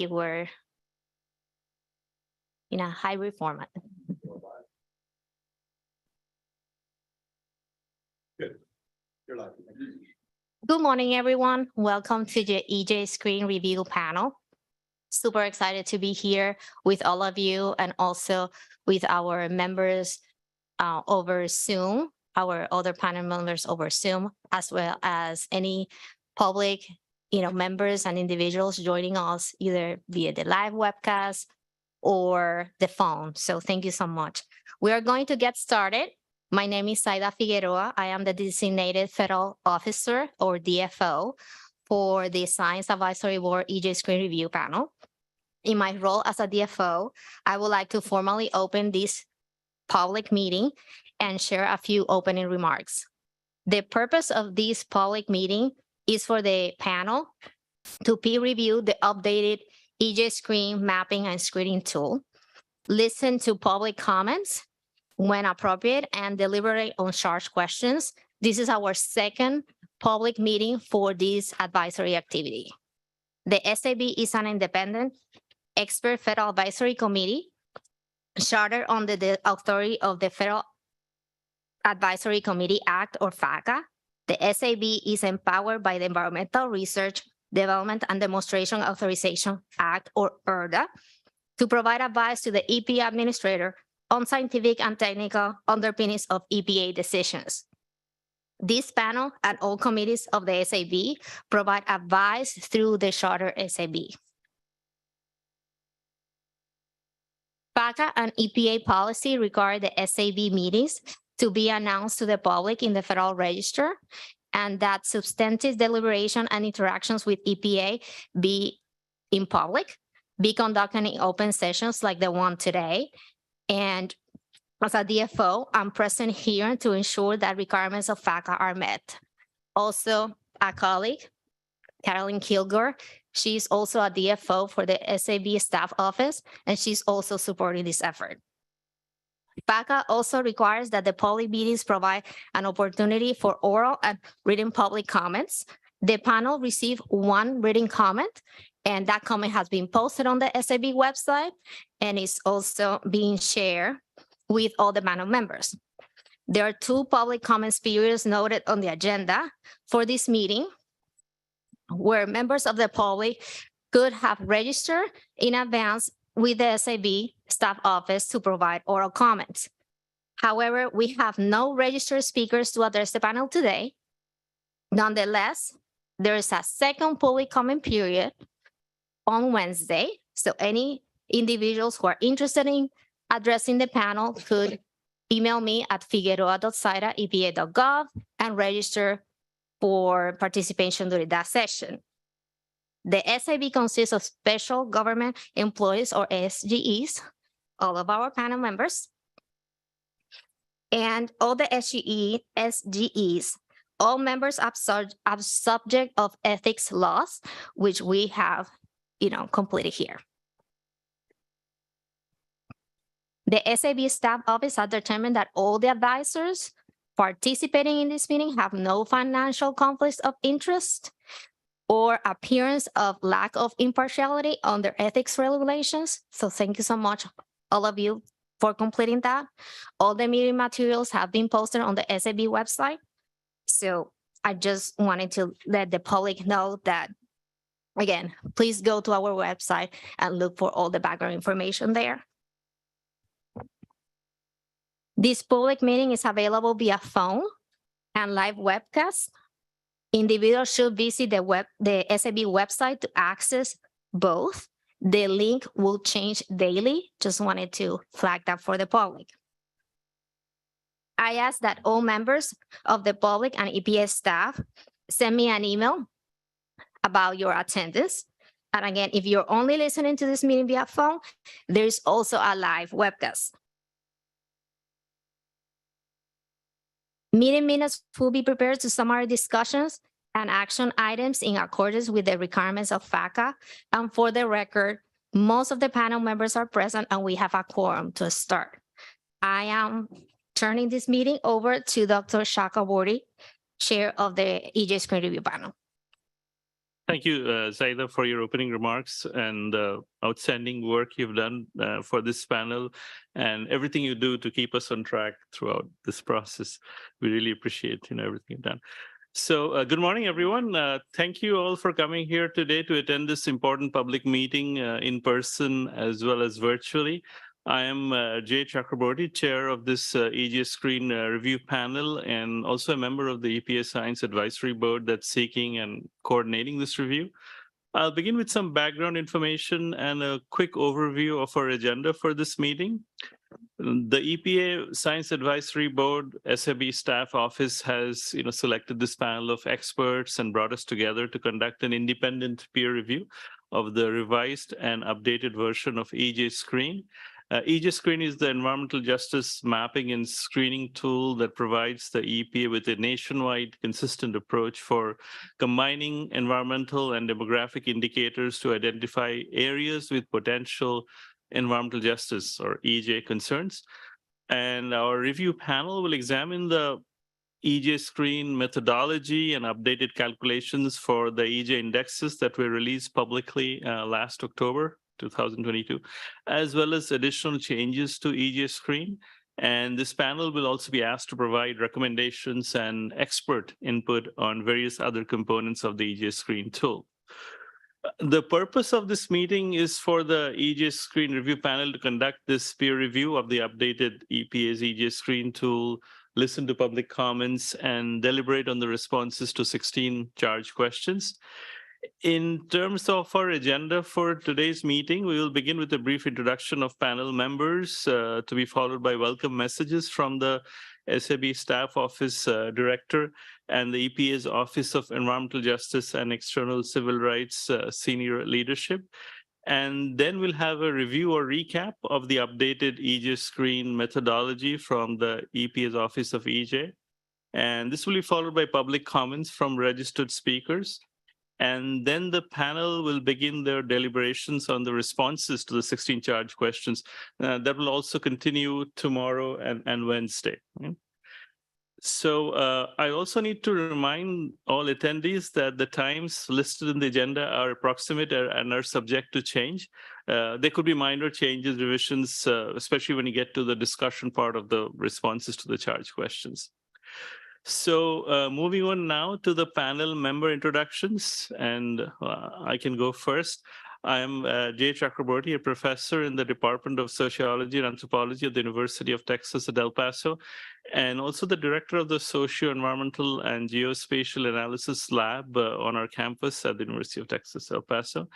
you. We're in a hybrid format. Good. You're live. Good morning, everyone. Welcome to the EJ Screen Review panel. Super excited to be here with all of you and also with our members over Zoom, our other panel members over Zoom, as well as any public members and individuals joining us either via the live webcast or the phone. So thank you so much. We are going to get started. My name is Saida Figueroa. I am the designated federal officer or DFO for the Science Advisory Board EJ Screen Review panel. In my role as a DFO, I would like to formally open this public meeting and share a few opening remarks. The purpose of this public meeting is for the panel to peer review the updated EJ Screen mapping and screening tool, listen to public comments when appropriate, and deliberate on charged questions. This is our second public meeting for this advisory activity. The SAB is an independent expert federal advisory committee chartered under the authority of the Federal Advisory Committee Act, or FACA. The SAB is empowered by the Environmental Research, Development and Demonstration Authorization Act, or ERDA, to provide advice to the EPA administrator on scientific and technical underpinnings of EPA decisions. This panel and all committees of the SAB provide advice through the charter SAB. FACA and EPA policy require the SAB meetings to be announced to the public in the Federal Register, and that substantive deliberation and interactions with EPA be in public, be conducted in open sessions like the one today. And as a DFO, I'm present here to ensure that requirements of FACA are met. Also, a colleague, Carolyn Kilgore, she's also a DFO for the SAB staff office, and she's also supporting this effort. FACA also requires that the public meetings provide an opportunity for oral and written public comments. The panel received one written comment, and that comment has been posted on the SAB website and is also being shared with all the panel members. There are two public comments periods noted on the agenda for this meeting, where members of the public could have registered in advance with the SAB staff office to provide oral comments. However, we have no registered speakers to address the panel today. Nonetheless, there is a second public comment period on Wednesday. So any individuals who are interested in addressing the panel could email me at figueroa.saida@epa.gov and register for participation during that session. The SAB consists of special government employees, or SGEs, all of our panel members, and all the SGEs, all members are subject of ethics laws, which we have, completed here. The SAB staff office has determined that all the advisors participating in this meeting have no financial conflicts of interest or appearance of lack of impartiality under ethics regulations. So thank you so much, all of you, for completing that. All the meeting materials have been posted on the SAB website. So I just wanted to let the public know that, again, please go to our website and look for all the background information there. This public meeting is available via phone and live webcast. Individuals should visit the SAB website to access both. The link will change daily. Just wanted to flag that for the public. I ask that all members of the public and EPA staff send me an email about your attendance. And again, if you're only listening to this meeting via phone, there's also a live webcast. Meeting minutes will be prepared to summary discussions and action items in accordance with the requirements of FACA. And for the record, most of the panel members are present and we have a quorum to start. I am turning this meeting over to Dr. Chakraborty, Chair of the EJ Screen Review panel. Thank you, Zaida, for your opening remarks and outstanding work you've done for this panel and everything you do to keep us on track throughout this process. We really appreciate everything you've done. So good morning, everyone. Thank you all for coming here today to attend this important public meeting in person as well as virtually. I am Jay Chakraborty, chair of this EJ Screen review panel and also a member of the EPA Science Advisory Board that's seeking and coordinating this review. I'll begin with some background information and a quick overview of our agenda for this meeting. The EPA Science Advisory Board SAB staff office has selected this panel of experts and brought us together to conduct an independent peer review of the revised and updated version of EJ Screen. EJ Screen is the environmental justice mapping and screening tool that provides the EPA with a nationwide consistent approach for combining environmental and demographic indicators to identify areas with potential environmental justice or EJ concerns. And our review panel will examine the EJ Screen methodology and updated calculations for the EJ indexes that were released publicly last October 2022, as well as additional changes to EJ Screen. And this panel will also be asked to provide recommendations and expert input on various other components of the EJ Screen tool. The purpose of this meeting is for the EJ Screen review panel to conduct this peer review of the updated EPA's EJ Screen tool, listen to public comments, and deliberate on the responses to 16 charge questions. In terms of our agenda for today's meeting, we will begin with a brief introduction of panel members to be followed by welcome messages from the SAB Staff Office Director and the EPA's Office of Environmental Justice and External Civil Rights senior leadership. And then we'll have a review or recap of the updated EJ Screen methodology from the EPA's Office of EJ. And this will be followed by public comments from registered speakers. And then the panel will begin their deliberations on the responses to the 16 charge questions. That will also continue tomorrow and Wednesday. So I also need to remind all attendees that the times listed in the agenda are approximate and are subject to change. There could be minor changes, revisions, especially when you get to the discussion part of the responses to the charge questions. So moving on now to the panel member introductions, and I can go first. I am Jay Chakraborty, a professor in the Department of Sociology and Anthropology at the University of Texas at El Paso, and also the director of the Socio-Environmental and Geospatial Analysis Lab on our campus at the University of Texas, El Paso.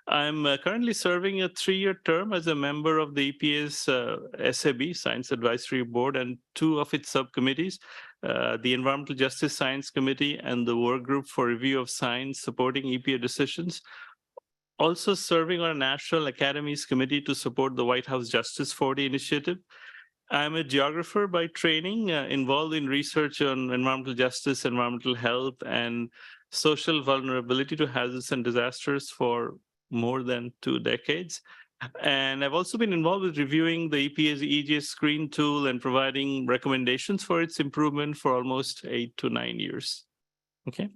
I'm currently serving a 3-year term as a member of the EPA's SAB, Science Advisory Board, and 2 of its subcommittees, the Environmental Justice Science Committee and the Work Group for Review of Science Supporting EPA Decisions. Also serving on a National Academies Committee to support the White House Justice 40 initiative. I'm a geographer by training, involved in research on environmental justice, environmental health, and social vulnerability to hazards and disasters for more than 2 decades. And I've also been involved with reviewing the EPA's EJ Screen tool and providing recommendations for its improvement for almost 8 to 9 years. Okay.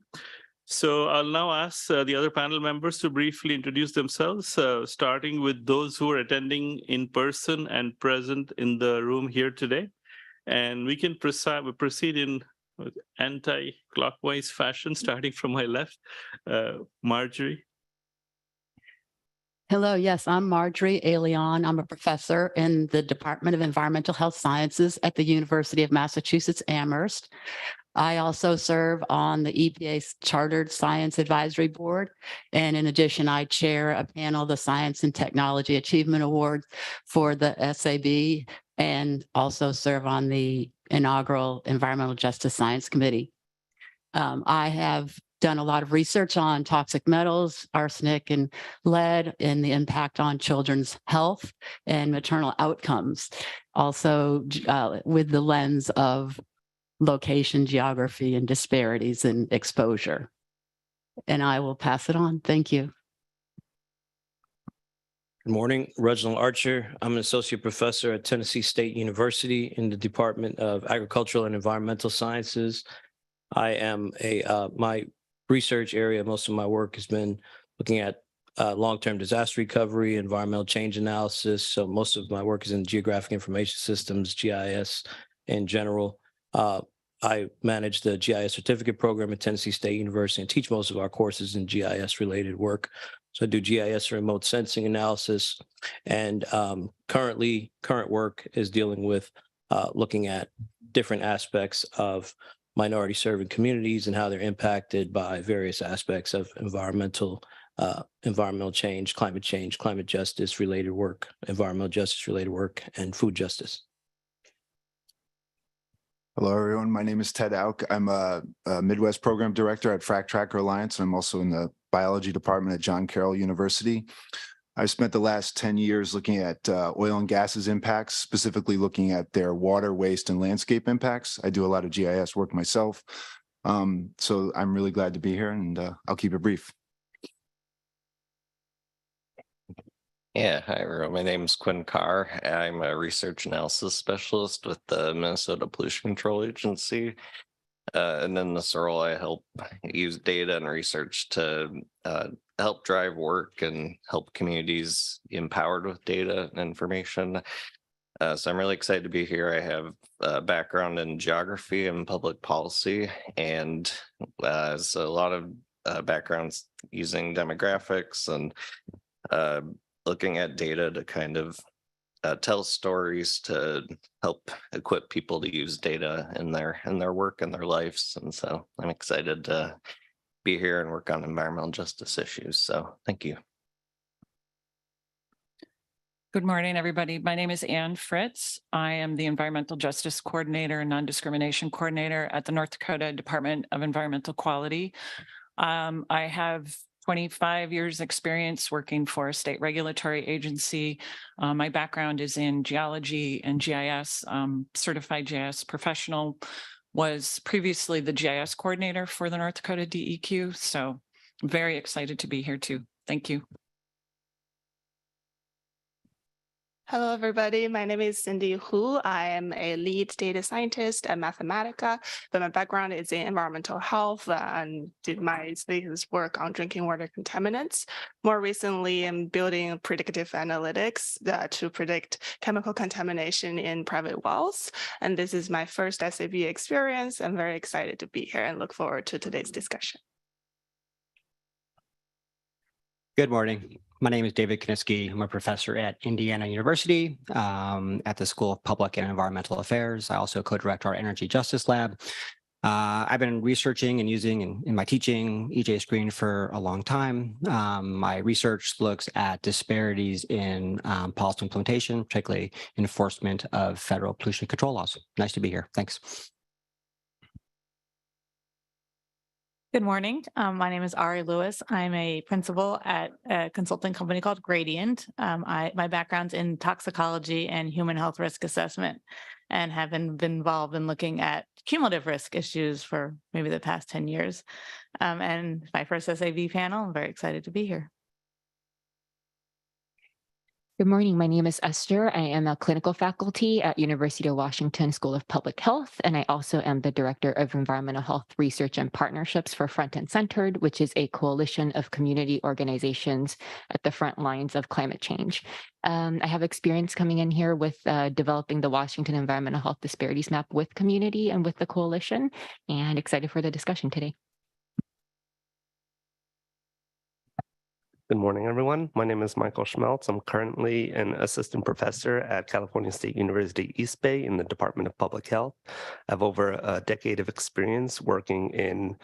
So I'll now ask the other panel members to briefly introduce themselves, starting with those who are attending in person and present in the room here today. And we can proceed in anti-clockwise fashion, starting from my left. Marjorie. Hello, yes, I'm Marjorie Alion. I'm a professor in the Department of Environmental Health Sciences at the University of Massachusetts Amherst. I also serve on the EPA's Chartered Science Advisory Board. And in addition, I chair a panel, the Science and Technology Achievement Award for the SAB, and also serve on the inaugural Environmental Justice Science Committee. I have done a lot of research on toxic metals, arsenic and lead, and the impact on children's health and maternal outcomes, also with the lens of location, geography, and disparities in exposure. And I will pass it on. Thank you. Good morning, Reginald Archer. I'm an associate professor at Tennessee State University in the Department of Agricultural and Environmental Sciences. I am my research area, most of my work has been looking at long-term disaster recovery, environmental change analysis. So most of my work is in geographic information systems, GIS in general. I manage the GIS certificate program at Tennessee State University and teach most of our courses in GIS related work. So I do GIS and remote sensing analysis, and current work is dealing with looking at different aspects of minority serving communities and how they're impacted by various aspects of environmental change, climate justice related work, environmental justice related work, and food justice. Hello, everyone. My name is Ted Auk. I'm a Midwest Program Director at Frac Tracker Alliance, and I'm also in the biology department at John Carroll University. I've spent the last 10 years looking at oil and gas's impacts, specifically looking at their water, waste, and landscape impacts. I do a lot of GIS work myself. So I'm really glad to be here, and I'll keep it brief. Yeah, hi everyone. My name is Quinn Carr. I'm a research analysis specialist with the Minnesota Pollution Control Agency. And in this role, I help use data and research to help drive work and help communities empowered with data and information. So I'm really excited to be here. I have a background in geography and public policy, and so a lot of backgrounds using demographics and looking at data to kind of tell stories to help equip people to use data in their work and their lives. And so I'm excited to be here and work on environmental justice issues. So thank you. Good morning, everybody. My name is Ann Fritz. I am the Environmental Justice Coordinator and Non-Discrimination Coordinator at the North Dakota Department of Environmental Quality. I have 25 years experience working for a state regulatory agency. My background is in geology and GIS, certified GIS professional, was previously the GIS coordinator for the North Dakota DEQ. So I'm very excited to be here too. Thank you. Hello, everybody. My name is Cindy Hu. I am a lead data scientist at Mathematica, but my background is in environmental health and did my thesis work on drinking water contaminants. More recently, I'm building predictive analytics to predict chemical contamination in private wells. And this is my first SAB experience. I'm very excited to be here and look forward to today's discussion. Good morning. My name is David Kniske. I'm a professor at Indiana University at the School of Public and Environmental Affairs. I also co-direct our Energy Justice Lab. I've been researching and using in my teaching EJ Screen for a long time. My research looks at disparities in policy implementation, particularly enforcement of federal pollution control laws. Nice to be here. Thanks. Good morning. My name is Ari Lewis. I'm a principal at a consulting company called Gradient. My background's in toxicology and human health risk assessment, and have been involved in looking at cumulative risk issues for maybe the past 10 years. And my first SAB panel, I'm very excited to be here. Good morning. My name is Esther. I am a clinical faculty at University of Washington School of Public Health, and I also am the Director of Environmental Health Research and Partnerships for Front and Centered, which is a coalition of community organizations at the front lines of climate change. I have experience coming in here with developing the Washington Environmental Health Disparities Map with community and with the coalition, and excited for the discussion today. Good morning, everyone. My name is Michael Schmeltz. I'm currently an assistant professor at California State University East Bay in the Department of Public Health. I have over a decade of experience working in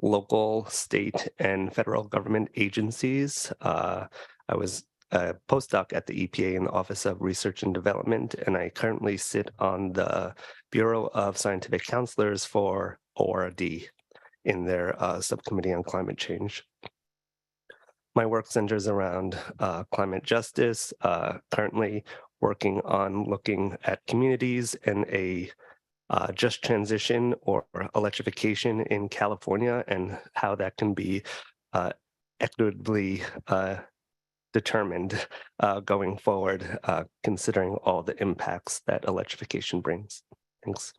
local, state, and federal government agencies. I was a postdoc at the EPA in the Office of Research and Development, and I currently sit on the Bureau of Scientific Counselors for ORD in their subcommittee on climate change. My work centers around climate justice, currently working on looking at communities and a just transition or electrification in California and how that can be equitably determined going forward, considering all the impacts that electrification brings. Thanks.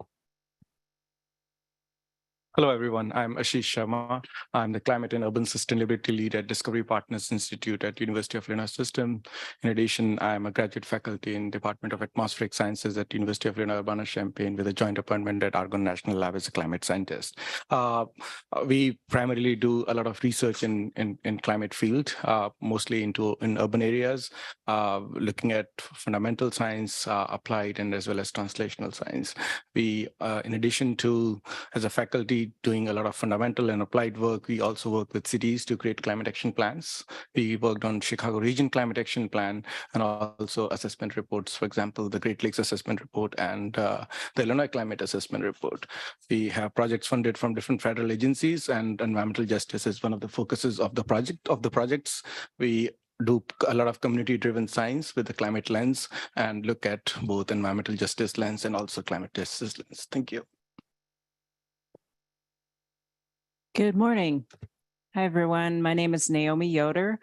Hello, everyone. I'm Ashish Sharma. I'm the Climate and Urban Sustainability Lead at Discovery Partners Institute at University of Illinois System. In addition, I'm a graduate faculty in Department of Atmospheric Sciences at University of Illinois Urbana-Champaign with a joint appointment at Argonne National Lab as a climate scientist. We primarily do a lot of research in climate field, mostly in urban areas, looking at fundamental science, applied, and as well as translational science. We, in addition to, as a faculty, doing a lot of fundamental and applied work, we also work with cities to create climate action plans. We worked on Chicago Region Climate Action Plan and also assessment reports, for example, the Great Lakes Assessment Report and the Illinois Climate Assessment Report. We have projects funded from different federal agencies, and environmental justice is one of the focuses of the projects. We do a lot of community-driven science with the climate lens and look at both environmental justice lens and also climate justice lens. Thank you. Good morning. Hi, everyone. My name is Naomi Yoder.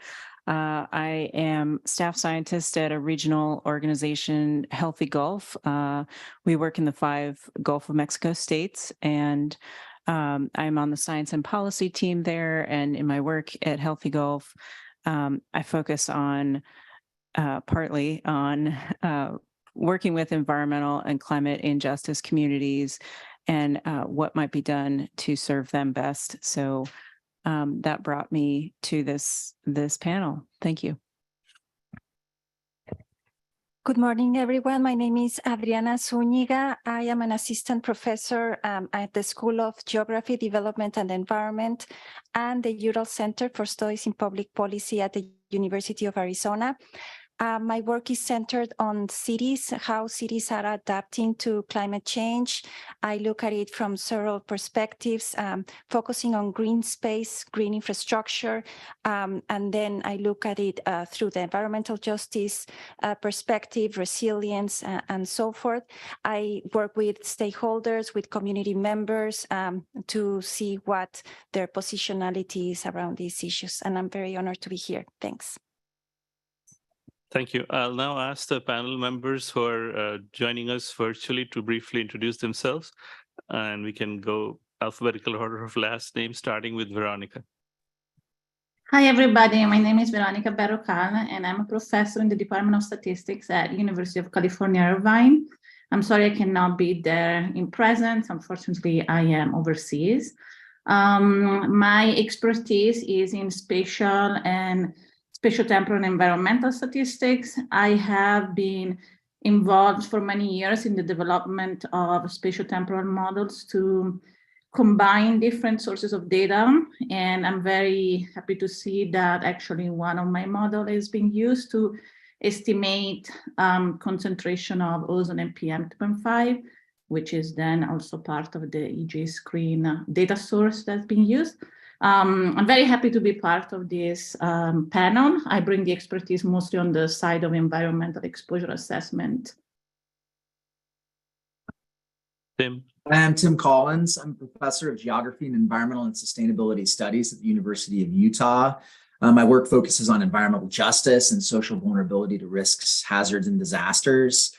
I am staff scientist at a regional organization, Healthy Gulf. We work in the 5 Gulf of Mexico states, and I'm on the science and policy team there. And in my work at Healthy Gulf, I focus on partly on working with environmental and climate injustice communities and what might be done to serve them best. So that brought me to this panel. Thank you. Good morning, everyone. My name is Adriana Zúñiga. I am an assistant professor at the School of Geography, Development, and Environment and the Ural Center for Studies in Public Policy at the University of Arizona. My work is centered on cities, how cities are adapting to climate change. I look at it from several perspectives, focusing on green space, green infrastructure, and then I look at it through the environmental justice perspective, resilience, and so forth. I work with stakeholders, with community members to see what their positionality is around these issues. And I'm very honored to be here. Thanks. Thank you. I'll now ask the panel members who are joining us virtually to briefly introduce themselves, and we can go alphabetical order of last name, starting with Veronica. Hi, everybody. My name is Veronica Berrocal, and I'm a professor in the Department of Statistics at University of California, Irvine. I'm sorry I cannot be there in presence. Unfortunately, I am overseas. My expertise is in spatial-temporal and environmental statistics. I have been involved for many years in the development of spatial-temporal models to combine different sources of data. And I'm very happy to see that actually one of my models is being used to estimate concentration of ozone and PM2.5, which is then also part of the EJ screen data source that's being used. I'm very happy to be part of this panel. I bring the expertise mostly on the side of environmental exposure assessment. Tim. I'm Tim Collins. I'm a professor of geography and environmental and sustainability studies at the University of Utah. My work focuses on environmental justice and social vulnerability to risks, hazards, and disasters.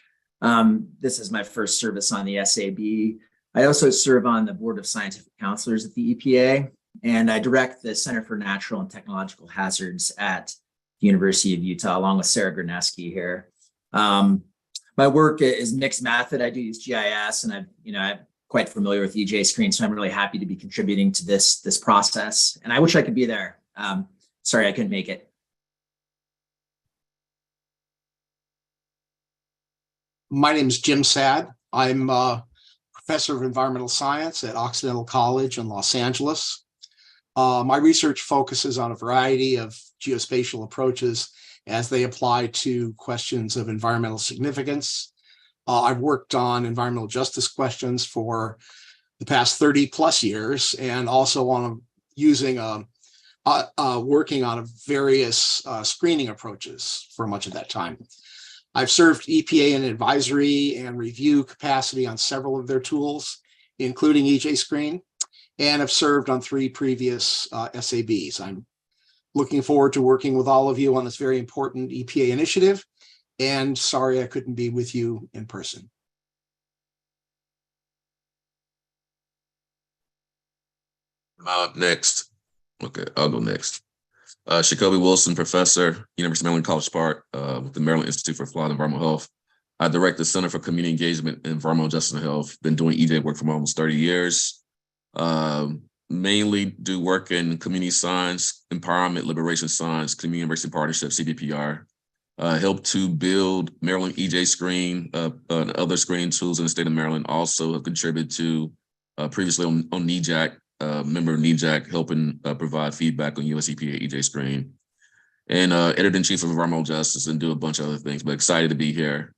This is my first service on the SAB. I also serve on the Board of Scientific Counselors at the EPA, and I direct the Center for Natural and Technological Hazards at the University of Utah, along with Sarah Graneski here. My work is mixed method. I do use GIS, and I'm quite familiar with EJ Screen, so I'm really happy to be contributing to this process. And I wish I could be there. Sorry, I couldn't make it. My name is Jim Sad. I'm a professor of environmental science at Occidental College in Los Angeles. My research focuses on a variety of geospatial approaches as they apply to questions of environmental significance. I've worked on environmental justice questions for the past 30 plus years, and also on working on various screening approaches for much of that time. I've served EPA in advisory and review capacity on several of their tools, including EJ Screen, and have served on 3 previous SABs. I'm looking forward to working with all of you on this very important EPA initiative, and sorry I couldn't be with you in person. Next. Okay, I'll go next. Shakobi Wilson, professor, University of Maryland, College Park, with the Maryland Institute for Applied Environmental Health. I direct the Center for Community Engagement and Environmental Justice and Health. Been doing EJ work for almost 30 years. Mainly do work in community science, empowerment, liberation science, community university partnership, CDPR. Help to build Maryland EJ Screen and other screening tools in the state of Maryland. Also have contributed to previously on NEJAC, member of NEJAC, helping provide feedback on US EPA EJ Screen. And editor-in-chief of Environmental Justice and do a bunch of other things, but excited to be here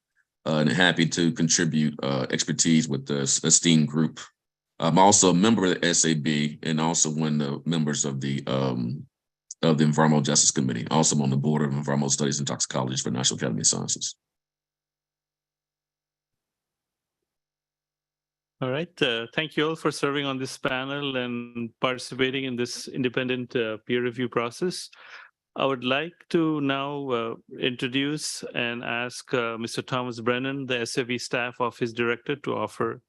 and happy to contribute expertise with this esteemed group. I'm also a member of the SAB and also one of the members of the Environmental Justice Committee. Also on the board of Environmental Studies and Toxicology for National Academy of Sciences. All right. Thank you all for serving on this panel and participating in this independent peer review process. I would like to now introduce and ask Mr. Thomas Brennan, the SAB Staff Office Director, to offer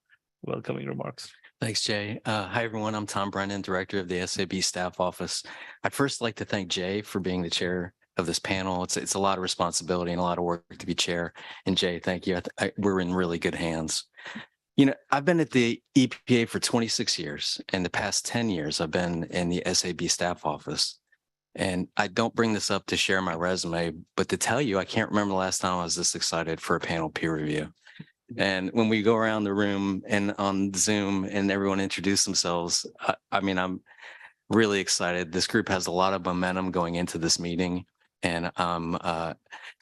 welcoming remarks. Thanks, Jay. Hi, everyone. I'm Tom Brennan, Director of the SAB Staff Office. I'd first like to thank Jay for being the chair of this panel. It's a lot of responsibility and a lot of work to be chair. And Jay, thank you. We're in really good hands. You know, I've been at the EPA for 26 years. And the past 10 years, I've been in the SAB Staff Office. And I don't bring this up to share my resume, but to tell you, I can't remember the last time I was this excited for a panel peer review. And when we go around the room and on Zoom and everyone introduce themselves, I mean, I'm really excited. This group has a lot of momentum going into this meeting, and I'm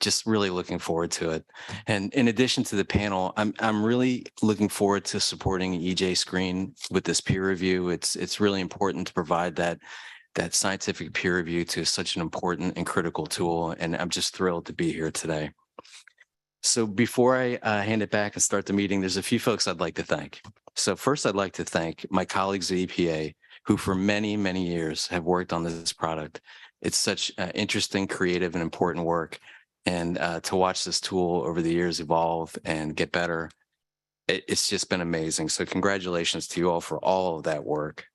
just really looking forward to it. And in addition to the panel, I'm really looking forward to supporting EJ Screen with this peer review. It's really important to provide that scientific peer review to such an important and critical tool. And I'm just thrilled to be here today. So before I hand it back and start the meeting, there's a few folks I'd like to thank. So first, I'd like to thank my colleagues at EPA, who for many, many years have worked on this product. It's such interesting, creative, and important work. And to watch this tool over the years evolve and get better, it's just been amazing. So congratulations to you all for all of that work.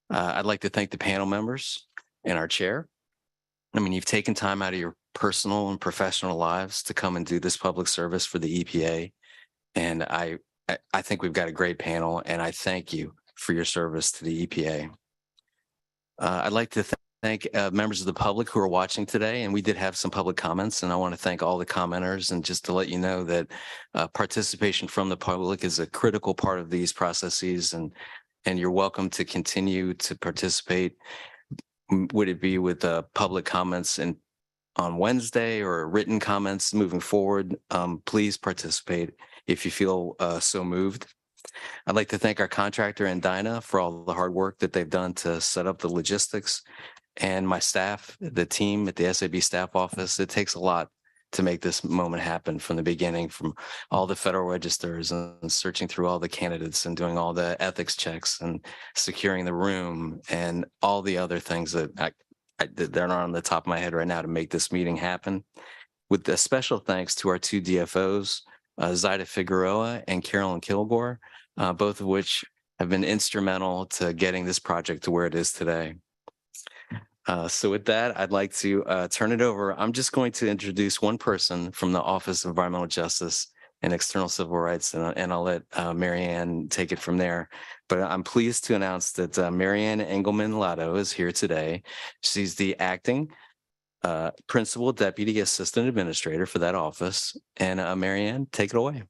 I'd like to thank the panel members and our chair. I mean, you've taken time out of your personal and professional lives to come and do this public service for the EPA. And I think we've got a great panel, and I thank you for your service to the EPA. I'd like to thank members of the public who are watching today, and we did have some public comments, and I want to thank all the commenters, and just to let you know that participation from the public is a critical part of these processes, and you're welcome to continue to participate. Would it be with public comments on Wednesday or written comments moving forward? Please participate if you feel so moved. I'd like to thank our contractor Andina for all the hard work that they've done to set up the logistics, and my staff, the team at the SAB Staff Office. It takes a lot to make this moment happen from the beginning, from all the federal registers and searching through all the candidates and doing all the ethics checks and securing the room and all the other things that they're not on the top of my head right now to make this meeting happen. With a special thanks to our two DFOs, Zaida Figueroa and Carolyn Kilgore, both of which have been instrumental to getting this project to where it is today. So with that, I'd like to turn it over. I'm just going to introduce one person from the Office of Environmental Justice and External Civil Rights, and I'll let Marianne take it from there. But I'm pleased to announce that Marianne Engelman-Lotto is here today. She's the acting Principal Deputy Assistant Administrator for that office. And Marianne, take it away.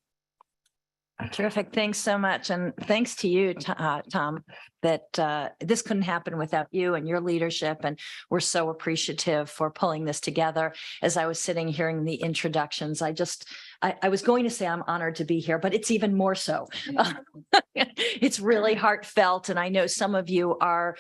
Terrific. Thanks so much. And thanks to you, Tom, that this couldn't happen without you and your leadership. And we're so appreciative for pulling this together. As I was sitting hearing the introductions, I was going to say I'm honored to be here, but it's even more so. It's really heartfelt. And I know some of you are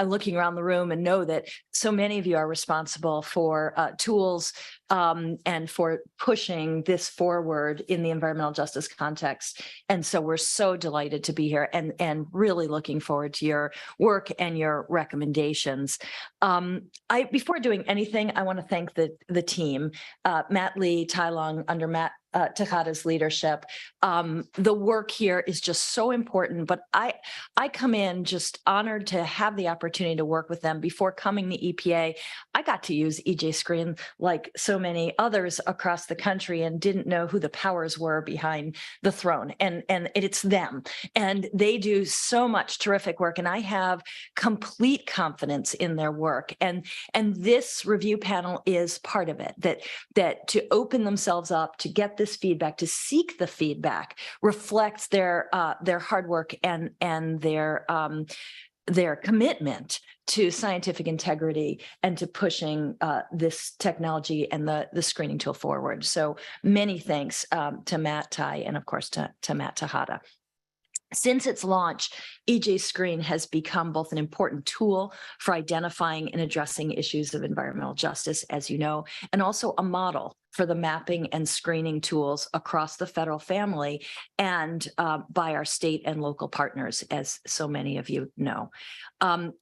looking around the room and know that so many of you are responsible for tools and for pushing this forward in the environmental justice context. And so we're so delighted to be here and really looking forward to your work and your recommendations. Before doing anything, I want to thank the team, Matt Lee, Tai Long, under Matt Tejada's leadership. The work here is just so important, but I come in just honored to have the opportunity to work with them. Before coming to EPA, I got to use EJ Screen like so many others across the country and didn't know who the powers were behind the throne. And it's them. And they do so much terrific work. And I have complete confidence in their work. And this review panel is part of it, that to open themselves up, to get this feedback, to seek the feedback, reflects their hard work and their commitment to scientific integrity and to pushing this technology and the screening tool forward. So many thanks to Matt, Ty, and of course to Matt Tejada. Since its launch, EJ Screen has become both an important tool for identifying and addressing issues of environmental justice, as you know, and also a model for the mapping and screening tools across the federal family and by our state and local partners, as so many of you know.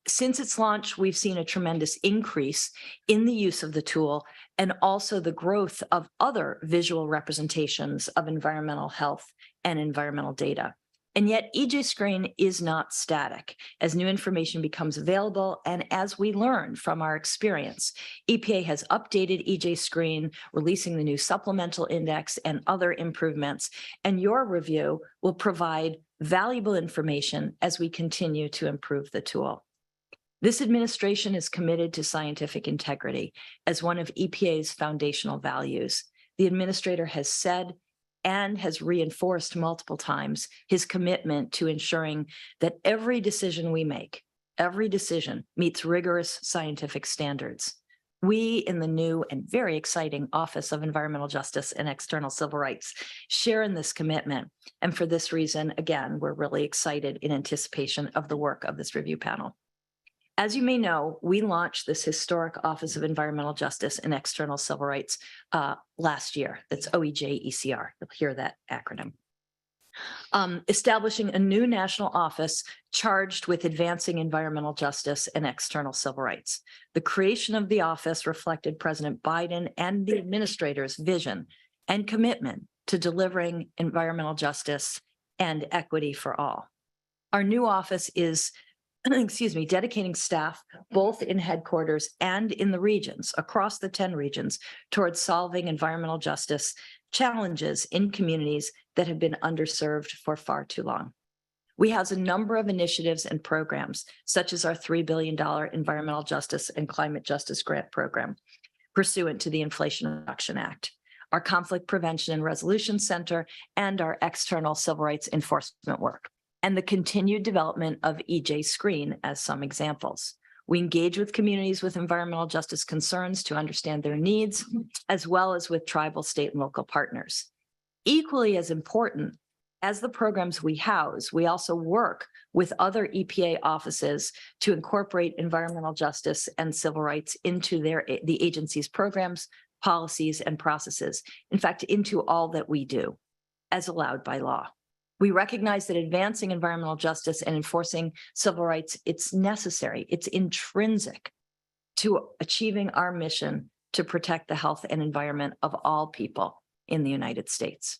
Since its launch, we've seen a tremendous increase in the use of the tool and also the growth of other visual representations of environmental health and environmental data. And yet EJ Screen is not static. As new information becomes available and as we learn from our experience, EPA has updated EJ Screen, releasing the new supplemental index and other improvements, and your review will provide valuable information as we continue to improve the tool. This administration is committed to scientific integrity as one of EPA's foundational values. The administrator has said and has reinforced multiple times his commitment to ensuring that every decision we make, every decision meets rigorous scientific standards. We in the new and very exciting Office of Environmental Justice and External Civil Rights share in this commitment. And for this reason, again, we're really excited in anticipation of the work of this review panel. As you may know, we launched this historic Office of Environmental Justice and External Civil Rights last year. That's OEJ-ECR. You'll hear that acronym. Establishing a new national office charged with advancing environmental justice and external civil rights. The creation of the office reflected President Biden and the administrator's vision and commitment to delivering environmental justice and equity for all. Our new office is dedicating staff both in headquarters and in the regions, across the 10 regions, towards solving environmental justice challenges in communities that have been underserved for far too long. We house a number of initiatives and programs, such as our $3 billion Environmental Justice and Climate Justice Grant Program, pursuant to the Inflation Reduction Act, our Conflict Prevention and Resolution Center, and our external civil rights enforcement work, and the continued development of EJ Screen as some examples. We engage with communities with environmental justice concerns to understand their needs, as well as with tribal, state, and local partners. Equally as important as the programs we house, we also work with other EPA offices to incorporate environmental justice and civil rights into the agency's programs, policies, and processes. In fact, into all that we do, as allowed by law. We recognize that advancing environmental justice and enforcing civil rights, it's necessary, it's intrinsic to achieving our mission to protect the health and environment of all people in the United States.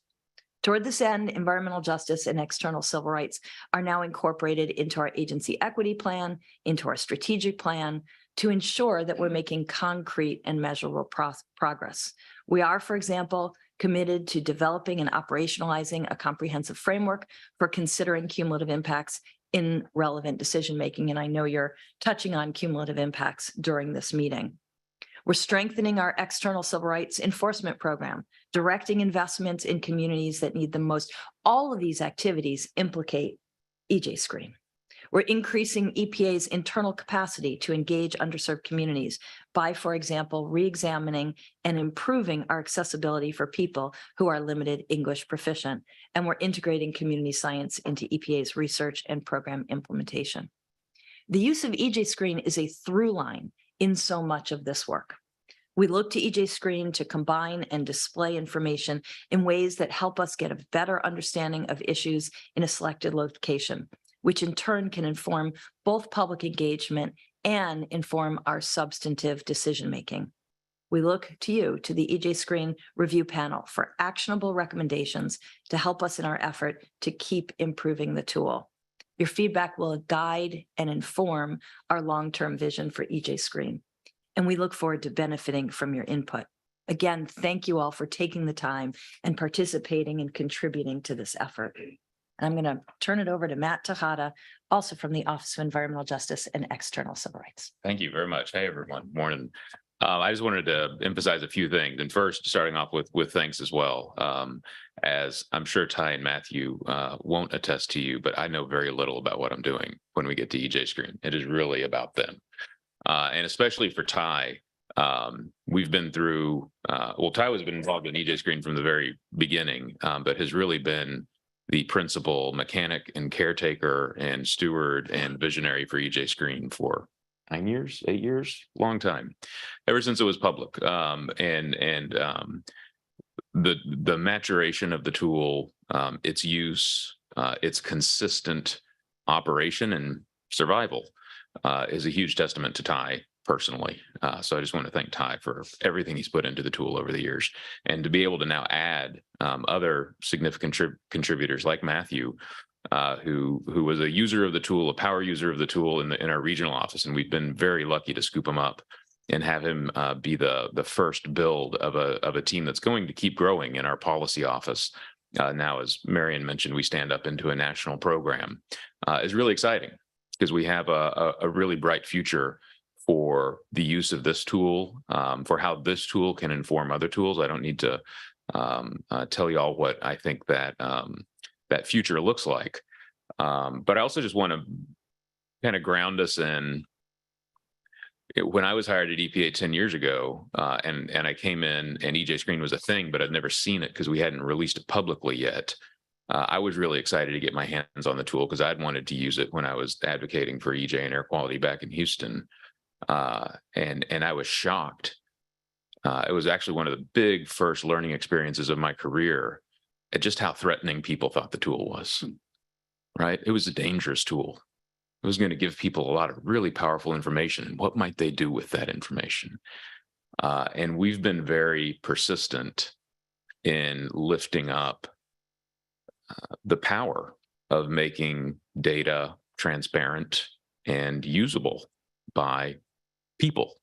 Toward this end, environmental justice and external civil rights are now incorporated into our agency equity plan, into our strategic plan, to ensure that we're making concrete and measurable progress. We are, for example, committed to developing and operationalizing a comprehensive framework for considering cumulative impacts in relevant decision-making. And I know you're touching on cumulative impacts during this meeting. We're strengthening our external civil rights enforcement program, directing investments in communities that need them most. All of these activities implicate EJ Screen. We're increasing EPA's internal capacity to engage underserved communities by, for example, re-examining and improving our accessibility for people who are limited English proficient. And we're integrating community science into EPA's research and program implementation. The use of EJ Screen is a through line in so much of this work. We look to EJ Screen to combine and display information in ways that help us get a better understanding of issues in a selected location, which in turn can inform both public engagement and inform our substantive decision-making. We look to you, to the EJ Screen Review Panel, for actionable recommendations to help us in our effort to keep improving the tool. Your feedback will guide and inform our long-term vision for EJ Screen, and we look forward to benefiting from your input. Again, thank you all for taking the time and participating and contributing to this effort. And I'm going to turn it over to Matt Tejada, also from the Office of Environmental Justice and External Civil Rights. Thank you very much. Hey, everyone. Morning. I just wanted to emphasize a few things. And first, starting off with thanks as well. As I'm sure Ty and Matthew won't attest to you, but I know very little about what I'm doing when we get to EJ Screen. It is really about them. And especially for Ty, we've been through, well, Ty has been involved in EJ Screen from the very beginning, but has really been the principal mechanic and caretaker and steward and visionary for EJ Screen for 9 years, 8 years, long time, ever since it was public. The maturation of the tool, its use, its consistent operation and survival is a huge testament to Ty personally. So I just want to thank Ty for everything he's put into the tool over the years, and to be able to now add other significant contributors like Matthew, who was a user of the tool, a power user of the tool in our regional office, and we've been very lucky to scoop him up and have him be the first build of a team that's going to keep growing in our policy office. Now, as Marion mentioned, we stand up into a national program. Is really exciting because we have a really bright future for the use of this tool, for how this tool can inform other tools. I don't need to tell you all what I think that that future looks like. But I also just want to kind of ground us in, when I was hired at EPA 10 years ago, and I came in and EJ Screen was a thing, but I'd never seen it because we hadn't released it publicly yet. I was really excited to get my hands on the tool because I'd wanted to use it when I was advocating for EJ and air quality back in Houston. And I was shocked. It was actually one of the big first learning experiences of my career at just how threatening people thought the tool was, right? It was a dangerous tool. It was going to give people a lot of really powerful information. And what might they do with that information? And we've been very persistent in lifting up the power of making data transparent and usable by people,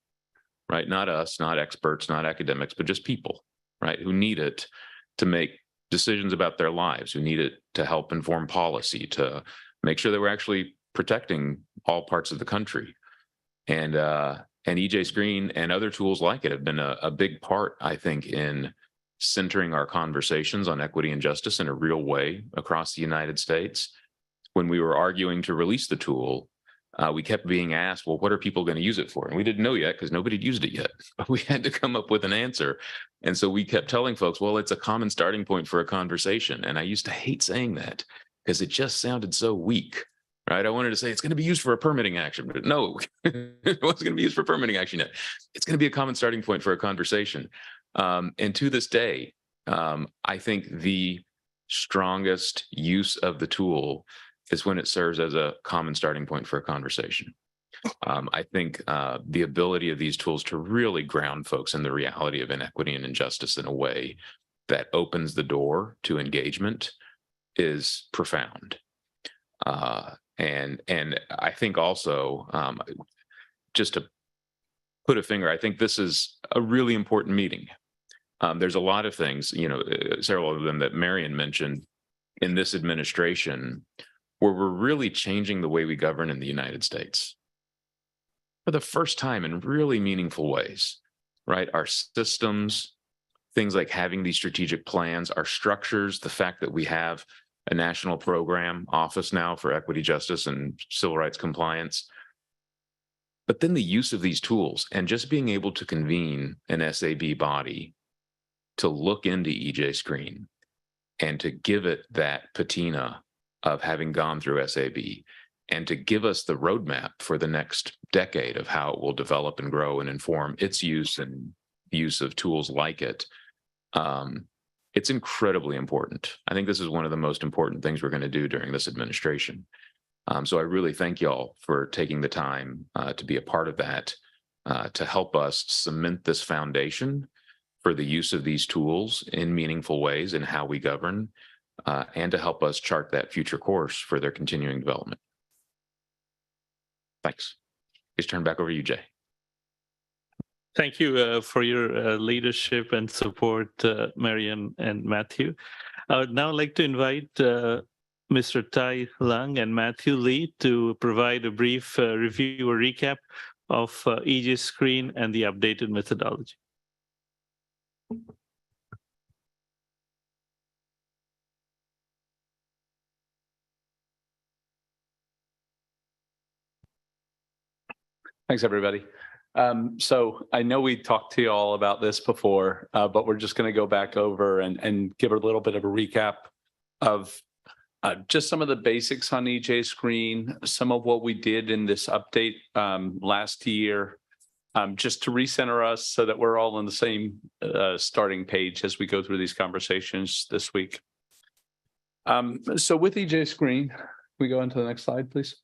right? Not us, not experts, not academics, but just people, right? Who need it to make decisions about their lives, who need it to help inform policy, to make sure that we're actually protecting all parts of the country. And EJ Screen and other tools like it have been a big part, I think, in centering our conversations on equity and justice in a real way across the United States. When we were arguing to release the tool, we kept being asked, well, what are people going to use it for? And we didn't know yet because nobody had used it yet, but we had to come up with an answer. And so we kept telling folks, well, it's a common starting point for a conversation. And I used to hate saying that because it just sounded so weak, right? I wanted to say it's going to be used for a permitting action, but no, it wasn't going to be used for permitting action yet. It's going to be a common starting point for a conversation. And to this day, I think the strongest use of the tool is when it serves as a common starting point for a conversation. I think the ability of these tools to really ground folks in the reality of inequity and injustice in a way that opens the door to engagement is profound. And I think also, just to put a finger, I think this is a really important meeting. There's a lot of things, several of them that Marion mentioned in this administration, where we're really changing the way we govern in the United States for the first time in really meaningful ways, right? Our systems, things like having these strategic plans, our structures, the fact that we have a national program office now for equity, justice, and civil rights compliance. But then the use of these tools and just being able to convene an SAB body to look into EJ Screen and to give it that patina of having gone through SAB and to give us the roadmap for the next decade of how it will develop and grow and inform its use and use of tools like it. It's incredibly important. I think this is one of the most important things we're going to do during this administration. So I really thank y'all for taking the time to be a part of that. to help us cement this foundation for the use of these tools in meaningful ways in how we govern, and to help us chart that future course for their continuing development. Thanks. Please turn back over to you, Jay. Thank you for your leadership and support, Marian and Matthew. I would now like to invite Mr. Tai Lung and Matthew Lee to provide a brief review or recap of EJ Screen and the updated methodology. Thanks, everybody. So I know we talked to you all about this before, but we're just going to go back over and give a little bit of a recap of just some of the basics on EJ Screen, some of what we did in this update last year, just to recenter us so that we're all on the same starting page as we go through these conversations this week. So with EJ Screen, can we go into the next slide, please?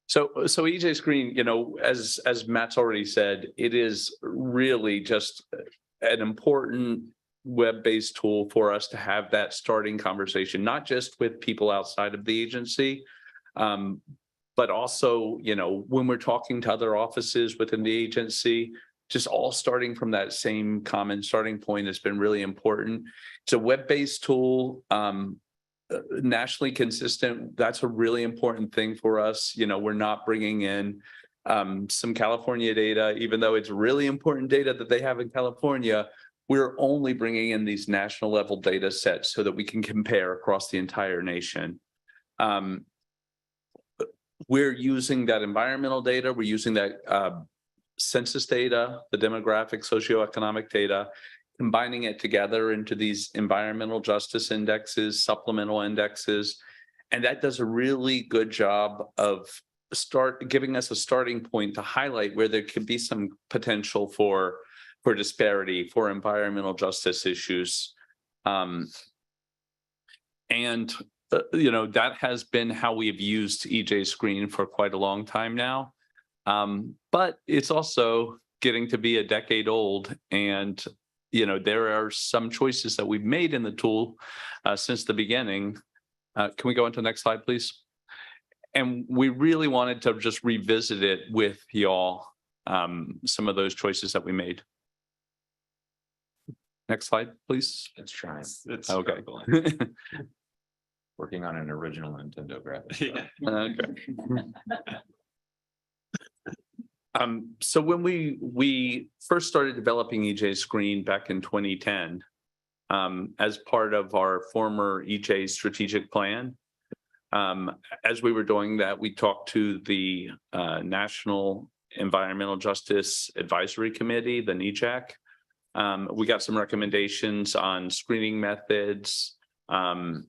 So EJ Screen, you know, as Matt's already said, it is really just an important web-based tool for us to have that starting conversation, not just with people outside of the agency, but also, you know, when we're talking to other offices within the agency, just all starting from that same common starting point has been really important. It's a web-based tool. Nationally consistent. That's a really important thing for us. You know, we're not bringing in some California data, even though it's really important data that they have in California. We're only bringing in these national level data sets so that we can compare across the entire nation. We're using that environmental data. We're using that census data, the demographic, socioeconomic data, combining it together into these environmental justice indexes, supplemental indexes. And that does a really good job of giving us a starting point to highlight where there could be some potential for disparity, for environmental justice issues. You know, that has been how we have used EJ Screen for quite a long time now. But it's also getting to be a decade old, and you know, there are some choices that we've made in the tool since the beginning. Can we go into the next slide, please? And we really wanted to just revisit it with y'all, some of those choices that we made. Next slide, please. Let's try. It's okay. Working on an original Nintendo graphic. Yeah. Okay. So when we first started developing EJ Screen back in 2010, as part of our former EJ strategic plan, as we were doing that, we talked to the National Environmental Justice Advisory Committee, the NEJAC. We got some recommendations on screening methods. And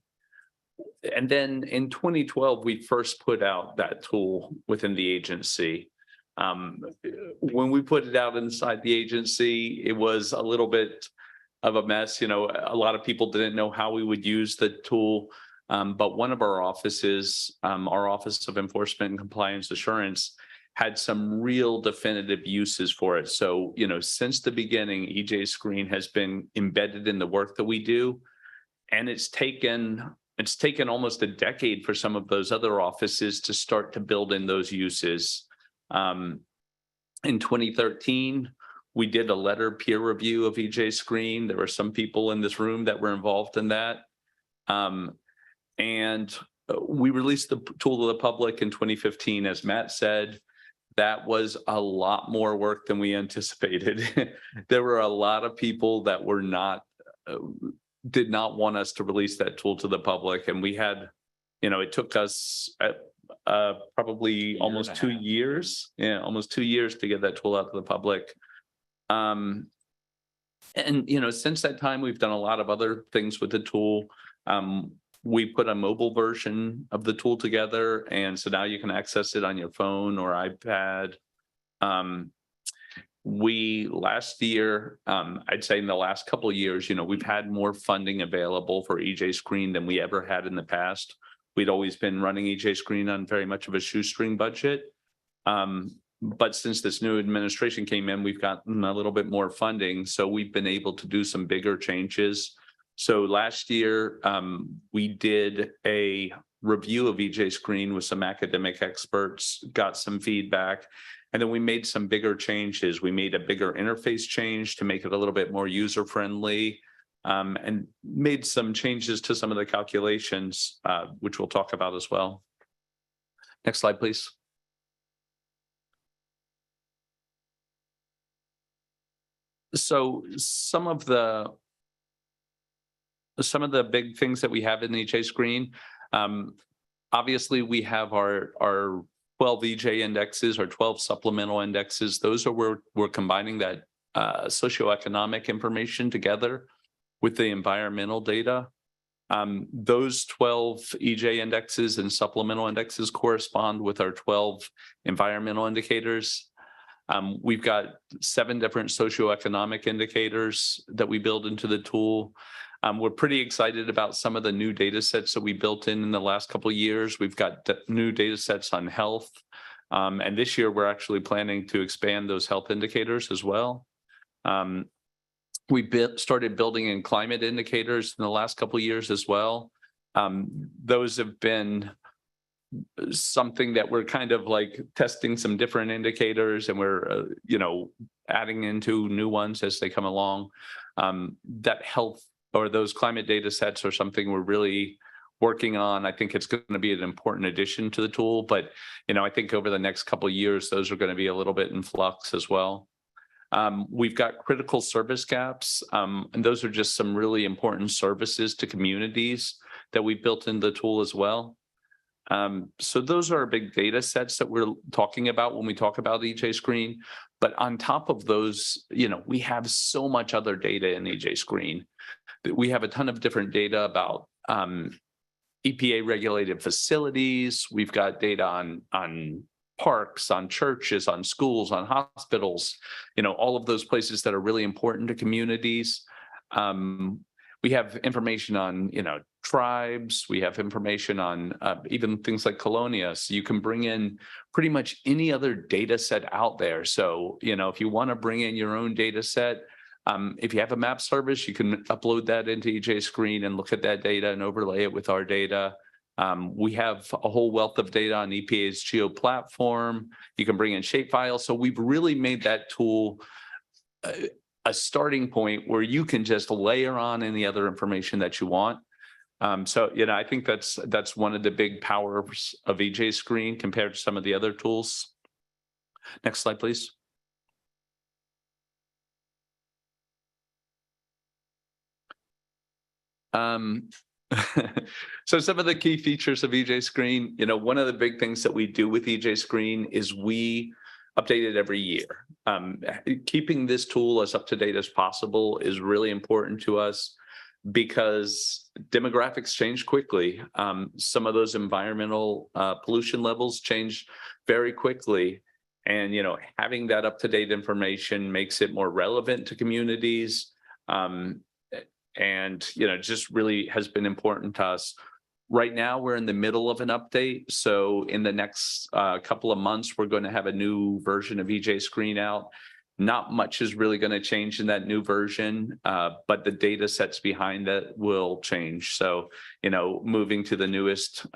then in 2012, we first put out that tool within the agency. When we put it out inside the agency, it was a little bit of a mess. You know, a lot of people didn't know how we would use the tool. But one of our offices, our Office of Enforcement and Compliance Assurance, had some real definitive uses for it. So, you know, since the beginning, EJ Screen has been embedded in the work that we do. And it's taken almost a decade for some of those other offices to start to build in those uses. In 2013, we did a letter peer review of EJ Screen. There were some people in this room that were involved in that. And we released the tool to the public in 2015. As Matt said, that was a lot more work than we anticipated. There were a lot of people that were did not want us to release that tool to the public. And we had, you know, it took us probably almost 2 years. Yeah, almost 2 years to get that tool out to the public. And, you know, since that time, we've done a lot of other things with the tool. We put a mobile version of the tool together, and so now you can access it on your phone or iPad. we last year, I'd say in the last couple of years, we've had more funding available for EJ Screen than we ever had in the past. We'd always been running EJ Screen on very much of a shoestring budget. But since this new administration came in, we've gotten a little bit more funding. So we've been able to do some bigger changes. So last year, we did a review of EJ Screen with some academic experts, got some feedback, and then we made some bigger changes. We made a bigger interface change to make it a little bit more user-friendly, and made some changes to some of the calculations, which we'll talk about as well. Next slide, please. So some of the big things that we have in the EJ Screen, obviously we have our 12 EJ indexes, our 12 supplemental indexes. Those are where we're combining that socioeconomic information together with the environmental data. Those 12 EJ indexes and supplemental indexes correspond with our 12 environmental indicators. We've got 7 different socioeconomic indicators that we build into the tool. We're pretty excited about some of the new data sets that we built in the last couple of years. We've got new data sets on health. And this year, we're actually planning to expand those health indicators as well. We started building in climate indicators in the last couple of years as well. Those have been something that we're kind of like testing some different indicators, and we're, adding into new ones as they come along. That health or those climate data sets are something we're really working on. I think it's going to be an important addition to the tool, but, I think over the next couple of years, those are going to be a little bit in flux as well. We've got critical service gaps, and those are just some really important services to communities that we built in the tool as well. So those are big data sets that we're talking about when we talk about EJ Screen. But on top of those, we have so much other data in EJ Screen. We have a ton of different data about EPA regulated facilities. We've got data on parks, on churches, on schools, on hospitals, all of those places that are really important to communities. We have information on, tribes. We have information on even things like Colonia. So you can bring in pretty much any other data set out there. So, if you want to bring in your own data set, if you have a map service, you can upload that into EJ Screen and look at that data and overlay it with our data. We have a whole wealth of data on EPA's Geo platform. You can bring in shapefiles. So we've really made that tool a starting point where you can just layer on any other information that you want. So, I think that's one of the big powers of EJ Screen compared to some of the other tools. Next slide, please. So some of the key features of EJ Screen, one of the big things that we do with EJ Screen is we update it every year. Keeping this tool as up to date as possible is really important to us because demographics change quickly. Some of those environmental pollution levels change very quickly. And, having that up to date information makes it more relevant to communities. And, just really has been important to us. Right now, we're in the middle of an update. So in the next couple of months, we're going to have a new version of EJ Screen out. Not much is really going to change in that new version, but the data sets behind that will change. So, moving to the newest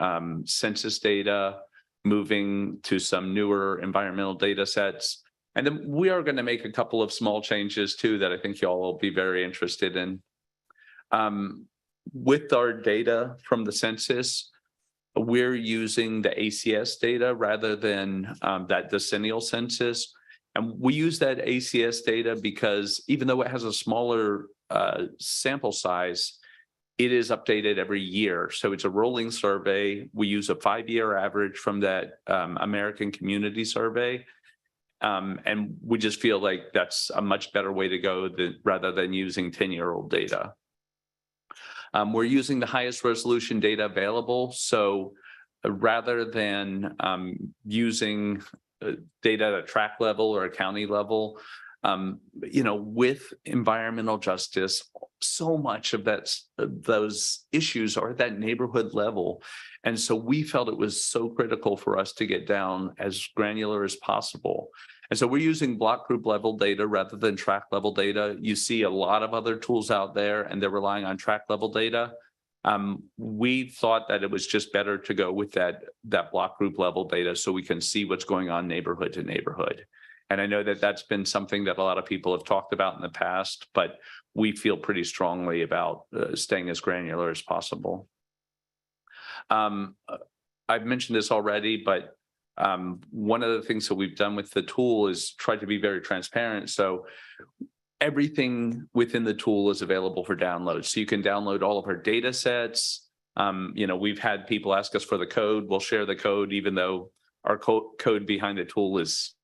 census data, moving to some newer environmental data sets. And then we are going to make a couple of small changes too that I think y'all will be very interested in. With our data from the census, we're using the ACS data rather than that decennial census. And we use that ACS data because even though it has a smaller sample size, it is updated every year. So it's a rolling survey. We use a 5-year average from that American Community Survey. And we just feel like that's a much better way to go rather than using 10-year-old data. We're using the highest resolution data available. So rather than using data at a tract level or a county level, with environmental justice, so much of those issues are at that neighborhood level. And so we felt it was so critical for us to get down as granular as possible. And so we're using block group level data rather than tract level data. You see a lot of other tools out there and they're relying on tract level data. We thought that it was just better to go with that block group level data so we can see what's going on neighborhood to neighborhood. And I know that that's been something that a lot of people have talked about in the past, but we feel pretty strongly about staying as granular as possible. I've mentioned this already, but one of the things that we've done with the tool is try to be very transparent. So everything within the tool is available for download. So you can download all of our data sets. We've had people ask us for the code. We'll share the code, even though our code behind the tool is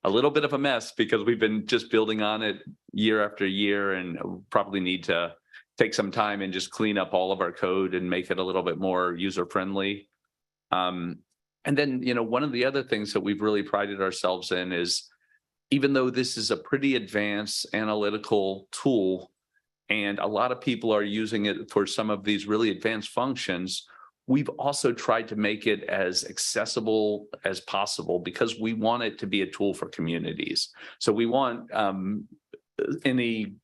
a little bit of a mess because we've been just building on it year after year and probably need to take some time and just clean up all of our code and make it a little bit more user-friendly. And then, one of the other things that we've really prided ourselves in is, even though this is a pretty advanced analytical tool and a lot of people are using it for some of these really advanced functions, we've also tried to make it as accessible as possible because we want it to be a tool for communities. So we want any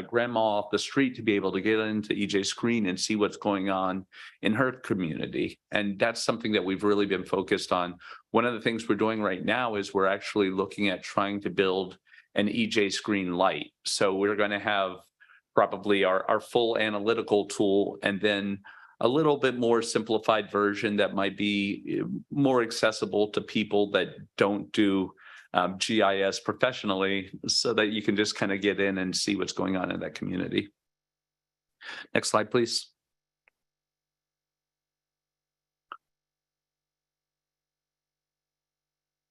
grandma off the street to be able to get into EJ Screen and see what's going on in her community. And that's something that we've really been focused on. One of the things we're doing right now is we're actually looking at trying to build an EJ Screen Lite. So we're going to have probably our full analytical tool and then a little bit more simplified version that might be more accessible to people that don't do GIS professionally, so that you can just kind of get in and see what's going on in that community. Next slide, please.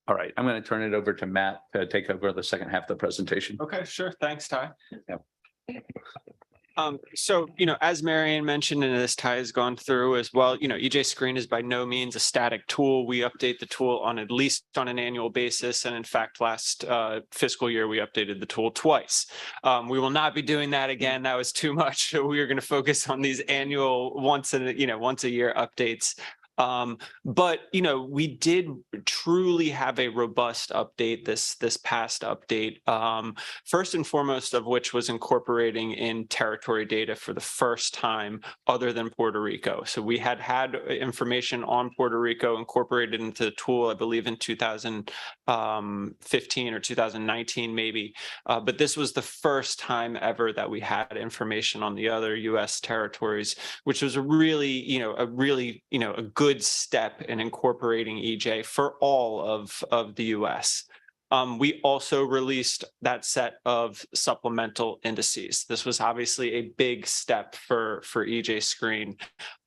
All right, I'm going to turn it over to Matt to take over the second half of the presentation. Okay, sure. Thanks, Ty. Yep. So, as Marianne mentioned, and as Ty has gone through as well, EJ Screen is by no means a static tool. We update the tool on at least on an annual basis. And in fact, last fiscal year, we updated the tool twice. We will not be doing that again. That was too much. So we are going to focus on these annual once a year updates. But we did truly have a robust update this past update, first and foremost of which was incorporating in territory data for the first time other than Puerto Rico. So we had information on Puerto Rico incorporated into the tool, I believe in 2015 or 2019 maybe, but this was the first time ever that we had information on the other U.S. territories, which was a good step in incorporating EJ for all of the US. We also released that set of supplemental indices. This was obviously a big step for EJ Screen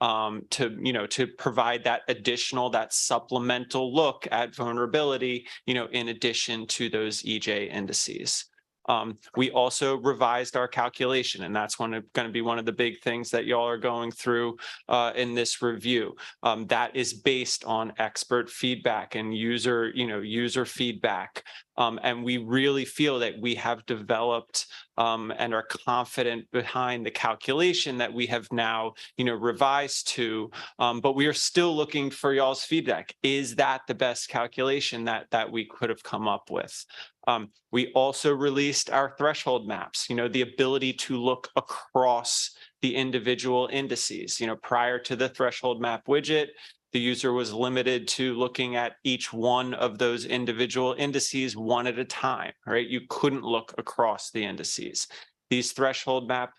to provide that supplemental look at vulnerability, in addition to those EJ indices. We also revised our calculation, and that's going to be one of the big things that y'all are going through in this review. That is based on expert feedback and user feedback. And we really feel that we have developed and are confident behind the calculation that we have now, revised to, but we are still looking for y'all's feedback. Is that the best calculation that we could have come up with? We also released our threshold maps, the ability to look across the individual indices. Prior to the threshold map widget, the user was limited to looking at each one of those individual indices one at a time, right? You couldn't look across the indices. The threshold map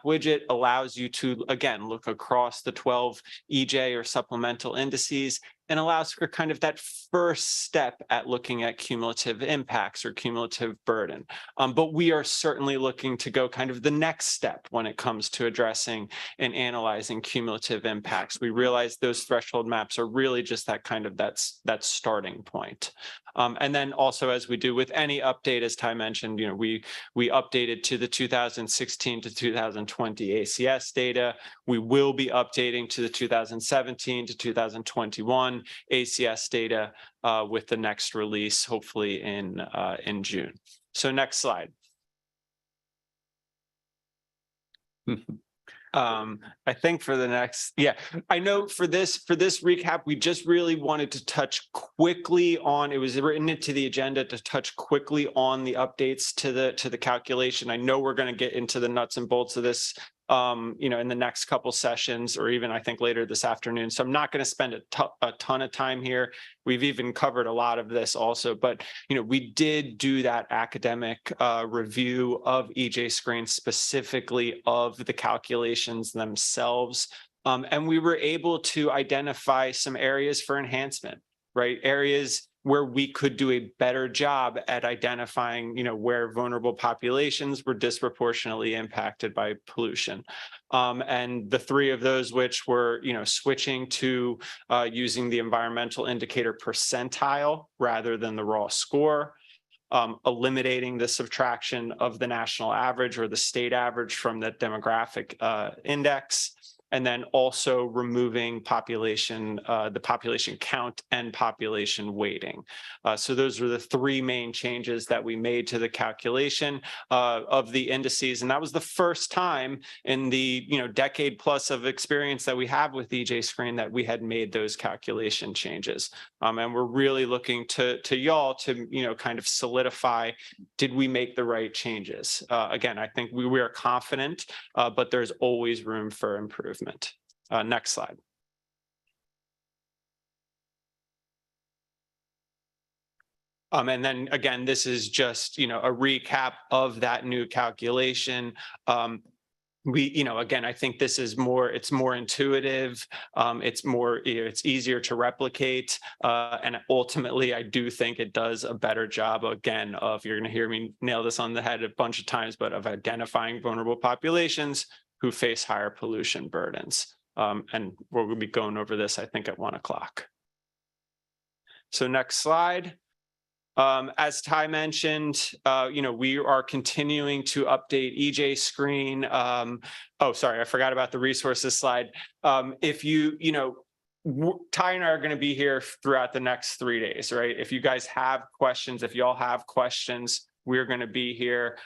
widget allows you to, again, look across the 12 EJ or supplemental indices and allows for kind of that first step at looking at cumulative impacts or cumulative burden. But we are certainly looking to go kind of the next step when it comes to addressing and analyzing cumulative impacts. We realize those threshold maps are really just that kind of that starting point. And then also, as we do with any update, as Ty mentioned, we updated to the 2016 to 2020 ACS data. We will be updating to the 2017 to 2021 ACS data with the next release, hopefully in June. So next slide. I think for the next, I know for this recap, we just really wanted to touch quickly on, it was written into the agenda to touch quickly on the updates to the calculation. I know we're going to get into the nuts and bolts of this, in the next couple sessions, or even I think later this afternoon. So I'm not going to spend a ton of time here. We've even covered a lot of this also, but we did do that academic review of EJ Screen, specifically of the calculations themselves. And we were able to identify some areas for enhancement, right? Areas where we could do a better job at identifying, where vulnerable populations were disproportionately impacted by pollution. And the three of those, which were, switching to using the environmental indicator percentile rather than the raw score, eliminating the subtraction of the national average or the state average from the demographic index, and then also removing the population count and population weighting. So those were the three main changes that we made to the calculation of the indices. And that was the first time in the decade plus of experience that we have with EJ Screen that we had made those calculation changes. And we're really looking to y'all to kind of solidify, did we make the right changes? Again, I think we are confident, but there's always room for improvement. Next slide. And then again, this is just a recap of that new calculation. Again, I think this is it's more intuitive. It's easier to replicate. And ultimately, I do think it does a better job, again, of, you're going to hear me nail this on the head a bunch of times, but of identifying vulnerable populations who face higher pollution burdens. And we're going to be going over this, I think, at 1 o'clock. So next slide. As Ty mentioned, we are continuing to update EJ Screen. Oh, sorry, I forgot about the resources slide. If Ty and I are going to be here throughout the next 3 days, right? If you guys have questions, if y'all have questions, we're going to be here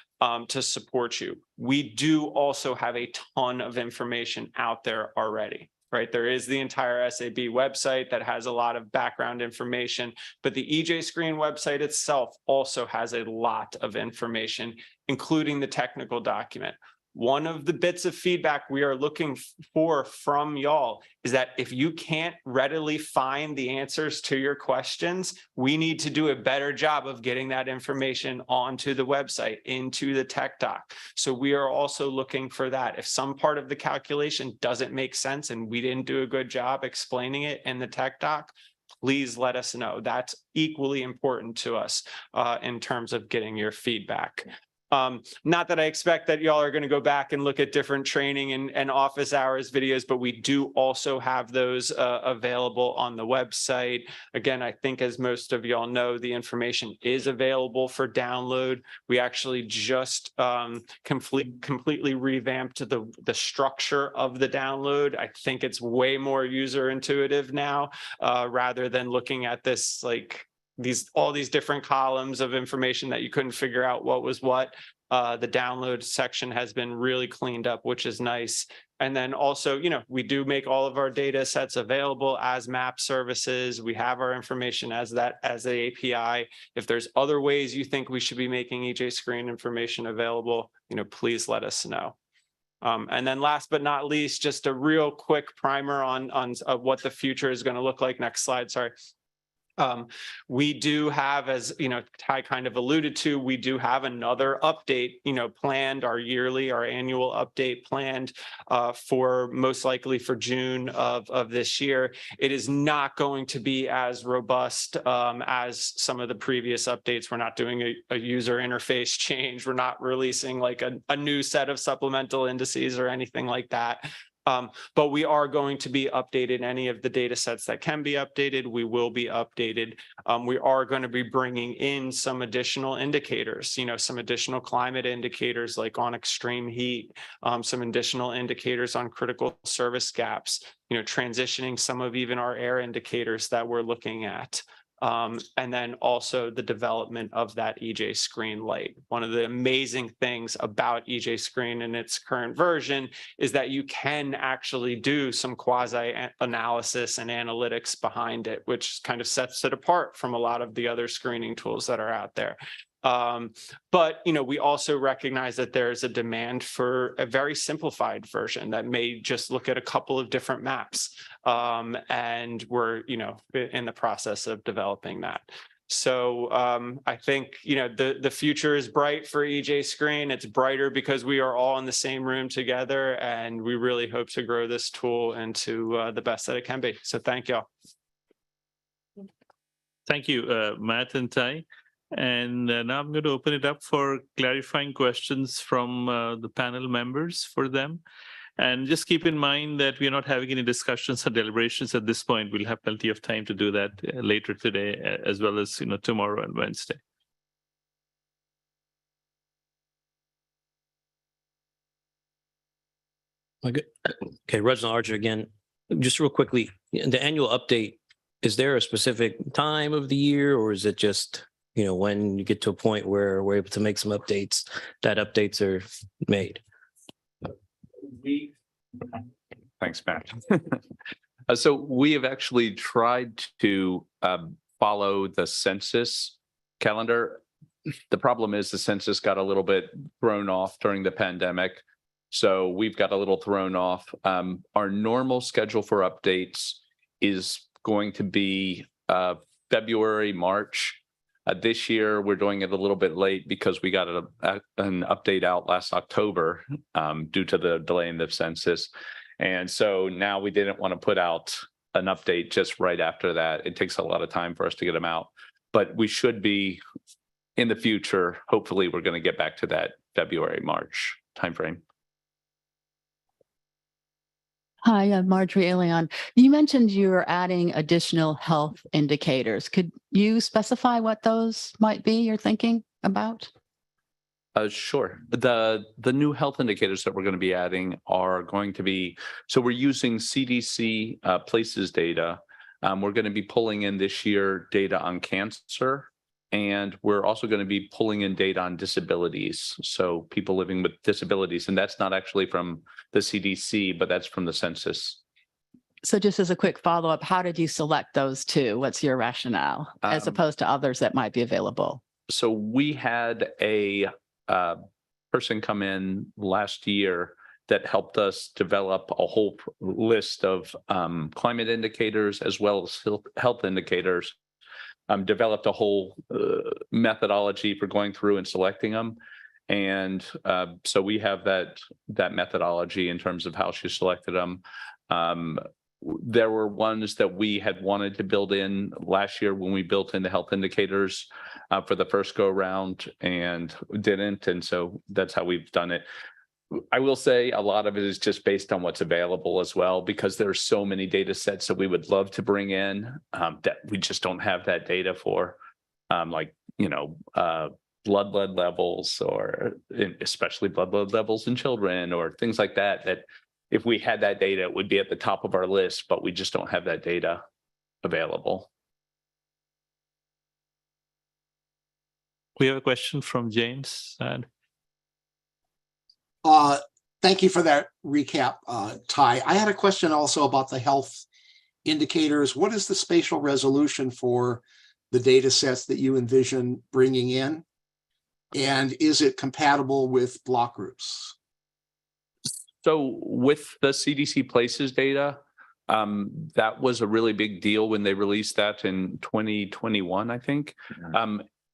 to support you. We do also have a ton of information out there already, right? There is the entire SAB website that has a lot of background information, but the EJ Screen website itself also has a lot of information, including the technical document. One of the bits of feedback we are looking for from y'all is that if you can't readily find the answers to your questions, we need to do a better job of getting that information onto the website, into the tech doc. So we are also looking for that. If some part of the calculation doesn't make sense and we didn't do a good job explaining it in the tech doc, please let us know. That's equally important to us in terms of getting your feedback. Not that I expect that y'all are going to go back and look at different training and office hours videos, but we do also have those available on the website. Again, I think as most of y'all know, the information is available for download. We actually just completely revamped the structure of the download. I think it's way more user intuitive now, rather than looking at this like all these different columns of information that you couldn't figure out what was what. The download section has been really cleaned up, which is nice. And then also, we do make all of our data sets available as map services. We have our information as the API. If there's other ways you think we should be making EJ Screen information available, please let us know. And then last but not least, just a real quick primer on what the future is going to look like. Next slide, sorry. We do have, as Ty kind of alluded to, we do have another update, planned, our annual update planned for most likely for June of this year. It is not going to be as robust as some of the previous updates. We're not doing a user interface change. We're not releasing like a new set of supplemental indices or anything like that. But we are going to be updated. Any of the data sets that can be updated, we will be updated. We are going to be bringing in some additional indicators, some additional climate indicators like on extreme heat, some additional indicators on critical service gaps, transitioning some of even our air indicators that we're looking at. And then also the development of that EJ Screen Lite. One of the amazing things about EJ Screen in its current version is that you can actually do some quasi-analysis and analytics behind it, which kind of sets it apart from a lot of the other screening tools that are out there. But, we also recognize that there is a demand for a very simplified version that may just look at a couple of different maps. And we're, in the process of developing that. So I think, the future is bright for EJ Screen. It's brighter because we are all in the same room together, and we really hope to grow this tool into the best that it can be. So thank y'all. Thank you, Matt and Ty. And now I'm going to open it up for clarifying questions from the panel members for them. And just keep in mind that we're not having any discussions or deliberations at this point. We'll have plenty of time to do that later today, as well as tomorrow and Wednesday. Okay, Reginald Archer again. Just real quickly, the annual update, is there a specific time of the year, or is it just when you get to a point where we're able to make some updates, that updates are made? Thanks, Matt. So we have actually tried to follow the census calendar. The problem is the census got a little bit thrown off during the pandemic. So we've got a little thrown off. Our normal schedule for updates is going to be February, March. This year, we're doing it a little bit late because we got an update out last October due to the delay in the census. And so now we didn't want to put out an update just right after that. It takes a lot of time for us to get them out. But we should be in the future. Hopefully, we're going to get back to that February, March timeframe. Hi, I'm Marjorie Elion. You mentioned you were adding additional health indicators. Could you specify what those might be you're thinking about? Sure. The new health indicators that we're going to be adding are going to be, so we're using CDC places data. We're going to be pulling in this year data on cancer, and we're also going to be pulling in data on disabilities. So people living with disabilities, and that's not actually from the CDC, but that's from the census. So just as a quick follow-up, how did you select those two? What's your rationale as opposed to others that might be available? So we had a person come in last year that helped us develop a whole list of climate indicators as well as health indicators. Developed a whole methodology for going through and selecting them. And so we have that methodology in terms of how she selected them. There were ones that we had wanted to build in last year when we built in the health indicators for the first go around and didn't. And so that's how we've done it. I will say a lot of it is just based on what's available as well, because there's so many data sets that we would love to bring in that we just don't have that data for, blood lead levels, or especially blood lead levels in children, or things like that, that if we had that data, it would be at the top of our list, but we just don't have that data available. We have a question from James. Thank you for that recap, Ty. I had a question also about the health indicators. What is the spatial resolution for the data sets that you envision bringing in? And is it compatible with block groups? So with the CDC Places data, that was a really big deal when they released that in 2021, I think.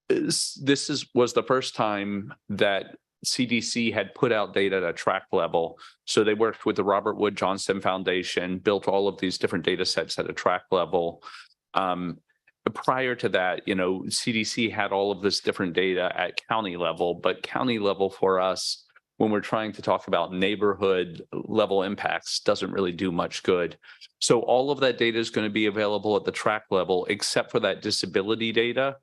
This was the first time that CDC had put out data at a track level. So they worked with the Robert Wood Johnson Foundation, built all of these different data sets at a track level. Prior to that, CDC had all of this different data at county level, but county level for us, when we're trying to talk about neighborhood level impacts, doesn't really do much good. So all of that data is going to be available at the track level, except for that disability data.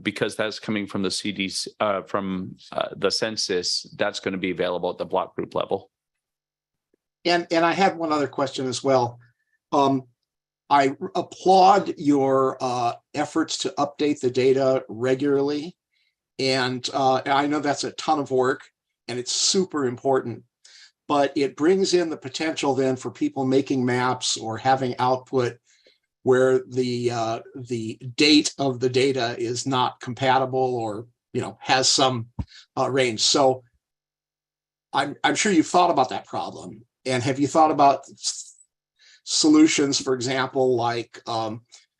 Because that's coming from the CDC, from the census, that's going to be available at the block group level. And I had one other question as well. I applaud your efforts to update the data regularly. And I know that's a ton of work and it's super important, but it brings in the potential then for people making maps or having output where the date of the data is not compatible or, you know, has some range. So I'm sure you've thought about that problem. And have you thought about solutions, for example, like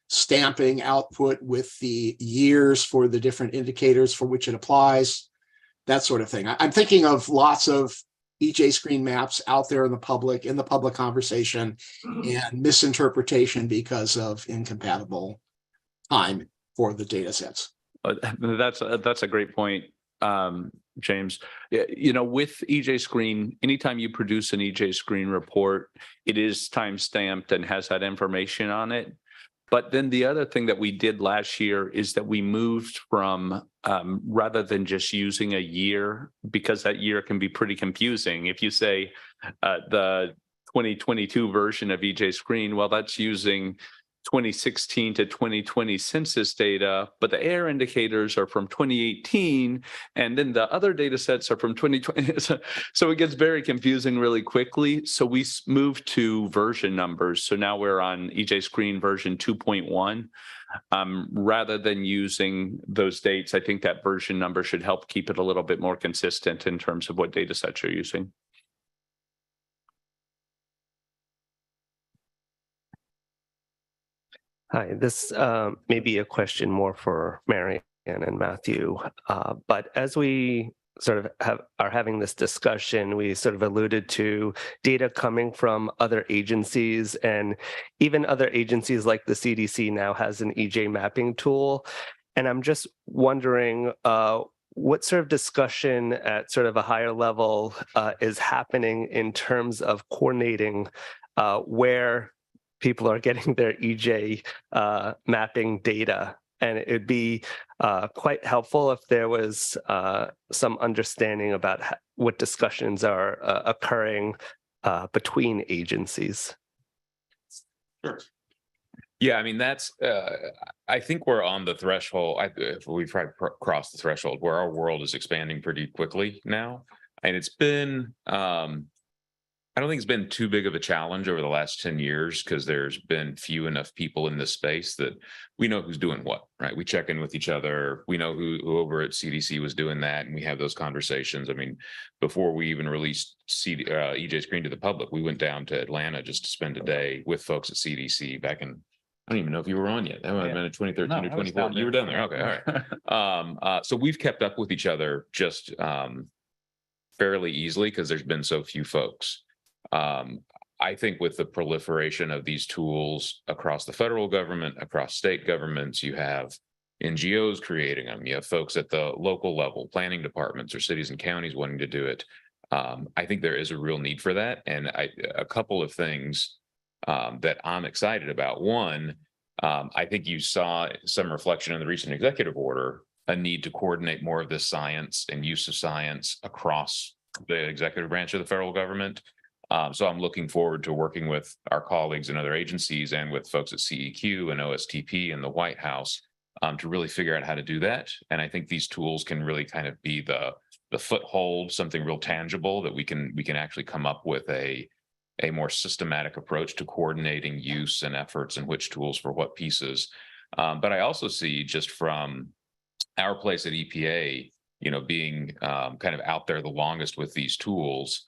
stamping output with the years for the different indicators for which it applies, that sort of thing? I'm thinking of lots of EJ screen maps out there in the public conversation, and misinterpretation because of incompatible time for the data sets. That's a great point, James. You know, with EJ Screen, anytime you produce an EJ Screen report, it is time-stamped and has that information on it. But then the other thing that we did last year is that we moved from, rather than just using a year, because that year can be pretty confusing. If you say the 2022 version of EJ Screen, well, that's using 2016 to 2020 census data, but the air indicators are from 2018, and then the other data sets are from 2020. So it gets very confusing really quickly. So we moved to version numbers. So now we're on EJ Screen version 2.1. Rather than using those dates, I think that version number should help keep it a little bit more consistent in terms of what data sets you're using. Hi, this may be a question more for Marianne and Matthew, but as we sort of are having this discussion, we sort of alluded to data coming from other agencies, and even other agencies like the CDC now has an EJ mapping tool. And I'm just wondering what sort of discussion at sort of a higher level is happening in terms of coordinating where people are getting their EJ mapping data. And it'd be quite helpful if there was some understanding about what discussions are occurring between agencies. Sure. Yeah, I mean, that's, I think we're on the threshold. We've crossed the threshold where our world is expanding pretty quickly now. And it's been, I don't think it's been too big of a challenge over the last 10 years because there's been few enough people in this space that we know who's doing what, right? We check in with each other. We know who over at CDC was doing that, and we have those conversations. I mean, before we even released EJ Screen to the public, we went down to Atlanta just to spend a day with folks at CDC back in, I don't even know if you were on yet. That might have been in 2013 or 2014. You were down there. Okay, all right. So we've kept up with each other just fairly easily because there's been so few folks. I think with the proliferation of these tools across the federal government, across state governments, you have NGOs creating them. You have folks at the local level, planning departments or cities and counties wanting to do it. I think there is a real need for that. And a couple of things that I'm excited about. One, I think you saw some reflection in the recent executive order, a need to coordinate more of this science and use of science across the executive branch of the federal government. So I'm looking forward to working with our colleagues in other agencies and with folks at CEQ and OSTP and the White House to really figure out how to do that. And I think these tools can really kind of be the foothold, something real tangible that we can actually come up with a more systematic approach to coordinating use and efforts and which tools for what pieces. But I also see just from our place at EPA, you know, being kind of out there the longest with these tools.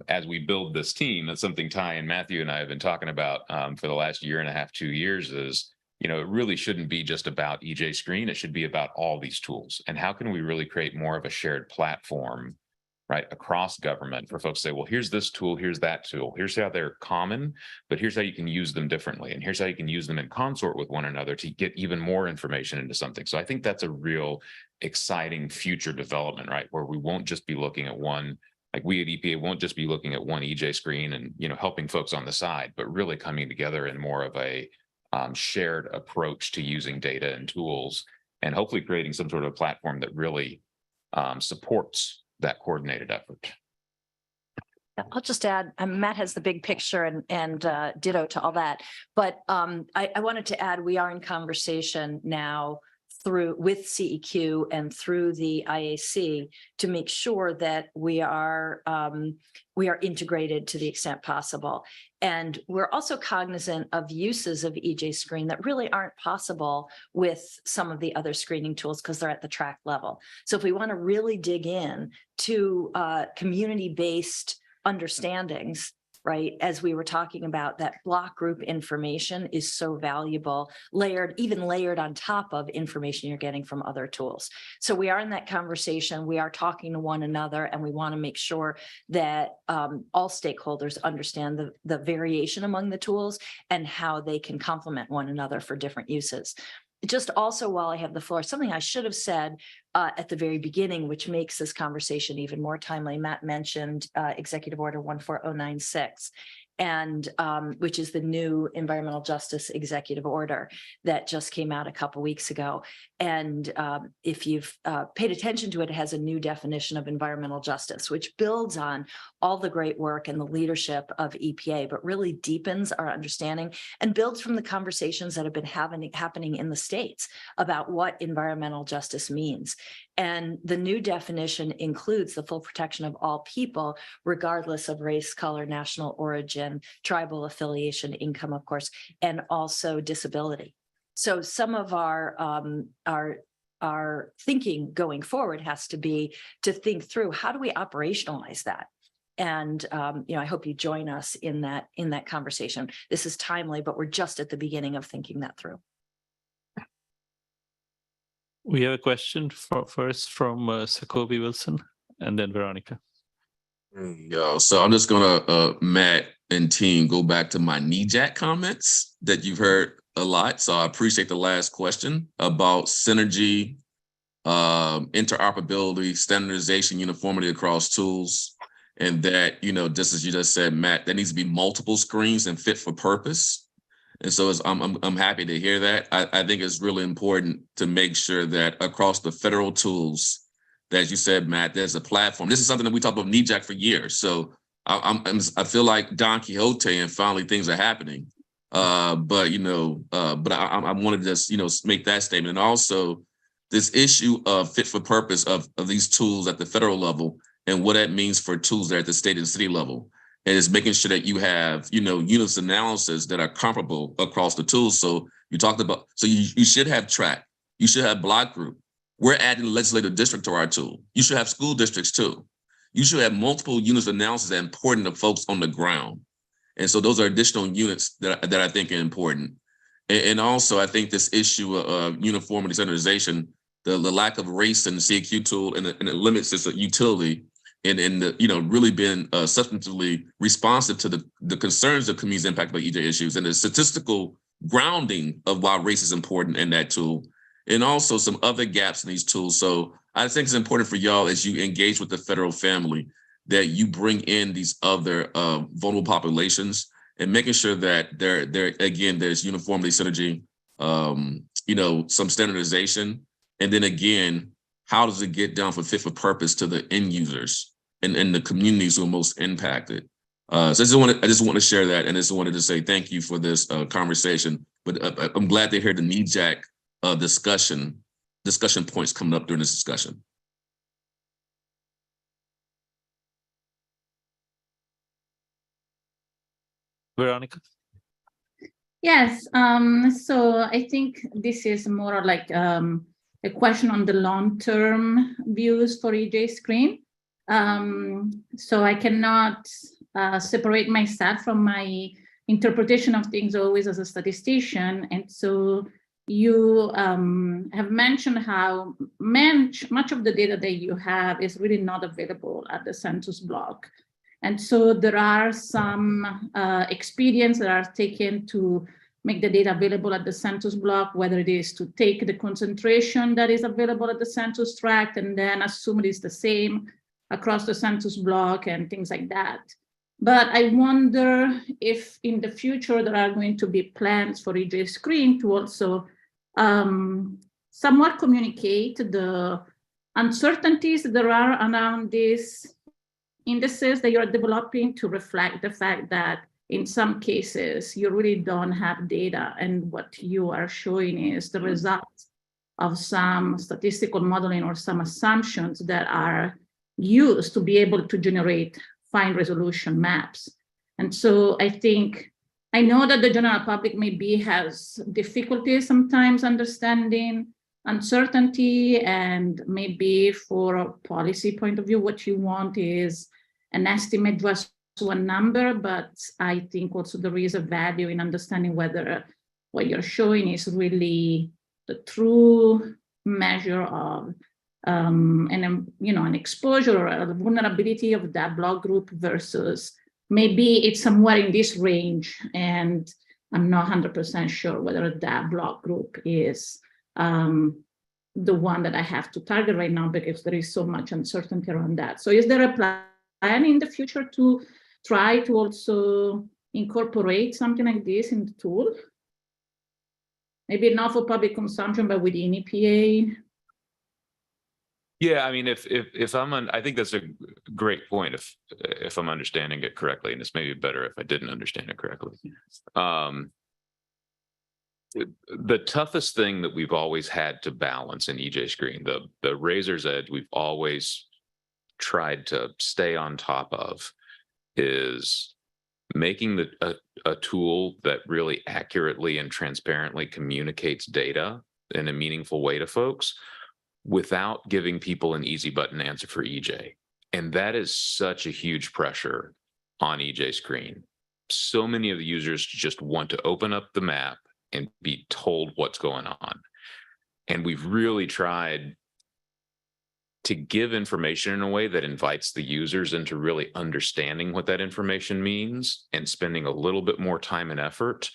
As we build this team, that's something Ty and Matthew and I have been talking about for the last year and a half, 2 years is, you know, it really shouldn't be just about EJ Screen. It should be about all these tools. And how can we really create more of a shared platform, right, across government for folks to say, well, here's this tool, here's that tool, here's how they're common, but here's how you can use them differently. And here's how you can use them in consort with one another to get even more information into something. So I think that's a real exciting future development, right, where we won't just be looking at one. Like we at EPA won't just be looking at one EJ Screen and, you know, helping folks on the side, but really coming together in more of a shared approach to using data and tools, and hopefully creating some sort of platform that really supports that coordinated effort. I'll just add, Matt has the big picture and ditto to all that. But I wanted to add, we are in conversation now with CEQ and through the IAC to make sure that we are integrated to the extent possible. And we're also cognizant of uses of EJ Screen that really aren't possible with some of the other screening tools because they're at the track level. So if we want to really dig in to community-based understandings, right, as we were talking about, that block group information is so valuable, even layered on top of information you're getting from other tools. So we are in that conversation, we are talking to one another, and we want to make sure that all stakeholders understand the variation among the tools and how they can complement one another for different uses. Just also, while I have the floor, something I should have said at the very beginning, which makes this conversation even more timely. Matt mentioned Executive Order 14096, and which is the new environmental justice executive order that just came out a couple weeks ago. And if you've paid attention to it, it has a new definition of environmental justice, which builds on all the great work and the leadership of EPA, but really deepens our understanding and builds from the conversations that have been happening in the states about what environmental justice means. And the new definition includes the full protection of all people, regardless of race, color, national origin, tribal affiliation, income, of course, and also disability. So some of our thinking going forward has to be to think through, how do we operationalize that? And I hope you join us in that conversation. This is timely, but we're just at the beginning of thinking that through. We have a question first from Sakobi Wilson and then Veronica. Yeah, so I'm just gonna, Matt and team, go back to my NEJAC comments that you've heard a lot. So I appreciate the last question about synergy, interoperability, standardization, uniformity across tools. And that, just as you just said, Matt, there needs to be multiple screens and fit for purpose. And so I'm happy to hear that. I think it's really important to make sure that across the federal tools, that, as you said, Matt, there's a platform. This is something that we talked about NEJAC for years. So I feel like Don Quixote and finally things are happening. But I wanted to just, make that statement. And also this issue of fit for purpose of these tools at the federal level and what that means for tools that are at the state and city level. And it's making sure that you have, units analysis that are comparable across the tools. So you talked about, so you should have track, you should have block group. We're adding legislative district to our tool. You should have school districts too. You should have multiple units analysis that are important to folks on the ground. And so those are additional units that I think are important. And also I think this issue of uniformity standardization, the lack of race in the CEQ tool and it limits its utility and really been substantively responsive to the concerns of communities impacted by EJ issues and the statistical grounding of why race is important in that tool, and also some other gaps in these tools. So I think it's important for y'all as you engage with the federal family that you bring in these other vulnerable populations and making sure that there's uniformity, synergy, some standardization, and then again, how does it get down for fit for purpose to the end users and the communities who are most impacted? So I just want to share that, and I just wanted to say thank you for this conversation. But I'm glad to hear the NEJAC discussion points coming up during this discussion. Veronica? Yes, so I think this is more like a question on the long-term views for EJ Screen. So I cannot separate myself from my interpretation of things always as a statistician. And so you have mentioned how much of the data that you have is really not available at the census block. And so there are some expedients that are taken to make the data available at the census block, whether it is to take the concentration that is available at the census tract and then assume it is the same across the census block and things like that. But I wonder if in the future there are going to be plans for EJ Screen to also somewhat communicate the uncertainties there are around this indices that you're developing to reflect the fact that in some cases, you really don't have data, and what you are showing is the results of some statistical modeling or some assumptions that are used to be able to generate fine resolution maps. And so I know that the general public maybe has difficulty sometimes understanding uncertainty, and maybe for a policy point of view, what you want is an estimate just one number, but I think also there is a value in understanding whether what you're showing is really the true measure of an exposure or the vulnerability of that block group versus maybe it's somewhere in this range, and I'm not 100% sure whether that block group is the one that I have to target right now because there is so much uncertainty around that. So is there a plan in the future to try to also incorporate something like this in the tool? Maybe not for public consumption, but within EPA? Yeah, I mean, I think that's a great point if I'm understanding it correctly, and it's maybe better if I didn't understand it correctly. The toughest thing that we've always had to balance in EJ Screen, the razor's edge we've always tried to stay on top of, is making a tool that really accurately and transparently communicates data in a meaningful way to folks without giving people an easy button answer for EJ. And that is such a huge pressure on EJ Screen. So many of the users just want to open up the map and be told what's going on. And we've really tried to give information in a way that invites the users into really understanding what that information means and spending a little bit more time and effort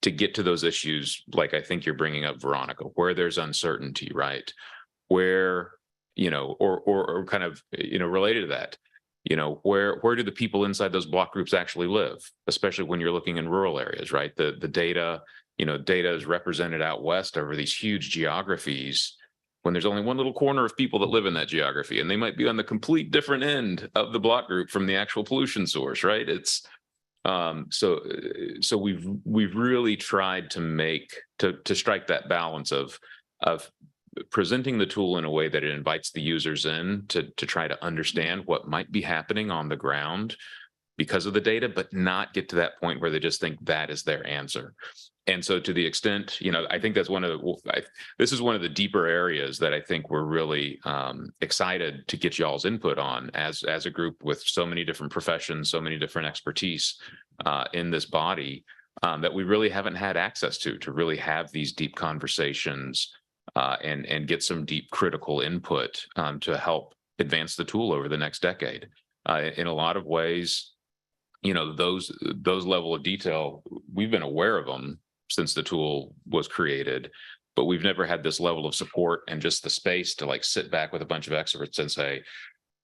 to get to those issues, like I think you're bringing up, Veronica, where there's uncertainty, right? Where, or kind of, related to that, where do the people inside those block groups actually live, especially when you're looking in rural areas, right? The data, data is represented out west over these huge geographies when there's only one little corner of people that live in that geography, and they might be on the complete different end of the block group from the actual pollution source, right? It's so we've really tried to strike that balance of presenting the tool in a way that it invites the users in to try to understand what might be happening on the ground because of the data, but not get to that point where they just think that is their answer. And so to the extent, I think that's this is one of the deeper areas that I think we're really excited to get y'all's input on as a group with so many different professions, so many different expertise in this body that we really haven't had access to really have these deep conversations and get some deep critical input to help advance the tool over the next decade. In a lot of ways, those level of detail, we've been aware of them since the tool was created, but we've never had this level of support and just the space to sit back with a bunch of experts and say,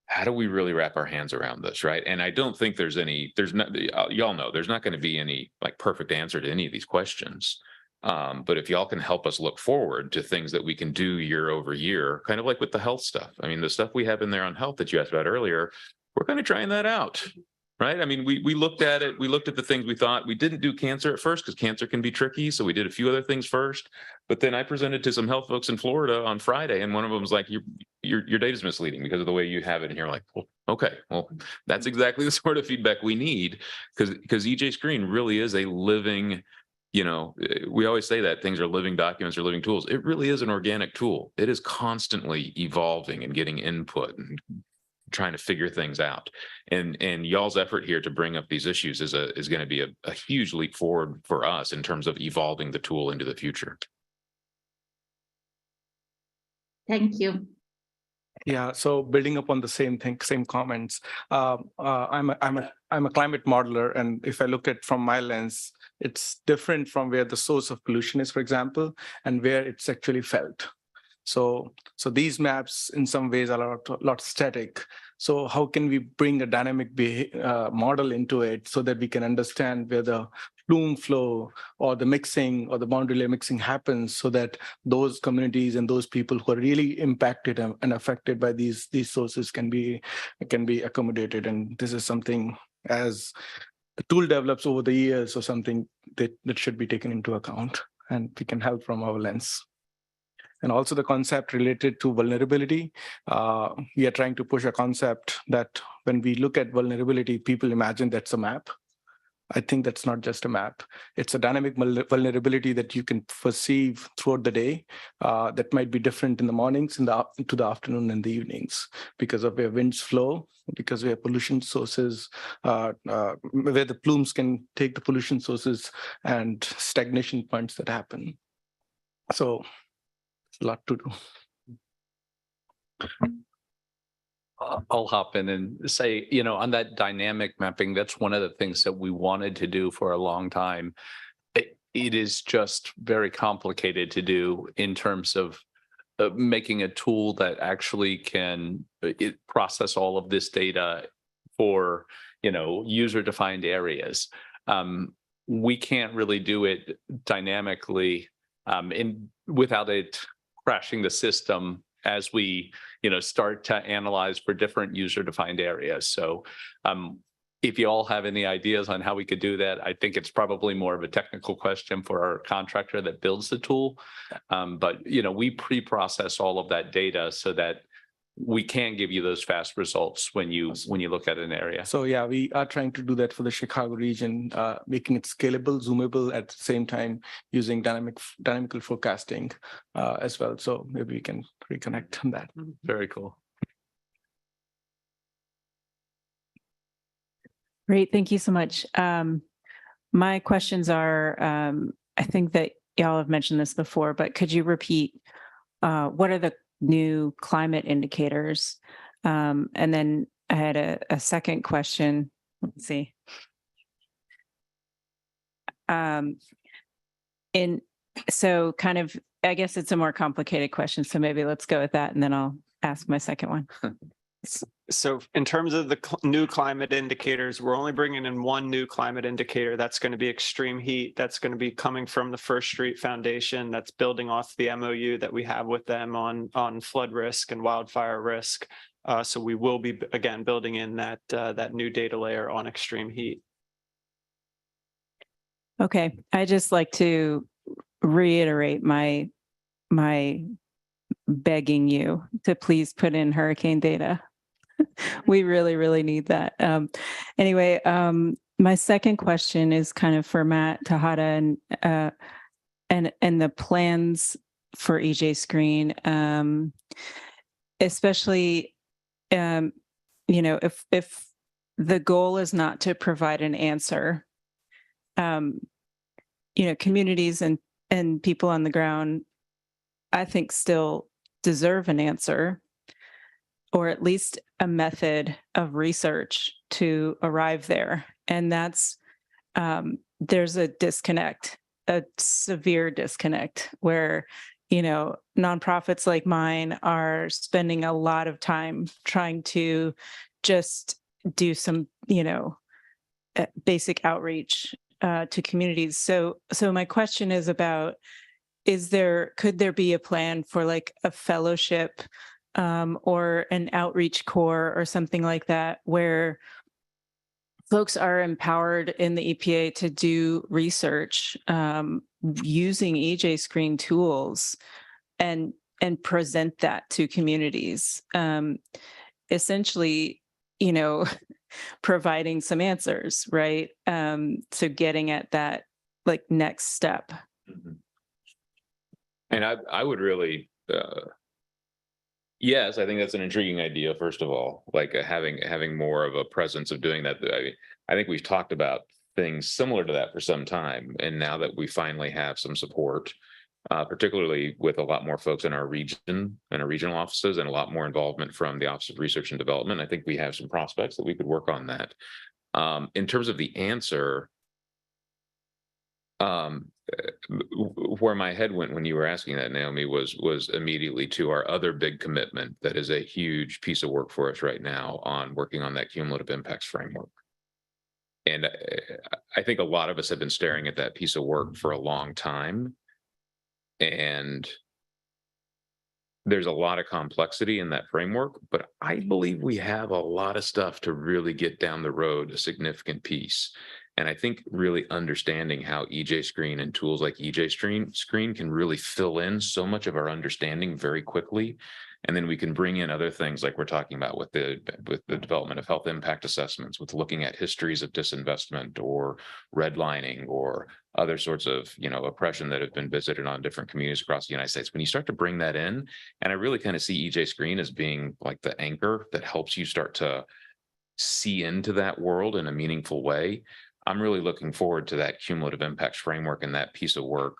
how do we really wrap our hands around this, right? And I don't think y'all know, there's not going to be any perfect answer to any of these questions. But if y'all can help us look forward to things that we can do year over year, kind of like with the health stuff. I mean, the stuff we have in there on health that you asked about earlier, we're kind of trying that out, right? I mean, we looked at it. We looked at the things we thought. We didn't do cancer at first because cancer can be tricky. So we did a few other things first. But then I presented to some health folks in Florida on Friday, and one of them was like, your data is misleading because of the way you have it. And you're like, well, okay, well, that's exactly the sort of feedback we need because EJ Screen really is a living, we always say that things are living documents or living tools. It really is an organic tool. It is constantly evolving and getting input and trying to figure things out. And y'all's effort here to bring up these issues is going to be a huge leap forward for us in terms of evolving the tool into the future. Thank you. Yeah, so building up on the same comments, I'm a climate modeler, and if I look at from my lens, it's different from where the source of pollution is, for example, and where it's actually felt. So these maps in some ways are a lot static. So how can we bring a dynamic model into it so that we can understand where the plume flow or the mixing or the boundary layer mixing happens, so that those communities and those people who are really impacted and affected by these sources can be accommodated. And this is something, as the tool develops over the years, or something that should be taken into account, and we can help from our lens. And also the concept related to vulnerability. We are trying to push a concept that when we look at vulnerability, people imagine that's a map. I think that's not just a map. It's a dynamic vulnerability that you can perceive throughout the day that might be different in the mornings, to the afternoon and the evenings, because of where winds flow, because where pollution sources, where the plumes can take the pollution sources, and stagnation points that happen. So a lot to do. I'll hop in and say, on that dynamic mapping, that's one of the things that we wanted to do for a long time. It is just very complicated to do in terms of making a tool that actually can process all of this data for, user-defined areas. We can't really do it dynamically without it crashing the system as we start to analyze for different user-defined areas. So if you all have any ideas on how we could do that, I think it's probably more of a technical question for our contractor that builds the tool. But we pre-process all of that data so that we can give you those fast results when you look at an area. So yeah, we are trying to do that for the Chicago region, making it scalable, zoomable, at the same time using dynamical forecasting as well. So maybe we can reconnect on that. Very cool. Great, thank you so much. My questions are, I think that y'all have mentioned this before, but could you repeat what are the new climate indicators? And then I had a second question. Let's see. So kind of, I guess it's a more complicated question. So maybe let's go with that, and then I'll ask my second one. So in terms of the new climate indicators, we're only bringing in one new climate indicator. That's going to be extreme heat. That's going to be coming from the First Street Foundation. That's building off the MOU that we have with them on flood risk and wildfire risk. So we will be, again, building in that new data layer on extreme heat. Okay, I just like to reiterate my begging you to please put in hurricane data. We really, really need that. Anyway, my second question is kind of for Matt Tejada and the plans for EJ Screen, especially, if the goal is not to provide an answer, communities and people on the ground, I think, still deserve an answer, or at least a method of research to arrive there. And that's, there's a disconnect, a severe disconnect, where, nonprofits like mine are spending a lot of time trying to just do some, basic outreach to communities. So my question is about, could there be a plan for like a fellowship or an outreach corps or something like that, where folks are empowered in the EPA to do research using EJ Screen tools and present that to communities, essentially, providing some answers, right? So getting at that like next step. And I would really, yes, I think that's an intriguing idea. First of all, like having more of a presence of doing that. I think we've talked about things similar to that for some time, and now that we finally have some support, particularly with a lot more folks in our region and our regional offices, and a lot more involvement from the Office of Research and Development, I think we have some prospects that we could work on that. In terms of the answer, Where my head went when you were asking that, Naomi, was immediately to our other big commitment that is a huge piece of work for us right now on working on that cumulative impacts framework. And I think a lot of us have been staring at that piece of work for a long time. And there's a lot of complexity in that framework, but I believe we have a lot of stuff to really get down the road, a significant piece. And I think really understanding how EJ Screen and tools like EJ Screen can really fill in so much of our understanding very quickly. And then we can bring in other things like we're talking about with the development of health impact assessments, with looking at histories of disinvestment or redlining or other sorts of, oppression that have been visited on different communities across the United States. When you start to bring that in, and I really kind of see EJ Screen as being like the anchor that helps you start to see into that world in a meaningful way. I'm really looking forward to that cumulative impacts framework and that piece of work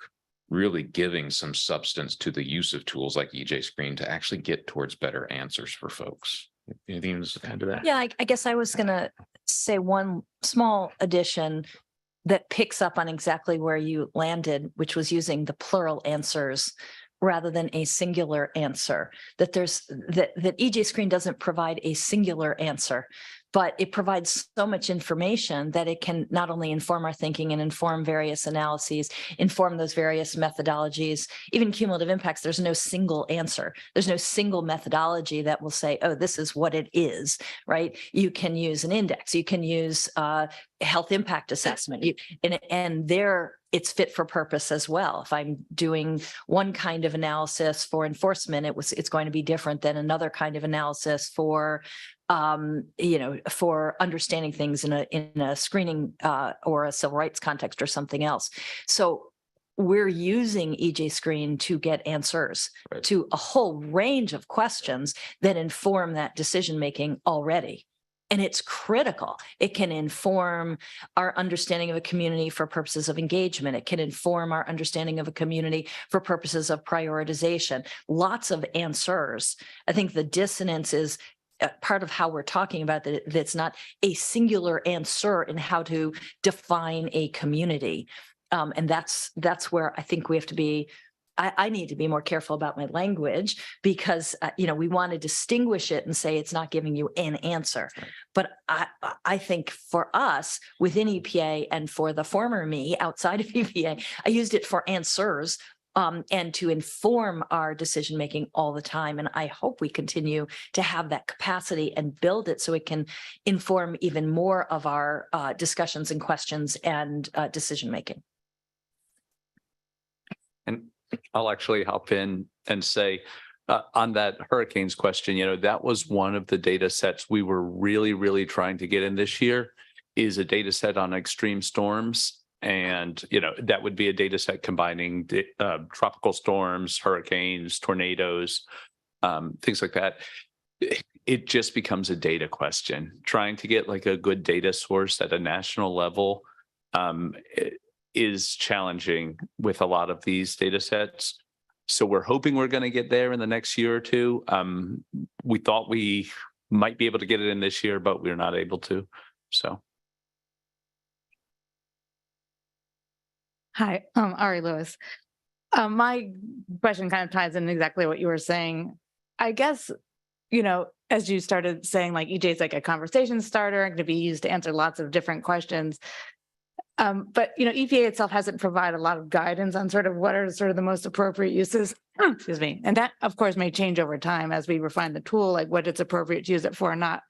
really giving some substance to the use of tools like EJ Screen to actually get towards better answers for folks. Anything to add to that? Yeah, I guess I was going to say one small addition that picks up on exactly where you landed, which was using the plural answers rather than a singular answer. That EJ Screen doesn't provide a singular answer, but it provides so much information that it can not only inform our thinking and inform various analyses, inform those various methodologies, even cumulative impacts. There's no single answer. There's no single methodology that will say, oh, this is what it is, right? You can use an index. You can use health impact assessment. And there it's fit for purpose as well. If I'm doing one kind of analysis for enforcement, it's going to be different than another kind of analysis for for understanding things in a screening or a civil rights context or something else. So we're using EJ Screen to get answers to a whole range of questions that inform that decision-making already. And it's critical. It can inform our understanding of a community for purposes of engagement. It can inform our understanding of a community for purposes of prioritization. Lots of answers. I think the dissonance is part of how we're talking about that. That's not a singular answer in how to define a community. And that's where I think we have to be. I need to be more careful about my language because, we want to distinguish it and say it's not giving you an answer. But I think for us within EPA and for the former me outside of EPA, I used it for answers and to inform our decision-making all the time. And I hope we continue to have that capacity and build it so it can inform even more of our discussions and questions and decision-making. And I'll actually hop in and say on that hurricanes question, that was one of the data sets we were really, really trying to get in this year is a data set on extreme storms. And, that would be a data set combining tropical storms, hurricanes, tornadoes, things like that. It just becomes a data question. Trying to get like a good data source at a national level is challenging with a lot of these data sets. So we're hoping we're going to get there in the next year or two. We thought we might be able to get it in this year, but we're not able to. So. Hi, Ari Lewis. My question kind of ties in exactly what you were saying. I guess, as you started saying, like EJ is like a conversation starter and can be used to answer lots of different questions. But, EPA itself hasn't provided a lot of guidance on sort of what are sort of the most appropriate uses, excuse me. And that, of course, may change over time as we refine the tool, like what it's appropriate to use it for or not.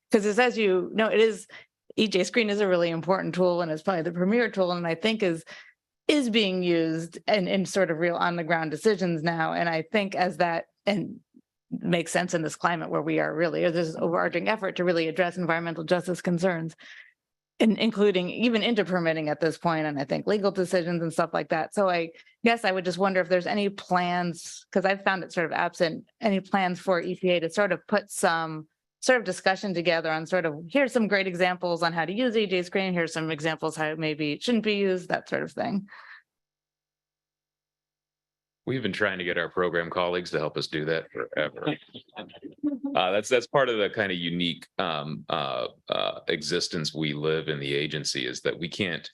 Because as you know, EJ Screen is a really important tool and it's probably the premier tool. And I think is being used in sort of real on the ground decisions now. And I think as that and makes sense in this climate where we are really, there's this overarching effort to really address environmental justice concerns, including even into permitting at this point, and I think legal decisions and stuff like that. So I guess I would just wonder if there's any plans, because I've found it sort of absent, any plans for EPA to sort of put some sort of discussion together on sort of, here's some great examples on how to use EJ Screen, here's some examples how maybe it shouldn't be used, that sort of thing. We've been trying to get our program colleagues to help us do that forever. That's part of the kind of unique existence we live in the agency is that we can't,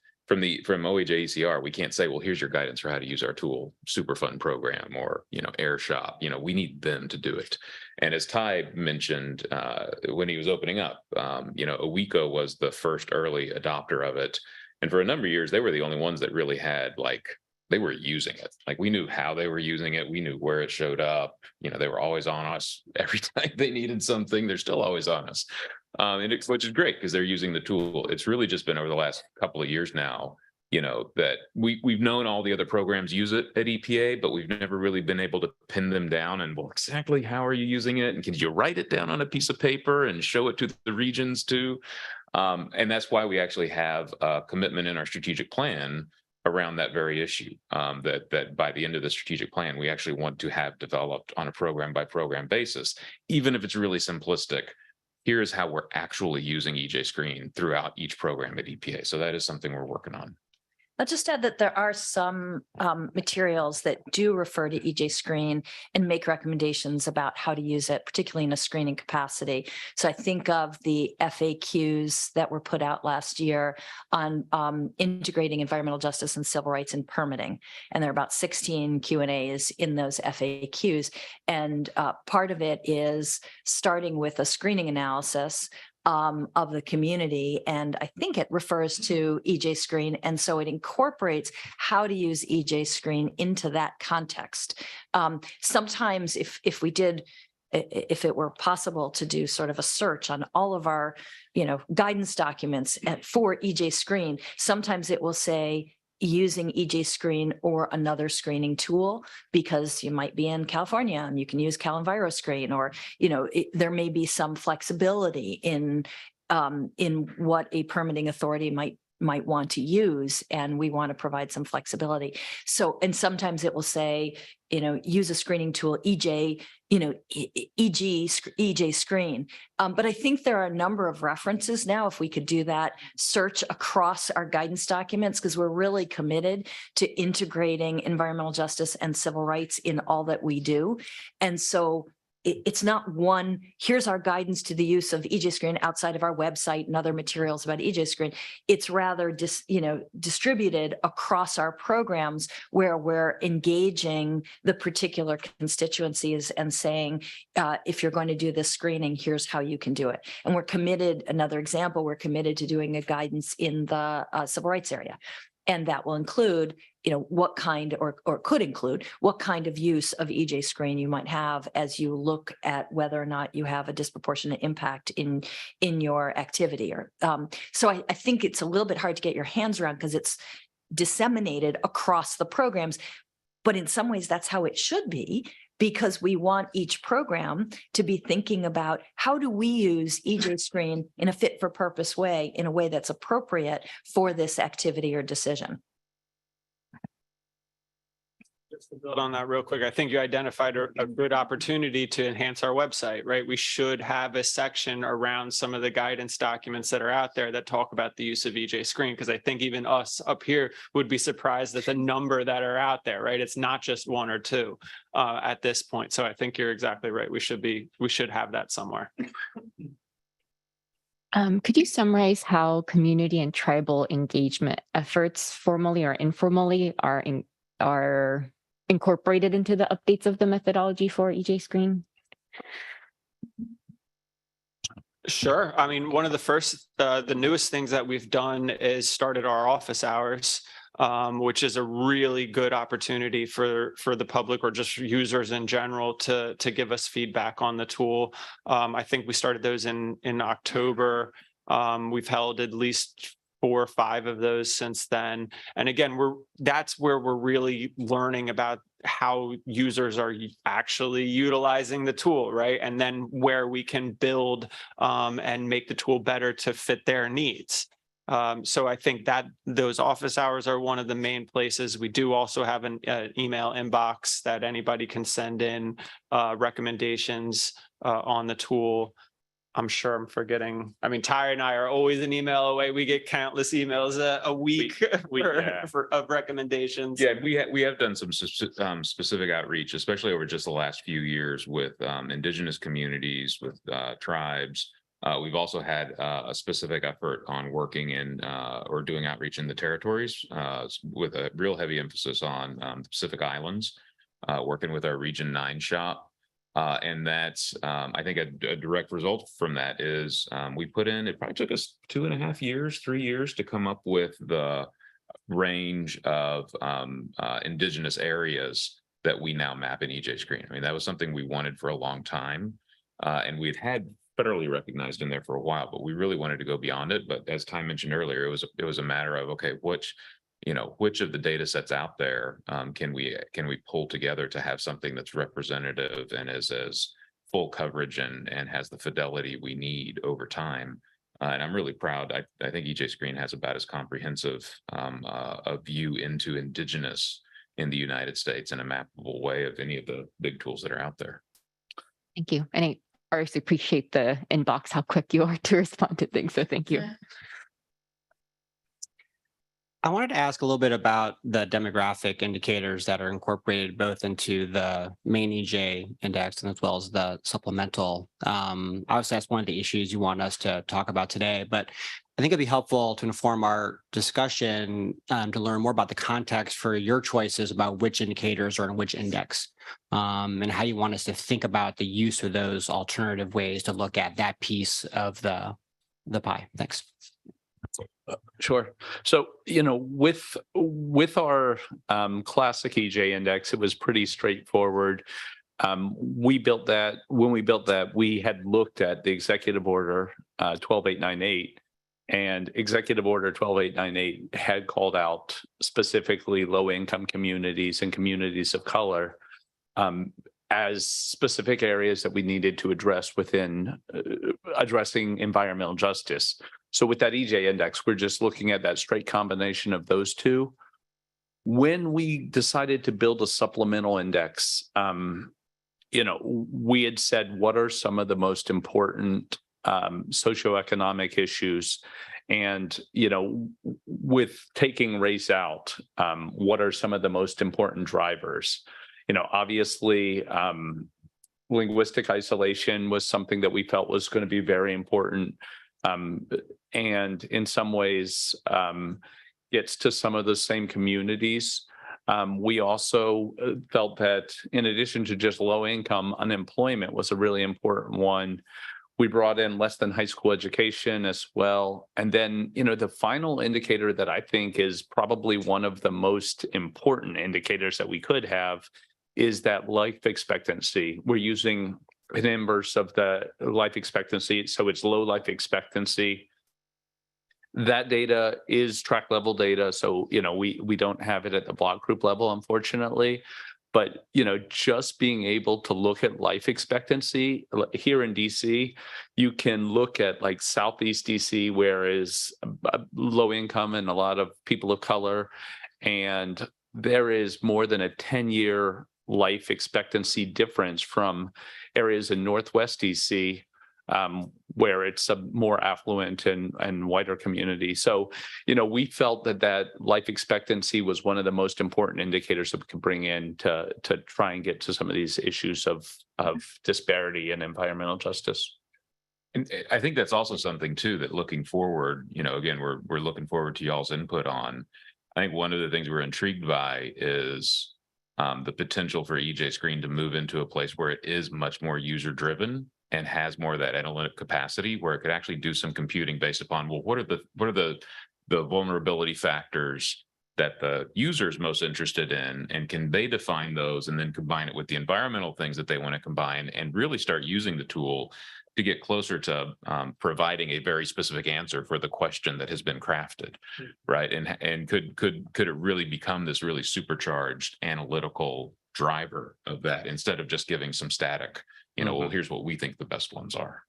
from OEJ ECR, we can't say, well, here's your guidance for how to use our tool, Superfund program, or, Air Shop. We need them to do it. And as Ty mentioned, when he was opening up, Aweco was the first early adopter of it. And for a number of years, they were the only ones that really had, they were using it. We knew how they were using it. We knew where it showed up. They were always on us every time they needed something. They're still always on us. Which is great because they're using the tool. It's really just been over the last couple of years now, that we've known all the other programs use it at EPA, but we've never really been able to pin them down and, well, exactly how are you using it? And can you write it down on a piece of paper and show it to the regions too? And that's why we actually have a commitment in our strategic plan around that very issue, that by the end of the strategic plan, we actually want to have developed on a program by program basis, even if it's really simplistic. Here's how we're actually using EJ Screen throughout each program at EPA. So that is something we're working on. I'll just add that there are some materials that do refer to EJ Screen and make recommendations about how to use it, particularly in a screening capacity. So I think of the FAQs that were put out last year on integrating environmental justice and civil rights in permitting. And there are about 16 Q&As in those FAQs. And part of it is starting with a screening analysis of the community. And I think it refers to EJ Screen. And so it incorporates how to use EJ Screen into that context. Sometimes if it were possible to do sort of a search on all of our, guidance documents for EJ Screen, sometimes it will say using EJ Screen or another screening tool, because you might be in California and you can use CalEnviroScreen, or, there may be some flexibility in what a permitting authority might want to use, and we want to provide some flexibility. So, and sometimes it will say, use a screening tool, EJ Screen. But I think there are a number of references now, if we could do that search across our guidance documents, because we're really committed to integrating environmental justice and civil rights in all that we do. And so it's not one, here's our guidance to the use of EJ Screen outside of our website and other materials about EJ Screen. It's rather distributed across our programs, where we're engaging the particular constituencies and saying, if you're going to do this screening, here's how you can do it. And we're committed, another example, we're committed to doing a guidance in the civil rights area. And that will include, what kind, or could include what kind of use of EJ Screen you might have as you look at whether or not you have a disproportionate impact in your activity. Or so I think it's a little bit hard to get your hands around because it's disseminated across the programs. But in some ways, that's how it should be, because we want each program to be thinking about how do we use EJ Screen in a fit for purpose way, in a way that's appropriate for this activity or decision. Just to build on that real quick, I think you identified a good opportunity to enhance our website, right? We should have a section around some of the guidance documents that are out there that talk about the use of EJ Screen, because I think even us up here would be surprised at the number that are out there, right? It's not just one or two at this point. So I think you're exactly right. We should have that somewhere. Could you summarize how community and tribal engagement efforts, formally or informally, are incorporated into the updates of the methodology for EJ Screen? Sure. I mean, one of the newest things that we've done is started our office hours, which is a really good opportunity for the public or just users in general to give us feedback on the tool. I think we started those in October. We've held at least 4 or 5 of those since then. And again, that's where we're really learning about how users are actually utilizing the tool, right? And then where we can build and make the tool better to fit their needs. So I think that those office hours are one of the main places. We do also have an email inbox that anybody can send in recommendations on the tool. I'm sure I'm forgetting. I mean, Ty and I are always an email away. We get countless emails a week of recommendations. Yeah, we have done some specific outreach, especially over just the last few years with indigenous communities, with tribes, We've also had a specific effort on working in or doing outreach in the territories with a real heavy emphasis on the Pacific Islands, working with our Region 9 shop. And that's, I think, a direct result from that is we put in, it probably took us 2.5 years, 3 years to come up with the range of indigenous areas that we now map in EJ Screen. I mean, that was something we wanted for a long time, and we'd had federally recognized in there for a while, but we really wanted to go beyond it. But as Ty mentioned earlier, it was a matter of, okay, which of the data sets out there can we pull together to have something that's representative and is as full coverage and has the fidelity we need over time. And I'm really proud. I think EJ Screen has about as comprehensive a view into indigenous in the United States in a mappable way of any of the big tools that are out there. Thank you. And I always appreciate the inbox, how quick you are to respond to things. So thank you. I wanted to ask a little bit about the demographic indicators that are incorporated both into the main EJ index and as well as the supplemental. Obviously, that's one of the issues you want us to talk about today, but I think it'd be helpful to inform our discussion to learn more about the context for your choices about which indicators are in which index, and how you want us to think about the use of those alternative ways to look at that piece of the pie. Thanks. Sure. So, with our classic EJ index, it was pretty straightforward. We built that. When we built that, we had looked at the executive order 12898, and executive order 12898 had called out specifically low-income communities and communities of color as specific areas that we needed to address within addressing environmental justice. So with that EJ index, we're just looking at that straight combination of those two. When we decided to build a supplemental index, we had said, what are some of the most important socioeconomic issues? And, with taking race out, what are some of the most important drivers? Obviously, linguistic isolation was something that we felt was going to be very important. And in some ways gets to some of the same communities. We also felt that in addition to just low income, unemployment was a really important one. We brought in less than high school education as well. And then, the final indicator that I think is probably one of the most important indicators that we could have is that life expectancy. We're using an inverse of the life expectancy. So it's low life expectancy. That data is track level data. So, we don't have it at the block group level, unfortunately. But, just being able to look at life expectancy here in DC, you can look at like Southeast DC, where is low income and a lot of people of color. And there is more than a 10-year life expectancy difference from areas in Northwest DC, where it's a more affluent and wider community. So, we felt that life expectancy was one of the most important indicators that we could bring in to try and get to some of these issues of disparity and environmental justice. And I think that's also something too, that looking forward, again, we're looking forward to y'all's input on. I think one of the things we're intrigued by is the potential for EJ Screen to move into a place where it is much more user driven and has more of that analytic capacity, where it could actually do some computing based upon, well, what are the vulnerability factors that the user is most interested in, and can they define those and then combine it with the environmental things that they want to combine, and really start using the tool to get closer to providing a very specific answer for the question that has been crafted, right? And could it really become this really supercharged analytical driver of that, instead of just giving some static, well, here's what we think the best ones are.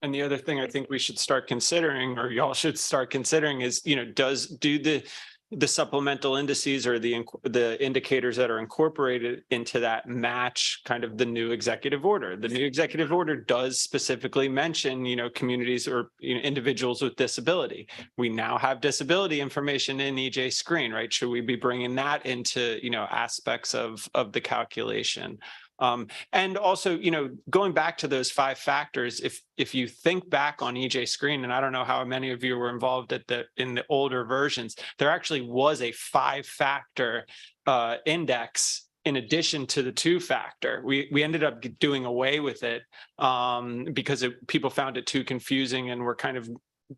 And the other thing I think we should start considering, or y'all should start considering, is, do the supplemental indices or the indicators that are incorporated into that match kind of the new executive order? The new executive order does specifically mention, communities or individuals with disability. We now have disability information in EJ Screen, right? Should we be bringing that into, aspects of the calculation? And also, going back to those 5 factors, if you think back on EJ Screen, and I don't know how many of you were involved in the older versions, there actually was a 5-factor index in addition to the 2-factor. We ended up doing away with it because people found it too confusing, and we're kind of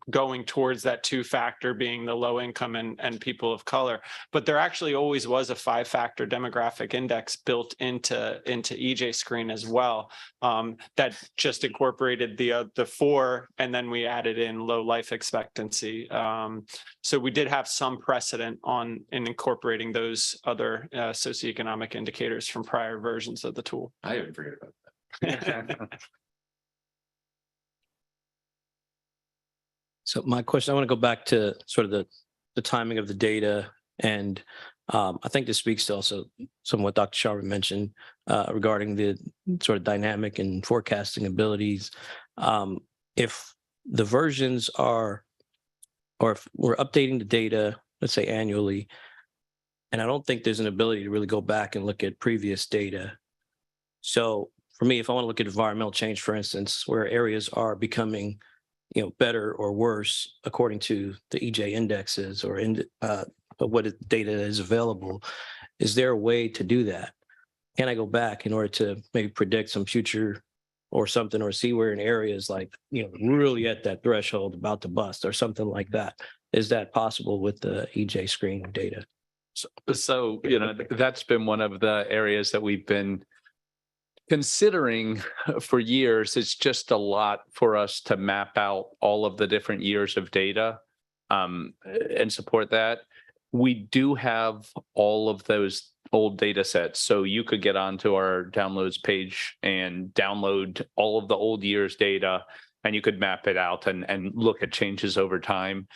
going towards that 2-factor being the low income and people of color. But there actually always was a 5-factor demographic index built into EJ Screen as well, that just incorporated the 4, and then we added in low life expectancy. So we did have some precedent in incorporating those other socioeconomic indicators from prior versions of the tool. I even forget about that. So my question, I want to go back to sort of the timing of the data. And I think this speaks to also some of what Dr. Sharma mentioned regarding the sort of dynamic and forecasting abilities. If the versions are, or if we're updating the data, let's say annually, and I don't think there's an ability to really go back and look at previous data. So for me, if I want to look at environmental change, for instance, where areas are becoming better or worse according to the EJ indexes or what data is available, is there a way to do that? Can I go back in order to maybe predict some future or something, or see where an area is like, really at that threshold about to bust or something like that? Is that possible with the EJ Screen data? So, that's been one of the areas that we've been considering for years. It's just a lot for us to map out all of the different years of data and support that. We do have all of those old data sets. So you could get onto our downloads page and download all of the old year's data, and you could map it out and look at changes over time.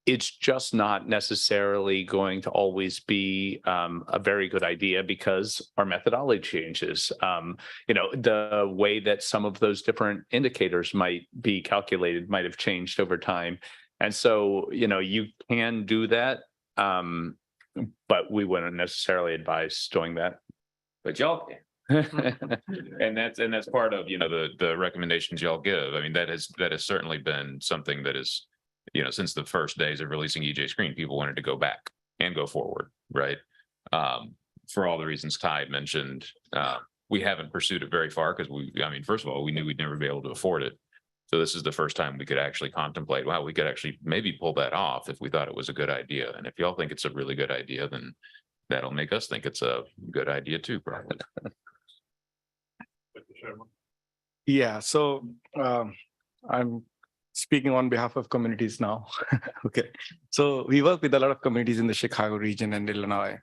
It's just not necessarily going to always be a very good idea because our methodology changes. The way that some of those different indicators might be calculated might have changed over time. And so, you can do that, but we wouldn't necessarily advise doing that. But y'all can. and that's part of, the recommendations y'all give. I mean, that has certainly been something that is, since the first days of releasing EJ Screen, people wanted to go back and go forward, right? For all the reasons Ty mentioned, we haven't pursued it very far because first of all, we knew we'd never be able to afford it. So this is the first time we could actually contemplate, wow, we could actually maybe pull that off if we thought it was a good idea. And if y'all think it's a really good idea, then that'll make us think it's a good idea too, probably. Yeah, so I'm speaking on behalf of communities now. Okay, so we work with a lot of communities in the Chicago region and Illinois,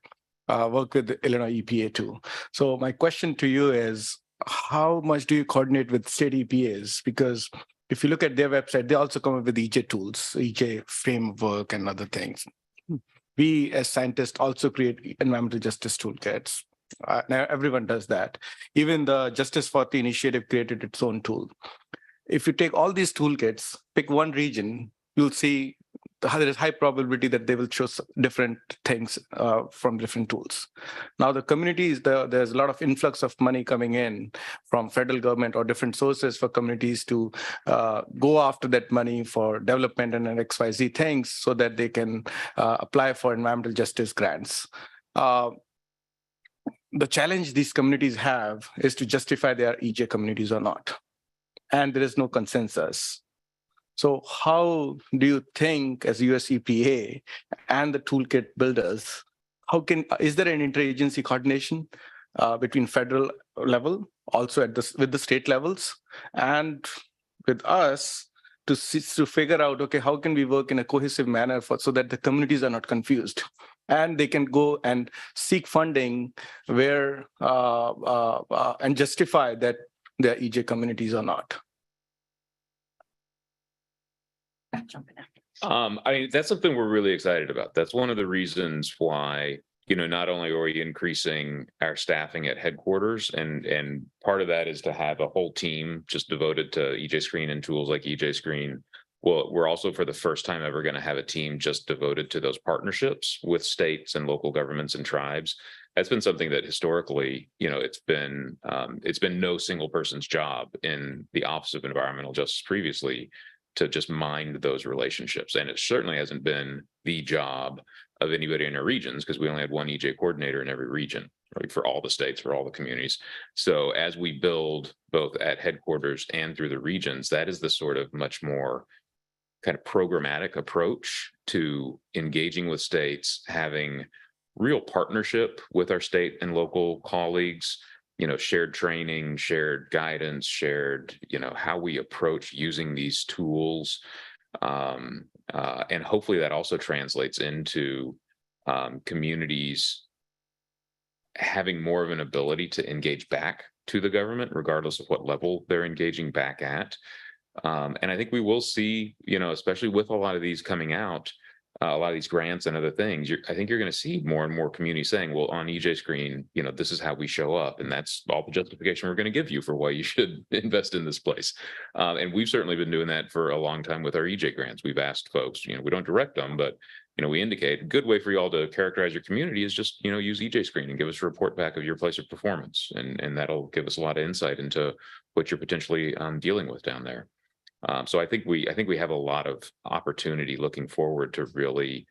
work with the Illinois EPA too. So my question to you is, how much do you coordinate with state EPAs? Because if you look at their website, they also come up with EJ tools, EJ framework and other things. We as scientists also create environmental justice toolkits. Now everyone does that. Even the Justice 40 initiative created its own tool. If you take all these toolkits, pick one region, you'll see there is high probability that they will show different things from different tools. Now the communities, there's a lot of influx of money coming in from federal government or different sources for communities to go after that money for development and XYZ things so that they can apply for environmental justice grants. The challenge these communities have is to justify they are EJ communities or not. And there is no consensus. So how do you think as US EPA and the toolkit builders, is there an interagency coordination between federal level, also with the state levels, and with us to figure out, okay, how can we work in a cohesive manner so that the communities are not confused and they can go and seek funding where and justify that they're EJ communities or not? That's something we're really excited about. That's one of the reasons why, not only are we increasing our staffing at headquarters, and part of that is to have a whole team just devoted to EJ Screen and tools like EJ Screen. Well, we're also for the first time ever going to have a team just devoted to those partnerships with states and local governments and tribes. that's been something that historically, it's been no single person's job in the Office of Environmental Justice previously to just mind those relationships. And it certainly hasn't been the job of anybody in our regions, because we only had one EJ coordinator in every region, right, for all the states, for all the communities. So as we build both at headquarters and through the regions, that is the sort of much more kind of programmatic approach to engaging with states, having real partnership with our state and local colleagues, shared training, shared guidance, shared, how we approach using these tools. And hopefully that also translates into communities having more of an ability to engage back to the government, regardless of what level they're engaging back at. And I think we will see, especially with a lot of these coming out, a lot of these grants and other things, I think you're going to see more and more communities saying, well, on EJ Screen, this is how we show up. And that's all the justification we're going to give you for why you should invest in this place. And we've certainly been doing that for a long time with our EJ grants. We've asked folks, we don't direct them, but we indicate a good way for you all to characterize your community is just, use EJ Screen and give us a report back of your place of performance. And that'll give us a lot of insight into what you're potentially dealing with down there. So I think we have a lot of opportunity looking forward to really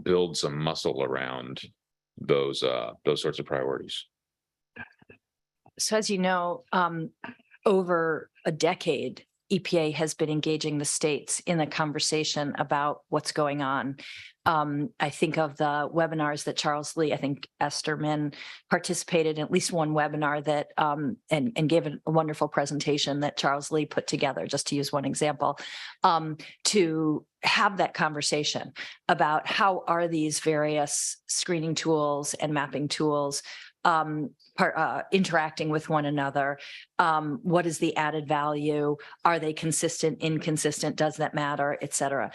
build some muscle around those sorts of priorities. So as you know, over a decade, EPA has been engaging the states in the conversation about what's going on. I think of the webinars that Charles Lee, I think Esther Min participated in at least one webinar that and gave a wonderful presentation that Charles Lee put together, just to use one example, to have that conversation about how are these various screening tools and mapping tools interacting with one another. What is the added value? Are they consistent, inconsistent? Does that matter, et cetera?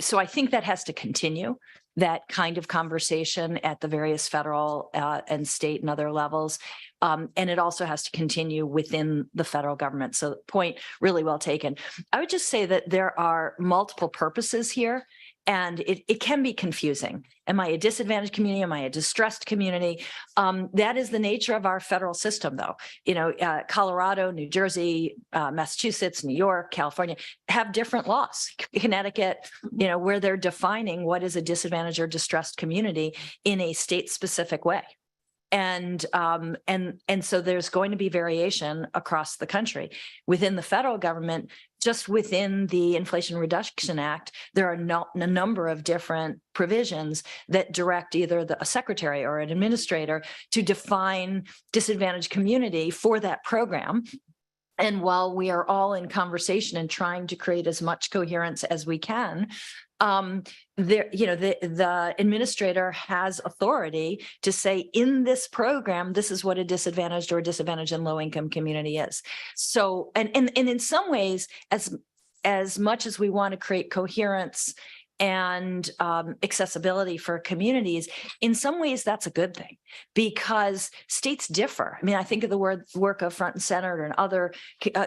So I think that has to continue, that kind of conversation at the various federal and state and other levels. And it also has to continue within the federal government. So point really well taken. I would just say that there are multiple purposes here. And it can be confusing. Am I a disadvantaged community? Am I a distressed community? That is the nature of our federal system, though. Colorado, New Jersey, Massachusetts, New York, California have different laws. Connecticut, where they're defining what is a disadvantaged or distressed community in a state-specific way. And so there's going to be variation across the country. Within the federal government, just within the Inflation Reduction Act, there are a number of different provisions that direct either a secretary or an administrator to define disadvantaged community for that program. And while we are all in conversation and trying to create as much coherence as we can, the administrator has authority to say in this program, this is what a disadvantaged or disadvantaged and low income community is. So, and in some ways, as much as we want to create coherence and accessibility for communities, in some ways that's a good thing because states differ. I mean, I think of the work of Front and Center and other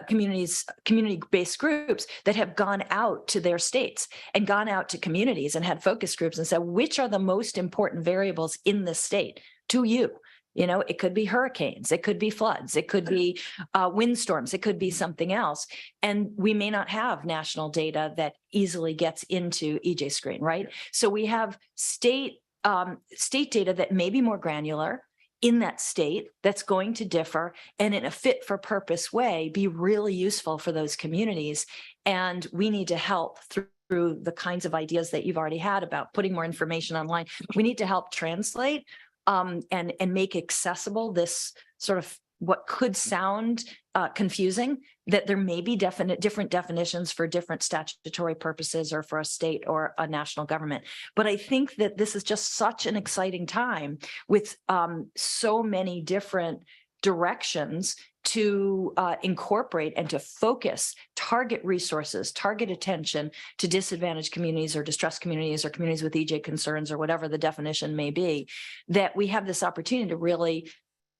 community-based groups that have gone out to their states and gone out to communities and had focus groups and said, which are the most important variables in this state to you? It could be hurricanes, it could be floods, it could be windstorms, it could be something else. And we may not have national data that easily gets into EJ Screen, right? So we have state data that may be more granular in that state that's going to differ and in a fit for purpose way be really useful for those communities. And we need to help through the kinds of ideas that you've already had about putting more information online. We need to help translate and make accessible this sort of what could sound confusing, that there may be different definitions for different statutory purposes or for a state or a national government. But I think that this is just such an exciting time with so many different directions to incorporate and to focus, target resources, target attention to disadvantaged communities or distressed communities or communities with EJ concerns or whatever the definition may be, that we have this opportunity to really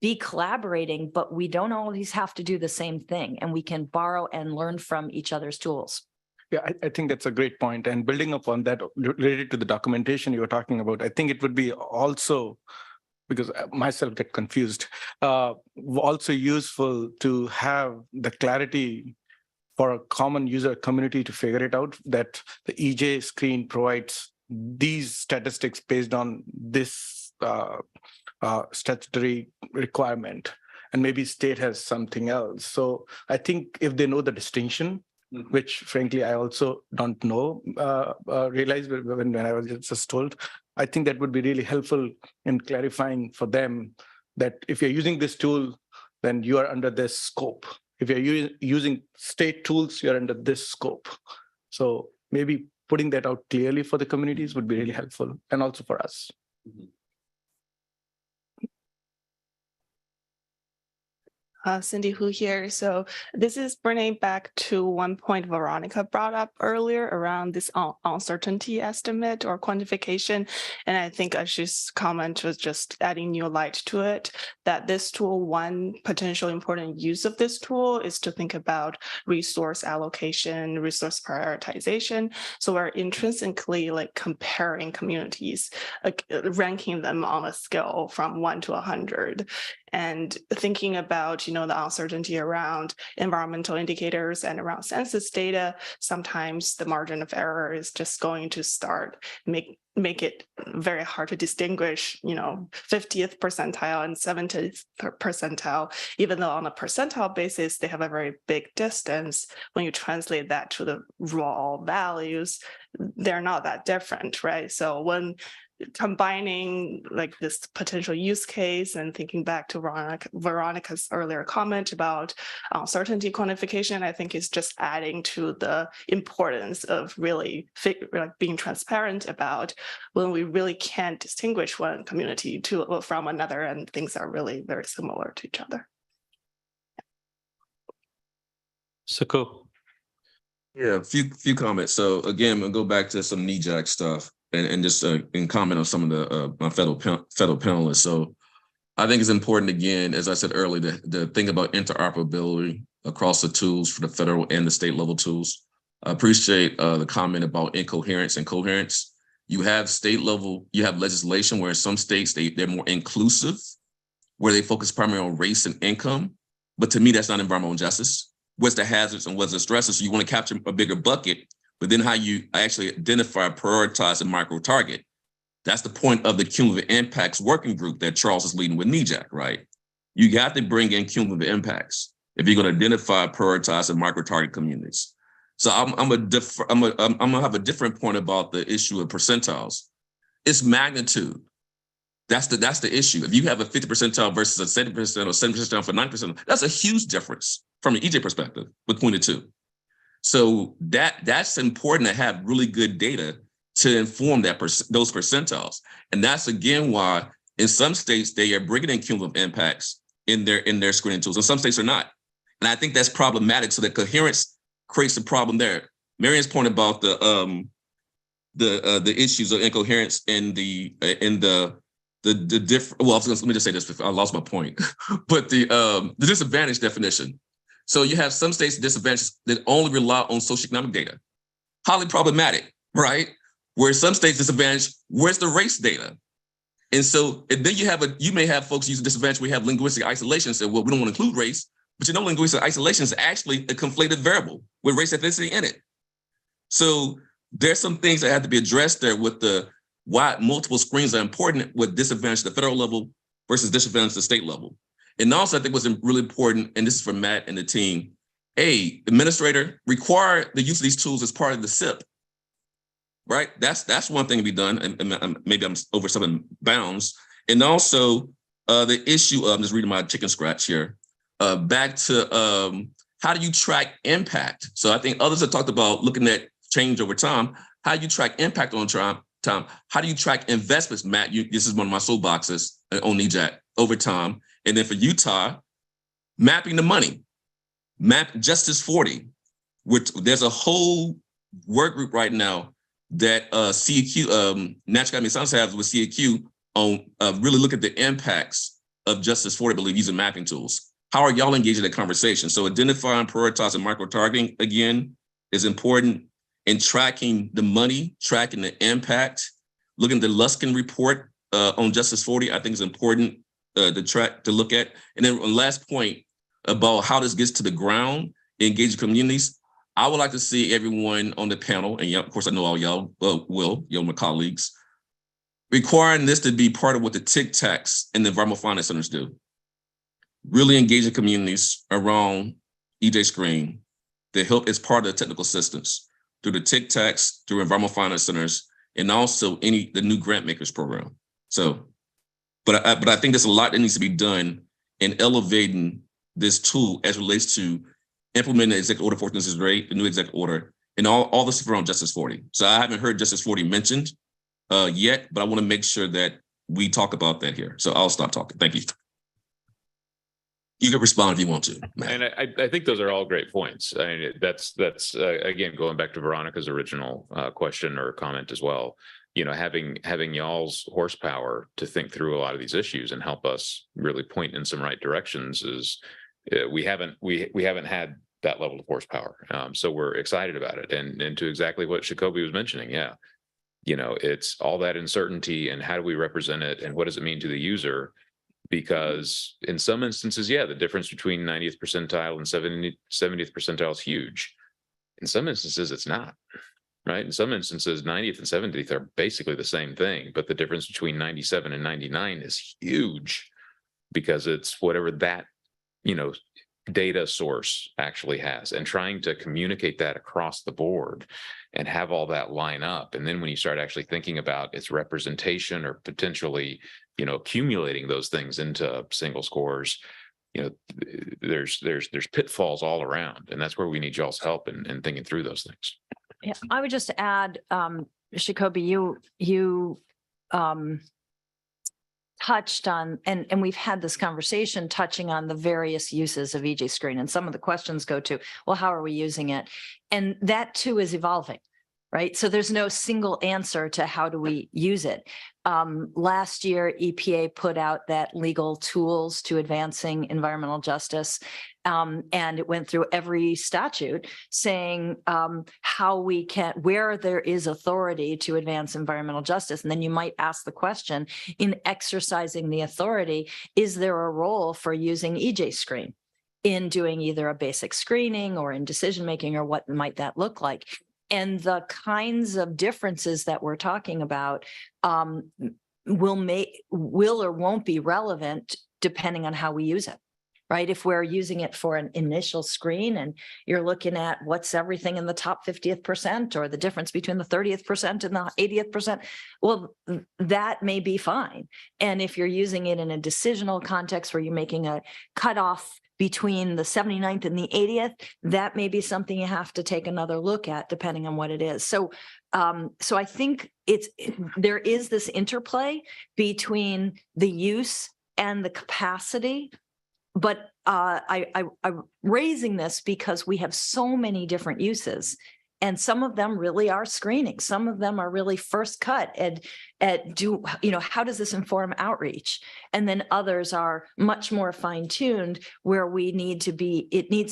be collaborating, but we don't always have to do the same thing, and we can borrow and learn from each other's tools. Yeah, I think that's a great point. And building upon that, related to the documentation you were talking about, I think it would be also, because I myself get confused, also useful to have the clarity for a common user community to figure it out, that the EJ screen provides these statistics based on this statutory requirement, and maybe state has something else. So I think if they know the distinction, which frankly I also don't know, realize when I was just told, I think that would be really helpful in clarifying for them that if you're using this tool, then you are under this scope. If you're using state tools, you're under this scope. So maybe putting that out clearly for the communities would be really helpful, and also for us. Cindy Hu here. So this is bringing back to one point Veronica brought up earlier around this uncertainty estimate or quantification. And I think Ashi's comment was just adding new light to it, that this tool, one potential important use of this tool is to think about resource allocation, resource prioritization. So we're intrinsically like comparing communities, like ranking them on a scale from 1 to 100. And thinking about, the uncertainty around environmental indicators and around census data, sometimes the margin of error is just going to start make it very hard to distinguish, 50th percentile and 70th percentile, even though on a percentile basis, they have a very big distance. When you translate that to the raw values, they're not that different, right? So when combining like this potential use case and thinking back to Veronica's earlier comment about uncertainty quantification, I think is just adding to the importance of really being transparent about when we really can't distinguish one community from another, and things are really very similar to each other. Suko. Yeah, a few comments. So again, we'll go back to some NEJAC stuff and just in comment on some of the my fellow panelists. So I think it's important, again, as I said earlier, to think about interoperability across the tools for the federal and the state level tools. I appreciate the comment about incoherence and coherence. You have state level, you have legislation where in some states they're more inclusive, where they focus primarily on race and income. But to me, that's not environmental justice. What's the hazards and what's the stresses? So you want to capture a bigger bucket, but then how you actually identify, prioritize, and micro-target. That's the point of the cumulative impacts working group that Charles is leading with NEJAC, right? You got to bring in cumulative impacts if you're going to identify, prioritize, and micro-target communities. So I'm gonna have a different point about the issue of percentiles. It's magnitude. That's the issue. If you have a 50 percentile versus a 70% or 70% percentile for 9%, that's a huge difference from an EJ perspective between the two. So that's important to have really good data to inform those percentiles. And that's again why in some states they are bringing in cumulative impacts in their screening tools, and some states are not. And I think that's problematic. So the coherence creates a problem there. Marion's point about the issues of incoherence in the different. Well, let me just say this. I lost my point, but the disadvantage definition. So you have some states disadvantages that only rely on socioeconomic data. Highly problematic, right? Where some states disadvantage, where's the race data? And so and then you may have folks using disadvantage. We have linguistic isolation and say, well, we don't want to include race, but linguistic isolation is actually a conflated variable with race ethnicity in it. So there's some things that have to be addressed there with the why multiple screens are important with disadvantage at the federal level versus disadvantage at the state level. And also I think what's really important, and this is for Matt and the team, administrator, require the use of these tools as part of the SIP, right? That's one thing to be done, and maybe I'm over some bounds. And also the issue of, I'm just reading my chicken scratch here, back to how do you track impact? So I think others have talked about looking at change over time. How do you track impact on time? How do you track investments, Matt? This is one of my soapboxes on NEJAC over time. And then for Utah, mapping the money, map Justice 40, which there's a whole work group right now that CEQ, National Academy of Science has with CEQ on really look at the impacts of Justice 40, I believe, using mapping tools. How are y'all engaged in that conversation? So identifying, prioritizing, micro-targeting, again, is important. and tracking the money, tracking the impact, looking at the Luskin report on Justice 40, I think is important to look at. And then one last point about how this gets to the ground, engaging communities. I would like to see everyone on the panel, and of course I know all y'all my colleagues, requiring this to be part of what the TIC-TACs and the environmental finance centers do. Really engaging communities around EJ Screen to help as part of the technical assistance through the TIC-TACs, through environmental finance centers, and also the new grant makers program. So, but I think there's a lot that needs to be done in elevating this tool as it relates to implementing the executive order 1468, the new executive order, and all this around Justice 40. So I haven't heard Justice 40 mentioned yet, but I want to make sure that we talk about that here. So I'll stop talking. Thank you. You can respond if you want to, Matt. And I think those are all great points. I mean, that's again, going back to Veronica's original question or comment as well. You know, having y'all's horsepower to think through a lot of these issues and help us really point in some right directions is we haven't had that level of horsepower. So we're excited about it. And to exactly what Shikobi was mentioning, yeah, you know, it's all that uncertainty and how do we represent it and what does it mean to the user? Because in some instances, yeah, the difference between 90th percentile and 70th percentile is huge. In some instances, it's not, right? In some instances, 90th and 70th are basically the same thing, but the difference between 97 and 99 is huge because it's whatever that, you know, data source actually has, and trying to communicate that across the board and have all that line up. And then when you start actually thinking about its representation or potentially, you know, accumulating those things into single scores, you know, there's pitfalls all around, and that's where we need y'all's help in thinking through those things. Yeah, I would just add, Shikobi, you touched on, and we've had this conversation touching on the various uses of EJ Screen, and some of the questions go to, well, how are we using it? And that too is evolving, right? So there's no single answer to how do we use it. Last year, EPA put out that legal tools to advancing environmental justice, and it went through every statute saying how we can, where there is authority to advance environmental justice. And then you might ask the question, in exercising the authority, is there a role for using EJ Screen in doing either a basic screening or in decision-making, or what might that look like? And the kinds of differences that we're talking about will or won't be relevant depending on how we use it, right? If we're using it for an initial screen and you're looking at what's everything in the top 50th percent or the difference between the 30th percent and the 80th percent, well, that may be fine. And if you're using it in a decisional context where you're making a cutoff between the 79th and the 80th, that may be something you have to take another look at depending on what it is. So I think there is this interplay between the use and the capacity, but I'm raising this because we have so many different uses, and some of them really are screening. Some of them are really first cut at how does this inform outreach? And then others are much more fine-tuned where it needs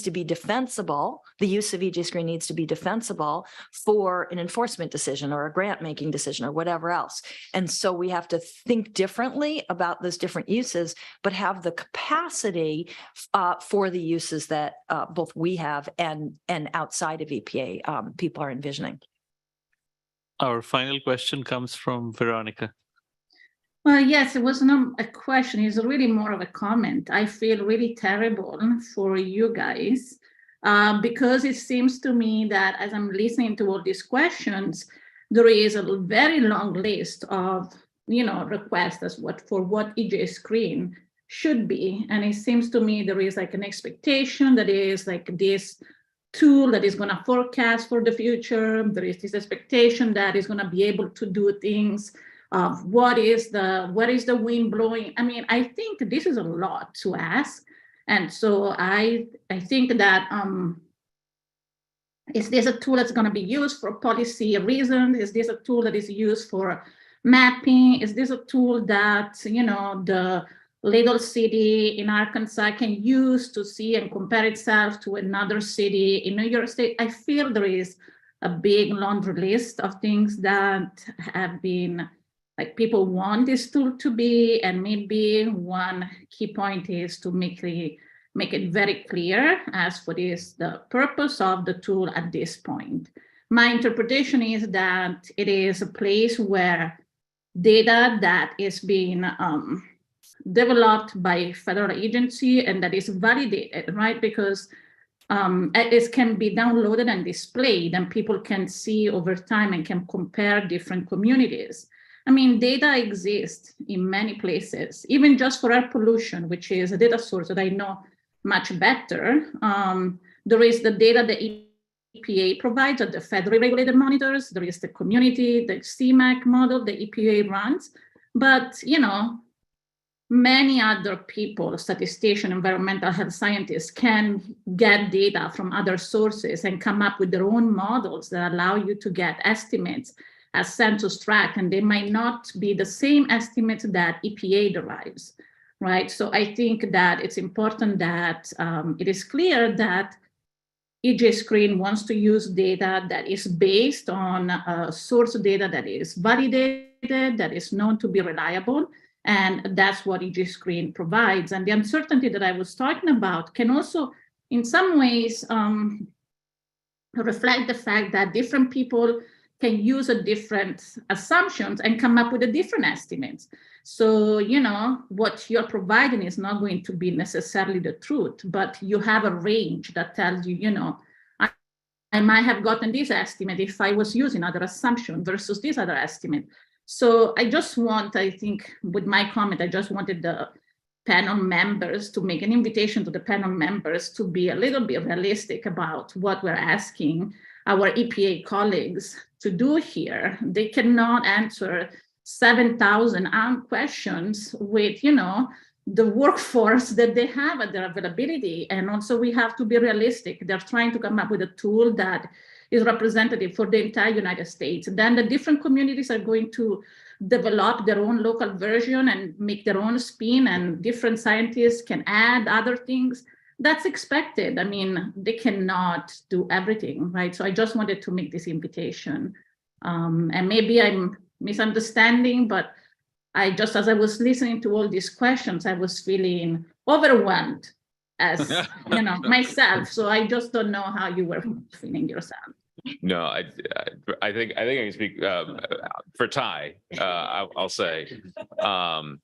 to be defensible. The use of EJ Screen needs to be defensible for an enforcement decision or a grant-making decision or whatever else. And so we have to think differently about those different uses, but have the capacity for the uses that both we have and outside of EPA people are envisioning. Our final question comes from Veronica. Well, yes, it was not a question. It's really more of a comment. I feel really terrible for you guys because it seems to me that as I'm listening to all these questions, there is a very long list of, requests for what EJ Screen should be. And it seems to me there is like an expectation that is like this tool that is going to forecast for the future. There is this expectation that is going to be able to do things. What is the wind blowing? I mean, I think this is a lot to ask. And so I think that is this a tool that's going to be used for policy reasons? Is this a tool that is used for mapping? Is this a tool that, the little city in Arkansas can use to see and compare itself to another city in New York State? I feel there is a big laundry list of things that have been like people want this tool to be, and maybe one key point is to make it very clear as what is the purpose of the tool at this point. My interpretation is that it is a place where data that is being developed by federal agency and that is validated, right? Because it can be downloaded and displayed, and people can see over time and can compare different communities. I mean, data exists in many places, even just for air pollution, which is a data source that I know much better. There is the data the EPA provides at the federally regulated monitors. There is the community, the CMAQ model the EPA runs. But, you know, many other people, statisticians, environmental health scientists, can get data from other sources and come up with their own models that allow you to get estimates as census tract, and they might not be the same estimates that EPA derives, right? So I think that it's important that it is clear that EJ Screen wants to use data that is based on source data that is validated, that is known to be reliable, and that's what EJ Screen provides. And the uncertainty that I was talking about can also, in some ways, reflect the fact that different people can use a different assumptions and come up with a different estimates. So, you know, what you're providing is not going to be necessarily the truth, but you have a range that tells you, you know, I might have gotten this estimate if I was using other assumption versus this other estimate. So I just want, I think with my comment, I just wanted the panel members to make an invitation to the panel members to be a little bit realistic about what we're asking our EPA colleagues to do here. They cannot answer 7,000 questions with, you know, the workforce that they have at their availability. And also we have to be realistic. They're trying to come up with a tool that is representative for the entire United States. Then the different communities are going to develop their own local version and make their own spin, and different scientists can add other things. That's expected. I mean, they cannot do everything, right? So I just wanted to make this invitation. And maybe I'm misunderstanding, but I just, as I was listening to all these questions, I was feeling overwhelmed as, you know, myself. So I just don't know how you were feeling yourself. No, I think I can speak for Ty. I'll say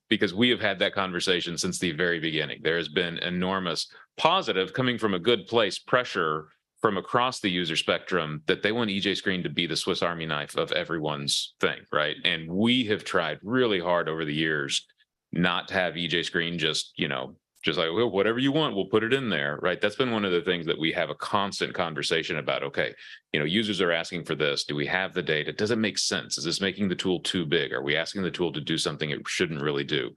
because we have had that conversation since the very beginning. There has been enormous positive coming from a good place pressure from across the user spectrum that they want EJ Screen to be the Swiss Army knife of everyone's thing, right? And we have tried really hard over the years not to have EJ Screen just, you know, just like, well, whatever you want, we'll put it in there, right? That's been one of the things that we have a constant conversation about. Okay, you know, users are asking for this. Do we have the data? Does it make sense? Is this making the tool too big? Are we asking the tool to do something it shouldn't really do?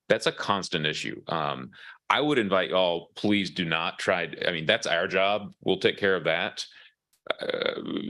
That's a constant issue. I would invite y'all, please do not try. I mean, that's our job. We'll take care of that.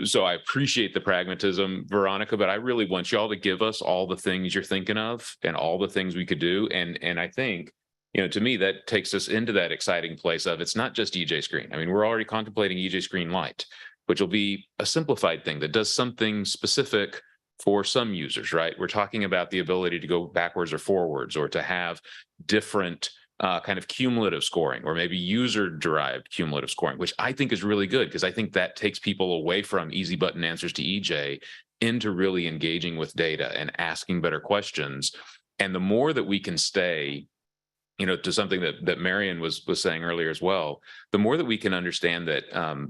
So I appreciate the pragmatism, Veronica, but I really want y'all to give us all the things you're thinking of and all the things we could do. And I think, you know, to me, that takes us into that exciting place of it's not just EJ Screen. I mean, we're already contemplating EJ Screen Lite, which will be a simplified thing that does something specific for some users, right? We're talking about the ability to go backwards or forwards, or to have different kind of cumulative scoring, or maybe user-derived cumulative scoring, which I think is really good because I think that takes people away from easy button answers to EJ into really engaging with data and asking better questions. And the more that we can stay, you know, to something that Marion was saying earlier as well, the more that we can understand that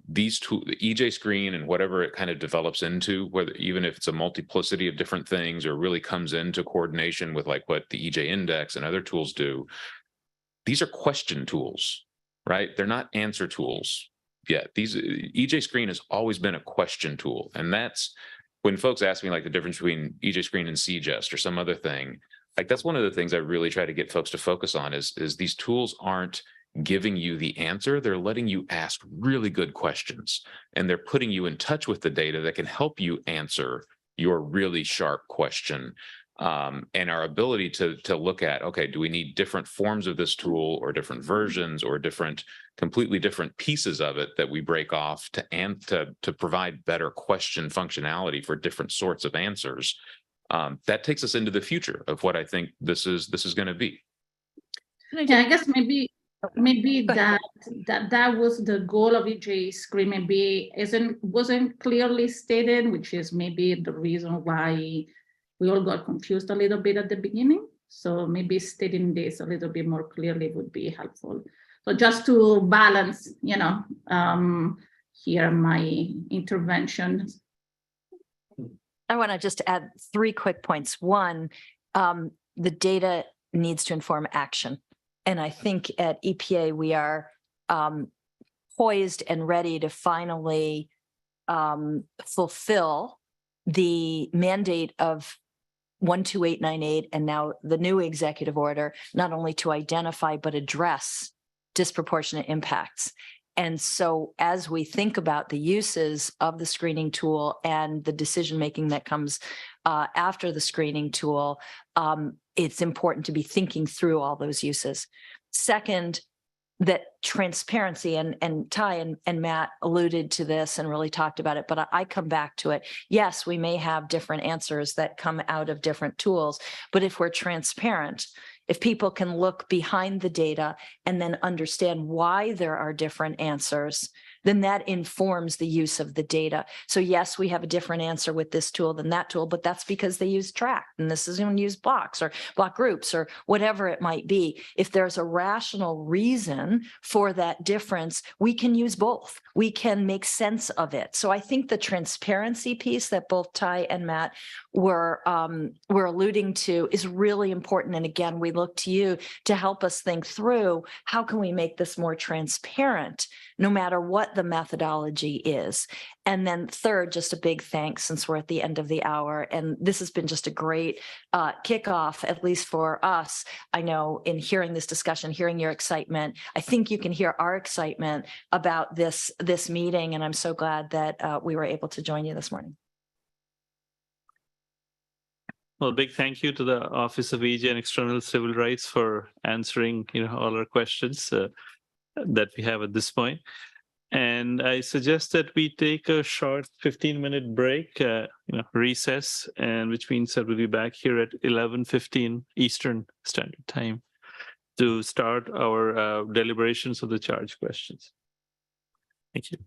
these two, the EJ Screen and whatever it kind of develops into, whether even if it's a multiplicity of different things or really comes into coordination with like what the EJ Index and other tools do, these are question tools, right? They're not answer tools yet. These EJ Screen has always been a question tool. And that's when folks ask me like the difference between EJ Screen and CGEST or some other thing, like that's one of the things I really try to get folks to focus on is these tools aren't giving you the answer. They're letting you ask really good questions, and they're putting you in touch with the data that can help you answer your really sharp question. And our ability to look at, okay, do we need different forms of this tool or different versions or completely different pieces of it that we break off to provide better question functionality for different sorts of answers? That takes us into the future of what I think this is going to be. Yeah, I guess maybe that was the goal of EJ Screen. Maybe wasn't clearly stated, which is maybe the reason why we all got confused a little bit at the beginning. So maybe stating this a little bit more clearly would be helpful. So just to balance, here my intervention. I want to just add 3 quick points. One, the data needs to inform action. And I think at EPA, we are poised and ready to finally fulfill the mandate of 12898 and now the new executive order, not only to identify, but address disproportionate impacts. And so as we think about the uses of the screening tool and the decision-making that comes after the screening tool, it's important to be thinking through all those uses. Second, that transparency, and Ty and Matt alluded to this and really talked about it, but I come back to it. Yes, we may have different answers that come out of different tools, but if we're transparent, if people can look behind the data and then understand why there are different answers, then that informs the use of the data. So yes, we have a different answer with this tool than that tool, but that's because they use track and this is going to use blocks or block groups or whatever it might be. If there's a rational reason for that difference, we can use both. We can make sense of it. So I think the transparency piece that both Ty and Matt were alluding to is really important. And again, we look to you to help us think through how can we make this more transparent, no matter what the methodology is. And then third, just a big thanks since we're at the end of the hour. And this has been just a great kickoff, at least for us. I know in hearing this discussion, hearing your excitement, I think you can hear our excitement about this meeting. And I'm so glad that we were able to join you this morning. Well, big thank you to the Office of EJ and External Civil Rights for answering, all our questions that we have at this point. And I suggest that we take a short 15-minute break, recess, and which means that we'll be back here at 11:15 Eastern Standard Time to start our deliberations of the charge questions. Thank you.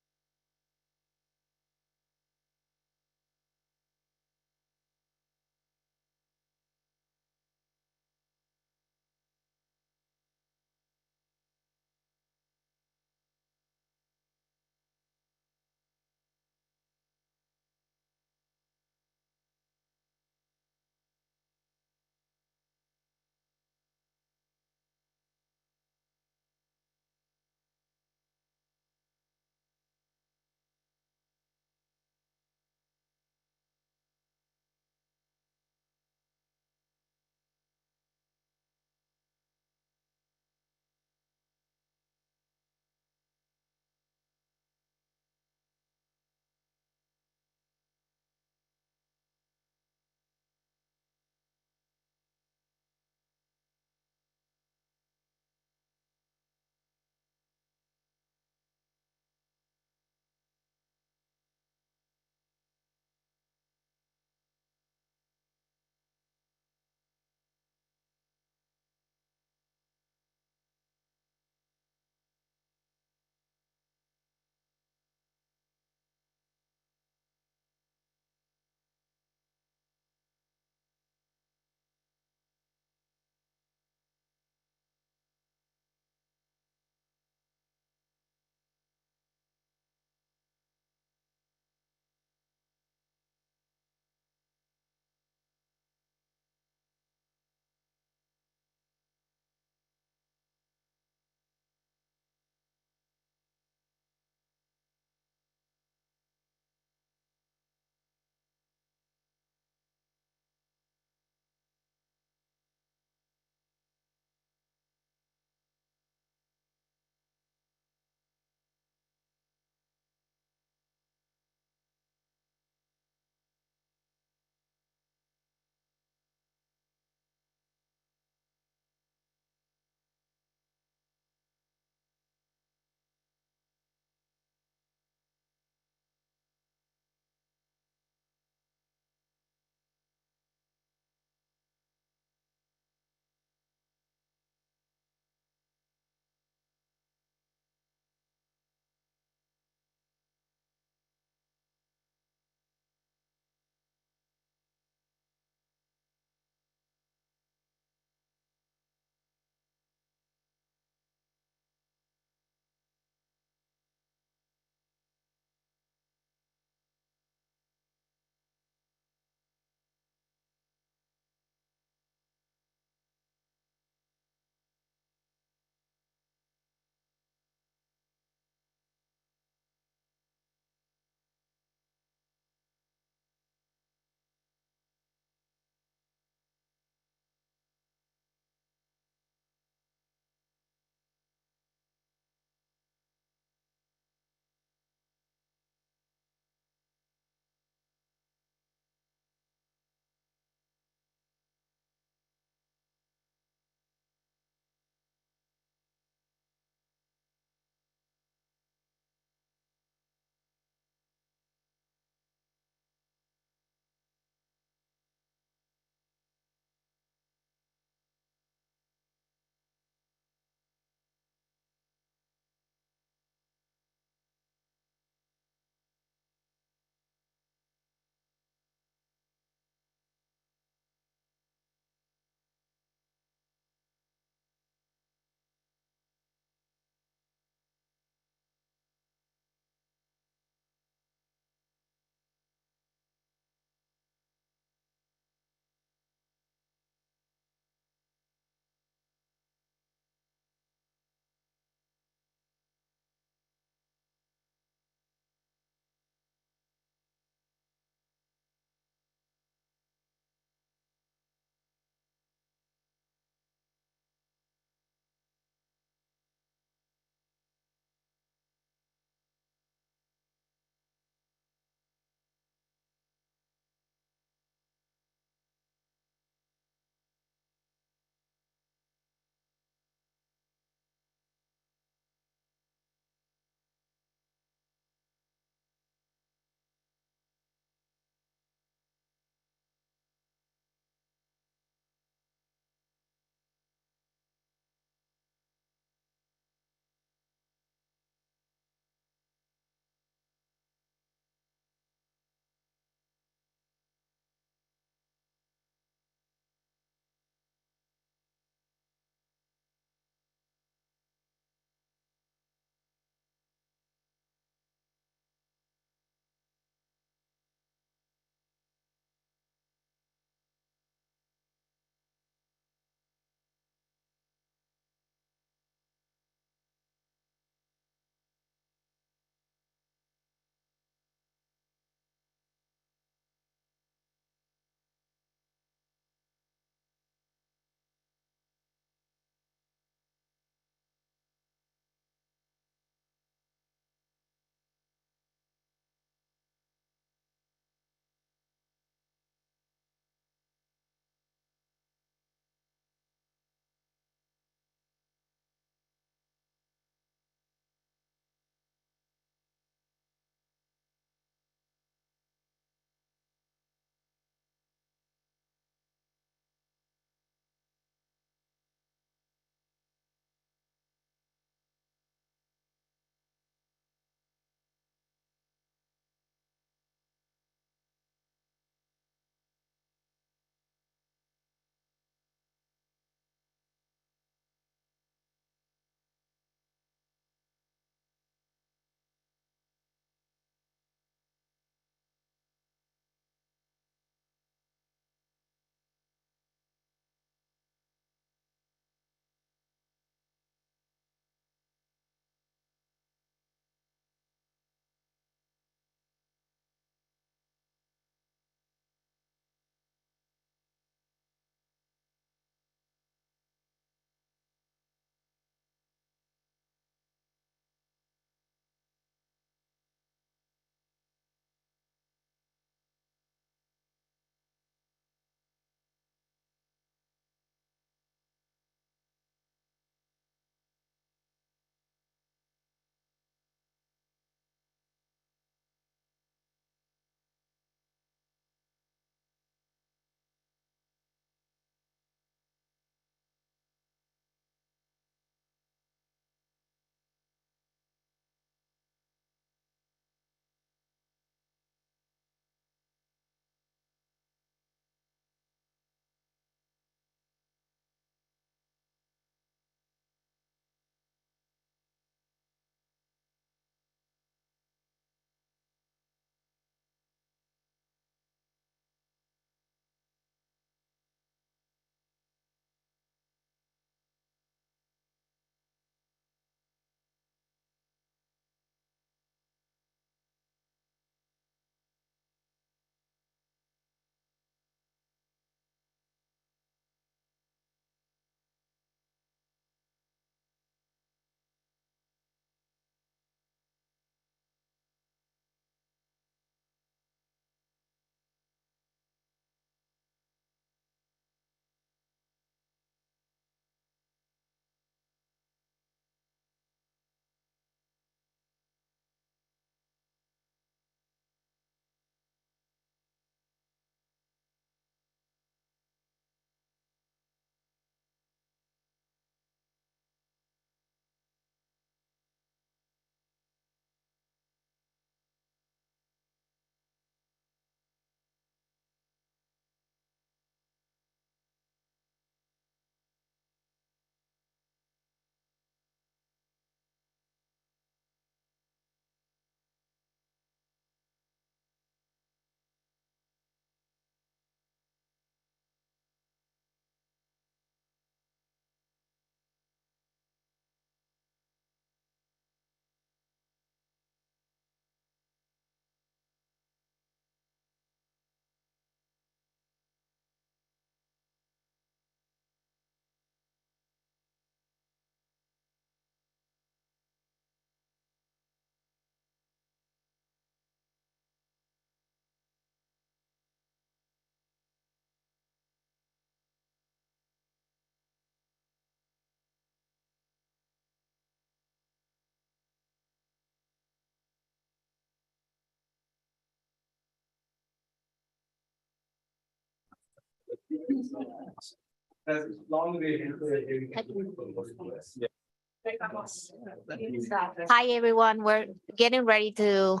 Hi, everyone. We're getting ready to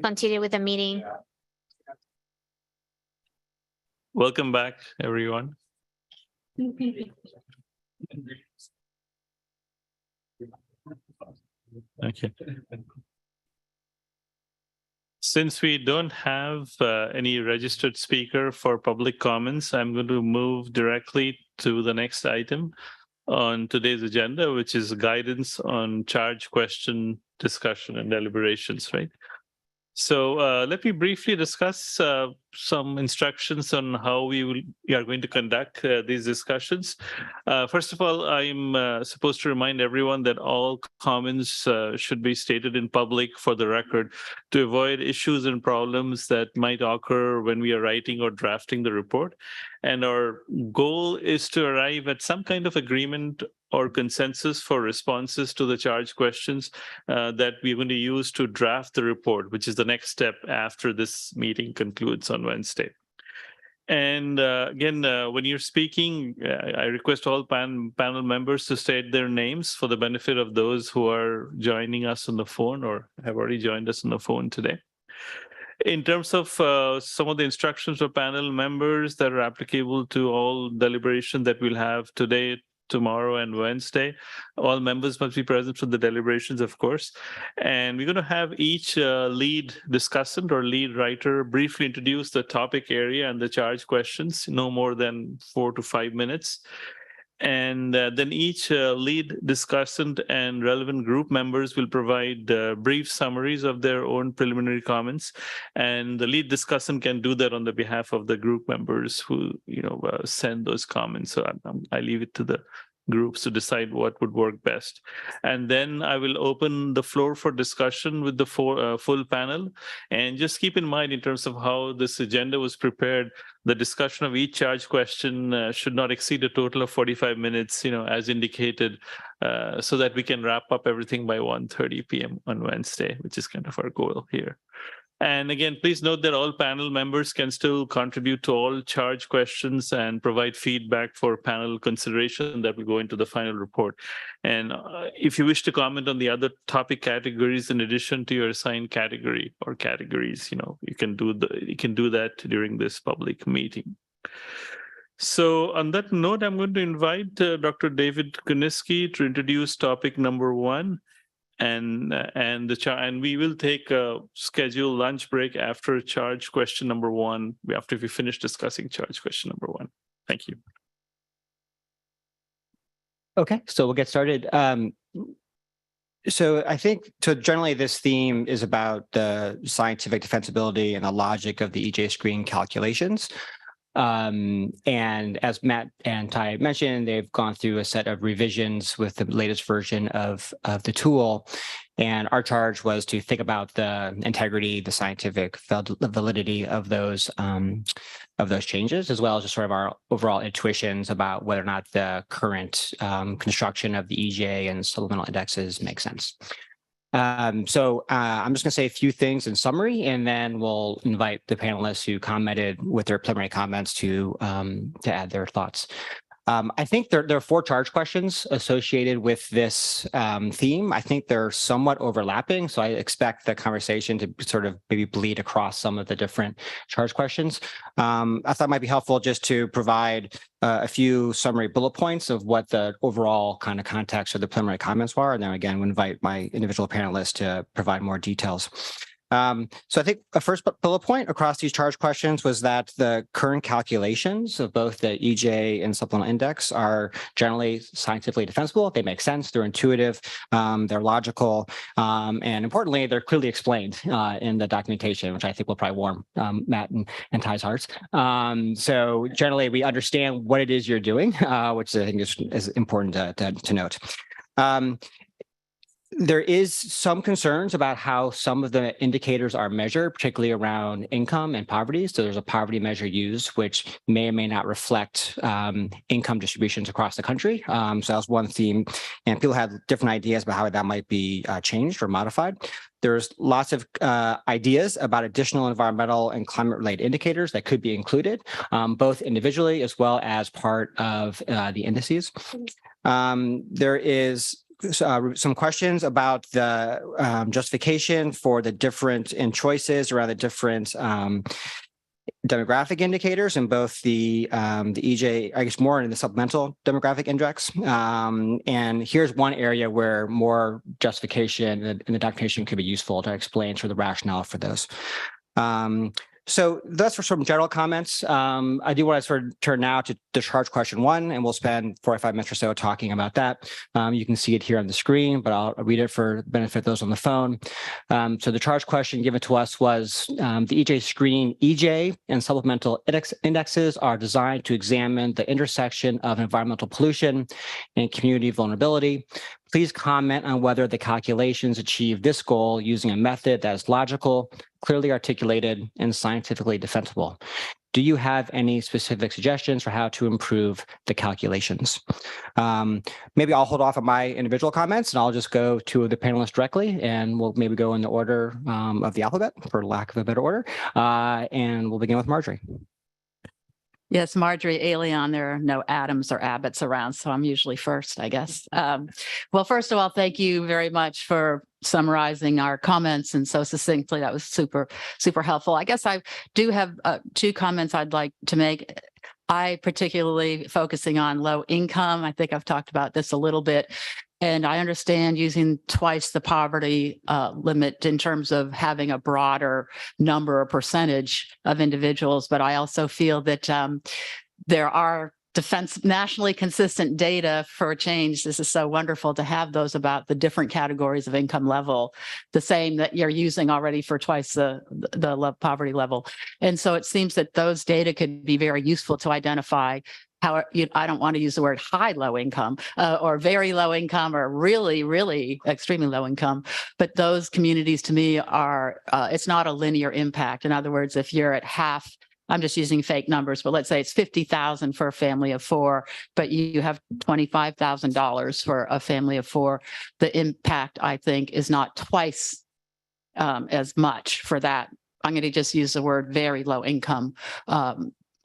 continue with the meeting. Welcome back, everyone. Okay. Since we don't have any registered speaker for public comments, I'm going to move directly to the next item on today's agenda, which is guidance on charge question discussion and deliberations, right? So let me briefly discuss some instructions on how we are going to conduct these discussions. First of all, I'm supposed to remind everyone that all comments should be stated in public for the record to avoid issues and problems that might occur when we are writing or drafting the report. And our goal is to arrive at some kind of agreement or consensus for responses to the charge questions that we're going to use to draft the report, which is the next step after this meeting concludes on Wednesday. And again, when you're speaking, I request all panel members to state their names for the benefit of those who are joining us on the phone or have already joined us on the phone today. In terms of some of the instructions for panel members that are applicable to all deliberation that we'll have today, tomorrow, and Wednesday, all members must be present for the deliberations, of course. And we're going to have each lead discussant or lead writer briefly introduce the topic area and the charge questions, no more than 4 to 5 minutes. And then each lead discussant and relevant group members will provide brief summaries of their own preliminary comments. And the lead discussant can do that on the behalf of the group members who, send those comments. So I leave it to the groups to decide what would work best. And then I will open the floor for discussion with the full panel. And just keep in mind, in terms of how this agenda was prepared, the discussion of each charge question should not exceed a total of 45 minutes, as indicated, so that we can wrap up everything by 1:30 p.m. on Wednesday, which is kind of our goal here. And again, please note that all panel members can still contribute to all charge questions and provide feedback for panel consideration that will go into the final report. And if you wish to comment on the other topic categories in addition to your assigned category or categories, you can do that during this public meeting. So on that note, I'm going to invite Dr. David Kuniski to introduce topic number 1. And we will take a scheduled lunch break after charge question number 1, after we finish discussing charge question number 1. Thank you. Okay, so we'll get started. So I think generally this theme is about the scientific defensibility and the logic of the EJ screen calculations. And as Matt and Ty mentioned, they've gone through a set of revisions with the latest version of the tool. And our charge was to think about the integrity, the scientific validity of those changes, as well as just sort of our overall intuitions about whether or not the current construction of the EJ and supplemental indexes make sense. So I'm just going to say a few things in summary, and then we'll invite the panelists who commented with their preliminary comments to add their thoughts. I think there are 4 charge questions associated with this theme. I think they're somewhat overlapping, so I expect the conversation to sort of maybe bleed across some of the different charge questions. I thought it might be helpful just to provide a few summary bullet points of what the overall kind of context of the preliminary comments were, and then again, we'll invite my individual panelists to provide more details. So I think a first bullet point across these charge questions was that the current calculations of both the EJ and supplemental index are generally scientifically defensible. They make sense, they're intuitive, they're logical, and importantly, they're clearly explained in the documentation, which I think will probably warm Matt and Ty's hearts. So generally, we understand what it is you're doing, which I think is important to note. There is some concerns about how some of the indicators are measured, particularly around income and poverty. So there's a poverty measure used, which may or may not reflect income distributions across the country. So that was one theme, and people had different ideas about how that might be changed or modified. There's lots of ideas about additional environmental and climate-related indicators that could be included, both individually as well as part of the indices. There is some questions about the justification for the different choices around the different demographic indicators in both the EJ, I guess more in the supplemental demographic index. And here's one area where more justification in the documentation could be useful to explain sort of the rationale for those. So that's for some general comments. I do want to sort of turn now to discharge question 1, and we'll spend 45 minutes or so talking about that. You can see it here on the screen, but I'll read it for the benefit of those on the phone. So the charge question given to us was the EJ screening EJ and supplemental indexes are designed to examine the intersection of environmental pollution and community vulnerability. Please comment on whether the calculations achieve this goal using a method that is logical, clearly articulated, and scientifically defensible. Do you have any specific suggestions for how to improve the calculations? Maybe I'll hold off on my individual comments and I'll just go to the panelists directly, and we'll maybe go in the order of the alphabet, for lack of a better order. And we'll begin with Marjorie. Yes, Marjorie Alion. There are no Adams or Abbotts around, so I'm usually first, I guess. Well, first of all, thank you very much for summarizing our comments and so succinctly. That was super, super helpful. I guess I do have 2 comments I'd like to make. I particularly focusing on low income. I think I've talked about this a little bit. And I understand using twice the poverty limit in terms of having a broader number or percentage of individuals. But I also feel that there are nationally consistent data for a change. This is so wonderful to have those about the different categories of income level, the same that you're using already for twice the poverty level. And so it seems that those data could be very useful to identify how I don't want to use the word high low income or very low income or really, really extremely low income. But those communities to me are, it's not a linear impact. In other words, if you're at half, I'm just using fake numbers, but let's say it's $50,000 for a family of 4, but you have $25,000 for a family of 4. The impact, I think, is not twice as much for that. I'm going to just use the word very low income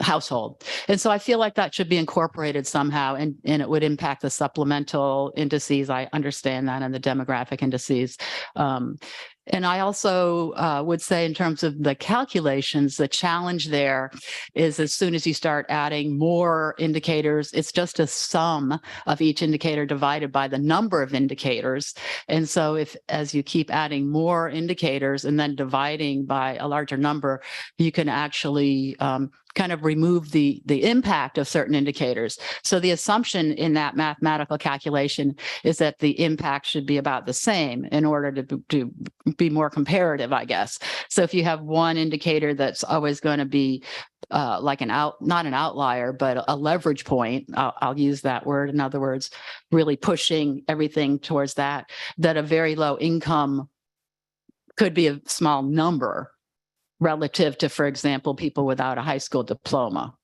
household. And so I feel like that should be incorporated somehow, and it would impact the supplemental indices. I understand that, and the demographic indices. And I also would say in terms of the calculations, the challenge there is as soon as you start adding more indicators, it's just a sum of each indicator divided by the number of indicators. And so if as you keep adding more indicators and then dividing by a larger number, you can actually kind of remove the impact of certain indicators. So the assumption in that mathematical calculation is that the impact should be about the same in order to be more comparative, I guess. So if you have one indicator that's always going to be like not an outlier, but a leverage point, I'll use that word. In other words, really pushing everything towards that a very low income could be a small number relative to, for example, people without a high school diploma.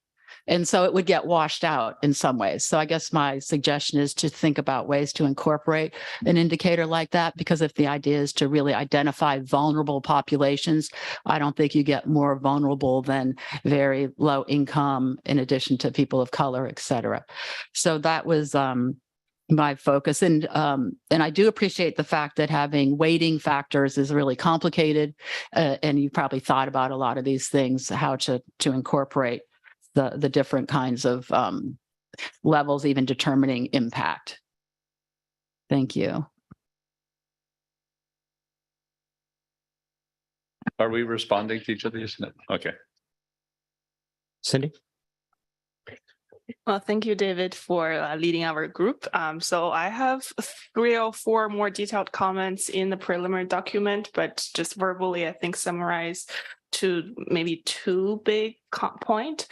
And so it would get washed out in some ways. So I guess my suggestion is to think about ways to incorporate an indicator like that, because if the idea is to really identify vulnerable populations, I don't think you get more vulnerable than very low income in addition to people of color, et cetera. So that was my focus. And I do appreciate the fact that having weighting factors is really complicated. And you probably thought about a lot of these things, how to incorporate the different kinds of levels, even determining impact. Thank you. Are we responding to each of these? No. Okay. Cindy? Well, thank you, David, for leading our group. So I have 3 or 4 more detailed comments in the preliminary document, but just verbally, I think summarize to maybe 2 big points.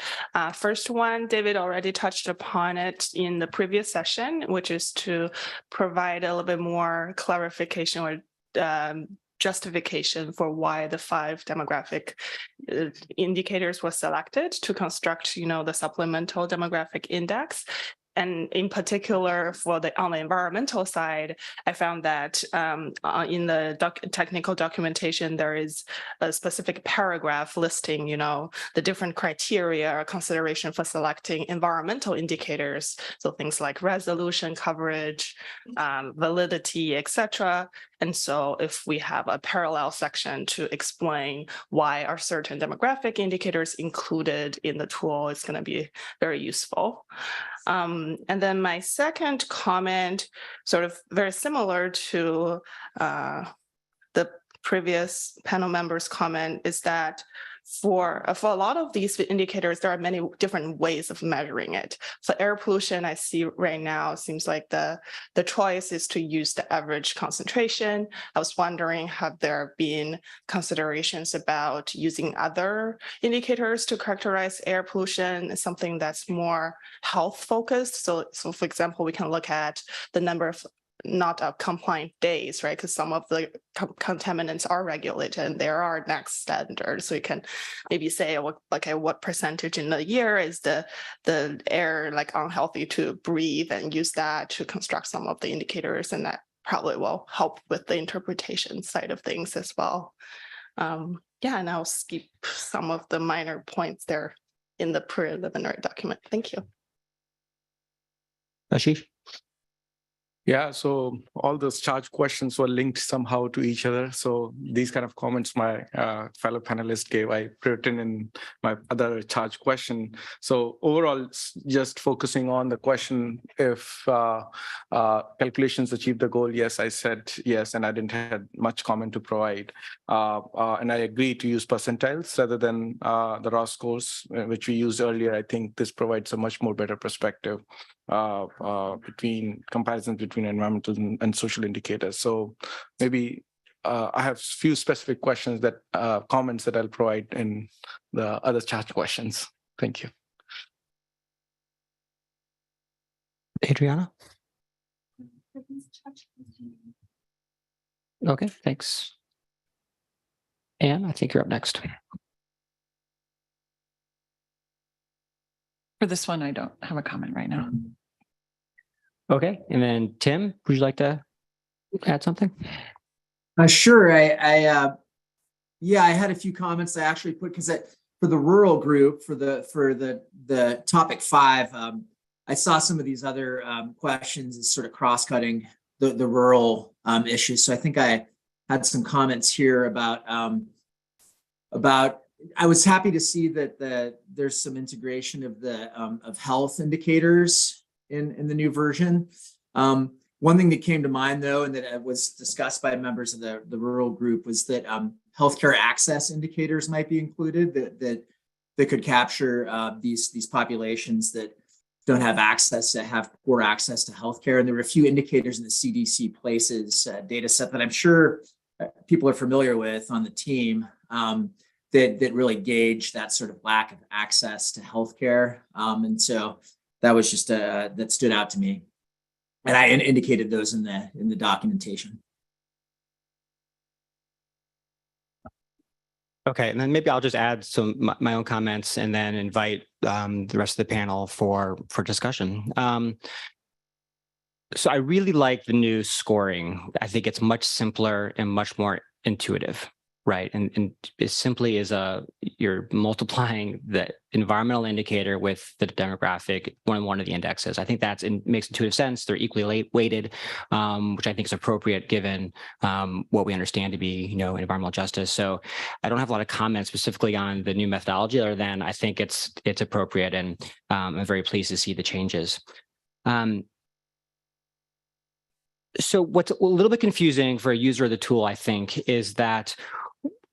First one, David already touched upon it in the previous session, which is to provide a little bit more clarification or justification for why the 5 demographic indicators were selected to construct, the supplemental demographic index. and in particular for on the environmental side, I found that in the technical documentation, there is a specific paragraph listing, the different criteria or consideration for selecting environmental indicators. So things like resolution, coverage, validity, etc. And so if we have a parallel section to explain why are certain demographic indicators included in the tool, it's going to be very useful. And then my second comment, sort of very similar to the previous panel members' comment, is that for a lot of these indicators, there are many different ways of measuring it. For air pollution, I see right now, it seems like the choice is to use the average concentration. I was wondering, have there been considerations about using other indicators to characterize air pollution, something that's more health focused? So for example, we can look at the number of not compliant days, right? Because some of the contaminants are regulated and there are next standards. So you can maybe say, what percentage in a year is the air like unhealthy to breathe, and use that to construct some of the indicators, and that probably will help with the interpretation side of things as well. And I'll skip some of the minor points there in the preliminary document. Thank you. Ashish? Yeah, so all those charge questions were linked somehow to each other. So these kind of comments my fellow panelists gave, I written in my other charge question. So overall, just focusing on the question if calculations achieve the goal, yes, I said yes, and I didn't have much comment to provide. And I agree to use percentiles rather than the raw scores, which we used earlier. I think this provides a much more better perspective between comparisons between environmental and social indicators. So maybe I have few specific questions that comments that I'll provide in the other charge questions. Thank you. Adriana? Okay, thanks. Anne, I think you're up next. For this one, I don't have a comment right now. Okay, and then Tim, would you like to add something? Sure. I had a few comments I actually put because for the rural group for the topic 5, I saw some of these other questions as sort of cross-cutting the rural issues. So I think I had some comments here about I was happy to see that there's some integration of the of health indicators in the new version. One thing that came to mind, though, and that was discussed by members of the rural group, was that healthcare access indicators might be included that could capture these populations that don't have poor access to healthcare. And there were a few indicators in the CDC Places data set that I'm sure people are familiar with on the team that really gauge that sort of lack of access to healthcare. And so that was just that stood out to me. And I indicated those in the documentation. Okay, and then maybe I'll just add some my own comments and then invite the rest of the panel for discussion. So I really like the new scoring. I think it's much simpler and much more intuitive, right? And it simply is you're multiplying the environmental indicator with the demographic, one of the indexes. I think it makes intuitive sense. They're equally weighted, which I think is appropriate given what we understand to be, environmental justice. So I don't have a lot of comments specifically on the new methodology, other than I think it's appropriate, and I'm very pleased to see the changes. So what's a little bit confusing for a user of the tool, I think, is that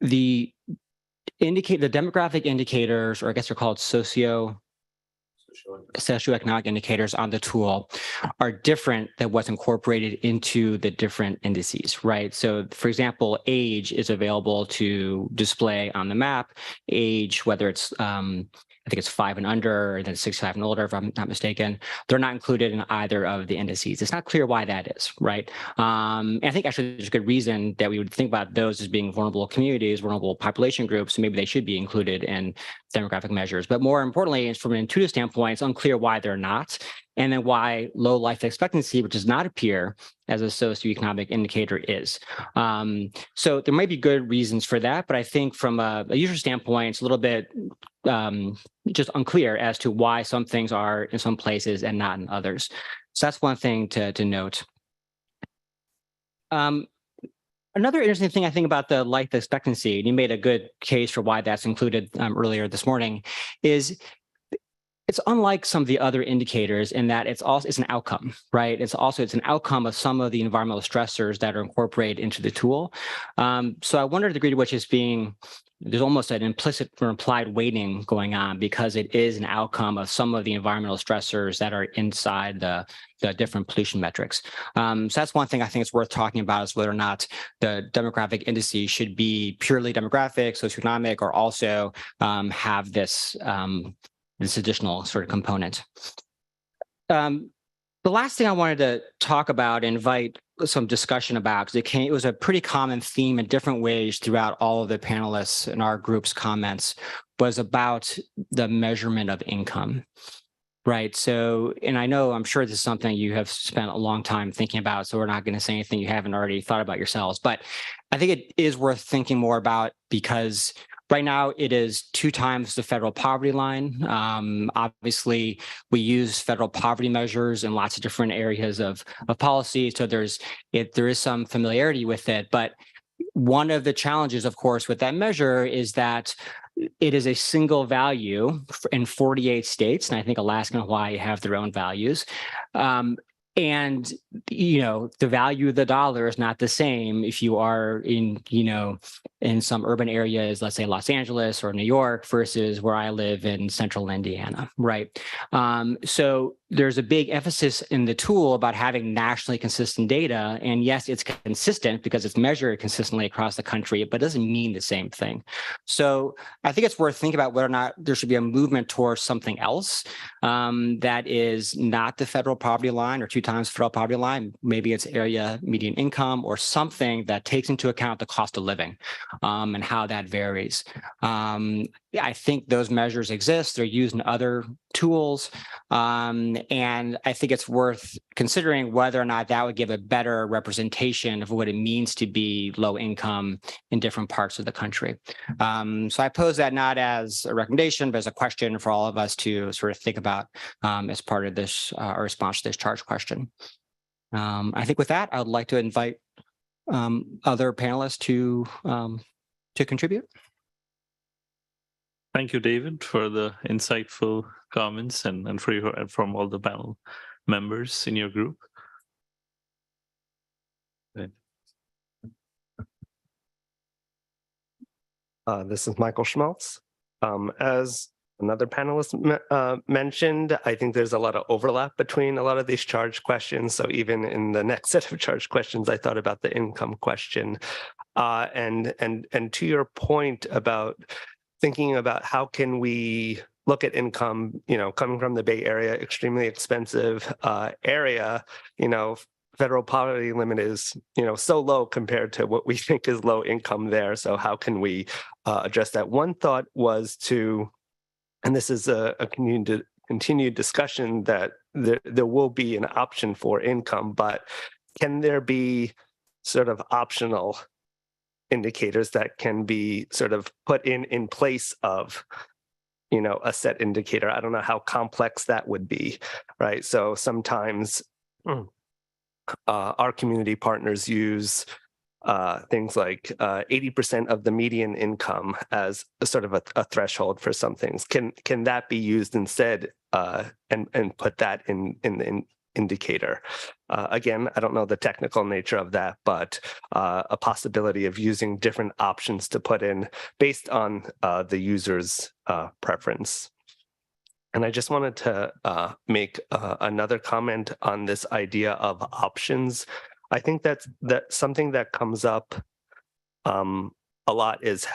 the demographic indicators, or I guess they're called socioeconomic indicators on the tool, are different than what's incorporated into the different indices, right? So, for example, age is available to display on the map. Age, whether it's I think it's 5 and under, and then 65 and older, if I'm not mistaken. They're not included in either of the indices. It's not clear why that is, right? And I think actually there's a good reason that we would think about those as being vulnerable communities, vulnerable population groups, so maybe they should be included in demographic measures. But more importantly, from an intuitive standpoint, it's unclear why they're not. and then why low life expectancy, which does not appear as a socioeconomic indicator, is. So there might be good reasons for that, but I think from a user standpoint, it's a little bit just unclear as to why some things are in some places and not in others. So that's one thing to note. Another interesting thing I think about the life expectancy, and you made a good case for why that's included earlier this morning, is it's unlike some of the other indicators in that it's an outcome, right? It's an outcome of some of the environmental stressors that are incorporated into the tool. So I wonder the degree to which it's there's almost an implicit or implied weighting going on because it is an outcome of some of the environmental stressors that are inside the different pollution metrics. So that's one thing I think it's worth talking about, is whether or not the demographic indices should be purely demographic, socioeconomic, or also have this additional sort of component. The last thing I wanted to talk about and invite some discussion about, because it was a pretty common theme in different ways throughout all of the panelists in our group's comments, was about the measurement of income. Right. So, and I'm sure this is something you have spent a long time thinking about, so we're not going to say anything you haven't already thought about yourselves. But I think it is worth thinking more about, because right now it is 2 times the federal poverty line. Obviously, we use federal poverty measures in lots of different areas of policy. So there is some familiarity with it. But one of the challenges, of course, with that measure is that it is a single value in 48 states, and I think Alaska and Hawaii have their own values. And, the value of the dollar is not the same if you are in some urban areas, let's say Los Angeles or New York, versus where I live in central Indiana, right? So there's a big emphasis in the tool about having nationally consistent data. And yes, it's consistent because it's measured consistently across the country, but it doesn't mean the same thing. So I think it's worth thinking about whether or not there should be a movement towards something else that is not the federal poverty line or 2 times federal poverty line. Maybe it's area median income or something that takes into account the cost of living and how that varies. I think those measures exist. They're used in other tools. And I think it's worth considering whether or not that would give a better representation of what it means to be low income in different parts of the country. So I pose that not as a recommendation, but as a question for all of us to sort of think about as part of this our response to this charge question. I think with that, I would like to invite other panelists to contribute. Thank you, David, for the insightful comments and from all the panel members in your group. This is Michael Schmeltz. As another panelist mentioned, I think there's a lot of overlap between a lot of these charge questions. So even in the next set of charge questions, I thought about the income question. And to your point about thinking about how can we look at income, coming from the Bay Area, extremely expensive area, federal poverty limit is, so low compared to what we think is low income there. So how can we address that? One thought was and this is a continued discussion, that there will be an option for income, but can there be sort of optional indicators that can be sort of put in place of, a set indicator? I don't know how complex that would be, right? So sometimes our community partners use things like 80% of the median income as a sort of a threshold for some things. Can that be used instead and put that in the indicator? Again, I don't know the technical nature of that, but a possibility of using different options to put in based on the user's preference. And I just wanted to make another comment on this idea of options. I think that's something that comes up a lot, is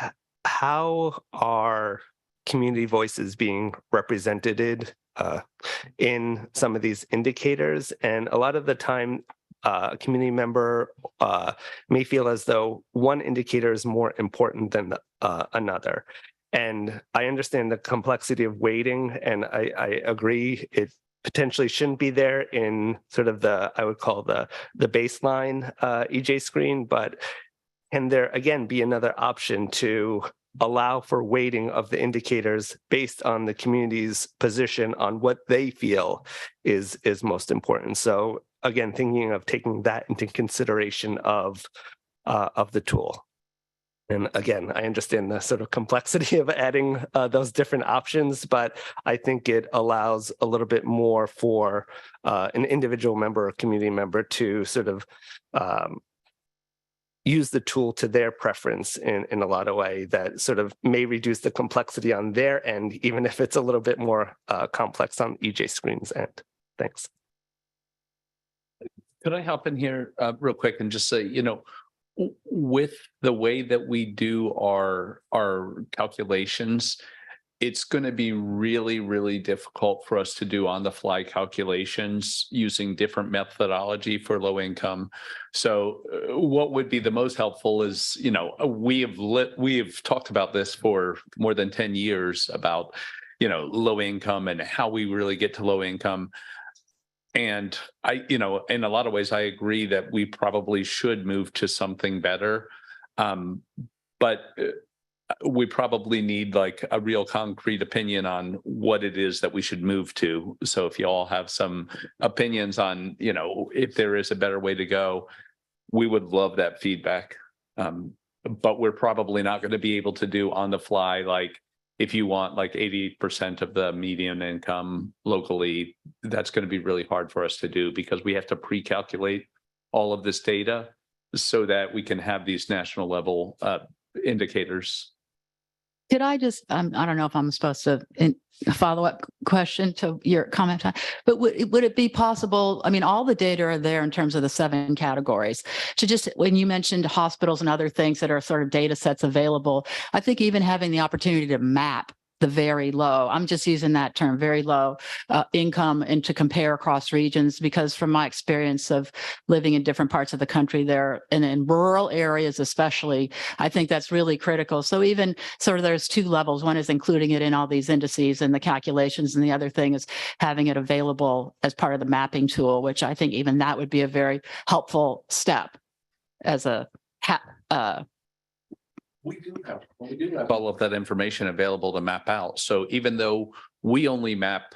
how are community voices being represented in some of these indicators. And a lot of the time, a community member may feel as though one indicator is more important than another. And I understand the complexity of weighting, and I agree potentially shouldn't be there in sort of I would call the baseline EJ screen, but can there again be another option to allow for weighting of the indicators based on the community's position on what they feel is most important? So again, thinking of taking that into consideration of the tool. And again, I understand the sort of complexity of adding those different options, but I think it allows a little bit more for an individual member or community member to sort of use the tool to their preference in a lot of way that sort of may reduce the complexity on their end, even if it's a little bit more complex on EJ Screen's end. Thanks. Could I hop in here real quick and just say, you know, with the way that we do our calculations, it's going to be really, really difficult for us to do on-the-fly calculations using different methodology for low income. So what would be the most helpful is, you know, we have talked about this for more than 10 years about, you know, low income and how we really get to low income. And you know, in a lot of ways, I agree that we probably should move to something better. But we probably need like a real concrete opinion on what it is that we should move to. So if you all have some opinions on, you know, if there is a better way to go, we would love that feedback. But we're probably not going to be able to do on the fly, like, if you want like 80% of the median income locally, that's going to be really hard for us to do because we have to pre-calculate all of this data so that we can have these national level indicators. Could I just, I don't know if I'm supposed to follow-up question to your comment, but would it be possible, I mean, all the data are there in terms of the 7 categories, to just, when you mentioned hospitals and other things that are sort of data sets available, I think even having the opportunity to map the very low, I'm just using that term, very low income, and to compare across regions, because from my experience of living in different parts of the country there and in rural areas especially, I think that's really critical. So even sort of there's 2 levels. One is including it in all these indices and the calculations, and the other thing is having it available as part of the mapping tool, which I think even that would be a very helpful step as a We do have all of that information available to map out. So even though we only map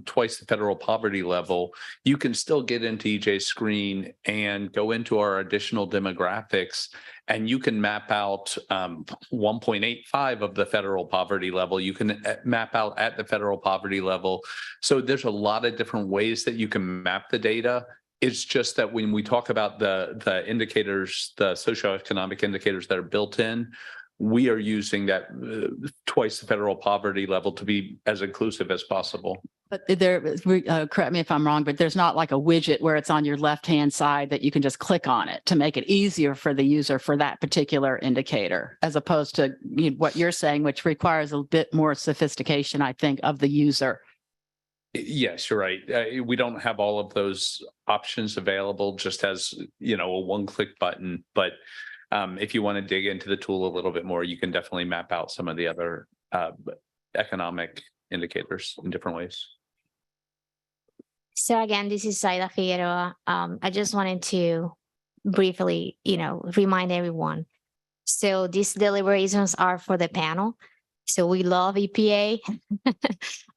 twice the federal poverty level, you can still get into EJ Screen and go into our additional demographics, and you can map out 1.85 of the federal poverty level. You can map out at the federal poverty level. So there's a lot of different ways that you can map the data. It's just that when we talk about the indicators, the socioeconomic indicators that are built in, we are using that twice the federal poverty level to be as inclusive as possible. But there, correct me if I'm wrong, but there's not like a widget where it's on your left-hand side that you can just click on it to make it easier for the user for that particular indicator, as opposed to what you're saying, which requires a bit more sophistication, I think, of the user. Yes, you're right. We don't have all of those options available just as, you know, a one-click button. But if you want to dig into the tool a little bit more, you can definitely map out some of the other economic indicators in different ways. So again, this is Zaida Figueroa. I just wanted to briefly, you know, remind everyone. So these deliberations are for the panel. So we love EPA.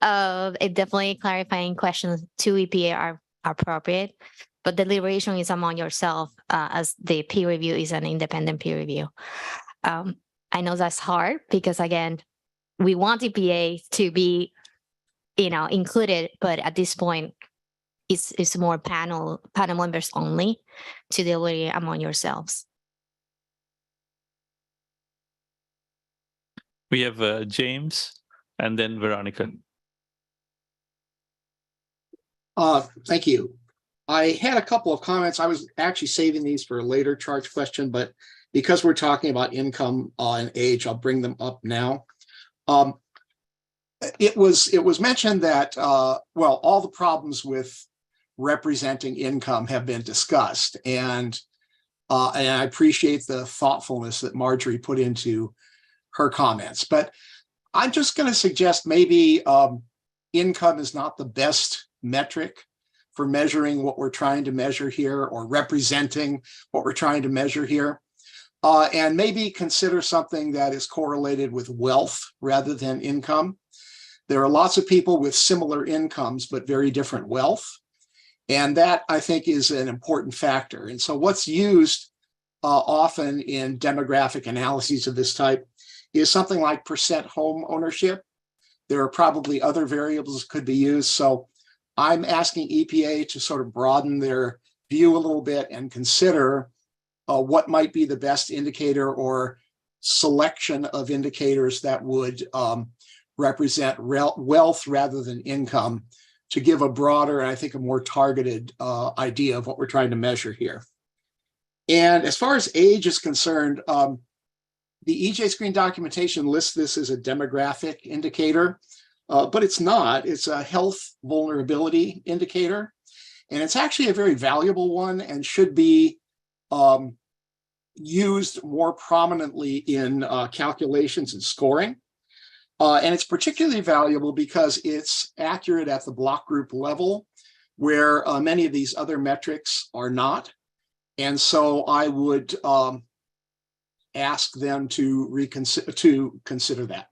Definitely clarifying questions to EPA are appropriate, but the deliberation is among yourself as the peer review is an independent peer review. I know that's hard because, again, we want EPA to be, you know, included, but at this point, it's more panel members only to deliberate among yourselves. We have James and then Veronica. Thank you. I had a couple of comments. I was actually saving these for a later charge question, but because we're talking about income and age, I'll bring them up now. It was mentioned that, well, all the problems with representing income have been discussed, and I appreciate the thoughtfulness that Marjorie put into her comments, but I'm just going to suggest maybe income is not the best metric for measuring what we're trying to measure here or representing what we're trying to measure here. And maybe consider something that is correlated with wealth rather than income. There are lots of people with similar incomes, but very different wealth. And that, I think, is an important factor. And so what's used often in demographic analyses of this type is something like percent home ownership. There are probably other variables that could be used. So I'm asking EPA to sort of broaden their view a little bit and consider what might be the best indicator or selection of indicators that would represent wealth rather than income, to give a broader, and I think a more targeted idea of what we're trying to measure here. And as far as age is concerned, the EJ Screen documentation lists this as a demographic indicator, but it's not. It's a health vulnerability indicator. And it's actually a very valuable one and should be used more prominently in calculations and scoring. And it's particularly valuable because it's accurate at the block group level, where many of these other metrics are not. And so I would ask them to consider that.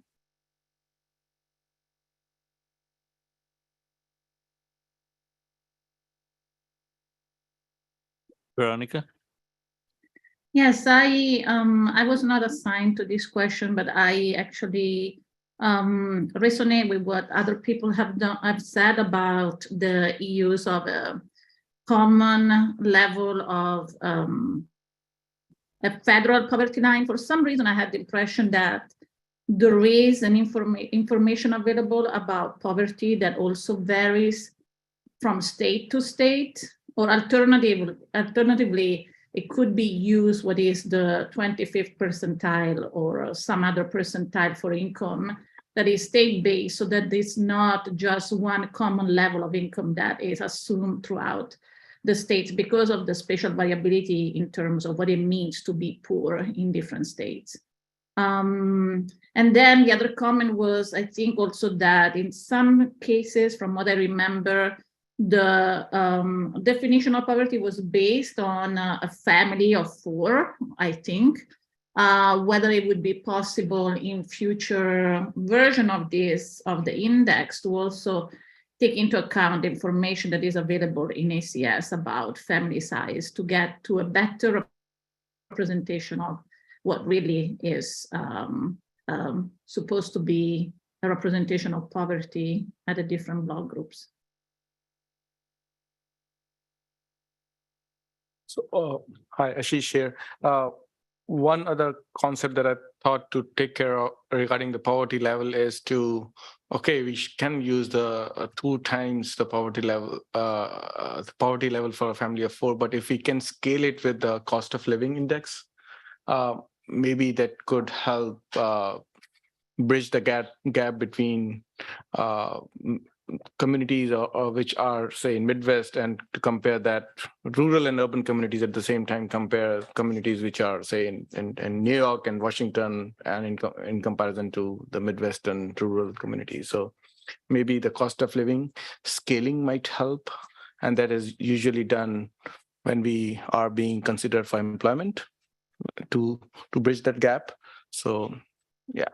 Veronica? Yes, I was not assigned to this question, but I actually resonate with what other people have said about the use of a common level of a federal poverty line. For some reason, I had the impression that there is an information available about poverty that also varies from state to state, or alternatively, it could be used what is the 25th percentile or some other percentile for income that is state-based, so that it's not just one common level of income that is assumed throughout the states because of the spatial variability in terms of what it means to be poor in different states. And then the other comment was, I think also that in some cases, from what I remember, the definition of poverty was based on a family of 4, I think. Whether it would be possible in future version of this, of the index, to also take into account the information that is available in ACS about family size to get to a better representation of what really is supposed to be a representation of poverty at the different block groups. So, hi, Ashish here. One other concept that I thought to take care of regarding the poverty level is to, okay, we can use the 2 times the poverty level for a family of 4, but if we can scale it with the cost of living index, maybe that could help bridge the gap between communities or which are, say, in Midwest, and to compare that rural and urban communities at the same time, compare communities which are, say, in New York and Washington, and in comparison to the Midwestern rural communities. So maybe the cost of living scaling might help, and that is usually done when we are being considered for employment to bridge that gap. So yeah.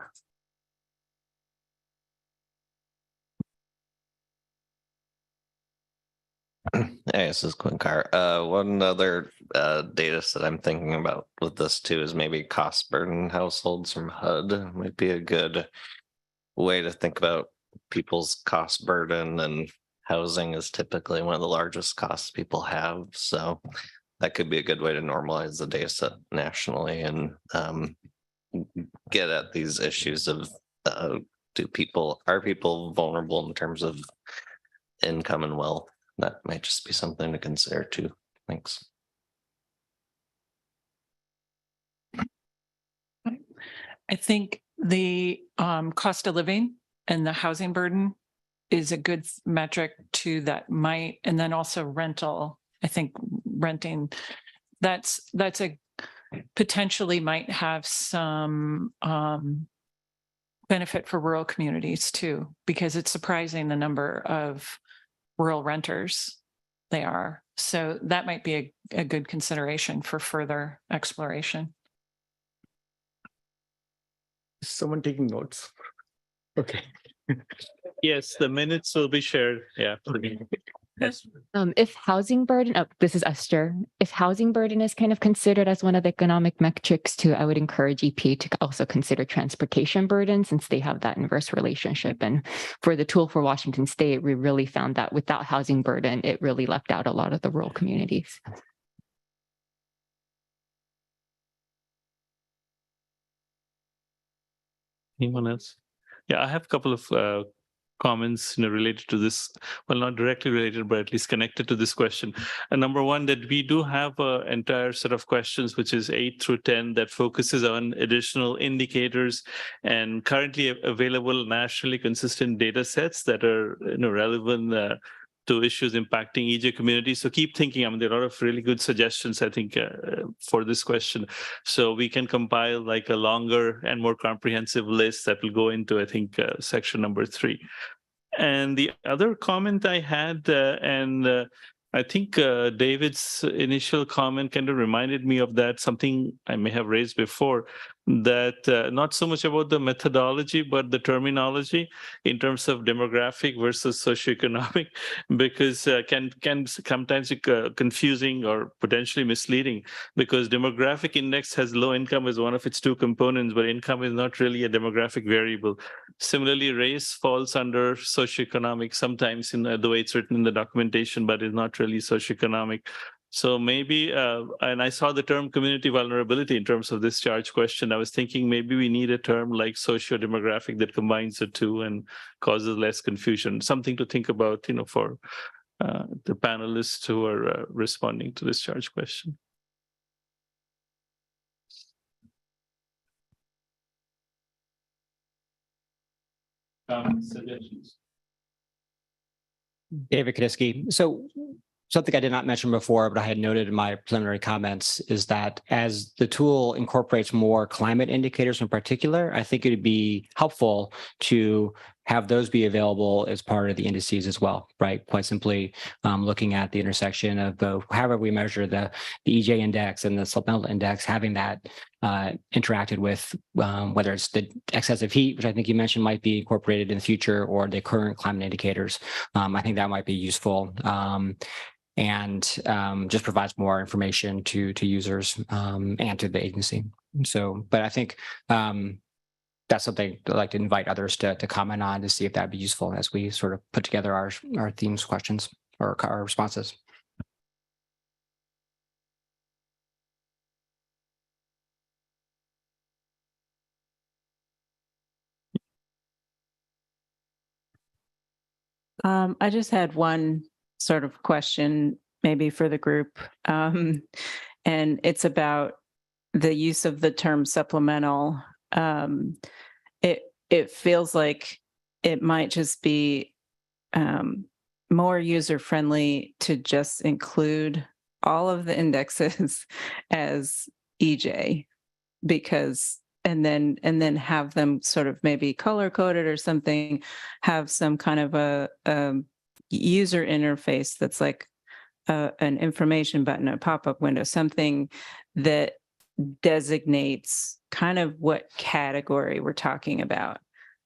Hey, this is Quinkar. One other data set I'm thinking about with this too is maybe cost burden households from HUD might be a good way to think about people's cost burden, and housing is typically one of the largest costs people have. So that could be a good way to normalize the data set nationally and get at these issues of are people vulnerable in terms of income and wealth? That might just be something to consider too. Thanks. I think the cost of living and the housing burden is a good metric too, that might, and then also rental. I think renting, that's a potentially might have some benefit for rural communities too, because it's surprising the number of rural renters they are. So that might be a good consideration for further exploration. Is someone taking notes? Okay. Yes, the minutes will be shared. Yeah. If housing burden, oh, this is Esther. If housing burden is kind of considered as one of the economic metrics too, I would encourage EPA to also consider transportation burden since they have that inverse relationship. And for the tool for Washington State, we really found that without housing burden, it really left out a lot of the rural communities. Anyone else? Yeah, I have a couple of comments, related to this. Well, not directly related, but at least connected to this question. And number one, that we do have an entire set of questions, which is 8 through 10, that focuses on additional indicators and currently available nationally consistent data sets that are relevant to issues impacting EJ communities. So keep thinking. I mean, there are a lot of really good suggestions, I think, for this question. So we can compile like a longer and more comprehensive list that will go into, I think, section number 3. And the other comment I had, I think David's initial comment kind of reminded me of that, something I may have raised before, that not so much about the methodology, but the terminology in terms of demographic versus socioeconomic, because can sometimes be confusing or potentially misleading, because demographic index has low income as one of its 2 components, but income is not really a demographic variable. Similarly, race falls under socioeconomic sometimes in the way it's written in the documentation, but is not really socioeconomic. So maybe, and I saw the term community vulnerability in terms of this charge question. I was thinking maybe we need a term like socio-demographic that combines the 2 and causes less confusion. Something to think about, for the panelists who are responding to this charge question. Suggestions. David Kaniski. So something I did not mention before, but I had noted in my preliminary comments is that as the tool incorporates more climate indicators in particular, I think it would be helpful to have those be available as part of the indices as well, right? Quite simply looking at the intersection of both, however we measure the EJ index and the supplemental index, having that interacted with whether it's the excessive heat, which I think you mentioned might be incorporated in the future, or the current climate indicators. I think that might be useful. And just provides more information to users and to the agency. So, but I think that's something I'd like to invite others to comment on to see if that'd be useful as we sort of put together our themes, questions, or our responses. I just had one sort of question maybe for the group. And it's about the use of the term supplemental. It feels like it might just be more user-friendly to just include all of the indexes as EJ, because and then have them sort of maybe color coded or something, have some kind of a user interface that's like an information button, a pop-up window, something that designates kind of what category we're talking about.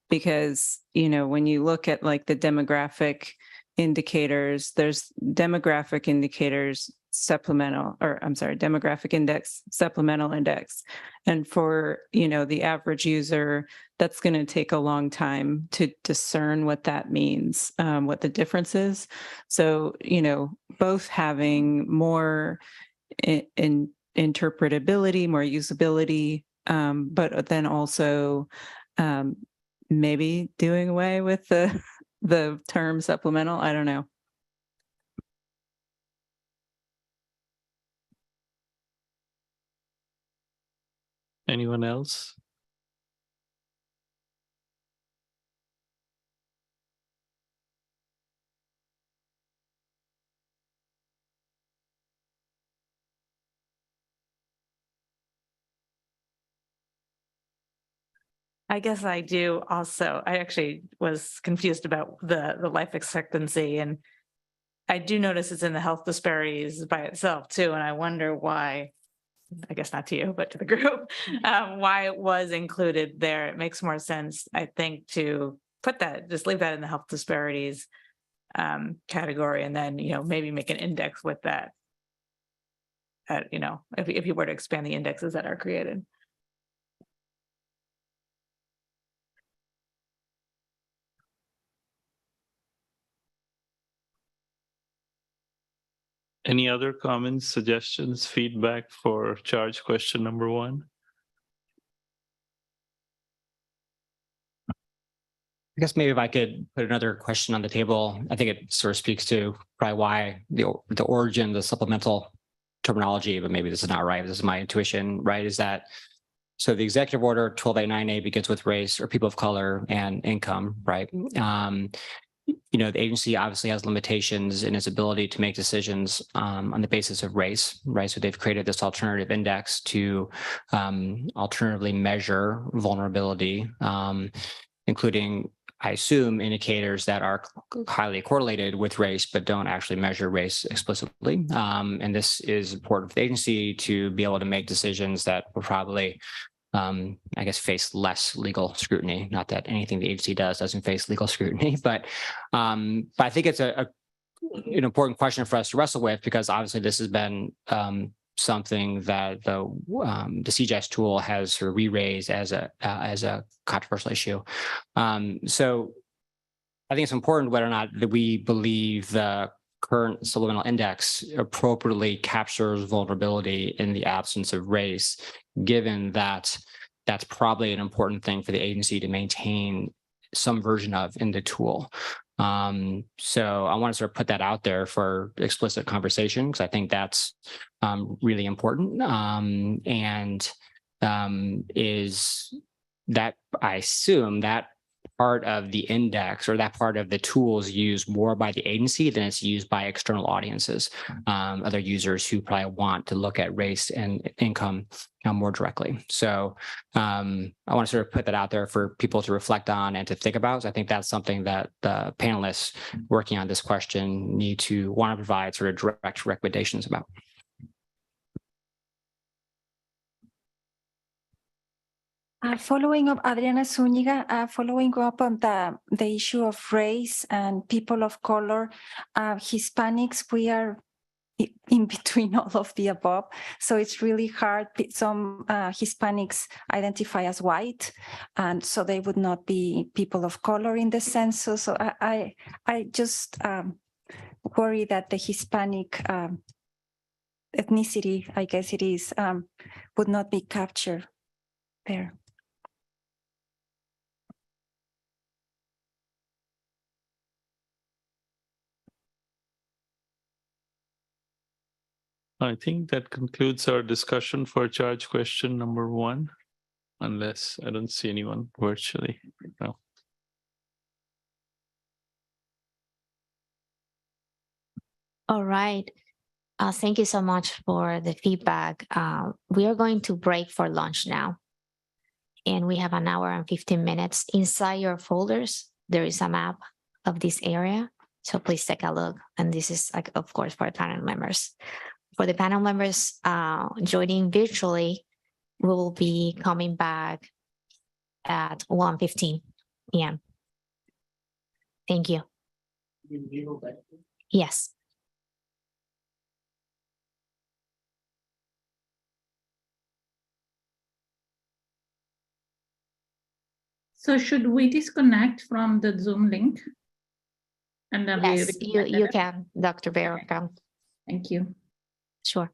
Because, when you look at like the demographic indicators, there's demographic indicators demographic index, supplemental index. And for, the average user, that's going to take a long time to discern what that means, what the difference is. So, both having more in interpretability, more usability, but then also maybe doing away with the term supplemental. I don't know. Anyone else? I guess I do also. I actually was confused about the life expectancy, and I do notice it's in the health disparities by itself too, and I wonder why, I guess not to you, but to the group, why it was included there. It makes more sense, I think, to put that, just leave that in the health disparities category, and then, maybe make an index with that. If you were to expand the indexes that are created. Any other comments, suggestions, feedback for charge question number 1? I guess maybe if I could put another question on the table, I think it sort of speaks to probably why the origin, the supplemental terminology, but maybe this is not right. This is my intuition, right? Is that so the executive order 1289A begins with race or people of color and income, right? The agency obviously has limitations in its ability to make decisions on the basis of race, right? So they've created this alternative index to alternatively measure vulnerability, including, I assume, indicators that are highly correlated with race, but don't actually measure race explicitly. And this is important for the agency to be able to make decisions that will probably, I guess, face less legal scrutiny. Not that anything the agency doesn't face legal scrutiny, but I think it's an important question for us to wrestle with, because obviously this has been something that the CGIS tool has sort of re-raised as a controversial issue. So I think it's important whether or not that we believe the current supplemental index appropriately captures vulnerability in the absence of race, given that that's probably an important thing for the agency to maintain some version of in the tool. So I want to sort of put that out there for explicit conversation, because I think that's really important. Is that, I assume, that part of the index or that part of the tool is used more by the agency than it's used by external audiences, other users who probably want to look at race and income more directly. So I want to sort of put that out there for people to reflect on and to think about. So I think that's something that the panelists working on this question need to want to provide sort of direct recommendations about. Following up, Adriana Zúñiga, following up on the issue of race and people of color, Hispanics, we are in between all of the above. So it's really hard. Some Hispanics identify as white, and so they would not be people of color in the census. So I just worry that the Hispanic ethnicity, I guess it is, would not be captured there. I think that concludes our discussion for charge question number 1, unless I don't see anyone virtually. No. All right. Thank you so much for the feedback. We are going to break for lunch now. And we have 1 hour and 15 minutes. Inside your folders, there is a map of this area. So please take a look. And this is, like, of course, for the panel members. For the panel members joining virtually, we will be coming back at 1:15 p.m. Thank you. Yes. So should we disconnect from the Zoom link? And then Yes, you can, Dr. Barrett. Thank you. Sure.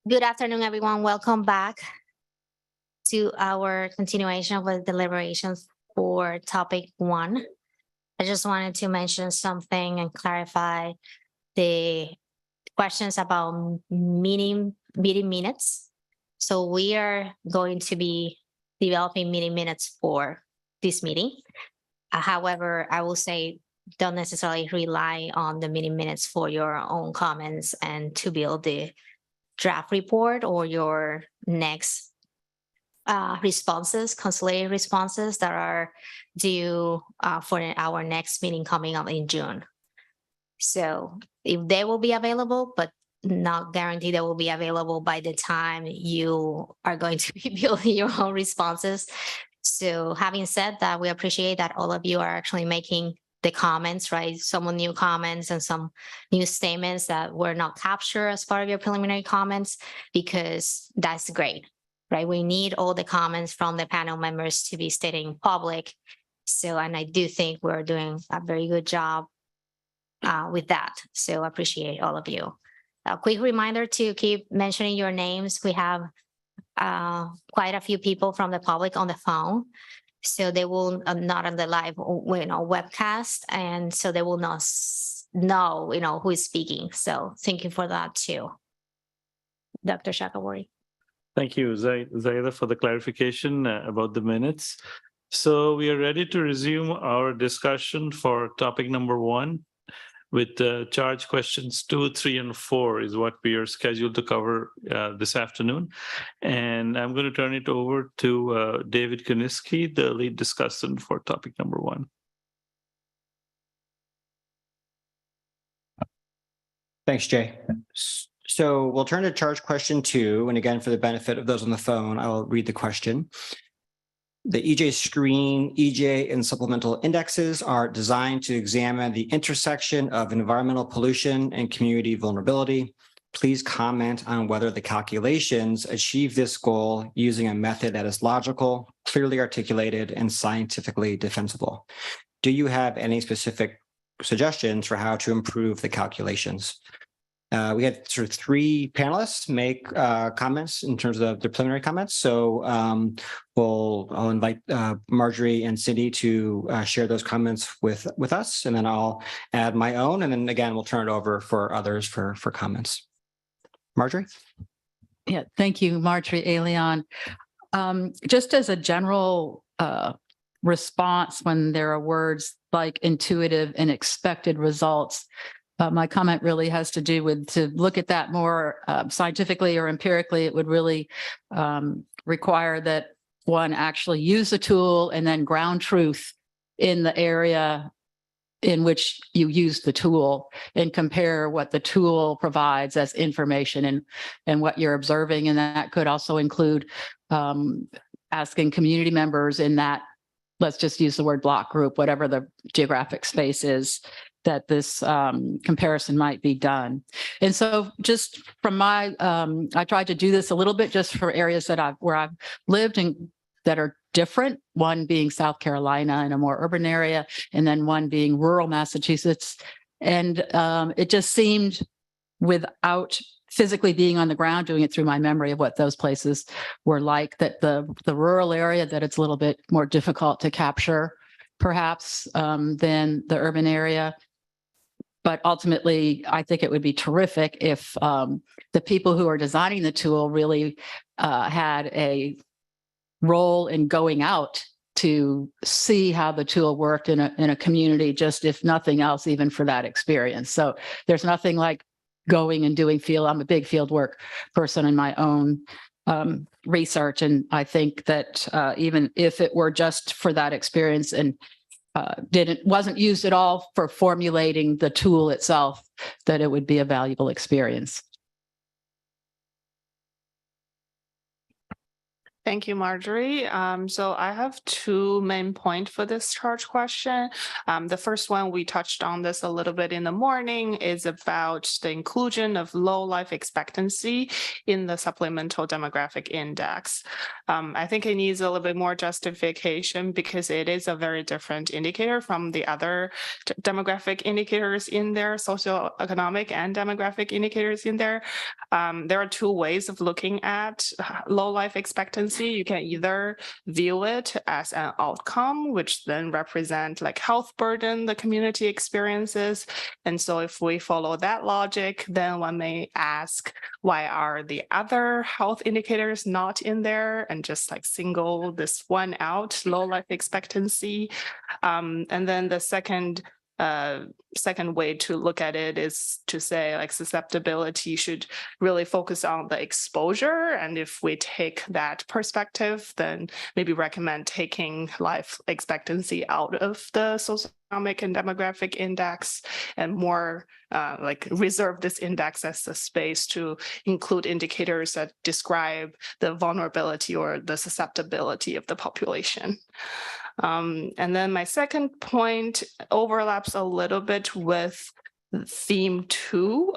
Good afternoon, everyone. Welcome back to our continuation with deliberations for topic 1. I just wanted to mention something and clarify the questions about meeting minutes. So we are going to be developing meeting minutes for this meeting. However, I will say don't necessarily rely on the meeting minutes for your own comments and to build the draft report or your next responses, consolidated responses that are due for our next meeting coming up in June. So if they will be available, but not guaranteed they will be available by the time you are going to be building your own responses. So having said that, we appreciate that all of you are actually making the comments, right? Some new comments and some new statements that were not captured as part of your preliminary comments, because that's great, right? We need all the comments from the panel members to be stated in public. So, and I do think we're doing a very good job with that. So I appreciate all of you. A quick reminder to keep mentioning your names. We have quite a few people from the public on the phone. So they will not on the live webcast, and so they will not know who is speaking. So thank you for that too. Dr. Chakraborty. Thank you, Zaida, for the clarification about the minutes. So we are ready to resume our discussion for topic number 1 with charge questions 2, 3, and 4 is what we are scheduled to cover this afternoon. And I'm going to turn it over to David Kuniski, the lead discussant for topic number 1. Thanks, Jay. So we'll turn to charge question 2. And again, for the benefit of those on the phone, I'll read the question. The EJ screen, EJ, and supplemental indexes are designed to examine the intersection of environmental pollution and community vulnerability. Please comment on whether the calculations achieve this goal using a method that is logical, clearly articulated, and scientifically defensible. Do you have any specific suggestions for how to improve the calculations? We had sort of 3 panelists make comments in terms of the preliminary comments. So I'll invite Marjorie and Cindy to share those comments with us, and then I'll add my own. And then again, we'll turn it over for others for comments. Marjorie? Yeah, thank you, Marjorie Alion. Just as a general response when there are words like intuitive and expected results, my comment really has to do with to look at that more scientifically or empirically. It would really require that one actually use the tool and then ground truth in the area in which you use the tool and compare what the tool provides as information and what you're observing. And that could also include asking community members in that, let's just use the word block group, whatever the geographic space is, that this comparison might be done. And so just from my, I tried to do this a little bit just for areas that where I've lived and that are different, one being South Carolina in a more urban area, and then one being rural Massachusetts. And it just seemed, without physically being on the ground, doing it through my memory of what those places were like, that the rural area, that it's a little bit more difficult to capture perhaps than the urban area. But ultimately, I think it would be terrific if the people who are designing the tool really had a role in going out to see how the tool worked in a community, just if nothing else, even for that experience. So there's nothing like going and doing field. I'm a big field work person in my own research. And I think that even if it were just for that experience and wasn't used at all for formulating the tool itself, that it would be a valuable experience. Thank you, Marjorie. So I have two main points for this charge question. The first one, we touched on this a little bit in the morning, is about the inclusion of low life expectancy in the supplemental demographic index. I think it needs a little bit more justification because it is a very different indicator from the other demographic indicators in there, socioeconomic and demographic indicators in there. There are two ways of looking at low life expectancy. You can either view it as an outcome, which then represent like health burden the community experiences. And so if we follow that logic, then one may ask, why are the other health indicators not in there, and just like single this one out, low life expectancy. And then the second way to look at it is to say like susceptibility should really focus on the exposure. And if we take that perspective, then maybe recommend taking life expectancy out of the socioeconomic and demographic index and more like reserve this index as a space to include indicators that describe the vulnerability or the susceptibility of the population. And then my second point overlaps a little bit with theme 2.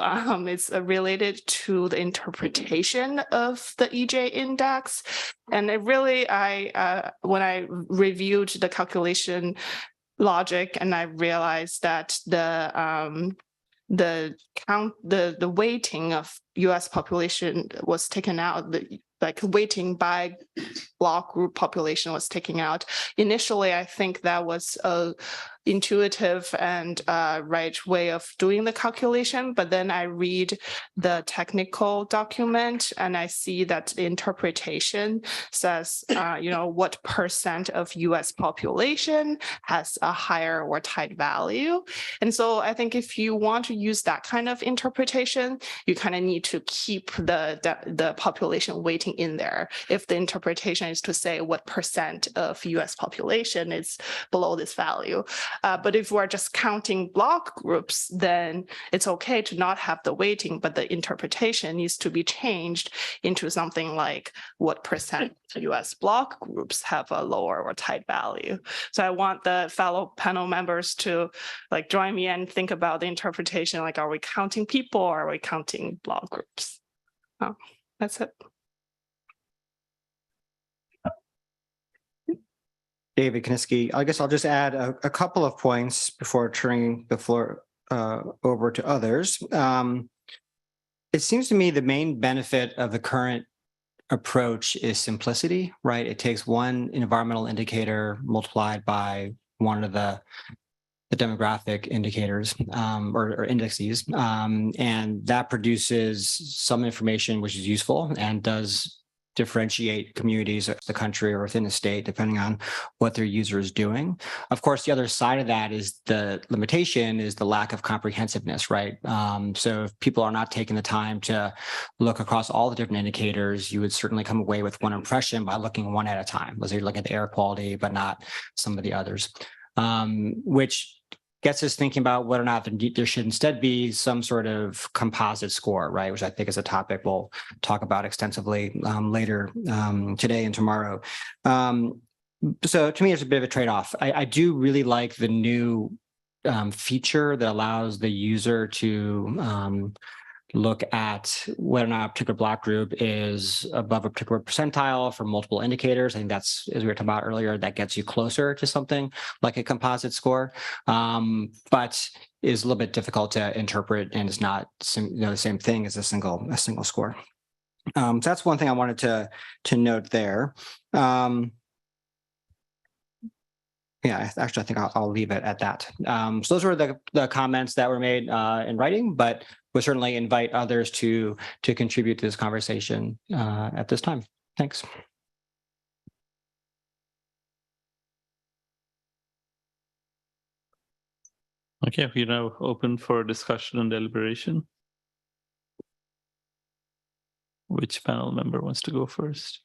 It's related to the interpretation of the EJ index. And it really, when I reviewed the calculation logic, and I realized that the weighting of US population was taken out, like weighting by block group population was taken out. Initially, I think that was a intuitive and right way of doing the calculation, but then I read the technical document and I see that the interpretation says, what percent of US population has a higher or tight value. And so I think if you want to use that kind of interpretation, you kind of need to keep the population weighting in there. If the interpretation is to say what percent of US population is below this value. But if we're just counting block groups, then it's okay to not have the weighting, but the interpretation needs to be changed into something like what percent US block groups have a lower or tight value. So I want the fellow panel members to like join me and think about the interpretation, like, are we counting people or are we counting block groups? Oh, that's it. David Kniske. I guess I'll just add a couple of points before turning the floor over to others. It seems to me the main benefit of the current approach is simplicity, right? It takes one environmental indicator multiplied by one of the demographic indicators or indices, and that produces some information which is useful and does differentiate communities of the country or within the state, depending on what their user is doing. Of course, the other side of that is the limitation is the lack of comprehensiveness, right? So if people are not taking the time to look across all the different indicators, you would certainly come away with one impression by looking one at a time. Let's say you're looking at the air quality, but not some of the others, which gets us thinking about whether or not there should instead be some sort of composite score, right? Which I think is a topic we'll talk about extensively later today and tomorrow. So to me, it's a bit of a trade-off. I do really like the new feature that allows the user to look at whether or not a particular block group is above a particular percentile for multiple indicators. I think that's, as we were talking about earlier, that gets you closer to something like a composite score, but is a little bit difficult to interpret, and it's not the same thing as a single score. So that's one thing I wanted to note there. Yeah, actually, I think I'll leave it at that. So those were the comments that were made in writing, but we'll certainly invite others to contribute to this conversation at this time. Thanks. Okay, we're now open for discussion and deliberation. Which panel member wants to go first?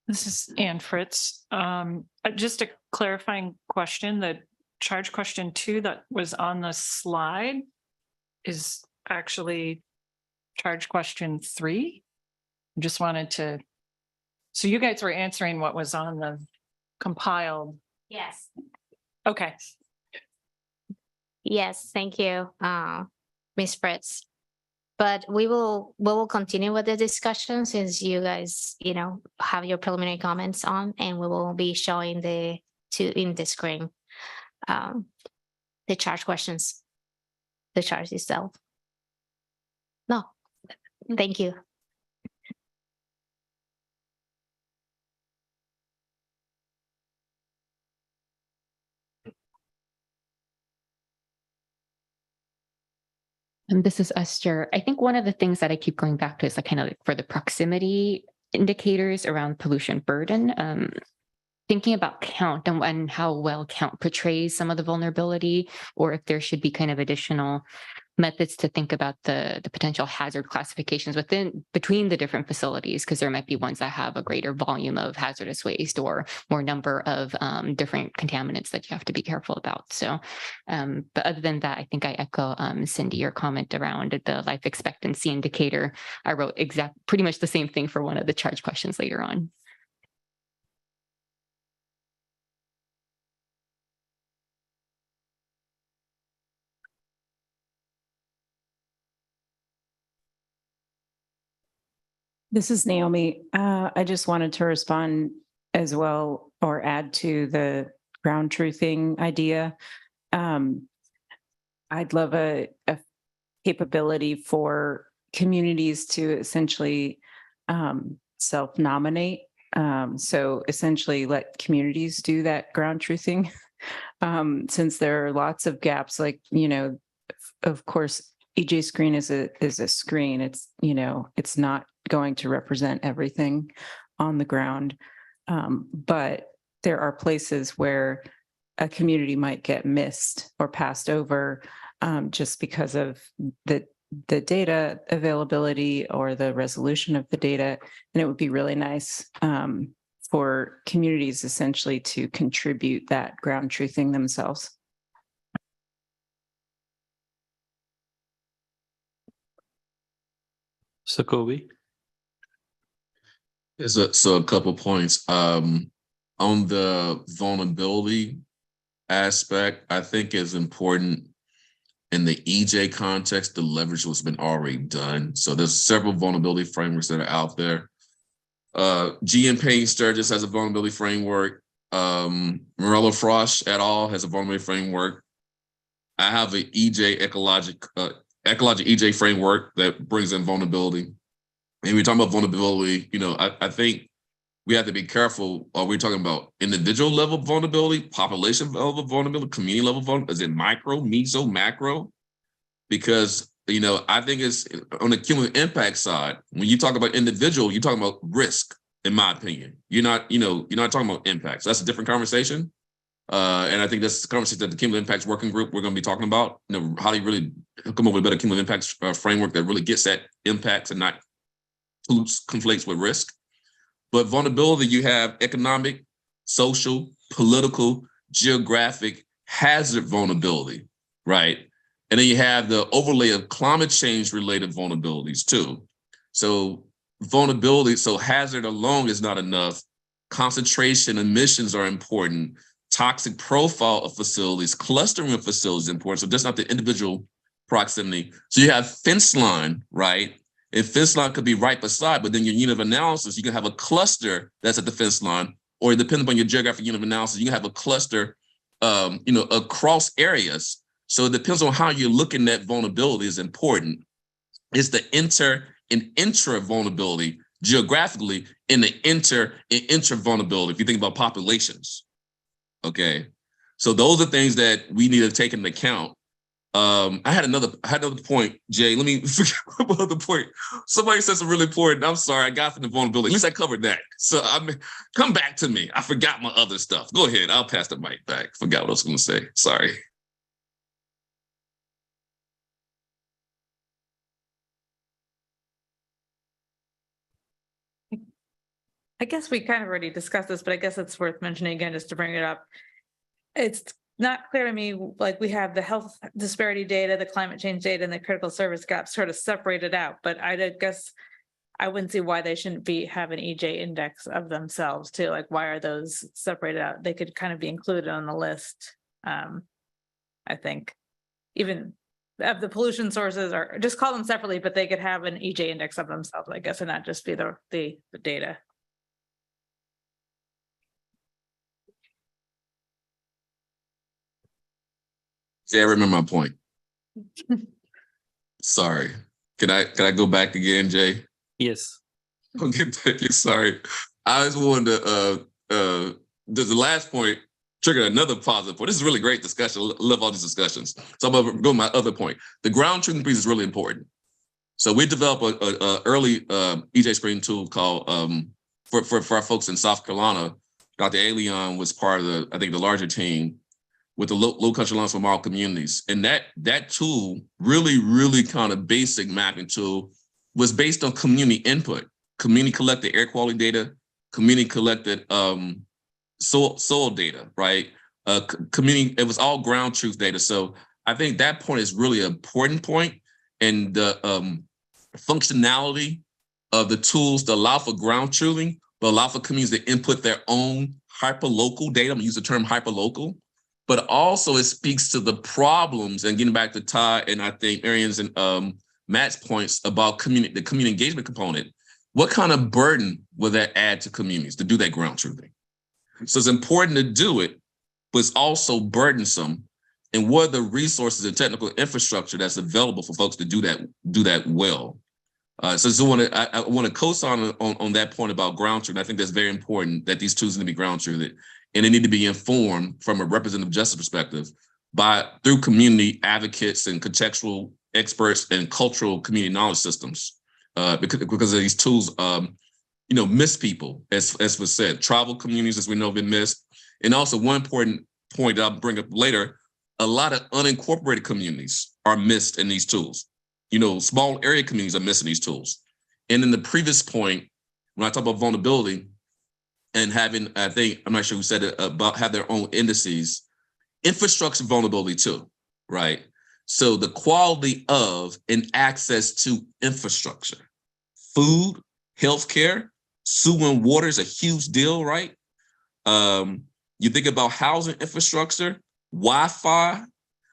This is Ann Fritz. Just a clarifying question, the charge question 2 that was on the slide is actually charge question 3. Just wanted to, so you guys were answering what was on the compiled. Yes. Okay. Yes, thank you, Ms. Fritz. But we will continue with the discussion since you guys, have your preliminary comments on, and we will be showing in the screen, the charge questions, the charge itself. No, thank you. And this is Esther. I think one of the things that I keep going back to is like kind of like for the proximity indicators around pollution burden, thinking about count and how well count portrays some of the vulnerability, or if there should be kind of additional methods to think about the potential hazard classifications between the different facilities, because there might be ones that have a greater volume of hazardous waste or more number of different contaminants that you have to be careful about. So, but other than that, I think I echo Cindy, your comment around the life expectancy indicator. I wrote pretty much the same thing for one of the charge questions later on. This is Naomi. I just wanted to respond as well, or add to the ground truthing idea. I'd love a capability for communities to essentially self-nominate. So essentially let communities do that ground truthing. Since there are lots of gaps, like, of course, EJ Screen is a screen. It's, it's not going to represent everything on the ground. But there are places where a community might get missed or passed over just because of the data availability or the resolution of the data. And it would be really nice for communities essentially to contribute that ground truthing themselves. Sokobi? So a couple points. On the vulnerability aspect, I think it's important in the EJ context to leverage what's been already done. So there's several vulnerability frameworks that are out there. GM Payne Sturgis has a vulnerability framework. Morello Frosch et al. Has a vulnerability framework. I have an ecologic EJ framework that brings in vulnerability. And we're talking about vulnerability, I think we have to be careful. Are we talking about individual level vulnerability, population level vulnerability, community level vulnerability? Is it micro, meso, macro? Because, I think it's on the cumulative impact side. When you talk about individual, you're talking about risk, in my opinion. You're not talking about impacts. That's a different conversation. And I think that's the conversation that the Cumulative Impacts Working Group we're going to be talking about. How do you really come up with a better cumulative impacts framework that really gets at impacts and not conflates with risk. But vulnerability, you have economic, social, political, geographic hazard vulnerability, right? And then you have the overlay of climate change related vulnerabilities too. So vulnerability, so hazard alone is not enough. Concentration emissions are important. Toxic profile of facilities, clustering of facilities is important. So that's not the individual proximity. So you have fence line, right? And fence line could be right beside, but then your unit of analysis, you can have a cluster that's at the fence line, or depending on your geographic unit of analysis, you can have a cluster, across areas. So it depends on how you're looking at vulnerability is important. It's the inter and intra vulnerability geographically, and the inter and intra vulnerability if you think about populations. Okay, so those are things that we need to take into account. I had another point, Jay. Let me forget about the point. Somebody said something really important. I'm sorry, I got from the vulnerability. At least I covered that. So come back to me. I forgot my other stuff. Go ahead. I'll pass the mic back. Forgot what I was going to say. Sorry. I guess we kind of already discussed this, but I guess it's worth mentioning again, just to bring it up. It's not clear to me, like we have the health disparity data, the climate change data, and the critical service gaps sort of separated out, but I guess I wouldn't see why they shouldn't have an EJ index of themselves too. Like, why are those separated out? They could kind of be included on the list. I think even of the pollution sources, or just call them separately, but they could have an EJ index of themselves, I guess, and not just be the data. Yeah, I remember my point. Sorry. Can I go back again, Jay? Yes. Okay, thank you. Sorry. I just wanted to the last point triggered another positive point. This is really great discussion. I love all these discussions. So I'm gonna go to my other point. The ground truthing piece is really important. So we developed a early EJ screen tool called for our folks in South Carolina. Dr. Alion was part of the larger team with the Low Country Alliance for Model Communities. And that tool, really kind of basic mapping tool, was based on community input. Community collected air quality data, community collected soil data, right? Community, it was all ground truth data. So I think that point is really an important point, and the functionality of the tools to allow for ground truthing, but allow for communities to input their own hyperlocal data. I'm gonna use the term hyperlocal, but also it speaks to the problems, and getting back to Ty and I think Marion's and Matt's points about the community engagement component. What kind of burden will that add to communities to do that ground truthing? So it's important to do it, but it's also burdensome. And what are the resources and technical infrastructure that's available for folks to do that well? So I want to co-sign on that point about ground truth. I think that's very important, that these tools need to be ground truthed, and they need to be informed from a representative justice perspective through community advocates and contextual experts and cultural community knowledge systems, because of these tools, miss people, as was said. Tribal communities, as we know, have been missed. And also one important point that I'll bring up later, a lot of unincorporated communities are missed in these tools. Small area communities are missing these tools. And in the previous point, when I talk about vulnerability and having, I think, I'm not sure who said it, about have their own indices, infrastructure vulnerability too, right? So the quality of and access to infrastructure, food, healthcare, sewer and water is a huge deal, right? You think about housing infrastructure, Wi-Fi.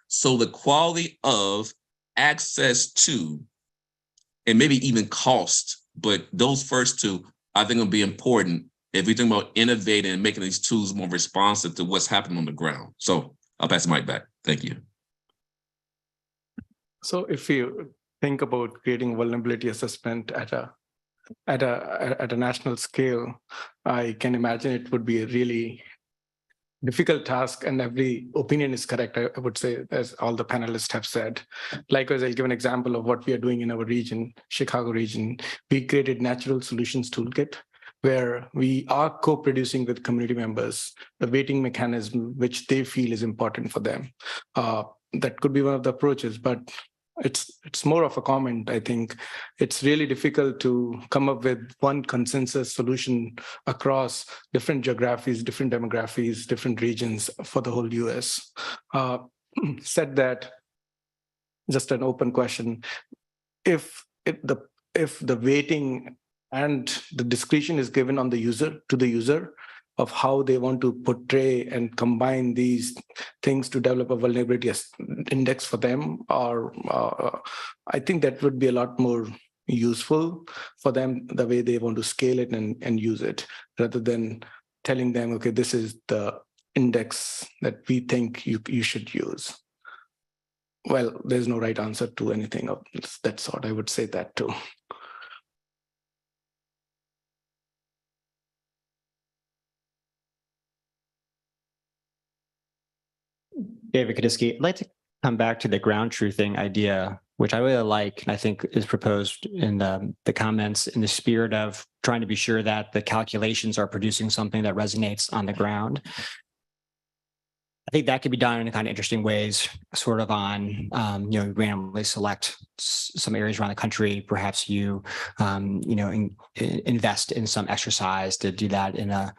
So the quality of access to, and maybe even cost, but those first two, I think will be important if we think about innovating and making these tools more responsive to what's happening on the ground. So I'll pass the mic back. Thank you. So if you think about creating vulnerability assessment at a national scale, I can imagine it would be a really difficult task, and every opinion is correct, I would say, as all the panelists have said. Likewise, I'll give an example of what we are doing in our region, Chicago region. We created Natural Solutions Toolkit, where we are co-producing with community members the weighting mechanism which they feel is important for them. That could be one of the approaches, but it's more of a comment. I think it's really difficult to come up with one consensus solution across different geographies, different demographies, different regions for the whole US. Said that, just an open question, if the weighting and the discretion is given on the user of how they want to portray and combine these things to develop a vulnerability index for them, or I think that would be a lot more useful for them, the way they want to scale it and use it, rather than telling them, okay, this is the index that we think you should use. Well, there's no right answer to anything of that sort. I would say that too. David Kadiski, I'd like to come back to the ground truthing idea, which I really like, and I think is proposed in the comments in the spirit of trying to be sure that the calculations are producing something that resonates on the ground. think that could be done in kind of interesting ways, sort of on, randomly select some areas around the country. Perhaps you, invest in some exercise to do that in a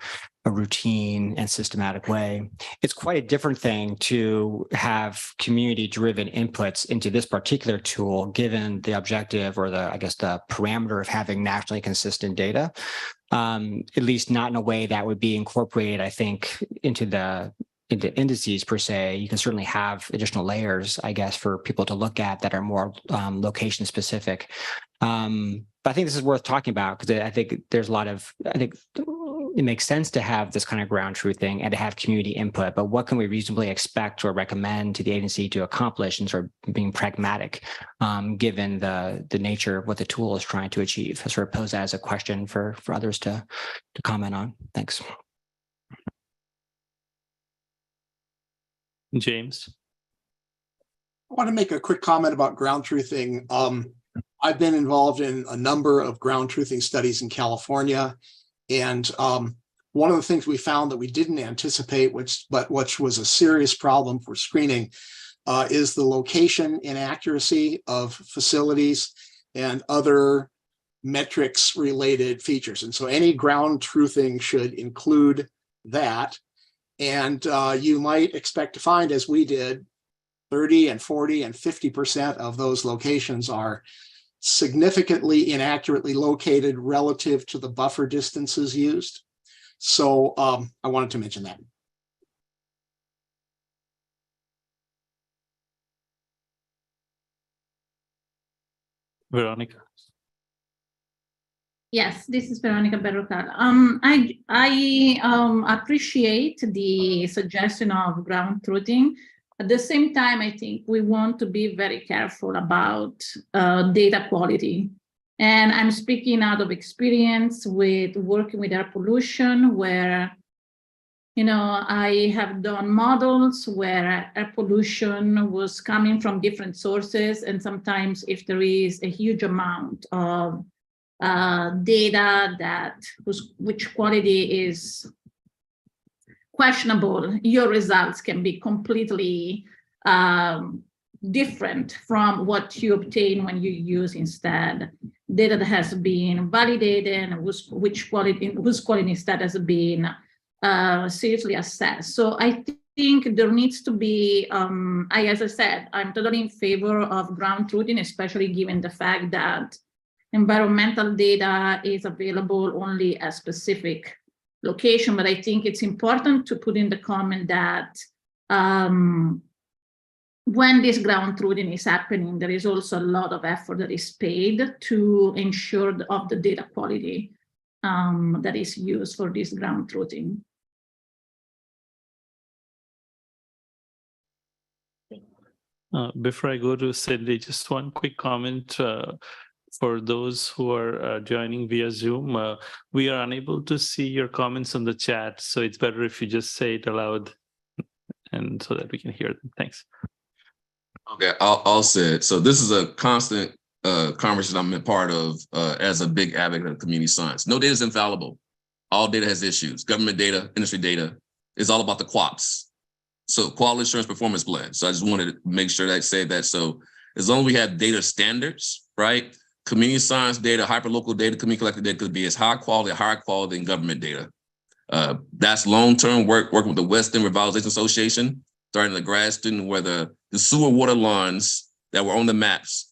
routine and systematic way. It's quite a different thing to have community-driven inputs into this particular tool, given the objective or the parameter of having nationally consistent data, at least not in a way that would be incorporated, I think, into indices per se. You can certainly have additional layers, I guess, for people to look at that are more location specific. But I think this is worth talking about because I think it makes sense to have this kind of ground truthing and to have community input, but what can we reasonably expect or recommend to the agency to accomplish and sort of being pragmatic, given the nature of what the tool is trying to achieve? I sort of pose that as a question for others to comment on. Thanks. James. I want to make a quick comment about ground truthing. I've been involved in a number of ground truthing studies in California. And one of the things we found that we didn't anticipate, which was a serious problem for screening, is the location inaccuracy of facilities and other metrics related features. And so any ground truthing should include that. And you might expect to find, as we did, 30 and 40 and 50% of those locations are significantly inaccurately located relative to the buffer distances used. So I wanted to mention that. Veronica. Yes, this is Veronica Berrocal. I appreciate the suggestion of ground truthing. At the same time, I think we want to be very careful about data quality. And I'm speaking out of experience with working with air pollution, where, I have done models where air pollution was coming from different sources. And sometimes if there is a huge amount of data which quality is questionable, your results can be completely different from what you obtain when you use instead data that has been validated and whose quality instead has been seriously assessed. So I think there needs to be, as I said, I'm totally in favor of ground truthing, especially given the fact that environmental data is available only at specific location, but I think it's important to put in the comment that when this ground truthing is happening, there is also a lot of effort that is paid to ensure of the data quality that is used for this ground truthing. Before I go to Cindy, just one quick comment. For those who are joining via Zoom, we are unable to see your comments on the chat, so it's better if you just say it aloud and so that we can hear them. Thanks. Okay, I'll say it. So this is a constant conversation I'm a part of as a big advocate of community science. No data is infallible. All data has issues. Government data, industry data, is all about the QAPs. So quality assurance performance blend. So I just wanted to make sure that I say that. So as long as we have data standards, right? Community science data, hyperlocal data, community collected data could be as high quality, higher quality than government data. That's long-term work, working with the West End Revitalization Association, starting in the grad student, where the sewer water lines that were on the maps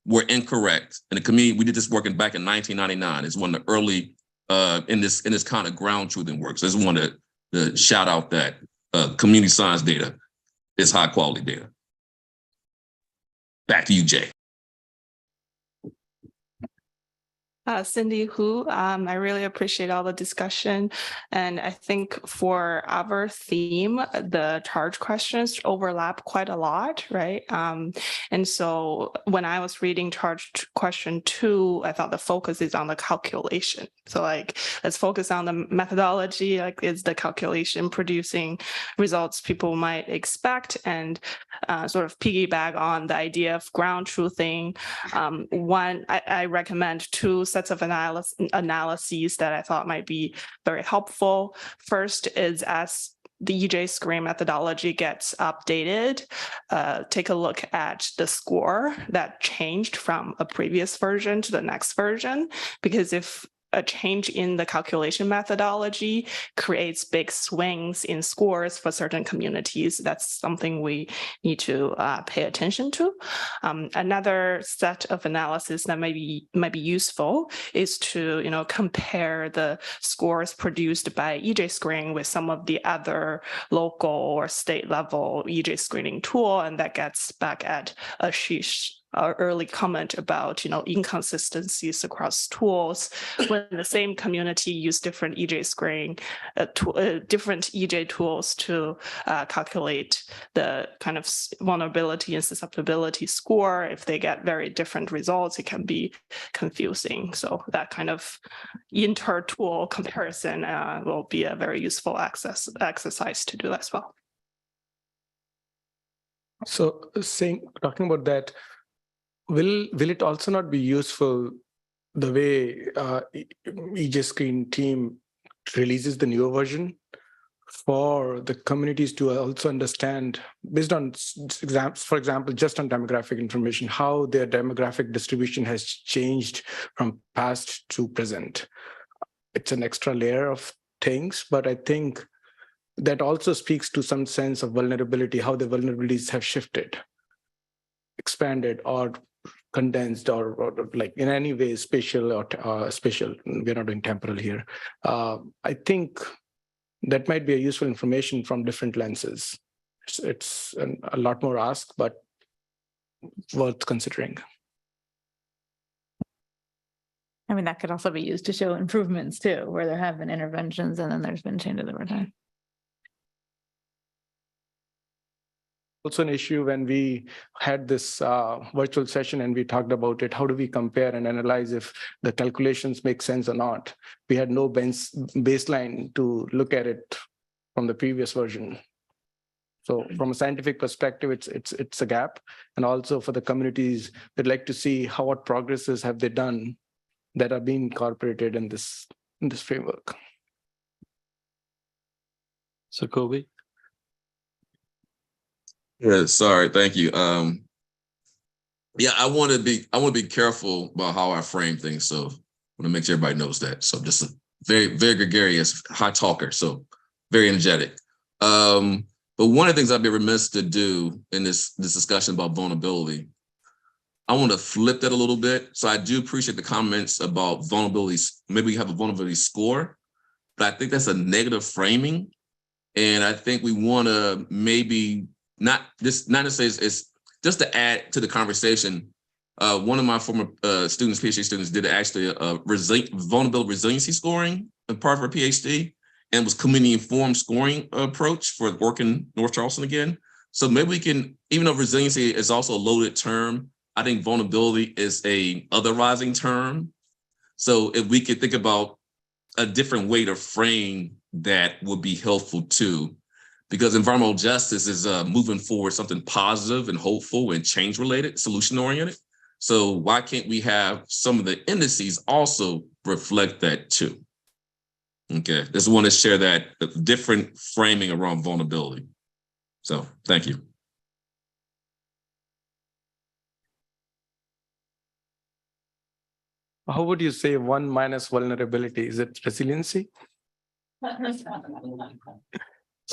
were incorrect. And the community, we did this working back in 1999. It's one of the early in this kind of ground truthing work. So I just wanted to shout out that community science data is high quality data. Back to you, Jay. Cindy Hu, I really appreciate all the discussion. And I think for our theme, the charge questions overlap quite a lot, right? And so when I was reading charge question 2, I thought the focus is on the calculation. So let's focus on the methodology, is the calculation producing results people might expect, and sort of piggyback on the idea of ground truthing. I recommend 2 sets of analyses that I thought might be very helpful. First is as the EJ Screen methodology gets updated, take a look at the score that changed from a previous version to the next version, because if a change in the calculation methodology creates big swings in scores for certain communities, that's something we need to pay attention to. Another set of analysis that might be useful is to compare the scores produced by EJ Screen with some of the other local or state level EJ screening tool, and that gets back at Ashish early comment about inconsistencies across tools when the same community use different EJ screen, different EJ tools to calculate the kind of vulnerability and susceptibility score. If they get very different results, it can be confusing. So that kind of inter-tool comparison will be a very useful exercise to do as well. So talking about that, will it also not be useful the way EJ Screen team releases the newer version for the communities to also understand, based on for example, just on demographic information, how their demographic distribution has changed from past to present? It's an extra layer of things, but I think that also speaks to some sense of vulnerability, how the vulnerabilities have shifted, expanded, or condensed, or like in any way spatial or spatial. We're not doing temporal here. I think that might be a useful information from different lenses. It's a lot more asked, but worth considering. I mean, that could also be used to show improvements too, where there have been interventions and then there's been changes over time. Also an issue when we had this virtual session and we talked about it, how do we compare and analyze if the calculations make sense or not? We had no baseline to look at it from the previous version. So from a scientific perspective, it's a gap. And also for the communities, they'd like to see what progresses have they done that are being incorporated in this framework. So Kobe? Yeah, sorry, thank you. Yeah, I want to be careful about how I frame things. So I want to make sure everybody knows that. So I'm just a very, very gregarious, high talker. So very energetic. But one of the things I'd be remiss to do in this discussion about vulnerability, I want to flip that a little bit. So I do appreciate the comments about vulnerabilities. Maybe we have a vulnerability score, but I think that's a negative framing. And I think we want to maybe not to say it's just to add to the conversation. One of my former students, PhD students, did actually a vulnerability resiliency scoring as part of her PhD, and was community informed scoring approach for work in North Charleston again. So maybe we can, even though resiliency is also a loaded term, I think vulnerability is a otherizing term. So if we could think about a different way to frame that would be helpful too. Because environmental justice is moving forward something positive and hopeful and change related, solution oriented. So why can't we have some of the indices also reflect that too? Okay, just want to share that different framing around vulnerability. So thank you. How would you say 1 minus vulnerability? Is it resiliency? I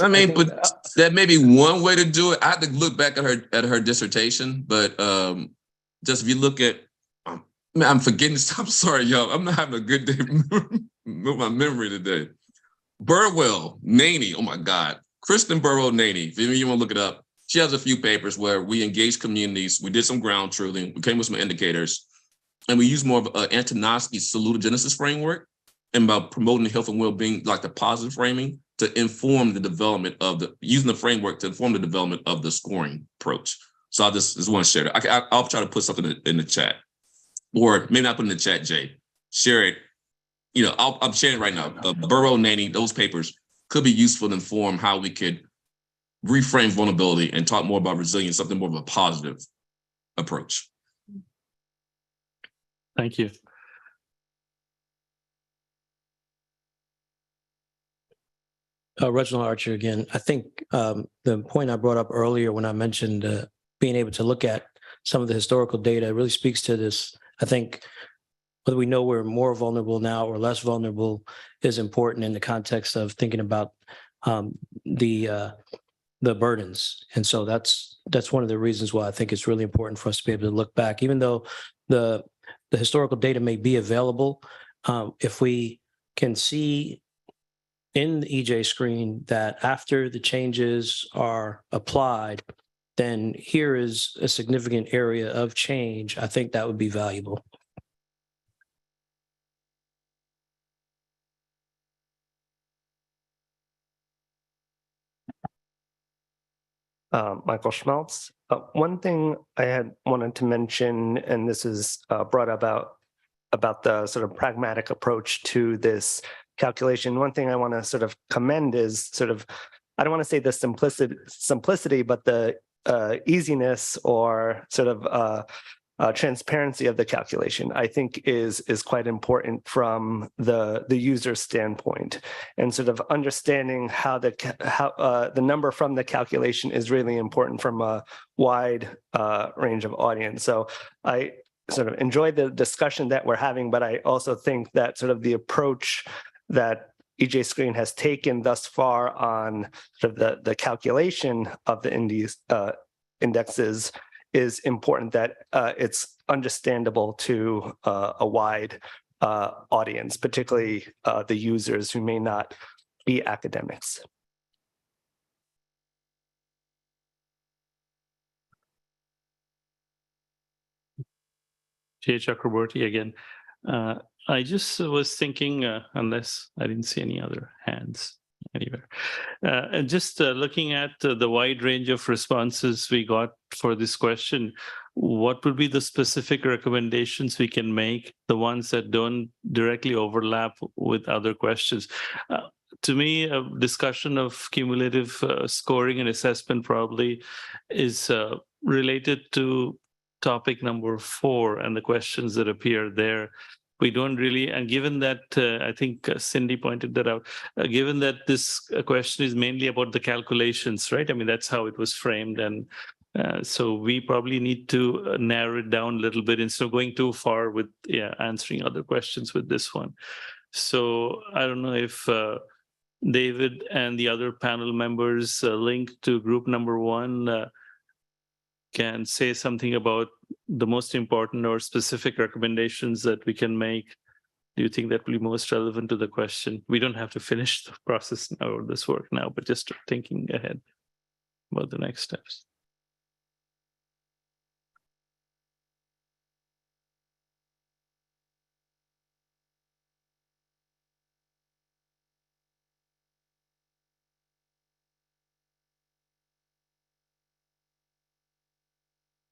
mean, but that may be one way to do it. I had to look back at her dissertation, but just if you look at, I'm forgetting. I'm sorry, y'all. I'm not having a good day with my memory today. Burwell Naney. Oh my God, Kristen Burwell Naney. If you want to look it up, she has a few papers where we engaged communities. We did some ground truthing. We came with some indicators, and we used more of an Antonovsky salutogenesis framework and about promoting health and well-being, like the positive framing, to inform the development of using the framework to inform the development of the scoring approach. So I just want to share that. I'll try to put something in the chat, or maybe not put in the chat, Jay. Share it. I'm sharing right now. Burrow, Naney, those papers could be useful to inform how we could reframe vulnerability and talk more about resilience, something more of a positive approach. Thank you. Reginald Archer again. I think the point I brought up earlier when I mentioned being able to look at some of the historical data really speaks to this. I think whether we know we're more vulnerable now or less vulnerable is important in the context of thinking about the burdens. And so that's one of the reasons why I think it's really important for us to be able to look back, even though the historical data may be available. If we can see in the EJ screen that after the changes are applied, then here is a significant area of change. I think that would be valuable. Michael Schmeltz. One thing I had wanted to mention, and this is brought about the sort of pragmatic approach to this calculation. One thing I want to sort of commend is sort of, I don't want to say the simplicity, but the easiness or sort of transparency of the calculation, I think is quite important from the user standpoint, and sort of understanding how the number from the calculation is really important from a wide range of audience. So I sort of enjoy the discussion that we're having, but I also think that sort of the approach that EJ Screen has taken thus far on sort of the calculation of the indexes is important, that it's understandable to a wide audience, particularly the users who may not be academics. Jay Chakraborty again. I just was thinking, unless I didn't see any other hands anywhere, and just looking at the wide range of responses we got for this question, what would be the specific recommendations we can make, the ones that don't directly overlap with other questions? To me, a discussion of cumulative scoring and assessment probably is related to topic number 4 and the questions that appear there. We don't really, and given that, I think Cindy pointed that out, given that this question is mainly about the calculations, right? I mean, that's how it was framed. And so we probably need to narrow it down a little bit instead of going too far with answering other questions with this one. So I don't know if David and the other panel members linked to group number 1 can say something about the most important or specific recommendations that we can make. Do you think that will be most relevant to the question? We don't have to finish the process now or this work now, but just thinking ahead about the next steps.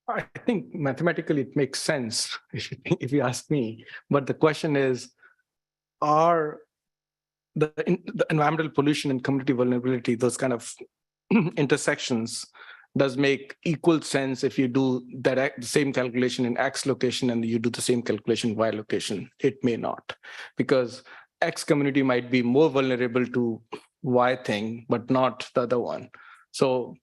I think mathematically it makes sense if you ask me. But the question is, are the environmental pollution and community vulnerability, those kind of intersections, does make equal sense if you do the same calculation in X location and you do the same calculation in Y location? It may not, because X community might be more vulnerable to Y thing, but not the other one. So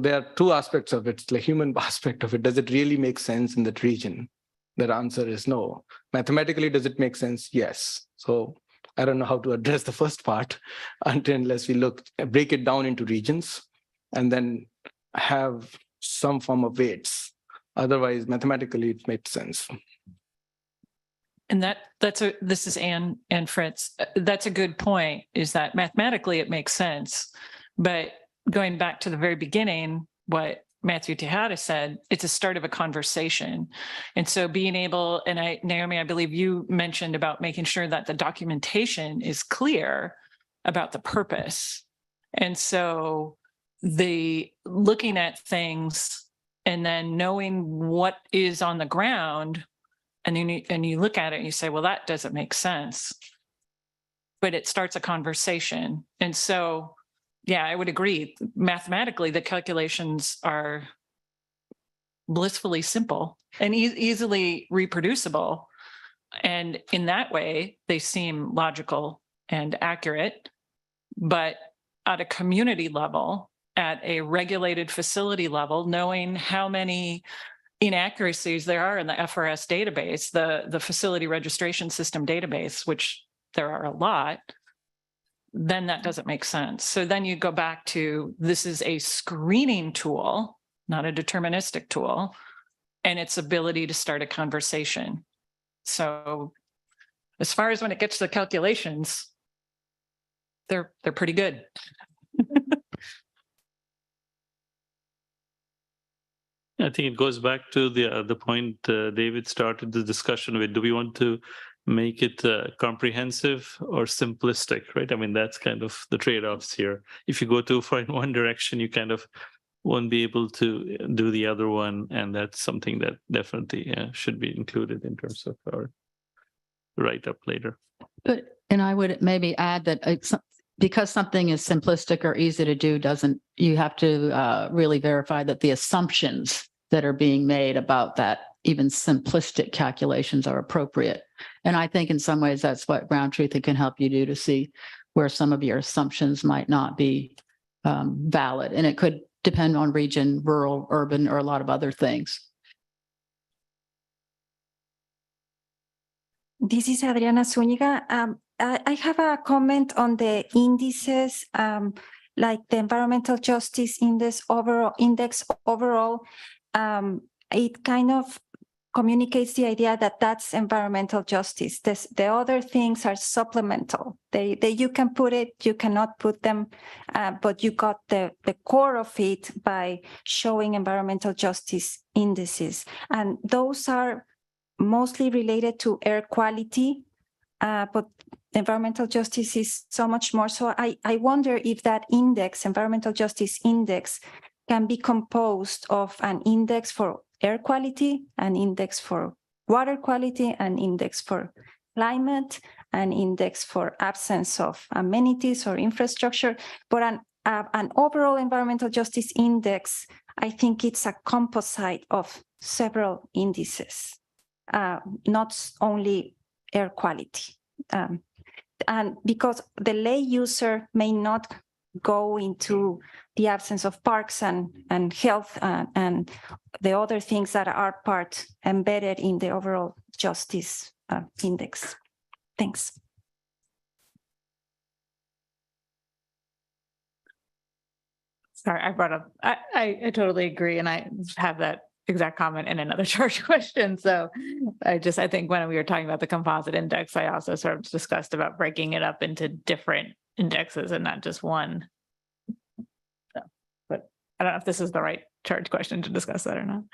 there are two aspects of it, the human aspect of it. Does it really make sense in that region? The answer is no. Mathematically, does it make sense? Yes. So I don't know how to address the first part unless we break it down into regions and then have some form of weights. Otherwise, mathematically, it makes sense. And this is Anne and Fritz. That's a good point, is that mathematically it makes sense. But going back to the very beginning, what Matthew Tejada said, it's a start of a conversation. And so being able, and Naomi, I believe you mentioned about making sure that the documentation is clear about the purpose. And so the looking at things and then knowing what is on the ground, and you look at it and you say, well, that doesn't make sense. But it starts a conversation. And so yeah, I would agree. Mathematically, the calculations are blissfully simple and easily reproducible. And in that way, they seem logical and accurate. But at a community level, at a regulated facility level, knowing how many inaccuracies there are in the FRS database, the facility registration system database, which there are a lot, then that doesn't make sense. So then you go back to, this is a screening tool, not a deterministic tool, and its ability to start a conversation. So as far as when it gets to the calculations, they're pretty good. I think it goes back to the point David started the discussion with. Do we want to make it comprehensive or simplistic, right? I mean, that's kind of the trade-offs here. If you go too far in one direction, you kind of won't be able to do the other one, and that's something that definitely should be included in terms of our write-up later. But, and I would maybe add that because something is simplistic or easy to do, you have to really verify that the assumptions that are being made about that, even simplistic calculations, are appropriate. And I think in some ways that's what ground truthing can help you do, to see where some of your assumptions might not be valid. And it could depend on region, rural, urban, or a lot of other things. This is Adriana Zúñiga. I have a comment on the indices, like the environmental justice index overall. It kind of communicates the idea that that's environmental justice. The other things are supplemental. You can put it, you cannot put them, but you got the core of it by showing environmental justice indices. And those are mostly related to air quality, but environmental justice is so much more. So I wonder if that index, environmental justice index, can be composed of an index for air quality, an index for water quality, an index for climate, an index for absence of amenities or infrastructure. But an overall environmental justice index, I think it's a composite of several indices, not only air quality. And because the lay user may not go into the absence of parks and health and the other things that are part embedded in the overall justice index. Thanks. Sorry, I brought up, I totally agree. And I have that exact comment in another charge question. So I think when we were talking about the composite index, I also sort of discussed about breaking it up into different indexes and not just one. So, but I don't know if this is the right charge question to discuss that or not.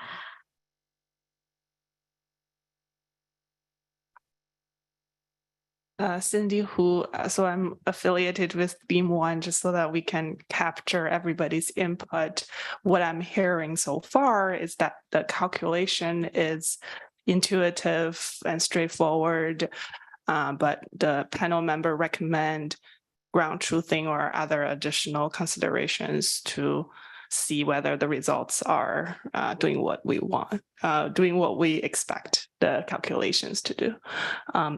Cindy Hu, so I'm affiliated with Beam One just so that we can capture everybody's input. What I'm hearing so far is that the calculation is intuitive and straightforward, but the panel member recommend ground truthing or other additional considerations to see whether the results are doing what we want, doing what we expect the calculations to do.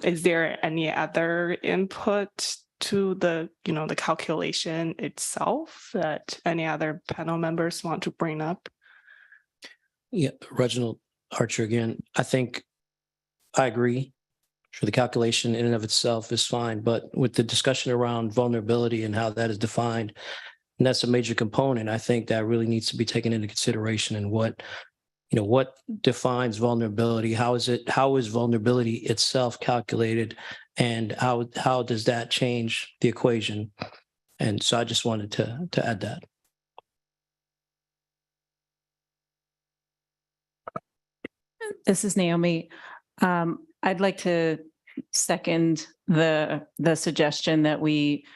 Is there any other input to the calculation itself that any other panel members want to bring up? Yeah, Reginald Archer again. I think I agree. Sure, the calculation in and of itself is fine, but with the discussion around vulnerability and how that is defined, and that's a major component, I think that really needs to be taken into consideration. And what defines vulnerability? How is vulnerability itself calculated, and how does that change the equation? And so I just wanted to add that. This is Naomi. I'd like to second the suggestion that we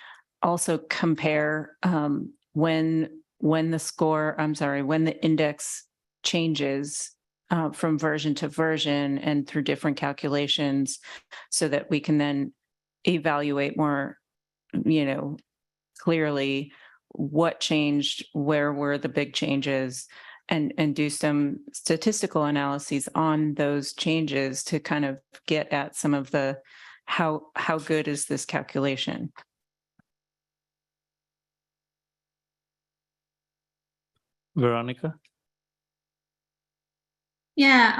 also compare when the index changes from version to version and through different calculations, so that we can then evaluate more, clearly what changed, where were the big changes, and do some statistical analyses on those changes to kind of get at some of the how good is this calculation. Veronica? Yeah,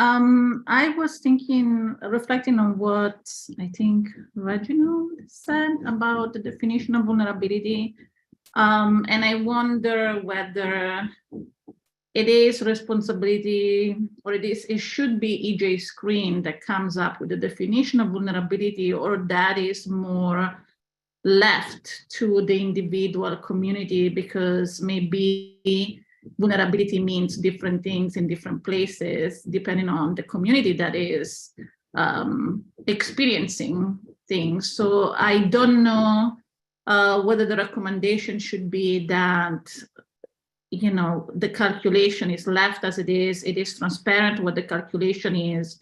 I was reflecting on what I think Reginald said about the definition of vulnerability. And I wonder whether it is responsibility or it should be EJ Screen that comes up with the definition of vulnerability, or that is more left to the individual community, because maybe vulnerability means different things in different places depending on the community that is experiencing things. So I don't know whether the recommendation should be that, you know, the calculation is left as it is transparent what the calculation is.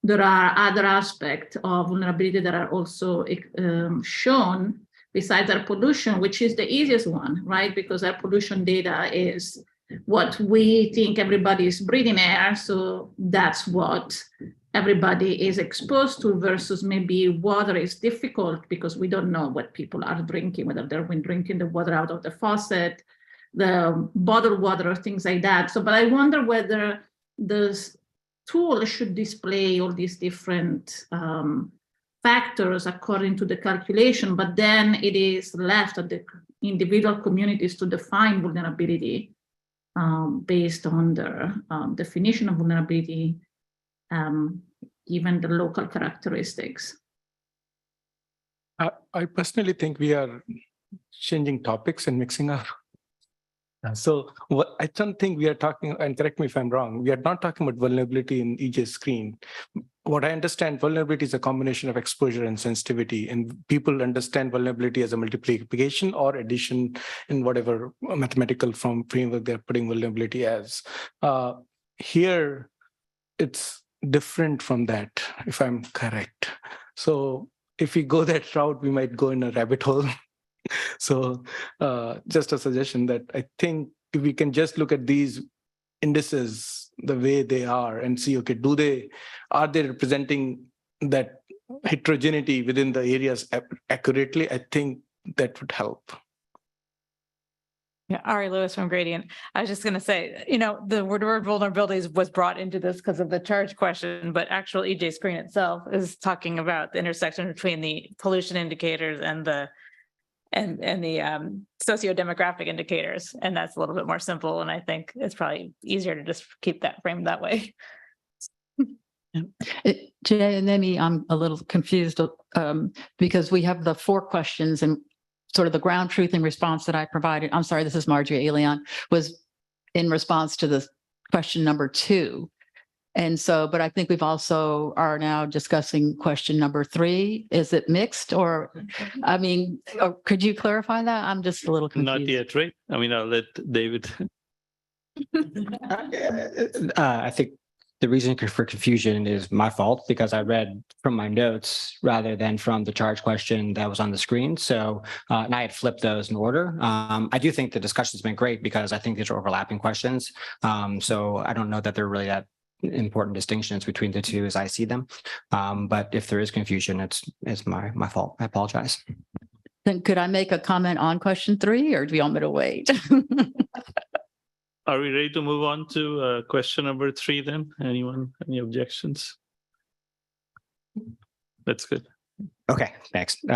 There are other aspects of vulnerability that are also shown besides air pollution, which is the easiest one, right? Because air pollution data is what we think everybody is breathing air. So that's what everybody is exposed to, versus maybe water is difficult because we don't know what people are drinking, whether they've been drinking the water out of the faucet, the bottled water, or things like that. So, but I wonder whether this tool should display all these different factors according to the calculation, but then it is left at the individual communities to define vulnerability based on their definition of vulnerability, given the local characteristics. I personally think we are changing topics and mixing up. So what I don't think we are talking, and correct me if I'm wrong, we are not talking about vulnerability in EJ Screen. What I understand, vulnerability is a combination of exposure and sensitivity, and people understand vulnerability as a multiplication or addition in whatever mathematical framework they're putting vulnerability as. Here, it's different from that, if I'm correct. So if we go that route, we might go in a rabbit hole. So just a suggestion that I think if we can just look at these indices the way they are and see, okay, are they representing that heterogeneity within the areas accurately? I think that would help. Yeah, Ari Lewis from Gradient. I was just going to say, you know, the word vulnerabilities was brought into this because of the charge question, but actual EJ Screen itself is talking about the intersection between the pollution indicators and the socio-demographic indicators. And that's a little bit more simple. And I think it's probably easier to just keep that framed that way. Jay and Amy, I'm a little confused because we have the 4 questions and sort of the ground truthing response that I provided. I'm sorry, this is Marjorie Elion, was in response to the question number 2. And so, but I think we've also are now discussing question number 3. Is it mixed or, I mean, or could you clarify that? I'm just a little confused. Not yet, right? I mean, I'll let David. I think the reason for confusion is my fault because I read from my notes rather than from the charge question that was on the screen. So, and I had flipped those in order. I do think the discussion's been great because I think these are overlapping questions. So I don't know that they're really that important distinctions between the two as I see them. But if there is confusion, it's my fault. I apologize. Then could I make a comment on question 3 or do you want me to wait? Are we ready to move on to question number 3 then? Anyone, any objections? That's good. Okay, thanks. Maybe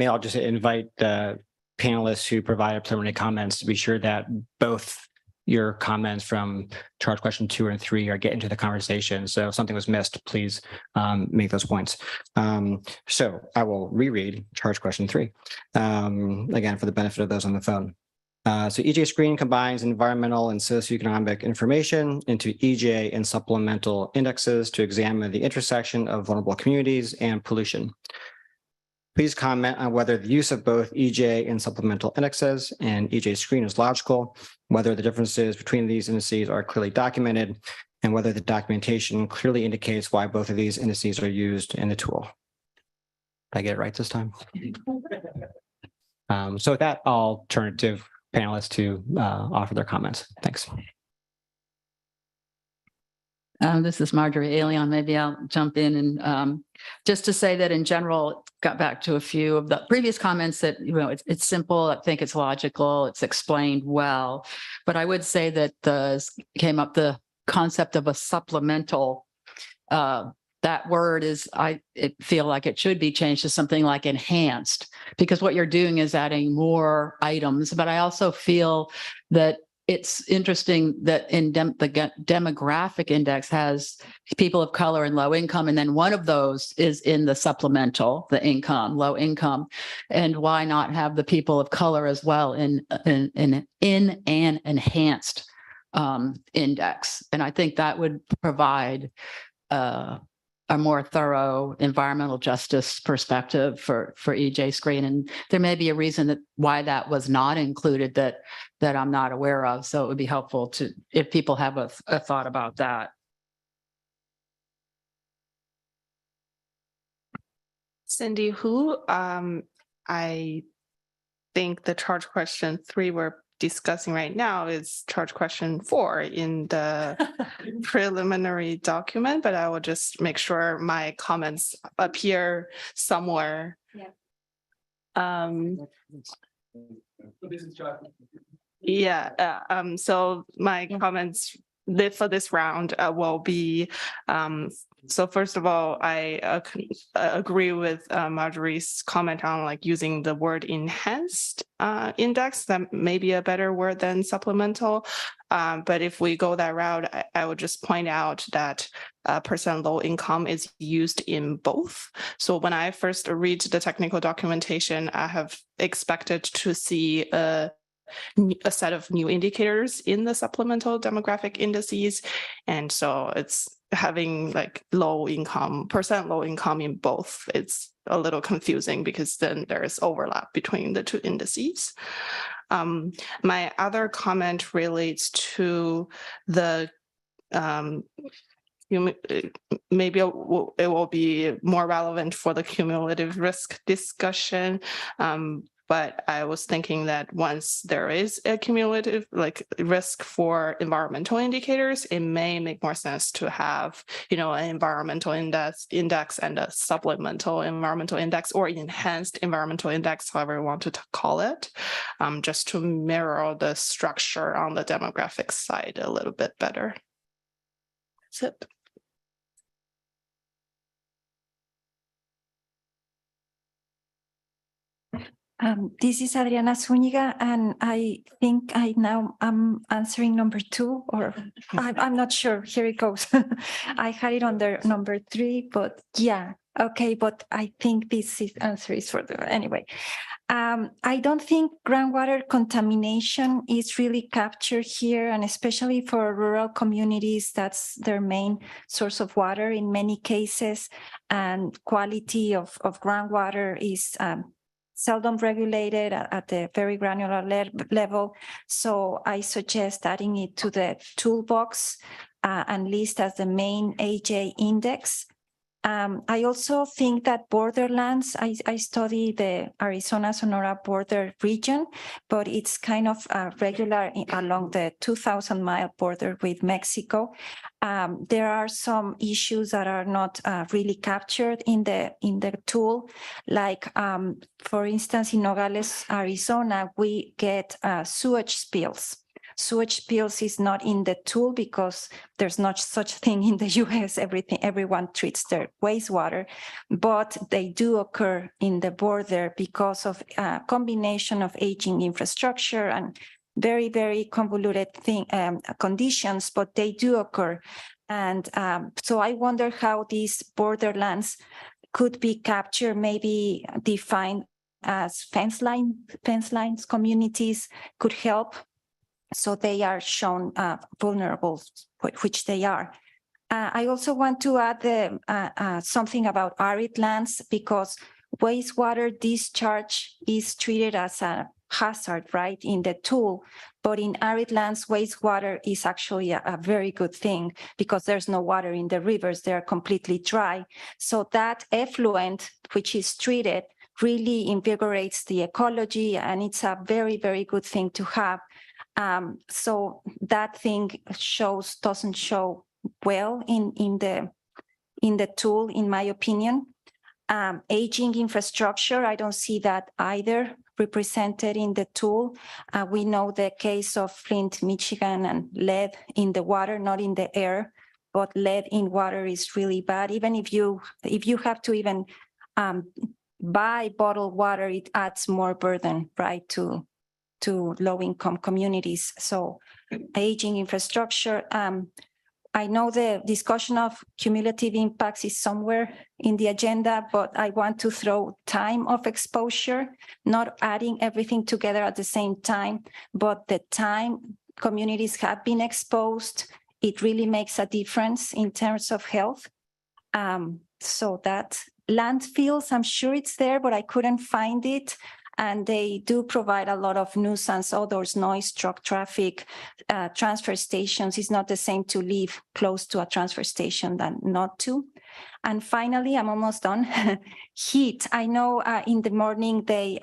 I'll just invite the panelists who provided preliminary comments to be sure that both your comments from charge question 2 and 3 are getting to the conversation. So if something was missed, please make those points. So I will reread charge question 3, again, for the benefit of those on the phone. So EJ Screen combines environmental and socioeconomic information into EJ and supplemental indexes to examine the intersection of vulnerable communities and pollution. Please comment on whether the use of both EJ and supplemental indexes and EJ Screen is logical, whether the differences between these indices are clearly documented, and whether the documentation clearly indicates why both of these indices are used in the tool. Did I get it right this time? So with that, I'll turn it to panelists to offer their comments. Thanks. This is Marjorie Alion. Maybe I'll jump in and just to say that in general, got back to a few of the previous comments that, it's simple. I think it's logical. It's explained well. But I would say that came up the concept of a supplemental. That word is, I feel like it should be changed to something like enhanced, because what you're doing is adding more items. But I also feel that it's interesting that in the demographic index has people of color and low income, and then one of those is in the supplemental, the income, low income, and why not have the people of color as well in an enhanced index? And I think that would provide a more thorough environmental justice perspective for EJ Screen. And there may be a reason why that was not included that I'm not aware of. So it would be helpful if people have a thought about that. Cindy Hu, I think the charge question 3 we're discussing right now is charge question 4 in the preliminary document, but I will just make sure my comments appear somewhere. So my comments for this round will be, so first of all, I agree with Marjorie's comment on like using the word enhanced index. That may be a better word than supplemental. But if we go that route, I would just point out that percent low income is used in both. So when I first read the technical documentation, I have expected to see a set of new indicators in the supplemental demographic indices. And so it's having like percent low income in both. It's a little confusing because then there's overlap between the two indices. My other comment relates to the maybe it will be more relevant for the cumulative risk discussion. But I was thinking that once there is a cumulative risk for environmental indicators, it may make more sense to have, an environmental index and a supplemental environmental index or enhanced environmental index, however you want to call it, just to mirror the structure on the demographic side a little bit better. That's it. This is Adriana Zúñiga, and I think I'm answering number 2, or I'm not sure. Here it goes. I had it under number 3, but yeah, okay. But I think this answer is for anyway. I don't think groundwater contamination is really captured here, and especially for rural communities, that's their main source of water in many cases, and quality of groundwater is seldom regulated at the very granular level. So I suggest adding it to the toolbox and list as the main AJ index. I also think that borderlands, I study the Arizona-Sonora border region, but it's kind of regular along the 2,000-mile border with Mexico. There are some issues that are not really captured in the tool, like for instance, in Nogales, Arizona, we get sewage spills. Sewage spills is not in the tool because there's not such thing in the US. Everyone treats their wastewater, but they do occur in the border because of a combination of aging infrastructure and very, very convoluted conditions, but they do occur. And so I wonder how these borderlands could be captured, maybe defined as fence lines communities could help. So they are shown vulnerable, which they are. I also want to add something about arid lands, because wastewater discharge is treated as a hazard, right, in the tool. But in arid lands, wastewater is actually a very good thing because there's no water in the rivers. They're completely dry. So that effluent, which is treated, really invigorates the ecology, and it's a very, very good thing to have. So that thing doesn't show well in the tool, in my opinion. Aging infrastructure, I don't see that either represented in the tool. We know the case of Flint, Michigan, and lead in the water, not in the air, but lead in water is really bad. Even if you have to even buy bottled water, it adds more burden, right, to low-income communities. So aging infrastructure. I know the discussion of cumulative impacts is somewhere in the agenda, but I want to throw time of exposure, not adding everything together at the same time, but the time communities have been exposed, it really makes a difference in terms of health. So that landfills, I'm sure it's there, but I couldn't find it. And they do provide a lot of nuisance, odors, noise, truck traffic, transfer stations. It's not the same to live close to a transfer station than not to. And finally, I'm almost done. Heat. I know in the morning they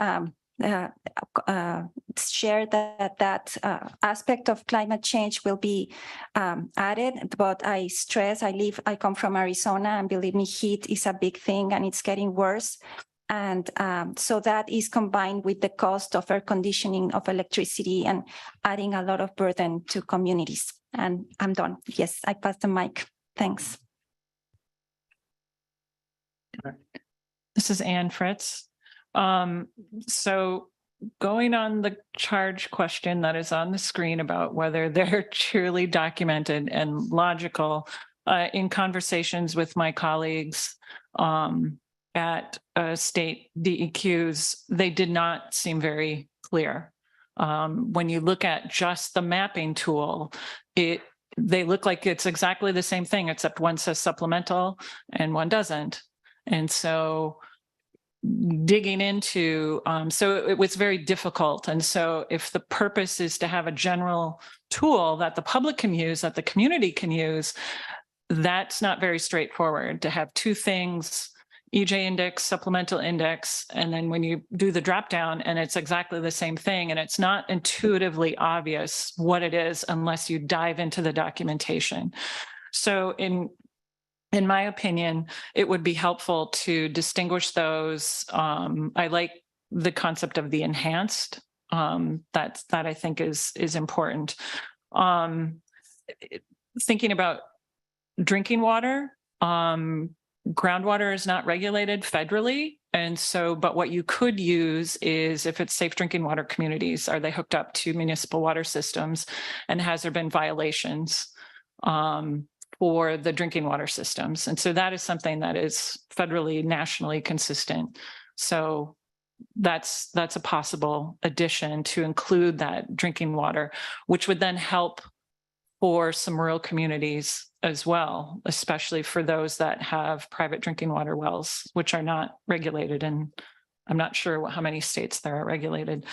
share that aspect of climate change will be added, but I stress, I come from Arizona, and believe me, heat is a big thing and it's getting worse. And so that is combined with the cost of air conditioning, of electricity, and adding a lot of burden to communities. And I'm done. Yes, I pass the mic. Thanks. This is Ann Fritz. So going on the charge question that is on the screen about whether they're truly documented and logical, in conversations with my colleagues at state DEQs, they did not seem very clear. When you look at just the mapping tool, they look like it's exactly the same thing, except one says supplemental and one doesn't. And so digging into, so it was very difficult. And so if the purpose is to have a general tool that the public can use, that the community can use, that's not very straightforward to have two things, EJ index, supplemental index, and then when you do the drop down and it's exactly the same thing, and it's not intuitively obvious what it is unless you dive into the documentation. So in my opinion, it would be helpful to distinguish those. I like the concept of the enhanced. That I think is important. Thinking about drinking water, groundwater is not regulated federally. And so, but what you could use is if it's safe drinking water communities, are they hooked up to municipal water systems, and has there been violations for the drinking water systems? And so that is something that is federally, nationally consistent. So that's a possible addition to include that drinking water, which would then help for some rural communities as well, especially for those that have private drinking water wells, which are not regulated. And I'm not sure how many states there are regulated.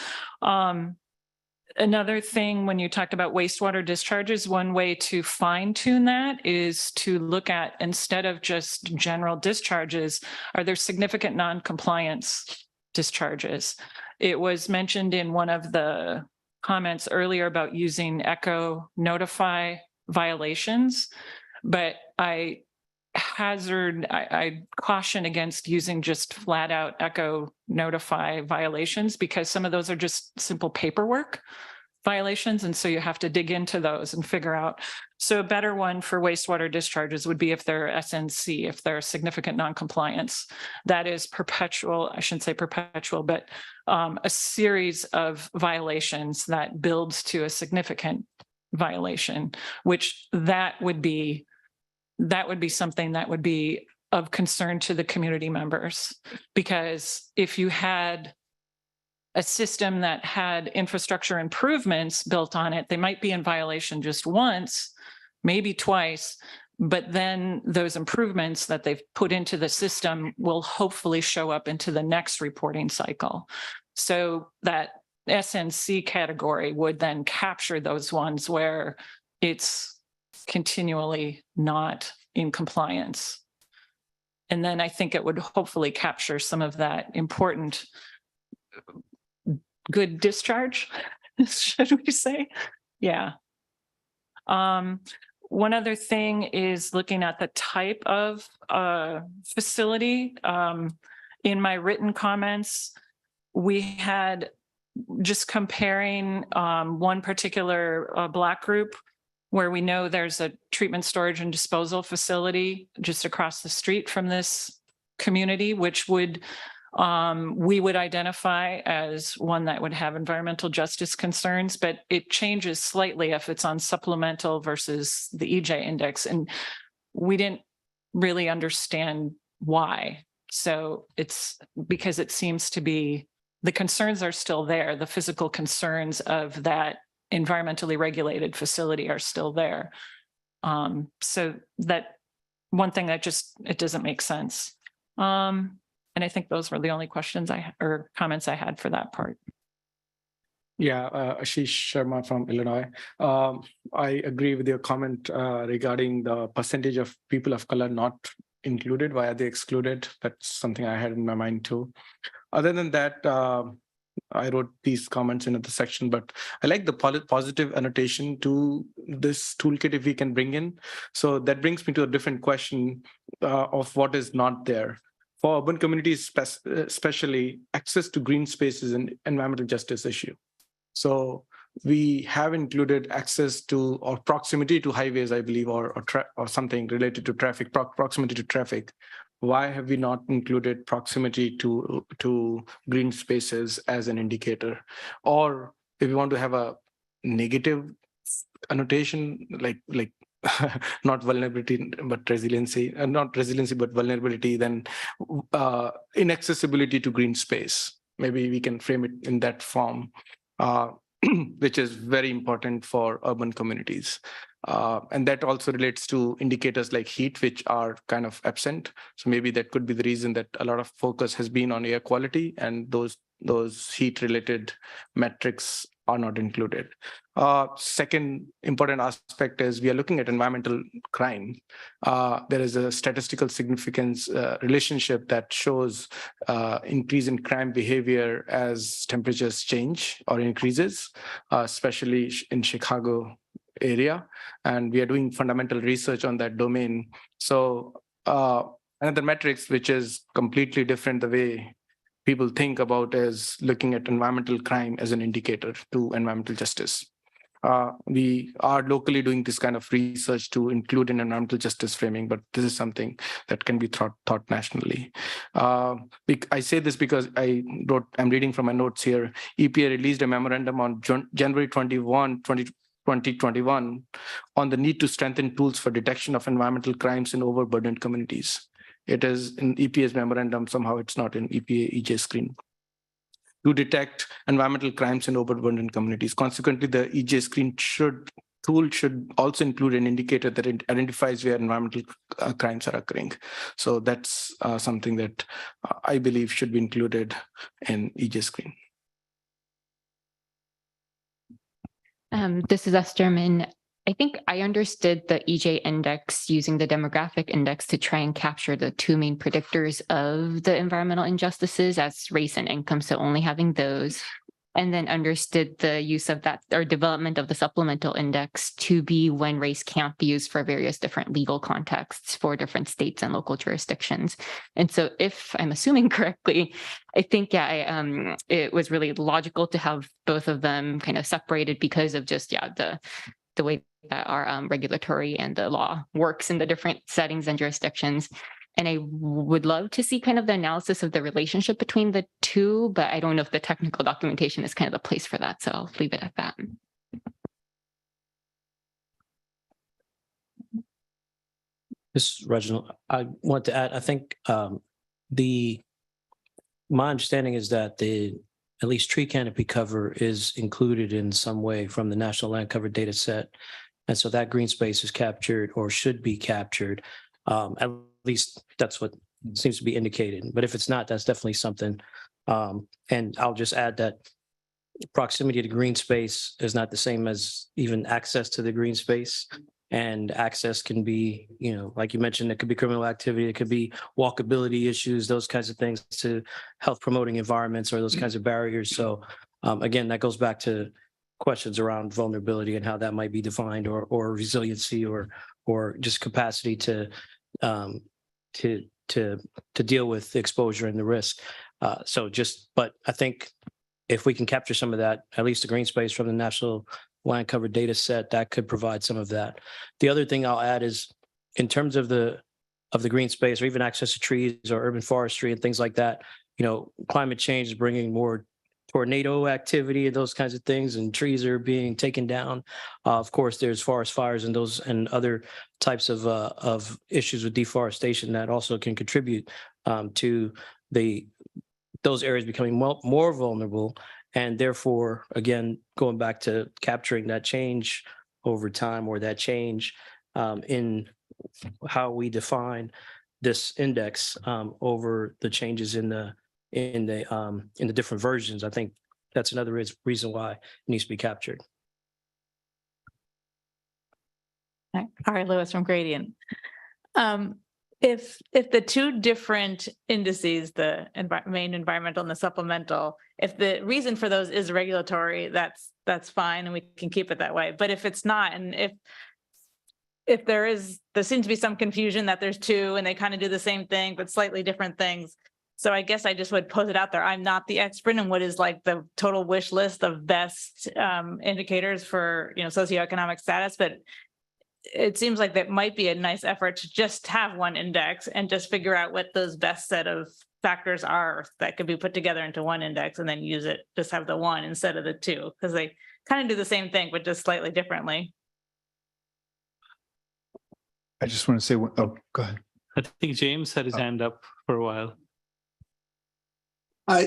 Another thing, when you talked about wastewater discharges, one way to fine tune that is to look at, instead of just general discharges, are there significant non-compliance discharges? It was mentioned in one of the comments earlier about using Echo Notify violations, but I caution against using just flat out Echo Notify violations, because some of those are just simple paperwork violations. And so you have to dig into those and figure out. So a better one for wastewater discharges would be if they're SNC, if they're significant non-compliance. That is perpetual, I shouldn't say perpetual, but a series of violations that builds to a significant violation, which that would be something that would be of concern to the community members. Because if you had a system that had infrastructure improvements built on it, they might be in violation just once, maybe twice, but then those improvements that they've put into the system will hopefully show up into the next reporting cycle. So that SNC category would then capture those ones where it's continually not in compliance. And then I think it would hopefully capture some of that important good discharge, should we say? Yeah. one other thing is looking at the type of facility. In my written comments, we had just comparing one particular block group where we know there's a treatment, storage, and disposal facility just across the street from this community, which would we would identify as one that would have environmental justice concerns, but it changes slightly if it's on supplemental versus the EJ index. And we didn't really understand why. So it's because it seems to be the concerns are still there. The physical concerns of that environmentally regulated facility are still there. So that one thing that just, it doesn't make sense. And I think those were the only questions or comments I had for that part. Yeah, Ashish Sharma from Illinois. I agree with your comment regarding the percentage of people of color not included. Why are they excluded? That's something I had in my mind too. Other than that, I wrote these comments in the section, but I like the positive annotation to this toolkit if we can bring in. So that brings me to a different question of what is not there. For urban communities, especially, access to green space is an environmental justice issue. So we have included access to or proximity to highways, I believe, or something related to traffic, proximity to traffic. Why have we not included proximity to green spaces as an indicator? Or if we want to have a negative annotation, like not vulnerability, but resiliency, not resiliency, but vulnerability, then inaccessibility to green space. Maybe we can frame it in that form, which is very important for urban communities. And that also relates to indicators like heat, which are kind of absent. So maybe that could be the reason that a lot of focus has been on air quality, and those heat-related metrics are not included. Second important aspect is we are looking at environmental crime. There is a statistical significance relationship that shows increase in crime behavior as temperatures change or increases, especially in Chicago area. And we are doing fundamental research on that domain. So another metrics, which is completely different the way people think about, is looking at environmental crime as an indicator to environmental justice. We are locally doing this kind of research to include in environmental justice framing, but this is something that can be thought nationally. I say this because I'm reading from my notes here. EPA released a memorandum on January 21, 2021 on the need to strengthen tools for detection of environmental crimes in overburdened communities. It is in EPA's memorandum, somehow it's not in EPA EJ screen, to detect environmental crimes in overburdened communities. Consequently, the EJ screen tool should also include an indicator that it identifies where environmental crimes are occurring. So that's something that I believe should be included in EJ screen. This is Esther Min. I think I understood the EJ index using the demographic index to try and capture the two main predictors of the environmental injustices as race and income. So only having those, and then understood the use of that or development of the supplemental index to be when race can't be used for various different legal contexts for different states and local jurisdictions. And so if I'm assuming correctly, I think, it was really logical to have both of them kind of separated because of just, the way that our regulatory and the law works in the different settings and jurisdictions. And I would love to see kind of the analysis of the relationship between the two, but I don't know if the technical documentation is kind of the place for that. So I'll leave it at that. This is Reginald. I want to add, I think my understanding is that at least tree canopy cover is included in some way from the National Land Cover Data Set. And so that green space is captured or should be captured. At least that's what seems to be indicated. But if it's not, that's definitely something. And I'll just add that proximity to green space is not the same as even access to the green space. And access can be, like you mentioned, it could be criminal activity, it could be walkability issues, those kinds of things to health promoting environments or those kinds of barriers. So again, that goes back to questions around vulnerability and how that might be defined, or resiliency, or just capacity to deal with the exposure and the risk. But I think if we can capture some of that, at least the green space from the National Land Cover Data Set, that could provide some of that. The other thing I'll add is, in terms of the green space, or even access to trees or urban forestry and things like that, climate change is bringing more tornado activity and those kinds of things, and trees are being taken down. Of course, there's forest fires and those and other types of issues with deforestation that also can contribute to those areas becoming more vulnerable, and therefore, again, going back to capturing that change over time, or that change in how we define this index over the changes in the different versions. I think that's another reason why it needs to be captured. Ari Lewis from Gradient. If the two different indices, the main environmental and the supplemental, if the reason for those is regulatory, that's fine, and we can keep it that way. But if it's not, and if there seems to be some confusion that there's two and they kind of do the same thing but slightly different things. So I guess I just would pose it out there. I'm not the expert in what is like the total wish list of best indicators for socioeconomic status, but it seems like that might be a nice effort to just have one index and just figure out what those best set of factors are that could be put together into one index, and then use it, just have the one instead of the two, because they kind of do the same thing, but just slightly differently. I just want to say, oh, go ahead. I think James had his hand up for a while.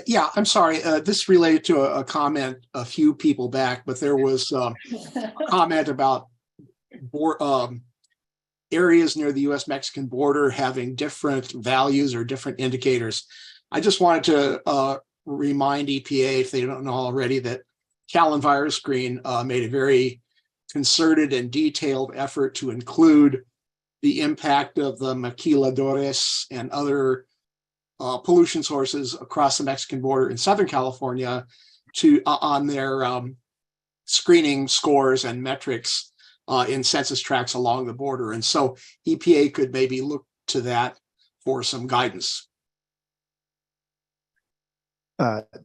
Yeah, I'm sorry. This related to a comment a few people back, but there was a comment about areas near the U.S.-Mexican border having different values or different indicators. I just wanted to remind EPA, if they don't know already, that Cal EnviroScreen made a very concerted and detailed effort to include the impact of the maquiladores and other pollution sources across the Mexican border in Southern California on their screening scores and metrics in census tracts along the border. And so EPA could maybe look to that for some guidance.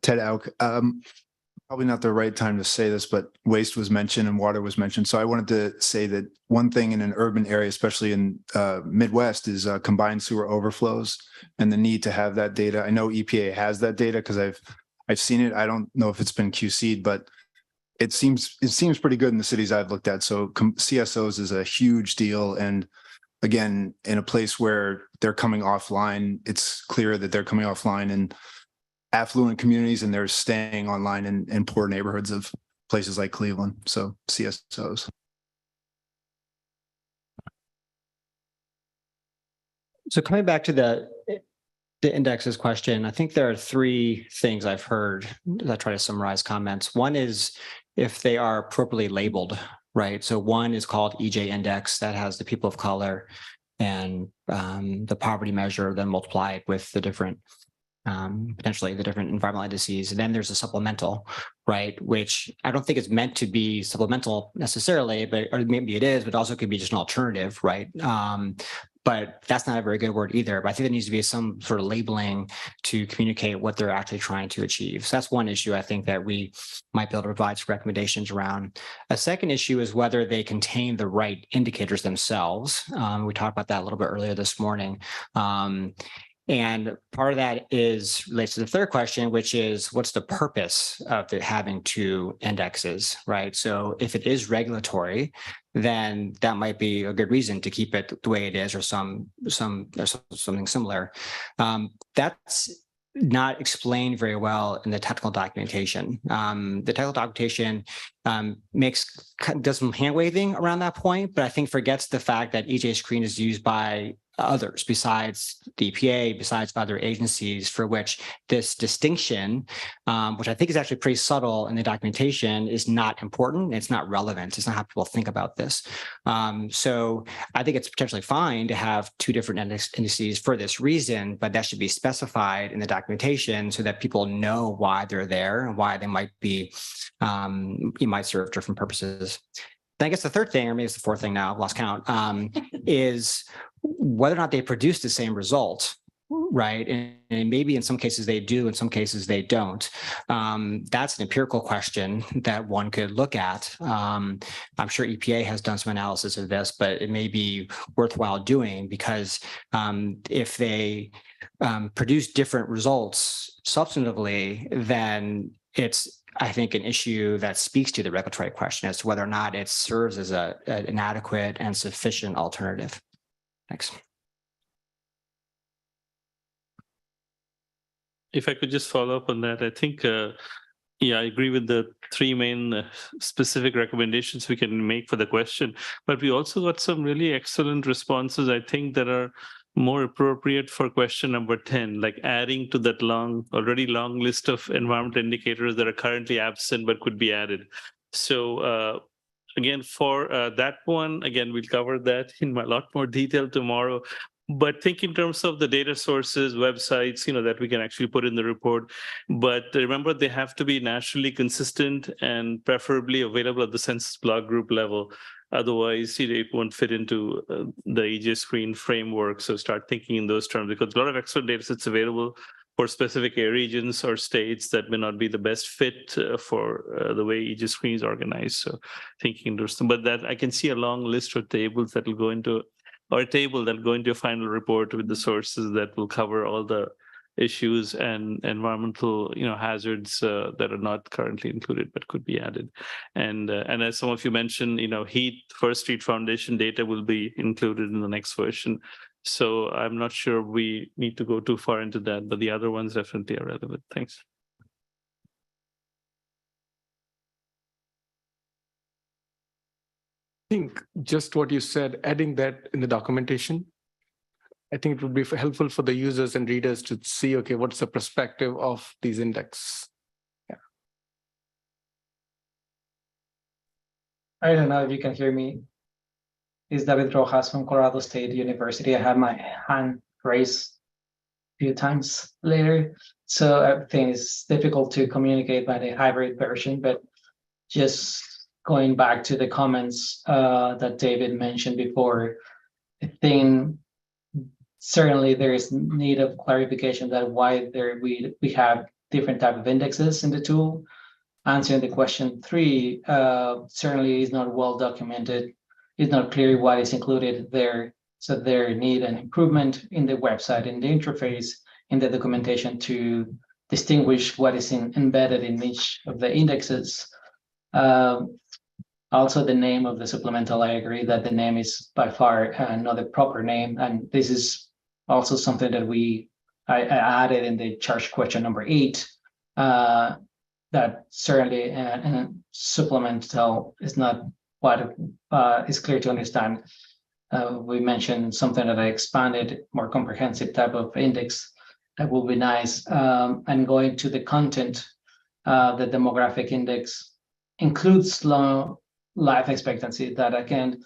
Ted Auk, probably not the right time to say this, but waste was mentioned and water was mentioned. So I wanted to say that one thing in an urban area, especially in Midwest, is combined sewer overflows and the need to have that data. I know EPA has that data because I've seen it. I don't know if it's been QC'd, but it seems pretty good in the cities I've looked at. So CSOs is a huge deal. And again, in a place where they're coming offline, it's clear that they're coming offline in affluent communities and they're staying online in poor neighborhoods of places like Cleveland. So CSOs. So coming back to the indexes question, I think there are three things I've heard that I try to summarize comments. One is if they are appropriately labeled, right? So one is called EJ index, that has the people of color and the poverty measure, then multiplied with the different potentially the different environmental indices. And then there's a supplemental, right? Which I don't think is meant to be supplemental necessarily, or maybe it is, but also could be just an alternative, right? But that's not a very good word either. But I think there needs to be some sort of labeling to communicate what they're actually trying to achieve. So that's one issue I think that we might be able to provide some recommendations around. A second issue is whether they contain the right indicators themselves. We talked about that a little bit earlier this morning. And part of that relates to the third question, which is what's the purpose of having two indexes, right? So if it is regulatory, then that might be a good reason to keep it the way it is, or something similar. That's not explained very well in the technical documentation. The technical documentation does some hand waving around that point, but I think forgets the fact that EJ Screen is used by others besides the EPA, besides other agencies, for which this distinction, which I think is actually pretty subtle in the documentation, is not important. It's not relevant. It's not how people think about this. So I think it's potentially fine to have two different indices for this reason, but that should be specified in the documentation so that people know why they're there and why they might be might serve different purposes. Then I guess the third thing, or maybe it's the fourth thing now, I've lost count, is whether or not they produce the same result, right? And maybe in some cases they do, in some cases they don't. That's an empirical question that one could look at. I'm sure EPA has done some analysis of this, but it may be worthwhile doing, because if they produce different results substantively, then it's, I think, an issue that speaks to the regulatory question as to whether or not it serves as an adequate and sufficient alternative. Thanks. If I could just follow up on that, I think, yeah, I agree with the three main specific recommendations we can make for the question, but we also got some really excellent responses, I think, that are more appropriate for question number 10, like adding to that already long list of environmental indicators that are currently absent but could be added. So again, for that one, again, we'll cover that in a lot more detail tomorrow. But think in terms of the data sources, websites, that we can actually put in the report. But remember, they have to be nationally consistent and preferably available at the census block group level. Otherwise, it won't fit into the EJ Screen framework. So start thinking in those terms, because a lot of excellent data sets available for specific regions or states that may not be the best fit for the way EJ Screen is organized. So thinking those, but that I can see a long list of tables that will go into, or a table that will go into a final report with the sources that will cover all the issues and environmental hazards that are not currently included but could be added. And as some of you mentioned, First Street Foundation data will be included in the next version. So I'm not sure we need to go too far into that, but the other ones definitely are relevant. Thanks. I think just what you said, adding that in the documentation, I think it would be helpful for the users and readers to see, okay, what's the perspective of these index? Yeah. I don't know if you can hear me. It's David Rojas from Colorado State University. I have my hand raised a few times later. So I think it's difficult to communicate by the hybrid version, but just going back to the comments that David mentioned before, I think certainly there is need of clarification that why we have different type of indexes in the tool. Answering the question 3, certainly is not well documented. It's not clear what is included there. So there need an improvement in the website, in the interface, in the documentation to distinguish what is embedded in each of the indexes. Also, the name of the supplemental, I agree that the name is by far not the proper name. And this is also something that I added in the charge question number 8, that certainly supplemental is not what is clear to understand. We mentioned something that I expanded, more comprehensive type of index. That will be nice. And going to the content, the demographic index includes life expectancy. That again,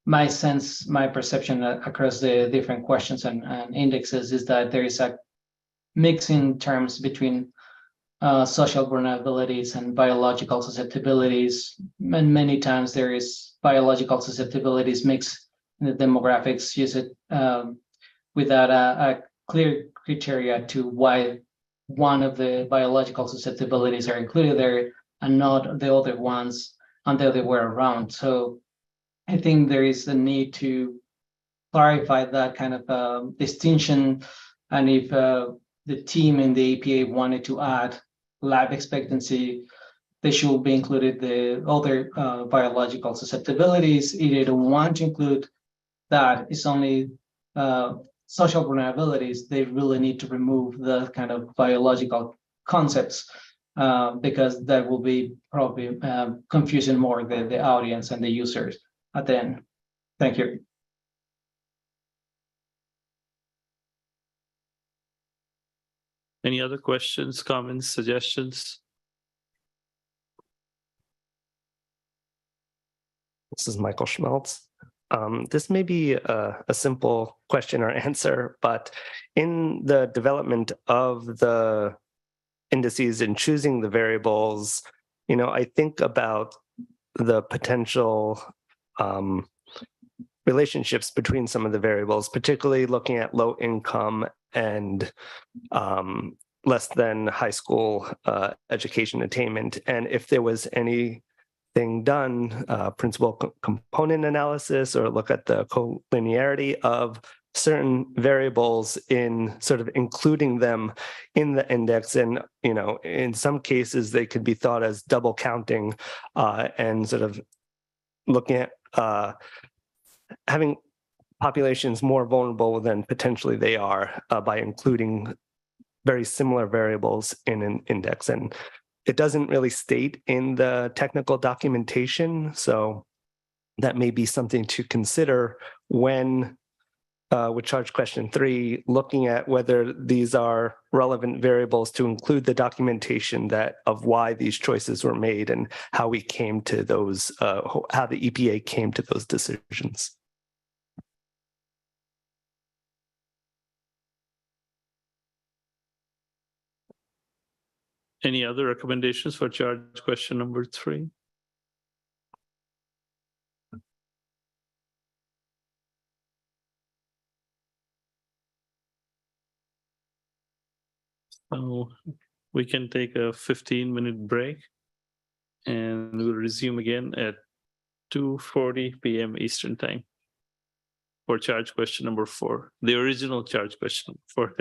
my sense, my perception across the different questions and indexes is that there is a mix in terms between social vulnerabilities and biological susceptibilities. And many times there is biological susceptibilities mixed in the demographics, use it without a clear criteria to why one of the biological susceptibilities are included there and not the other ones and the other way around. So I think there is a need to clarify that kind of distinction. And if the team in the EPA wanted to add life expectancy, they should be included the other biological susceptibilities. If they don't want to include that, it's only social vulnerabilities, they really need to remove the kind of biological concepts because that will be probably confusing more the audience and the users at the end. Thank you. Any other questions, comments, suggestions? This is Michael Schmeltz. This may be a simple question or answer, but in the development of the indices and choosing the variables, I think about the potential relationships between some of the variables, particularly looking at low income and less than high school education attainment. And if there was anything done, principal component analysis, or look at the collinearity of certain variables in sort of including them in the index. And, in some cases, they could be thought as double counting and sort of looking at having populations more vulnerable than potentially they are by including very similar variables in an index. And it doesn't really state in the technical documentation. So that may be something to consider when with charge question 3, looking at whether these are relevant variables to include the documentation of why these choices were made and how we came to those, how the EPA came to those decisions. Any other recommendations for charge question number 3? So we can take a 15-minute break and we'll resume again at 2:40 p.m. Eastern Time for charge question number 4, the original charge question 4.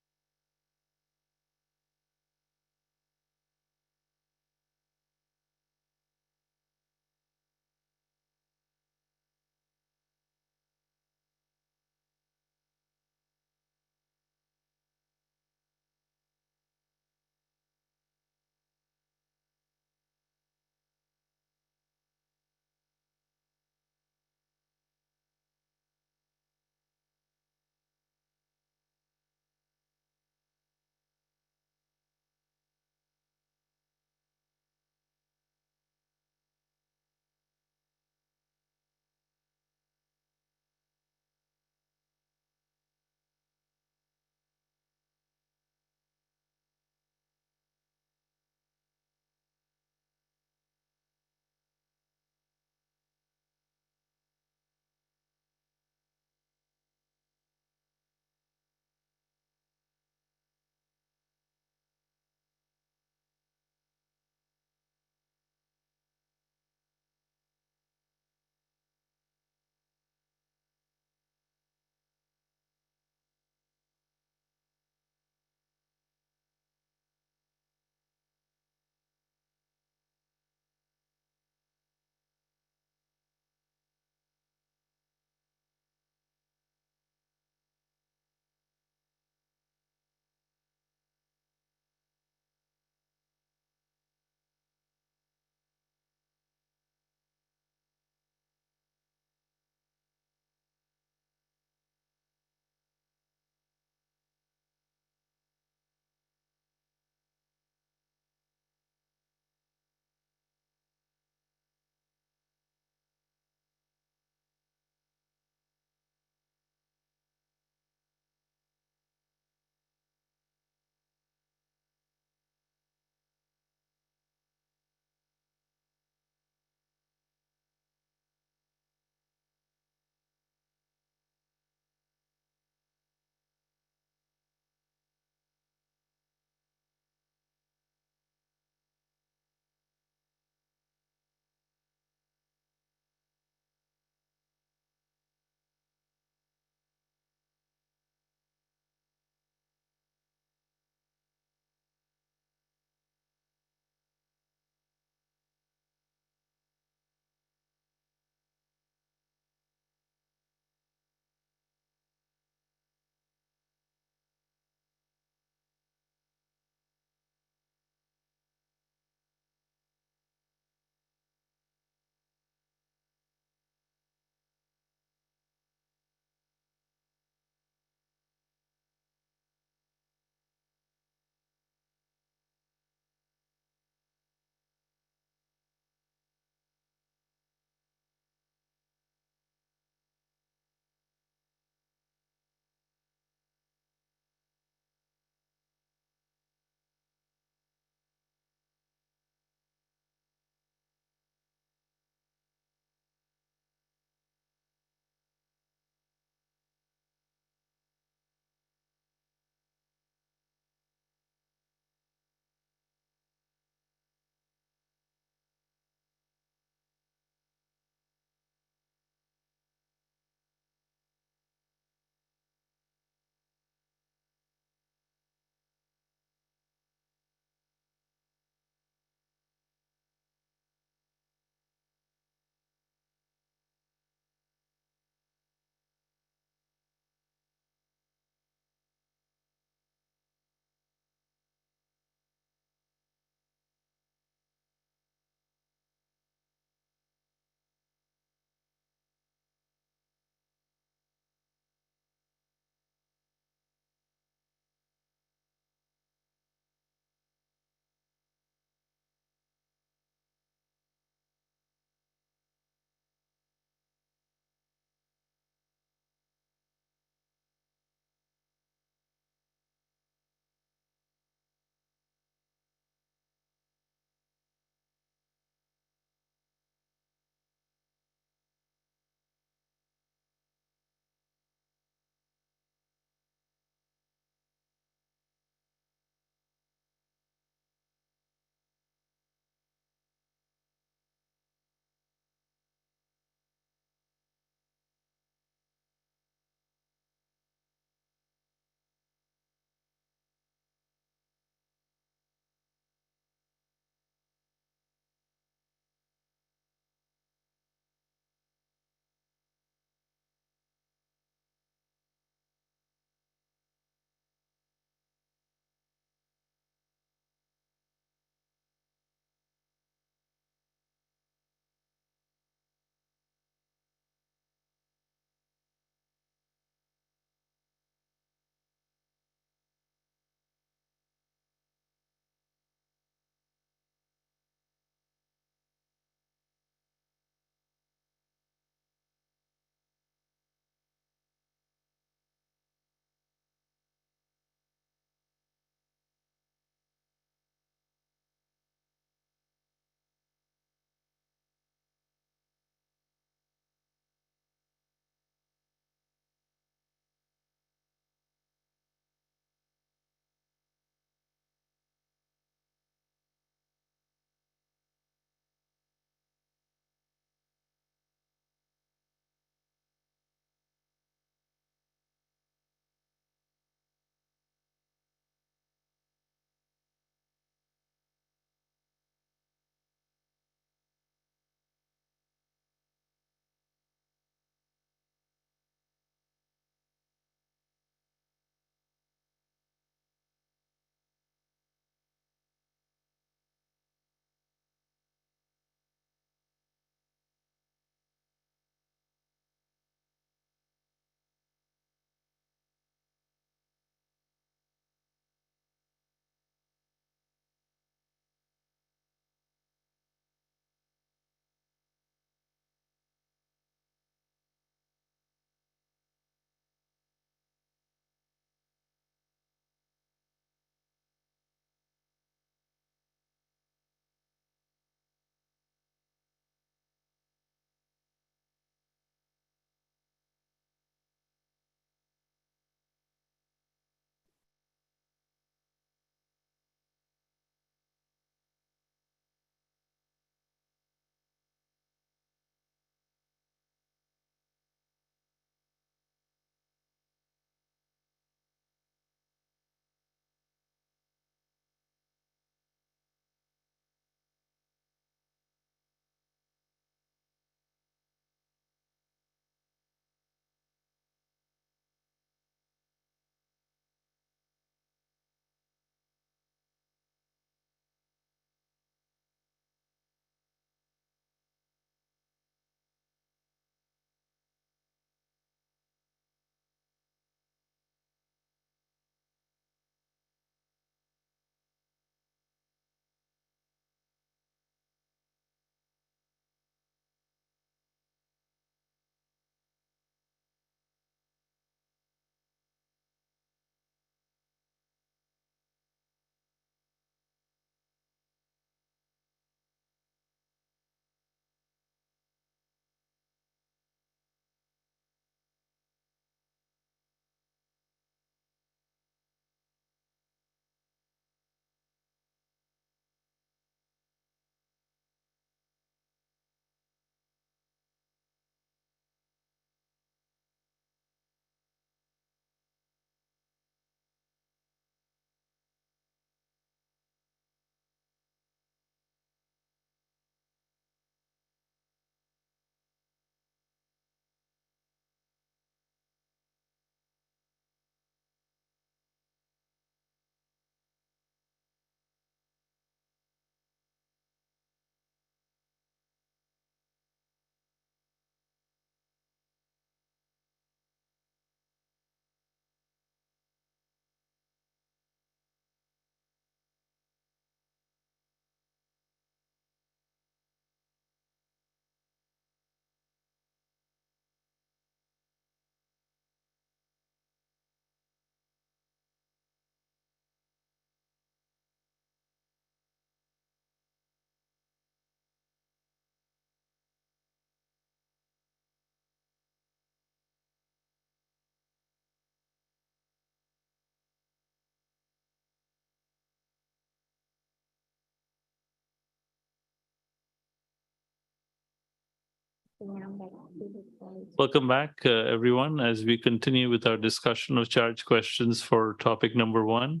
Welcome back, everyone, as we continue with our discussion of charge questions for topic number 1.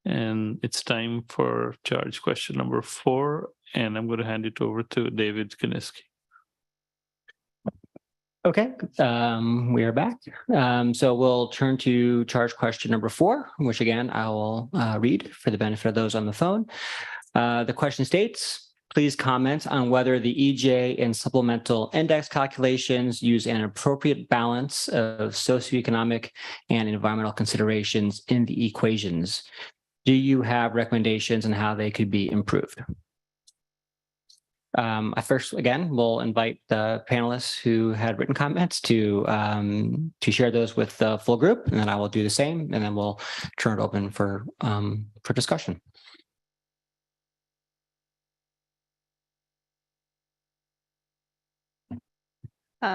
And it's time for charge question number 4. And I'm going to hand it over to David Kiniski. Okay, we are back. So we'll turn to charge question number 4, which again, I will read for the benefit of those on the phone. The question states, please comment on whether the EJ and supplemental index calculations use an appropriate balance of socioeconomic and environmental considerations in the equations. Do you have recommendations on how they could be improved? I first, again, will invite the panelists who had written comments to share those with the full group, and then I will do the same, and then we'll turn it open for discussion.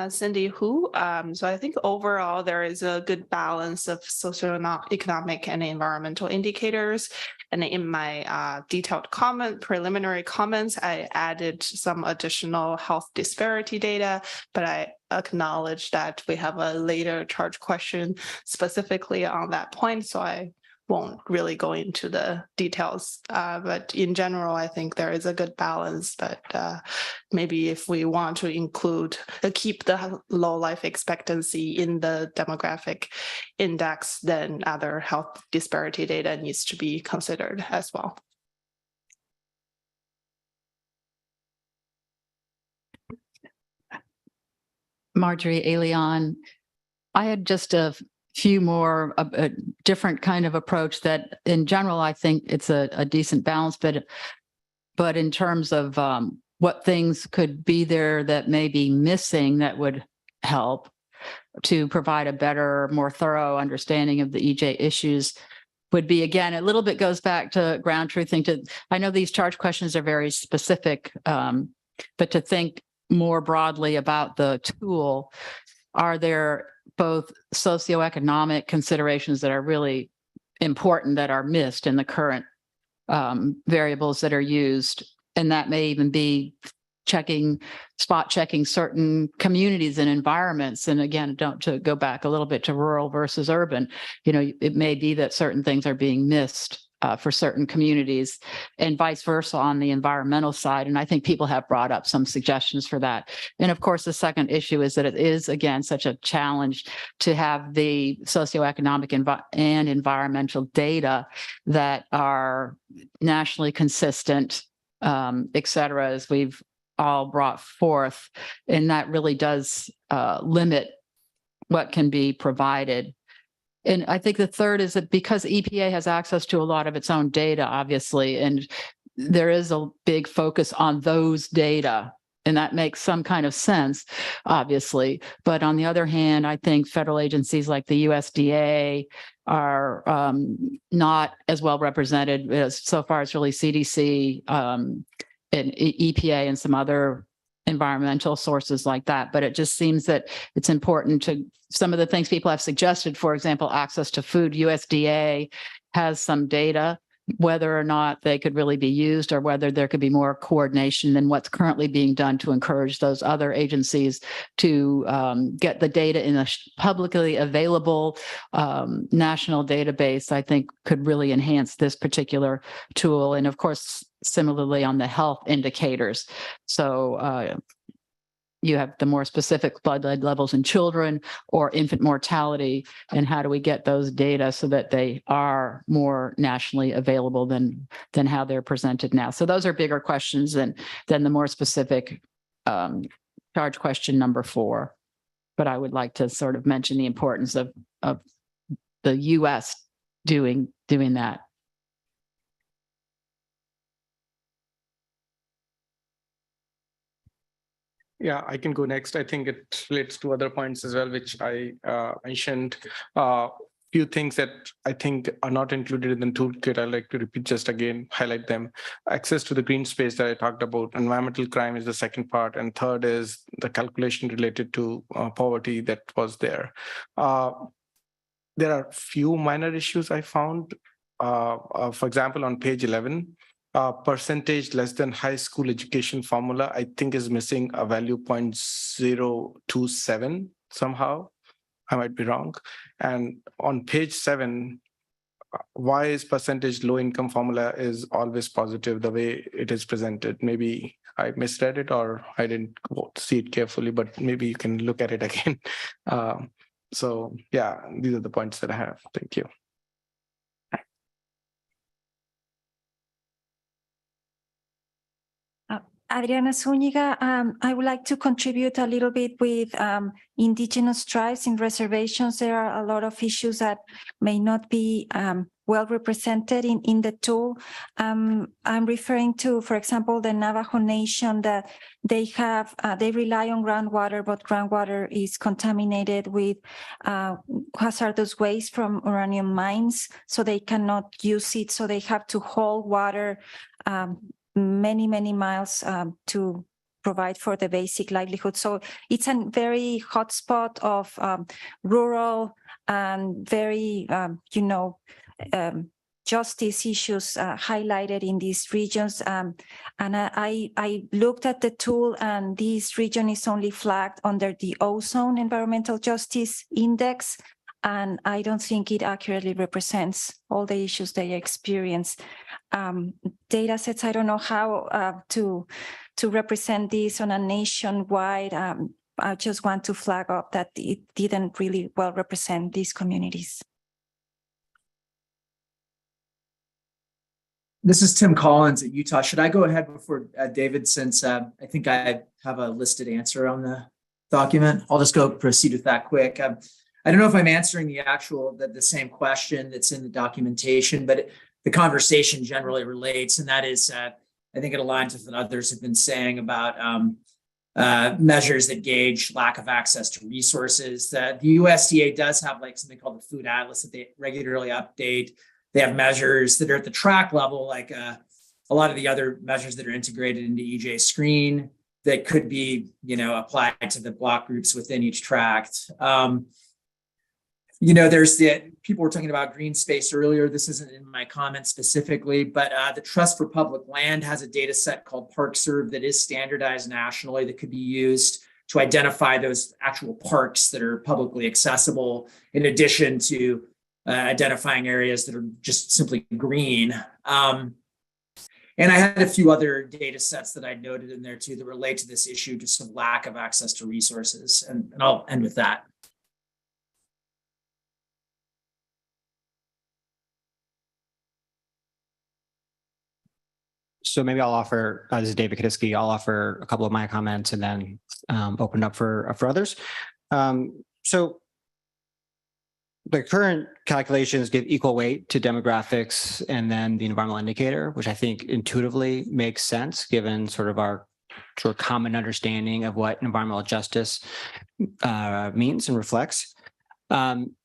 Cindy Hu. So I think overall there is a good balance of socioeconomic and environmental indicators. And in my detailed preliminary comments, I added some additional health disparity data, but I acknowledge that we have a later charge question specifically on that point. So I won't really go into the details, but in general, I think there is a good balance. But maybe if we want to keep the low life expectancy in the demographic index, then other health disparity data needs to be considered as well. Marjorie Alion, I had just a few more a different kind of approach that in general, I think it's a decent balance, but in terms of what things could be there that may be missing that would help to provide a better, more thorough understanding of the EJ issues would be, again, a little bit goes back to ground truthing. I know these charge questions are very specific, but to think more broadly about the tool, are there both socioeconomic considerations that are really important that are missed in the current variables that are used? And that may even be spot checking certain communities and environments. And again, to go back a little bit to rural versus urban, it may be that certain things are being missed for certain communities and vice versa on the environmental side. And I think people have brought up some suggestions for that. And of course, the second issue is that it is, again, such a challenge to have the socioeconomic and environmental data that are nationally consistent, et cetera, as we've all brought forth. And that really does limit what can be provided. And I think the third is that because EPA has access to a lot of its own data, obviously, and there is a big focus on those data, and that makes some kind of sense, obviously. But on the other hand, I think federal agencies like the USDA are not as well represented as so far as really CDC and EPA and some other environmental sources like that. But it just seems that it's important to some of the things people have suggested, for example, access to food. USDA has some data, whether or not they could really be used or whether there could be more coordination than what's currently being done to encourage those other agencies to get the data in a publicly available national database, I think could really enhance this particular tool. And of course, similarly on the health indicators. So you have the more specific blood lead levels in children or infant mortality, and how do we get those data so that they are more nationally available than how they're presented now? So those are bigger questions than the more specific charge question number 4. But I would like to sort of mention the importance of the U.S. doing that. Yeah, I can go next. I think it relates to other points as well, which I mentioned. Few things that I think are not included in the toolkit. I'd like to repeat, just again, highlight them. Access to the green space that I talked about. Environmental crime is the second part. And third is the calculation related to poverty that was there. There are few minor issues I found. For example, on page 11, percentage less than high school education formula, I think is missing a value 0.027 somehow. I might be wrong. And on page 7, why is percentage low income formula is always positive the way it is presented? Maybe I misread it or I didn't see it carefully, but maybe you can look at it again. So yeah, these are the points that I have. Thank you. Adriana Zúñiga, I would like to contribute a little bit with indigenous tribes in reservations. There are a lot of issues that may not be well represented in the tool. I'm referring to, for example, the Navajo Nation, that they rely on groundwater, but groundwater is contaminated with hazardous waste from uranium mines, so they cannot use it. So they have to haul water many miles to provide for the basic livelihood. So it's a very hot spot of rural and very, justice issues highlighted in these regions. And I looked at the tool, and this region is only flagged under the Ozone Environmental Justice Index. And I don't think it accurately represents all the issues they experience. Data sets, I don't know how to represent this on a nationwide. I just want to flag up that it didn't really well represent these communities. This is Tim Collins at Utah. Should I go ahead before David, since I think I have a listed answer on the document? I'll just proceed with that quick. I don't know if I'm answering the same question that's in the documentation, but the conversation generally relates, and that is, I think it aligns with what others have been saying about measures that gauge lack of access to resources. The USDA does have something called the Food Atlas that they regularly update. They have measures that are at the tract level, like a lot of the other measures that are integrated into EJ Screen that could be, applied to the block groups within each tract. There's people were talking about green space earlier. This isn't in my comments specifically, but the Trust for Public Land has a data set called ParkServe that is standardized nationally that could be used to identify those actual parks that are publicly accessible, in addition to identifying areas that are just simply green. And I had a few other data sets that I noted in there too that relate to this issue, just of lack of access to resources. And I'll end with that. So maybe I'll offer, this is David Kaniski, I'll offer a couple of my comments and then open up for others. So the current calculations give equal weight to demographics and then the environmental indicator, which I think intuitively makes sense given sort of common understanding of what environmental justice means and reflects.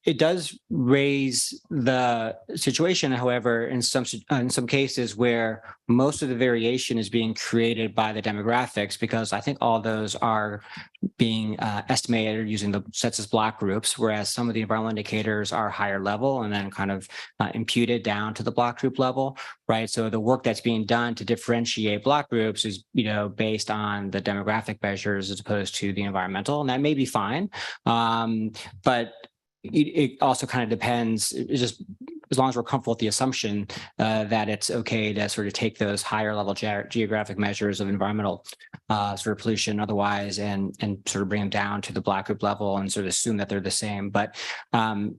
It does raise the situation, however, in some cases where most of the variation is being created by the demographics, because I think all those are being estimated using the census block groups, whereas some of the environmental indicators are higher level and then kind of imputed down to the block group level, right? So the work that's being done to differentiate block groups is, based on the demographic measures as opposed to the environmental, and that may be fine, but it also kind of depends, it's just as long as we're comfortable with the assumption that it's okay to sort of take those higher level geographic measures of environmental sort of pollution otherwise and sort of bring them down to the block group level and sort of assume that they're the same. But I'm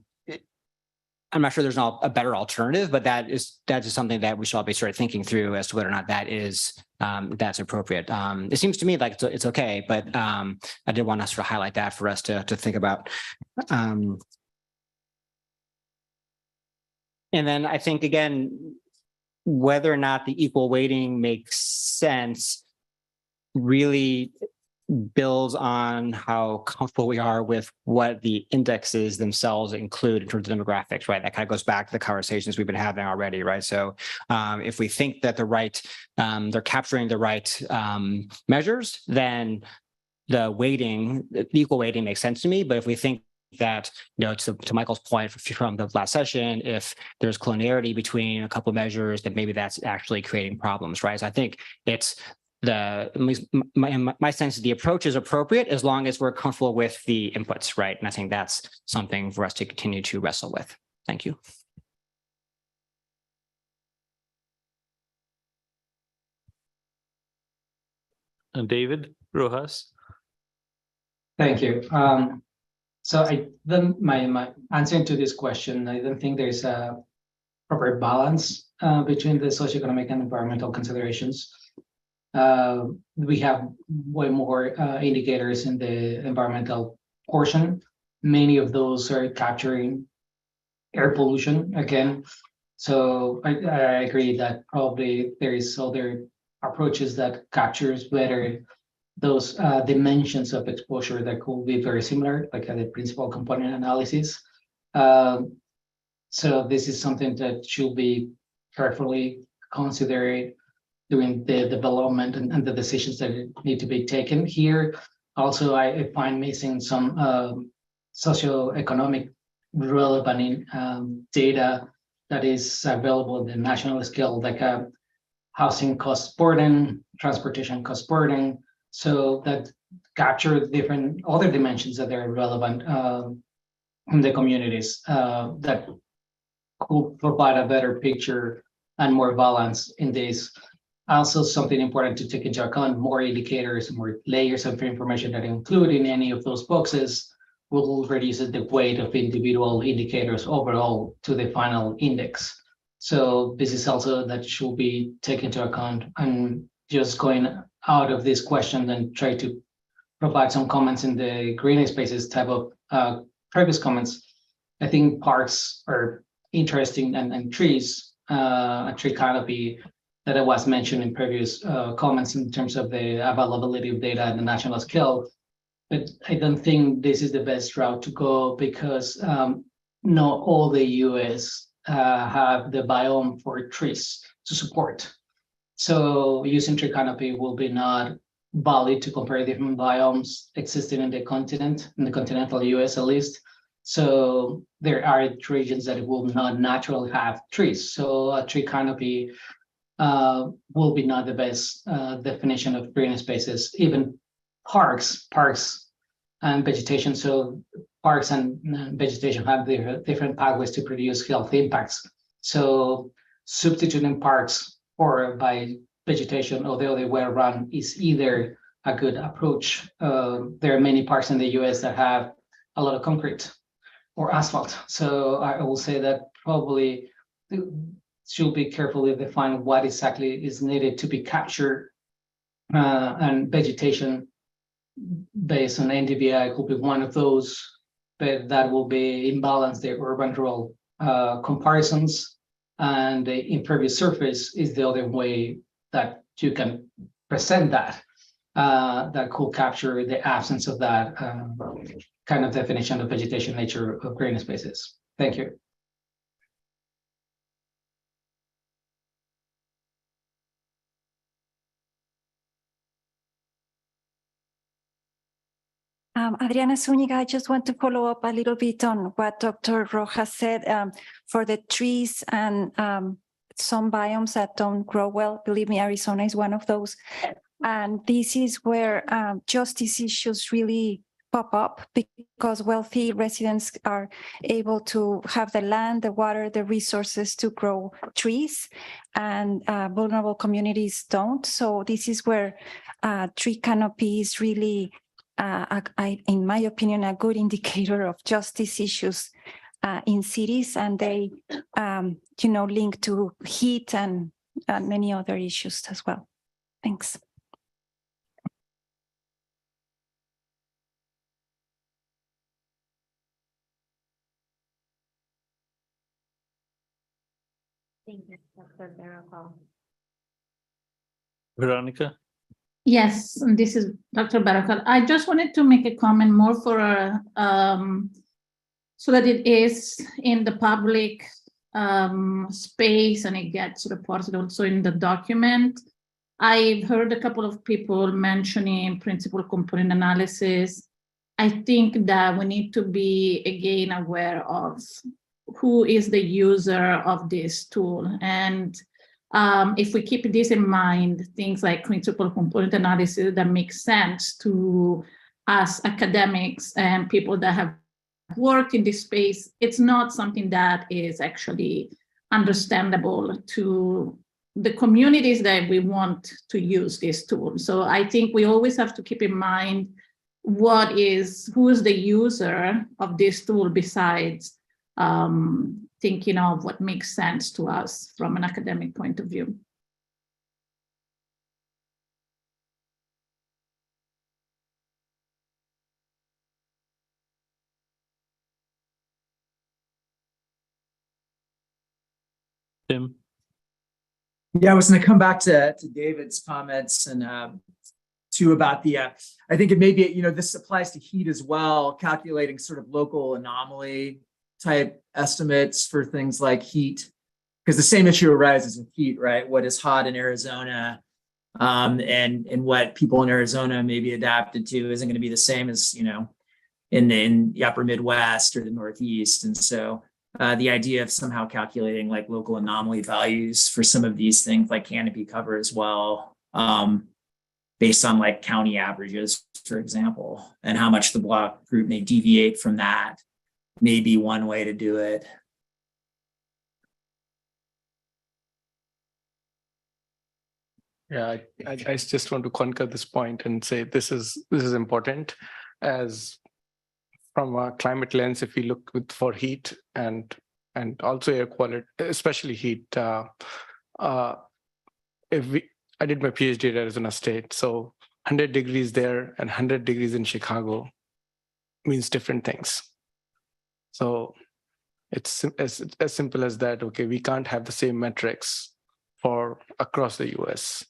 not sure there's a better alternative, but that is something that we should all be sort of thinking through as to whether or not that is that's appropriate. It seems to me like it's okay, but I did want to sort of highlight that for us to think about. And then I think, again, whether or not the equal weighting makes sense really builds on how comfortable we are with what the indexes themselves include in terms of demographics, right? That kind of goes back to the conversations we've been having already, right? So if we think that they're capturing the right measures, then the equal weighting makes sense to me. But if we think that, to Michael's point from the last session, if there's collinearity between a couple of measures, that maybe that's actually creating problems, right? So I think it's at least my sense is the approach is appropriate as long as we're comfortable with the inputs, right? And I think that's something for us to continue to wrestle with. Thank you. And David Rojas. Thank you. So my answer to this question, I don't think there's a proper balance between the socioeconomic and environmental considerations. We have way more indicators in the environmental portion. Many of those are capturing air pollution again. So I agree that probably there is other approaches that captures better those dimensions of exposure that could be very similar, like the principal component analysis. So this is something that should be carefully considered during the development and the decisions that need to be taken here. Also, I find missing some socioeconomic relevant data that is available at the national scale, like housing cost burden, transportation cost burden, so that capture different other dimensions that are relevant in the communities that could provide a better picture and more balance in this. Also, something important to take into account, more indicators, more layers of information that include in any of those boxes will reduce the weight of individual indicators overall to the final index. So this is also that should be taken into account. And just going out of this question and try to provide some comments in the green spaces type of previous comments. I think parks are interesting and trees, a tree canopy that was mentioned in previous comments in terms of the availability of data at the national scale. But I don't think this is the best route to go because not all the US have the biome for trees to support. So using tree canopy will be not valid to compare different biomes existing in the continent, in the continental US at least. So there are regions that will not naturally have trees. So a tree canopy will be not the best definition of green spaces, even parks and vegetation. So parks and vegetation have different pathways to produce health impacts. So substituting parks or by vegetation or the other way around is either a good approach. There are many parks in the US that have a lot of concrete or asphalt. So I will say that probably should be carefully define what exactly is needed to be captured, and vegetation based on NDVI could be one of those, but that will be imbalance the urban rural comparisons, and the impervious surface is the other way that you can present that that could capture the absence of that kind of definition of vegetation nature of green spaces. Thank you. Adriana Zúñiga, I just want to follow up a little bit on what Dr. Rojas said for the trees and some biomes that don't grow well. Believe me, Arizona is one of those. And this is where justice issues really pop up because wealthy residents are able to have the land, the water, the resources to grow trees, and vulnerable communities don't. So this is where tree canopy is really in my opinion, a good indicator of justice issues in cities, and they, link to heat and many other issues as well. Thanks. Thank you, Dr. Barrocal. Veronica? Yes, and this is Dr. Barrocal. I just wanted to make a comment more for so that it is in the public space and it gets reported also in the document. I've heard a couple of people mentioning principal component analysis I think that we need to be again aware of who is the user of this tool. And if we keep this in mind, things like principal component analysis that makes sense to us academics and people that have worked in this space, it's not something that is actually understandable to the communities that we want to use this tool. So I think we always have to keep in mind who is the user of this tool besides thinking of what makes sense to us from an academic point of view. Tim? Yeah, I was going to come back to David's comments and too about the, I think it may be, this applies to heat as well, calculating sort of local anomaly type estimates for things like heat, because the same issue arises with heat, right? What is hot in Arizona and what people in Arizona may be adapted to isn't going to be the same as, in the upper Midwest or the Northeast. And so the idea of somehow calculating like local anomaly values for some of these things like canopy cover as well, based on like county averages, for example, and how much the block group may deviate from that may be one way to do it. Yeah, I just want to concur this point and say this is important, as from a climate lens. If we look for heat and also air quality, especially heat, I did my PhD at Arizona State, so 100 degrees there and 100 degrees in Chicago means different things. So it's as simple as that. Okay, we can't have the same metrics for across the US.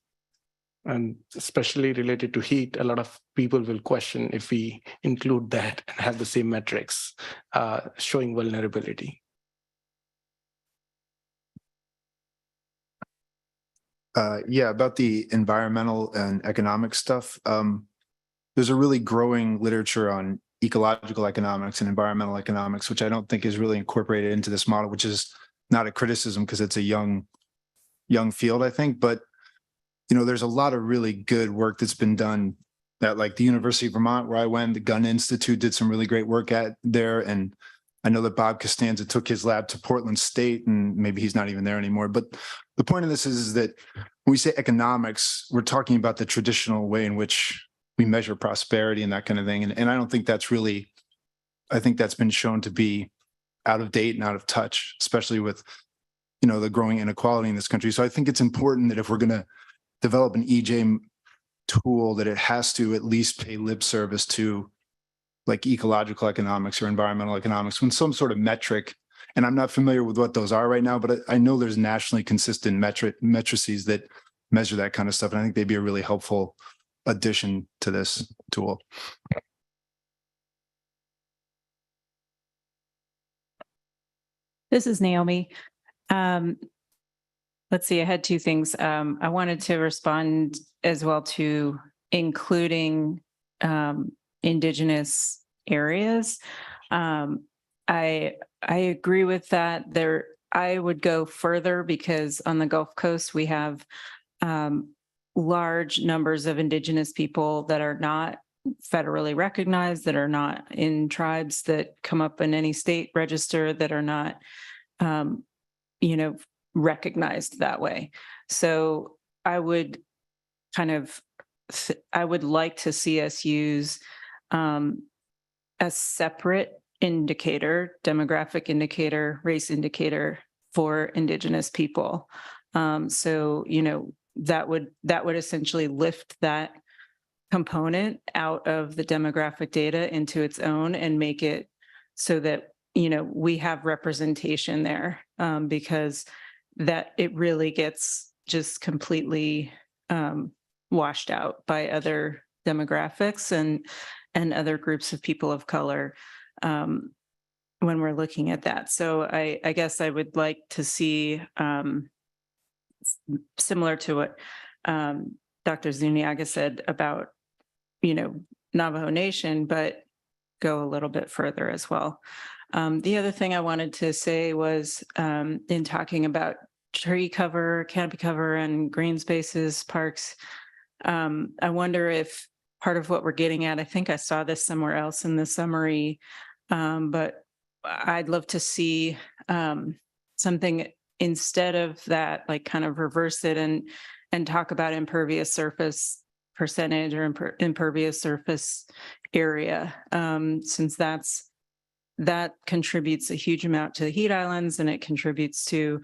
And especially related to heat, a lot of people will question if we include that and have the same metrics showing vulnerability. Yeah, about the environmental and economic stuff. There's a really growing literature on ecological economics and environmental economics, which I don't think is really incorporated into this model, which is not a criticism because it's a young field, I think. But, there's a lot of really good work that's been done at like the University of Vermont, where I went. The Gun Institute did some really great work at there. And I know that Bob Costanza took his lab to Portland State, and maybe he's not even there anymore. But the point of this is that when we say economics, we're talking about the traditional way in which we measure prosperity and that kind of thing. And I don't think that's really, I think that's been shown to be out of date and out of touch, especially with, the growing inequality in this country. So I think it's important that if we're going to develop an EJ tool, that it has to at least pay lip service to like ecological economics or environmental economics when some sort of metric, and I'm not familiar with what those are right now, but I know there's nationally consistent matrices that measure that kind of stuff. And I think they'd be a really helpful addition to this tool. This is Naomi. Let's see, I had two things. I wanted to respond as well to including indigenous areas. I agree with that. I would go further because on the Gulf Coast, we have large numbers of indigenous people that are not federally recognized, that are not in tribes that come up in any state register, that are not, recognized that way. So I would I would like to see us use a separate indicator, demographic indicator, race indicator for indigenous people. So, that would essentially lift that component out of the demographic data into its own and make it so that, we have representation there, because that it really gets just completely washed out by other demographics and other groups of people of color when we're looking at that. So I guess I would like to see, similar to what Dr. Zuniaga said about, Navajo Nation, but go a little bit further as well. The other thing I wanted to say was in talking about tree cover, canopy cover, and green spaces, parks, I wonder if part of what we're getting at, I think I saw this somewhere else in the summary, but I'd love to see something instead of that, like kind of reverse it and talk about impervious surface percentage or impervious surface area, since that contributes a huge amount to the heat islands, and it contributes to,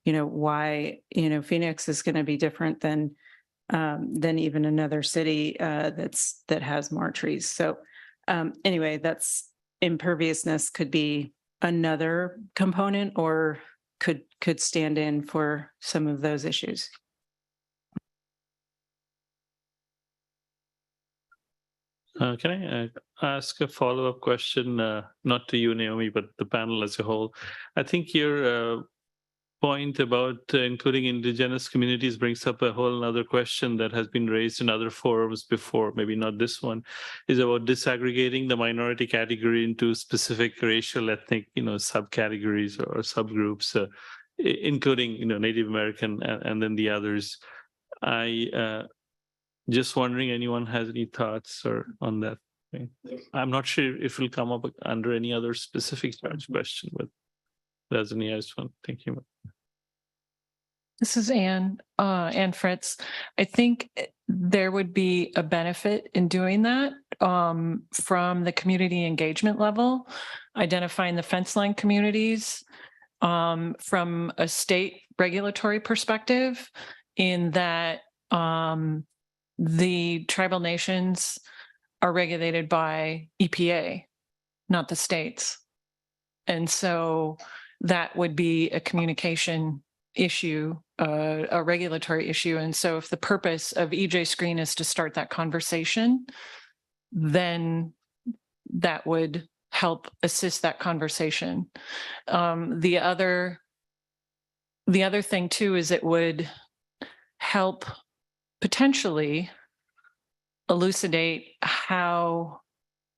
why, Phoenix is going to be different than even another city that has more trees. So anyway, that's imperviousness could be another component or could stand in for some of those issues. Can I ask a follow-up question, not to you, Naomi, but the panel as a whole? I think your point about including indigenous communities brings up a whole other question that has been raised in other forums before, maybe not this one, is about disaggregating the minority category into specific racial, ethnic, subcategories or subgroups, including, Native American and then the others. Just wondering, anyone has any thoughts or on that? I'm not sure if it'll come up under any other specific charge question, but that's an yes one. Thank you. This is Anne Fritz. I think there would be a benefit in doing that from the community engagement level, identifying the fence line communities from a state regulatory perspective, in that the tribal nations are regulated by EPA, not the states. And so that would be a communication issue, a regulatory issue. And so if the purpose of EJ Screen is to start that conversation, then that would help assist that conversation. The other thing too is it would help potentially elucidate how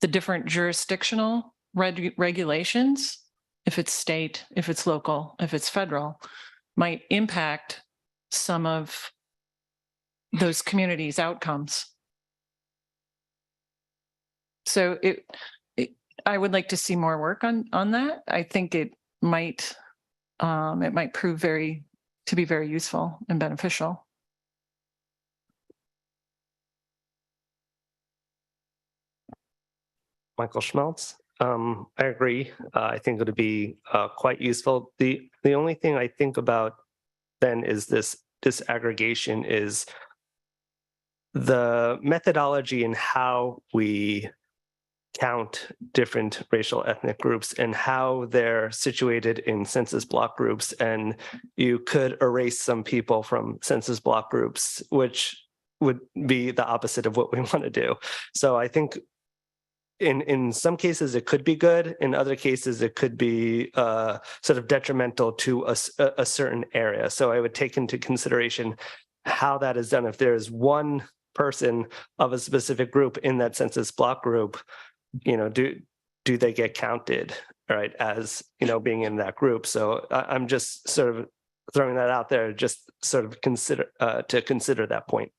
the different jurisdictional regulations, if it's state, if it's local, if it's federal, might impact some of those communities' outcomes. So I would like to see more work on that. I think it might prove to be very useful and beneficial. Michael Schmeltz. I agree. I think it would be quite useful. The only thing I think about then is this disaggregation is the methodology in how we count different racial ethnic groups and how they're situated in census block groups. And you could erase some people from census block groups, which would be the opposite of what we want to do. So I think in some cases it could be good. In other cases, it could be sort of detrimental to a certain area. So I would take into consideration how that is done. If there is one person of a specific group in that census block group, do they get counted, right, as being in that group? So I'm just sort of throwing that out there, just sort of consider that point.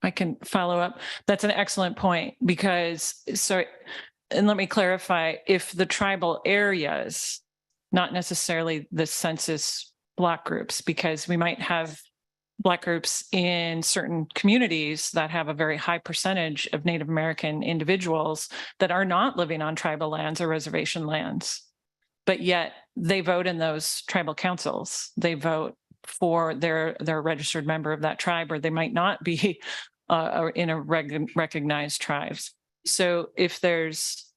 I can follow up. That's an excellent point, because, and let me clarify, if the tribal areas, not necessarily the census block groups, because we might have block groups in certain communities that have a very high percentage of Native American individuals that are not living on tribal lands or reservation lands, but yet they vote in those tribal councils. They vote for their registered member of that tribe, or they might not be in a recognized tribes. So if there's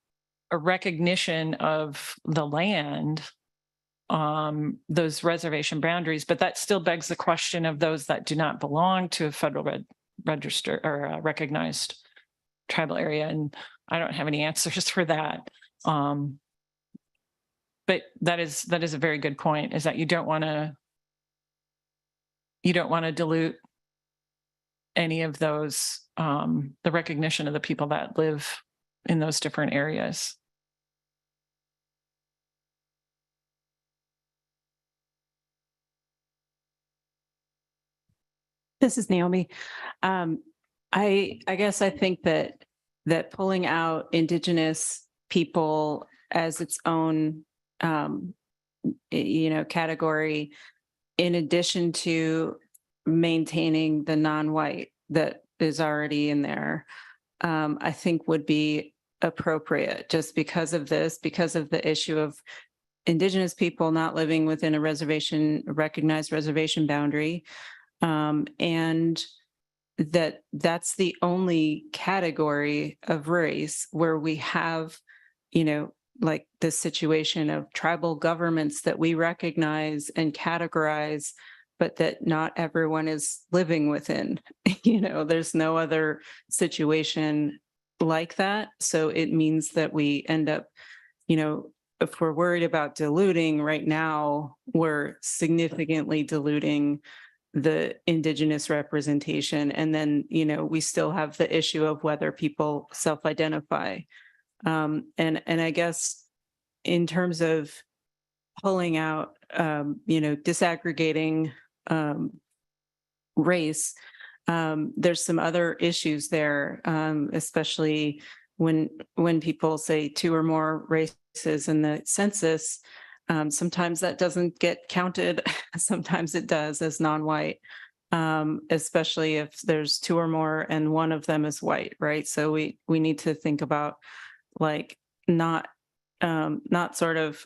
a recognition of the land, those reservation boundaries, but that still begs the question of those that do not belong to a federal register or recognized tribal area. And I don't have any answers for that. But that is a very good point, is that you don't want to dilute any of those, the recognition of the people that live in those different areas. This is Naomi. I guess I think that pulling out Indigenous people as its own, category, in addition to maintaining the non-white that is already in there, I think would be appropriate just because of this, because of the issue of Indigenous people not living within a recognized reservation boundary. And that's the only category of race where we have, like this situation of tribal governments that we recognize and categorize, but that not everyone is living within. There's no other situation like that. So it means that we end up, if we're worried about diluting right now, we're significantly diluting the Indigenous representation. And then, we still have the issue of whether people self-identify. And I guess in terms of pulling out, disaggregating race, there's some other issues there, especially when people say 2 or more races in the census. Sometimes that doesn't get counted. Sometimes it does as non-white, especially if there's 2 or more and one of them is white, right? So we need to think about like not sort of,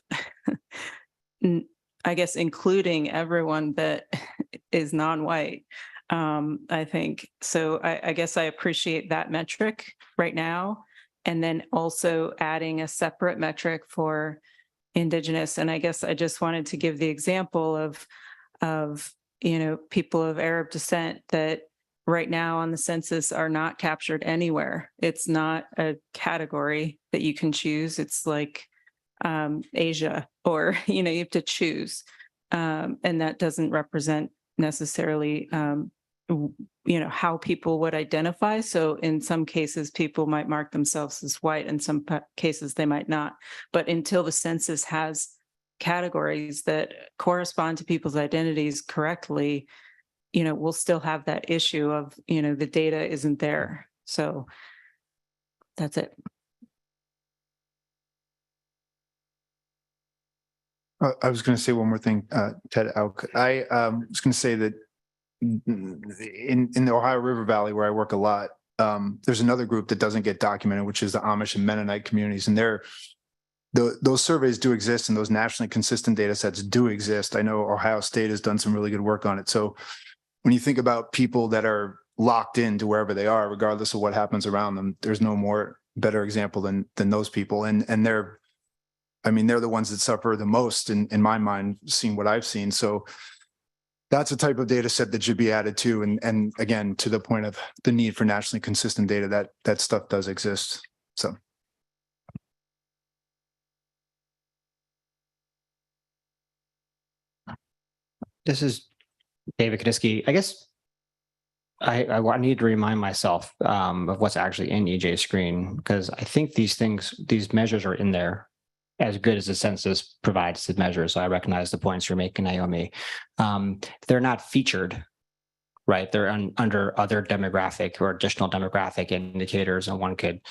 I guess, including everyone that is non-white. I think so. I guess I appreciate that metric right now, and then also adding a separate metric for Indigenous. And I guess I just wanted to give the example of people of Arab descent that right now on the census are not captured anywhere. It's not a category that you can choose. It's like Asia, or you have to choose, and that doesn't represent necessarily how people would identify. So in some cases, people might mark themselves as white, in some cases they might not. But until the census has categories that correspond to people's identities correctly, we'll still have that issue of, the data isn't there. So that's it. I was going to say one more thing, Ted Auk. I was going to say that in the Ohio River Valley, where I work a lot, there's another group that doesn't get documented, which is the Amish and Mennonite communities. And those surveys do exist, and those nationally consistent data sets do exist. I know Ohio State has done some really good work on it. So when you think about people that are locked into wherever they are, regardless of what happens around them, there's no better example than those people. And they're the ones that suffer the most in my mind, seeing what I've seen. So that's a type of data set that should be added to. And again, to the point of the need for nationally consistent data, that stuff does exist. So. This is David Kaniski. I guess I need to remind myself of what's actually in EJ Screen, because I think these measures are in there as good as the census provides the measures. So I recognize the points you're making, Naomi. They're not featured, right? They're under other demographic or additional demographic indicators, and one could,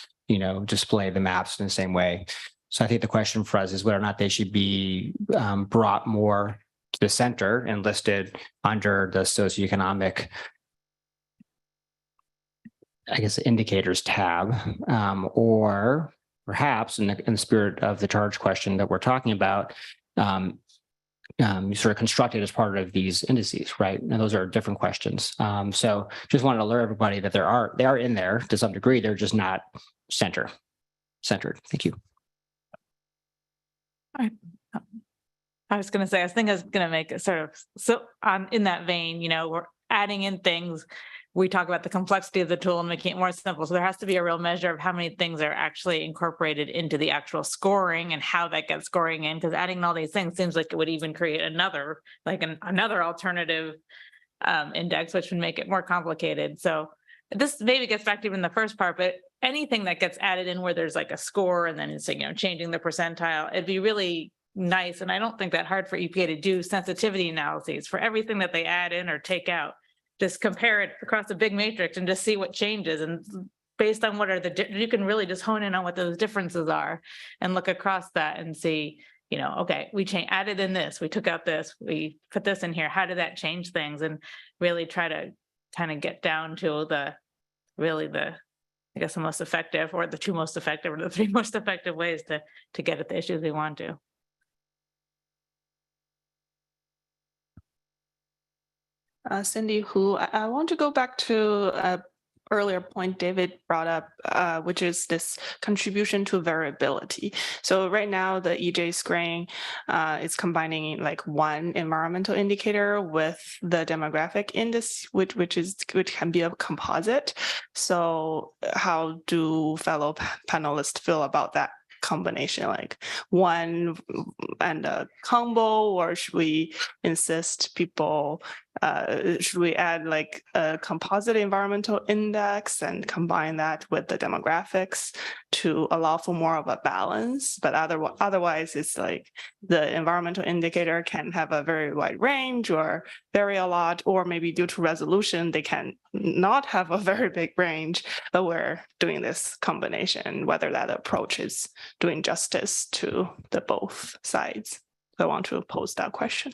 display the maps in the same way. So I think the question for us is whether or not they should be brought more to the center and listed under the socioeconomic, indicators tab, or perhaps in the spirit of the charge question that we're talking about, sort of constructed as part of these indices, right? And those are different questions. So just wanted to alert everybody that they are in there to some degree. They're just not centered. Thank you. I was going to say, I was going to make it sort of in that vein, we're adding in things. We talk about the complexity of the tool and making it more simple. So there has to be a real measure of how many things are actually incorporated into the actual scoring and how that gets scoring in, because adding all these things seems like it would even create another alternative index, which would make it more complicated. So this maybe gets back to even the first part, but anything that gets added in where there's like a score and then it's, changing the percentile, it'd be really nice. And I don't think that hard for EPA to do sensitivity analyses for everything that they add in or take out. Just compare it across a big matrix and just see what changes. And based on what are you can really just hone in on what those differences are and look across that and see, okay, we added in this, we took out this, we put this in here. How did that change things? And really try to kind of get down to the most effective, or the two most effective, or the three most effective ways to get at the issues we want to. Cindy Hu, I want to go back to a earlier point David brought up, which is this contribution to variability. So right now the EJ screening is combining like one environmental indicator with the demographic index, which can be a composite. So how do fellow panelists feel about that combination, like one and a combo, or should we insist people, should we add like a composite environmental index and combine that with the demographics to allow for more of a balance? But otherwise it's like the environmental indicator can have a very wide range or vary a lot, or maybe due to resolution, they can not have a very big range, but we're doing this combination, whether that approach is doing justice to the both sides. So I want to pose that question.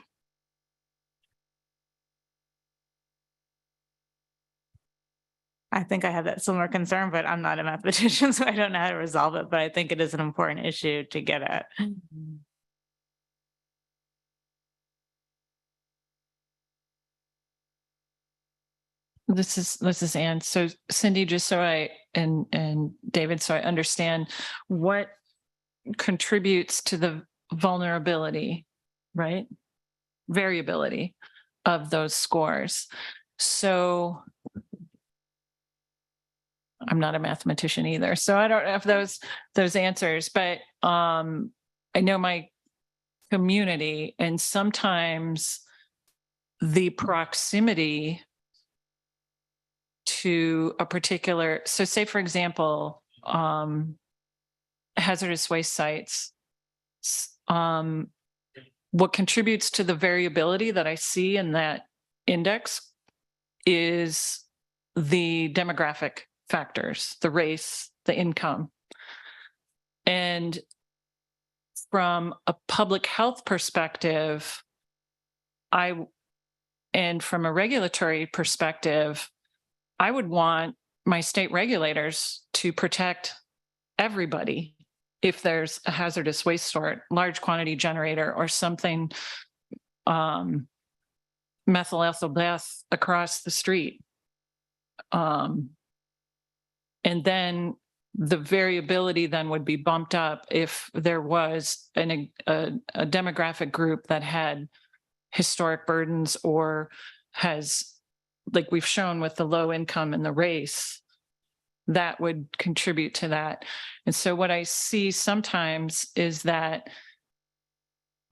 I think I have that similar concern, but I'm not a mathematician, so I don't know how to resolve it, but I think it is an important issue to get at. This is Anne. So Cindy, just so and David, so I understand what contributes to the vulnerability, right? Variability of those scores. So I'm not a mathematician either, so I don't have those answers, but I know my community, and sometimes the proximity to a particular, so say for example, hazardous waste sites, what contributes to the variability that I see in that index is the demographic factors, the race, the income. And from a public health perspective, and from a regulatory perspective, I would want my state regulators to protect everybody if there's a hazardous waste sort, large quantity generator, or something, methyl ethyl death across the street. And then the variability then would be bumped up if there was a demographic group that had historic burdens or has, like we've shown with the low income and the race, that would contribute to that. And so what I see sometimes is that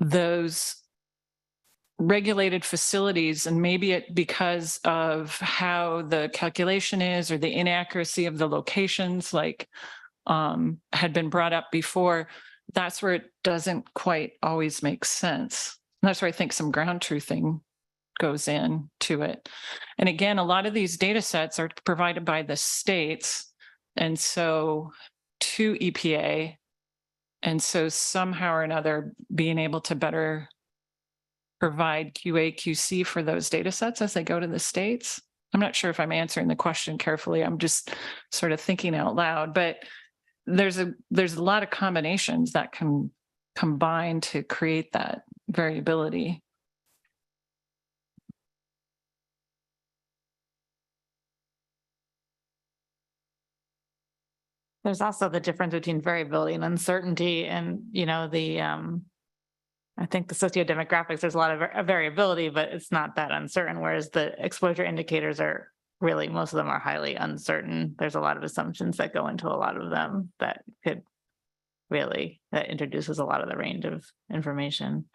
those regulated facilities, and maybe it because of how the calculation is or the inaccuracy of the locations, like had been brought up before, that's where it doesn't quite always make sense. And that's where I think some ground truthing goes in to it. And again, a lot of these data sets are provided by the states, and so to EPA. And so somehow or another being able to better provide QA, QC for those data sets as they go to the states. I'm not sure if I'm answering the question carefully. I'm just sort of thinking out loud, but there's a lot of combinations that can combine to create that variability. There's also the difference between variability and uncertainty, and I think the sociodemographics, there's a lot of variability, but it's not that uncertain, whereas the exposure indicators are really, most of them are highly uncertain. There's a lot of assumptions that go into a lot of them that introduces a lot of the range of information,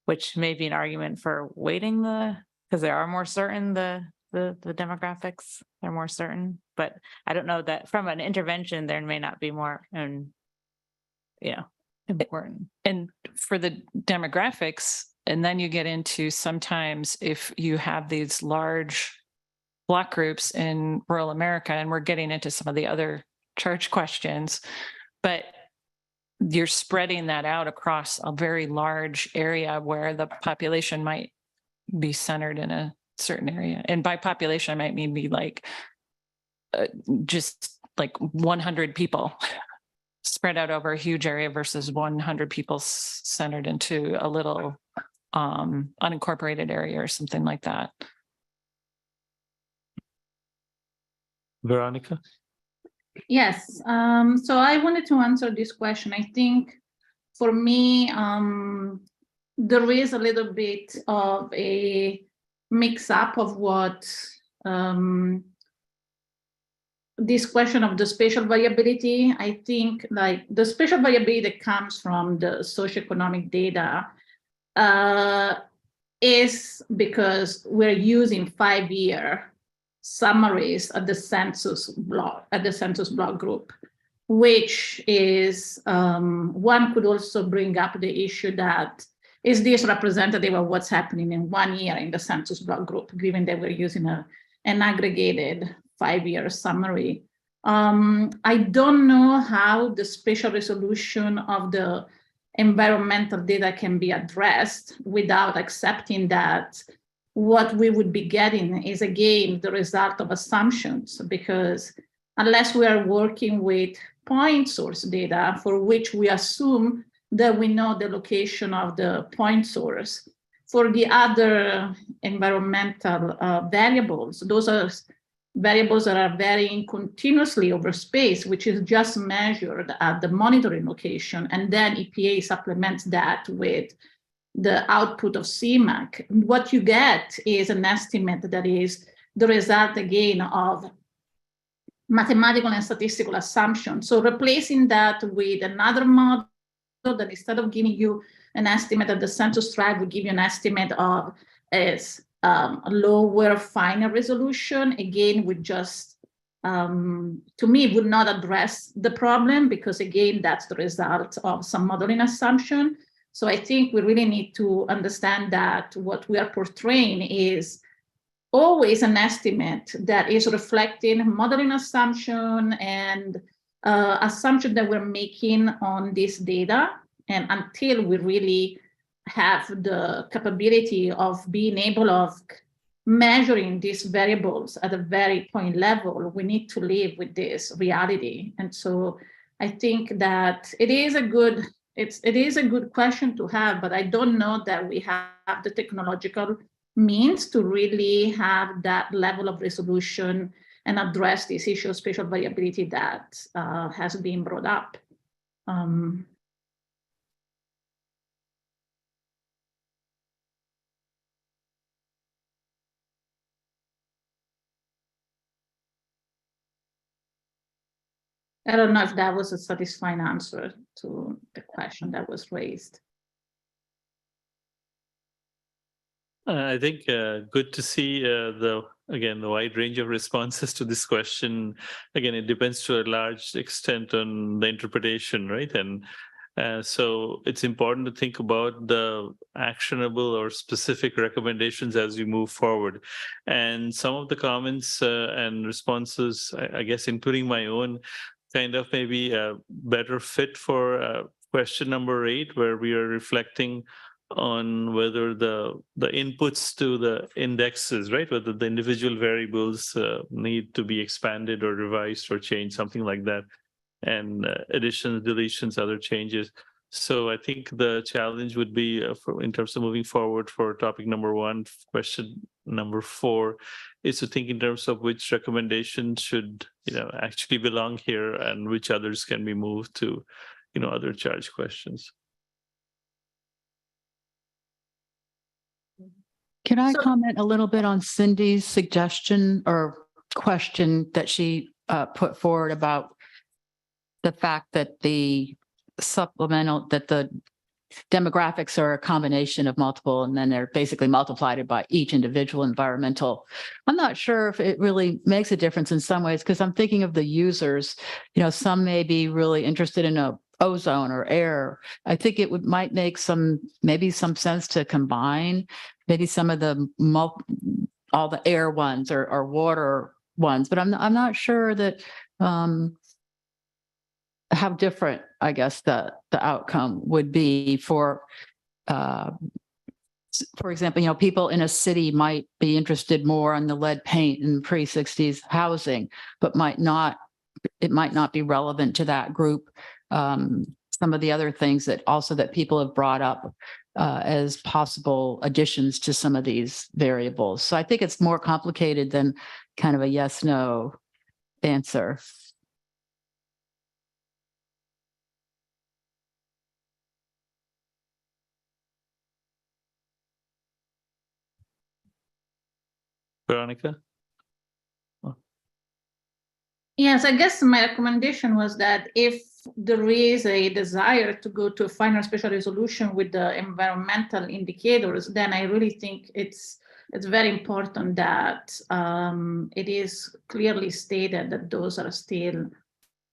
which may be an argument for weighting because they are more certain, the the demographics. They're more certain, but I don't know that from an intervention, there may not be more important. And for the demographics, and then you get into sometimes if you have these large Block groups in rural America, and we're getting into some of the other charge questions, but you're spreading that out across a very large area where the population might be centered in a certain area. And by population, I might mean be like just like 100 people spread out over a huge area versus 100 people centered into a little unincorporated area or something like that. Veronica? Yes, so I wanted to answer this question. I think for me, there is a little bit of a mix up of what this question of the spatial variability. I think like the spatial variability that comes from the socioeconomic data is because we're using 5-year summaries at the census block group, which is one could also bring up the issue that is this representative of what's happening in 1 year in the census block group, given that we're using an aggregated 5-year summary. I don't know how the spatial resolution of the environmental data can be addressed without accepting that what we would be getting is again the result of assumptions, because unless we are working with point source data for which we assume that we know the location of the point source, for the other environmental variables, those are variables that are varying continuously over space, which is just measured at the monitoring location, and then EPA supplements that with the output of CMAQ. What you get is an estimate that is the result again of mathematical and statistical assumptions. So replacing that with another model that instead of giving you an estimate at the census tract, would give you an estimate of a lower, finer resolution, again, would just, to me, would not address the problem, because again, that's the result of some modeling assumption. So I think we really need to understand that what we are portraying is always an estimate that is reflecting modeling assumption and assumption that we're making on this data. And until we really have the capability of being able of measuring these variables at a very point level, we need to live with this reality. And so I think that it is a good question to have, but I don't know that we have the technological means to really have that level of resolution and address this issue of spatial variability that has been brought up. I don't know if that was a satisfying answer to the question that was raised. I think good to see the wide range of responses to this question. Again, it depends to a large extent on the interpretation, right? And so it's important to think about the actionable or specific recommendations as we move forward. And some of the comments and responses, I guess, including my own, kind of maybe a better fit for question number 8, where we are reflecting on whether the inputs to the indexes, right, whether the individual variables need to be expanded or revised or changed, something like that, and additions, deletions, other changes. So I think the challenge would be in terms of moving forward for topic number 1, question number 4, is to think in terms of which recommendations should actually belong here and which others can be moved to other charge questions. Can I comment a little bit on Cindy's suggestion or question that she put forward about the fact that the supplemental, that the demographics are a combination of multiple, and then they're basically multiplied by each individual environmental. I'm not sure if it really makes a difference in some ways, because I'm thinking of the users. Some may be really interested in ozone or air. I think it might make maybe some sense to combine maybe some of the all the air ones or water ones, but I'm not sure that how different, I guess, the outcome would be for example, people in a city might be interested more on the lead paint and pre-60s housing, but it might not be relevant to that group. Some of the other things that people have brought up as possible additions to some of these variables. So I think it's more complicated than kind of a yes, no answer. Veronica? Yes, I guess my recommendation was that if there is a desire to go to a final spatial resolution with the environmental indicators, then I really think it's very important that it is clearly stated that those are still,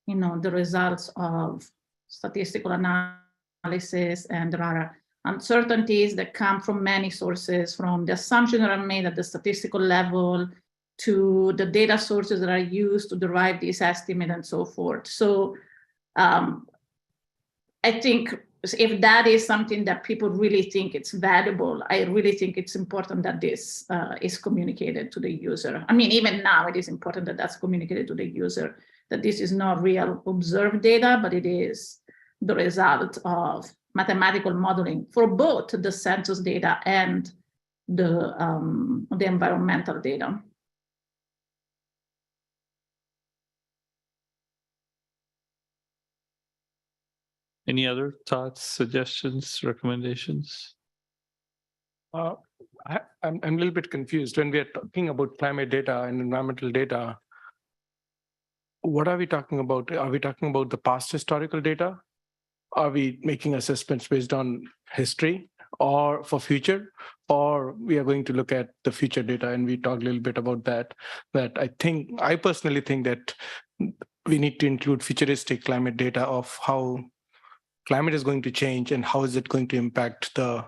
the results of statistical analysis, and there are uncertainties that come from many sources, from the assumptions that are made at the statistical level to the data sources that are used to derive this estimate and so forth. So I think if that is something that people really think it's valuable, I really think it's important that this is communicated to the user. I mean, even now it is important that that's communicated to the user, that this is not real observed data, but it is the result of mathematical modeling for both the census data and the environmental data. Any other thoughts, suggestions, recommendations? I'm a little bit confused. When we are talking about climate data and environmental data, what are we talking about? Are we talking about the past historical data? Are we making assessments based on history or for future? Or we are going to look at the future data, and we talked a little bit about that. That I personally think that we need to include futuristic climate data of how climate is going to change and how is it going to impact the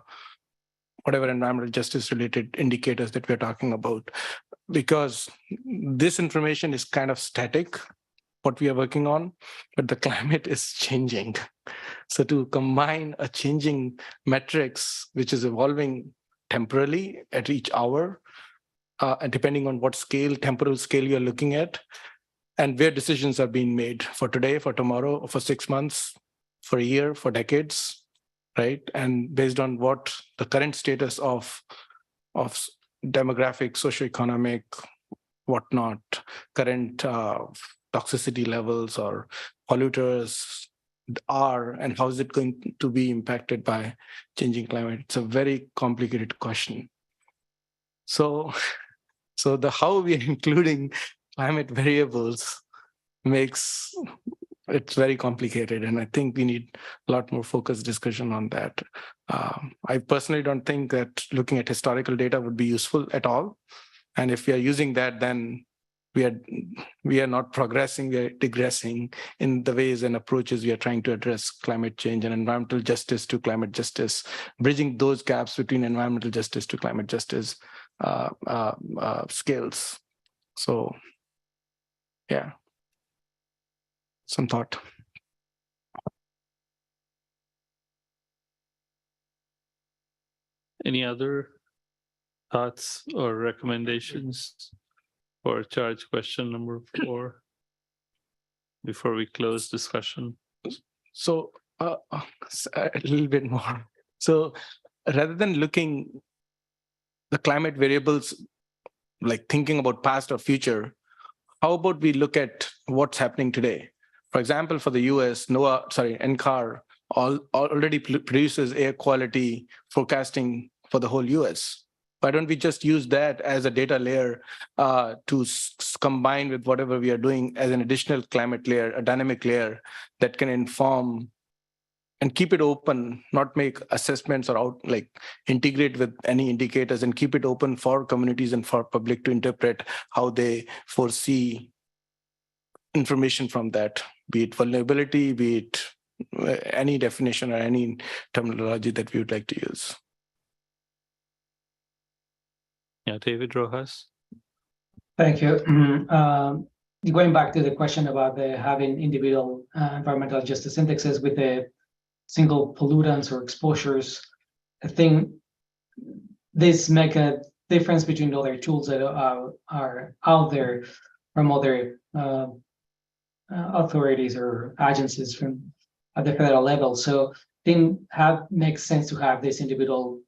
whatever environmental justice related indicators that we're talking about. Because this information is kind of static, what we are working on, but the climate is changing. So to combine a changing metrics, which is evolving temporally at each hour, and depending on what temporal scale you're looking at, and where decisions are being made for today, for tomorrow, for 6 months, for a year, for decades, right? And based on what the current status of demographic, socioeconomic, whatnot, current toxicity levels or polluters are, and how is it going to be impacted by changing climate? It's a very complicated question. So the how we are including climate variables makes it's very complicated, and I think we need a lot more focused discussion on that. I personally don't think that looking at historical data would be useful at all. And if we are using that, then we are not progressing, we are digressing in the ways and approaches we are trying to address climate change and environmental justice to climate justice, bridging those gaps between environmental justice to climate justice skills. So, yeah. Some thought. Any other thoughts or recommendations for charge question number 4 before we close discussion? So a little bit more. So rather than looking the climate variables, like thinking about past or future, how about we look at what's happening today? For example, for the US, NCAR already produces air quality forecasting for the whole US. Why don't we just use that as a data layer to combine with whatever we are doing as an additional climate layer, a dynamic layer that can inform and keep it open, not make assessments or integrate with any indicators, and keep it open for communities and for public to interpret how they foresee information from that, be it vulnerability, be it any definition or any terminology that we would like to use. Yeah, David Rojas. Thank you. Going back to the question about having individual environmental justice indexes with the single pollutants or exposures, I think this make a difference between other tools that are out there from other authorities or agencies from at the federal level. So I think makes sense to have these individual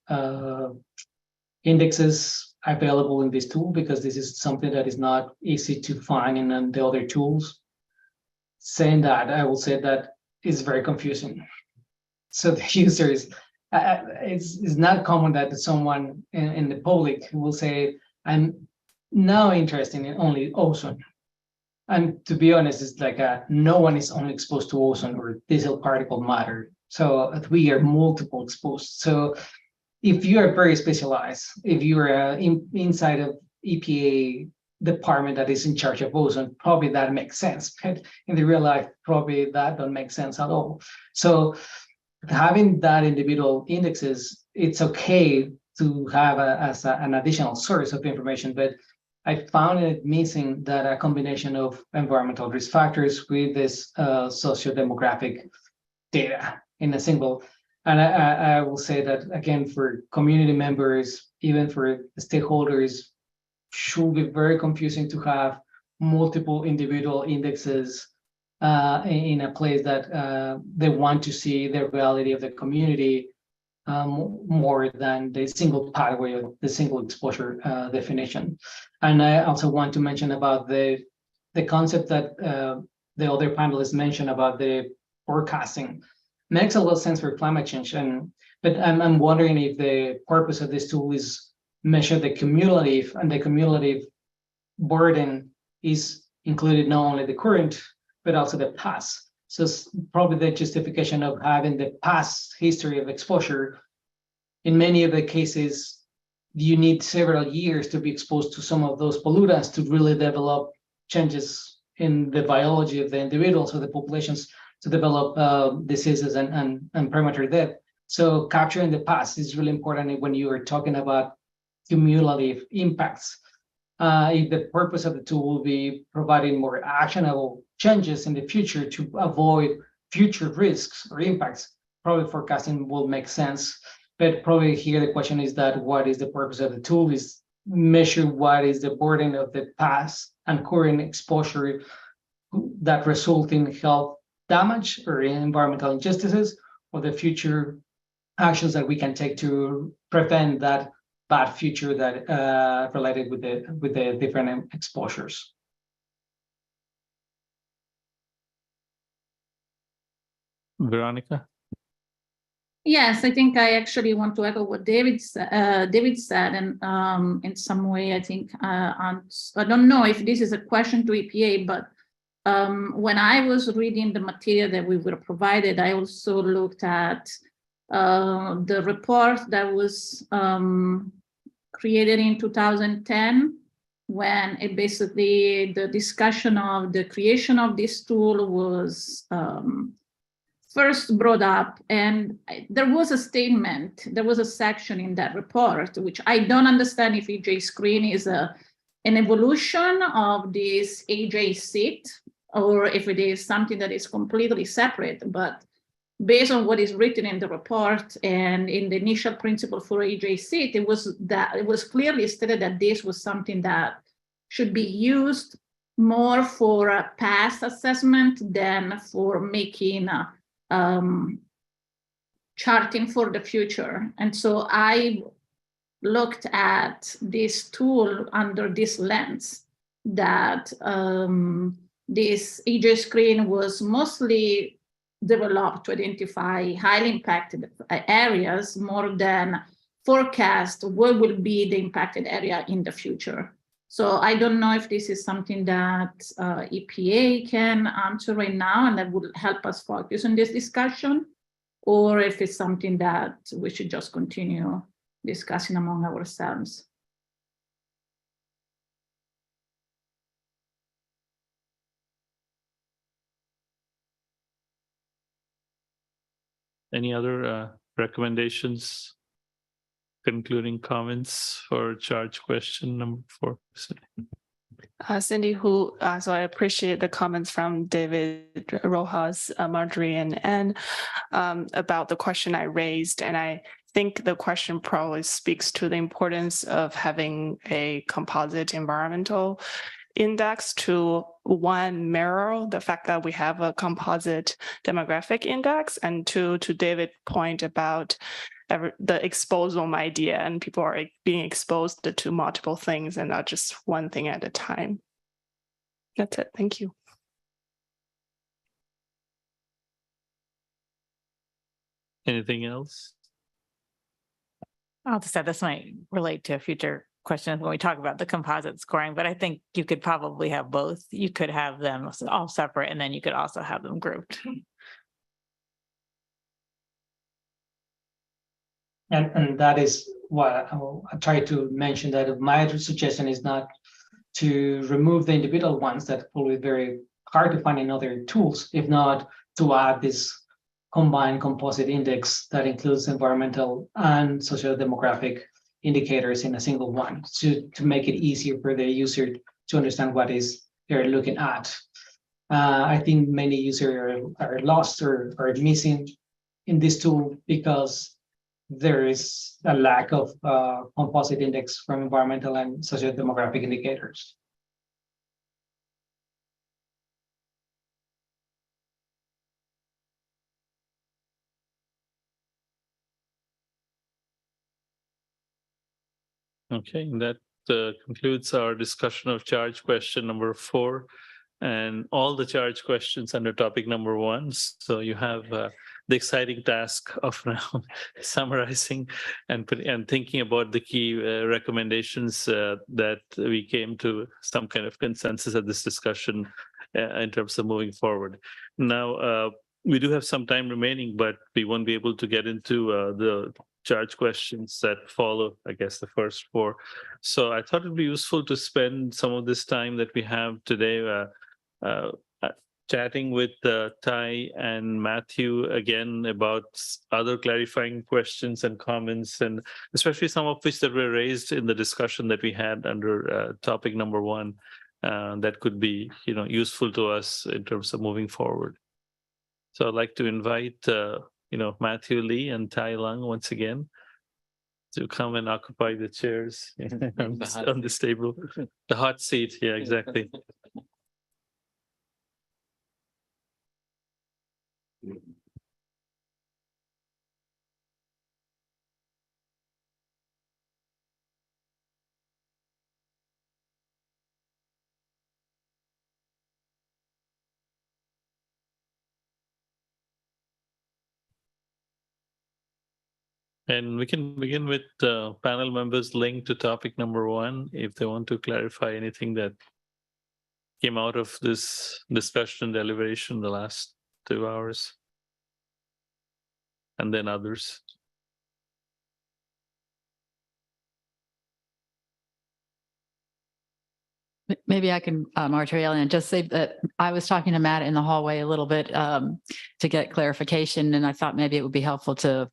indexes available in this tool, because this is something that is not easy to find in the other tools. Saying that, I will say that it's very confusing. So the users, it's not common that someone in the public will say, I'm now interested in only ozone. And to be honest, it's like no one is only exposed to ozone or diesel particle matter. So we are multiple exposed. So if you are very specialized, if you are inside of EPA department that is in charge of ozone, probably that makes sense. But in the real life, probably that don't make sense at all. So having that individual indexes, it's okay to have as an additional source of information, but I found it missing that a combination of environmental risk factors with this socio-demographic data in a single. And I will say that, again, for community members, even for stakeholders, should be very confusing to have multiple individual indexes in a place that they want to see the reality of the community more than the single pathway or the single exposure definition. And I also want to mention about the concept that the other panelists mentioned about the forecasting. Makes a lot of sense for climate change, but I'm wondering if the purpose of this tool is measure the cumulative, and the cumulative burden is included not only the current, but also the past. So probably the justification of having the past history of exposure. In many of the cases, you need several years to be exposed to some of those pollutants to really develop changes in the biology of the individuals or the populations to develop diseases and premature death. So capturing the past is really important when you are talking about cumulative impacts. If the purpose of the tool will be providing more actionable changes in the future to avoid future risks or impacts, probably forecasting will make sense. But probably here the question is that what is the purpose of the tool is measure what is the burden of the past and current exposure that result in health damage or in environmental injustices, or the future actions that we can take to prevent that bad future that related with the different exposures. Veronica? Yes, I think I actually want to echo what David said, and in some way, I think I don't know if this is a question to EPA, but when I was reading the material that we were provided, I also looked at the report that was created in 2010, when it basically the discussion of the creation of this tool was first brought up, and there was a statement, there was a section in that report, which I don't understand if EJ Screen is an evolution of this AJ SIT, or if it is something that is completely separate, but based on what is written in the report and in the initial principle for AJ SIT, it was clearly stated that this was something that should be used more for a past assessment than for making charting for the future. And so I looked at this tool under this lens, that this AJ Screen was mostly developed to identify highly impacted areas more than forecast what will be the impacted area in the future. So I don't know if this is something that EPA can answer right now, and that would help us focus on this discussion. or if it's something that we should just continue discussing among ourselves. Any other recommendations, concluding comments for charge question number 4? Cindy Hu, so I appreciate the comments from David, Rojas, Marjorie, and Anne about the question I raised. And I think the question probably speaks to the importance of having a composite environmental index to, one, mirror the fact that we have a composite demographic index, and two, to David's point about the exposome idea, and people are being exposed to multiple things and not just one thing at a time. That's it. Thank you. Anything else? I'll just say this might relate to a future question when we talk about the composite scoring, but I think you could probably have both. You could have them all separate, and then you could also have them grouped. And that is why I try to mention that my suggestion is not to remove the individual ones that will be very hard to find in other tools, if not to add this combined composite index that includes environmental and social demographic indicators in a single one, to make it easier for the user to understand what is they're looking at. I think many users are lost or are missing in this tool because there is a lack of composite index from environmental and social demographic indicators. Okay, that concludes our discussion of charge question number 4 and all the charge questions under topic number 1. So you have the exciting task of now summarizing and thinking about the key recommendations that we came to some kind of consensus at this discussion in terms of moving forward. Now, we do have some time remaining, but we won't be able to get into the charge questions that follow, I guess, the first 4. So I thought it'd be useful to spend some of this time that we have today chatting with Ty and Matthew again about other clarifying questions and comments, and especially some of which that were raised in the discussion that we had under topic number 1 that could be, useful to us in terms of moving forward. So I'd like to invite Matthew Lee and Tai Lung once again to come and occupy the chairs on this table. The hot seat, yeah, exactly. And we can begin with panel members linked to topic number 1 if they want to clarify anything that came out of this discussion and deliberation the last 2 hours. And then others. Maybe I can, Marjorie, and just say that I was talking to Matt in the hallway a little bit to get clarification, and I thought maybe it would be helpful to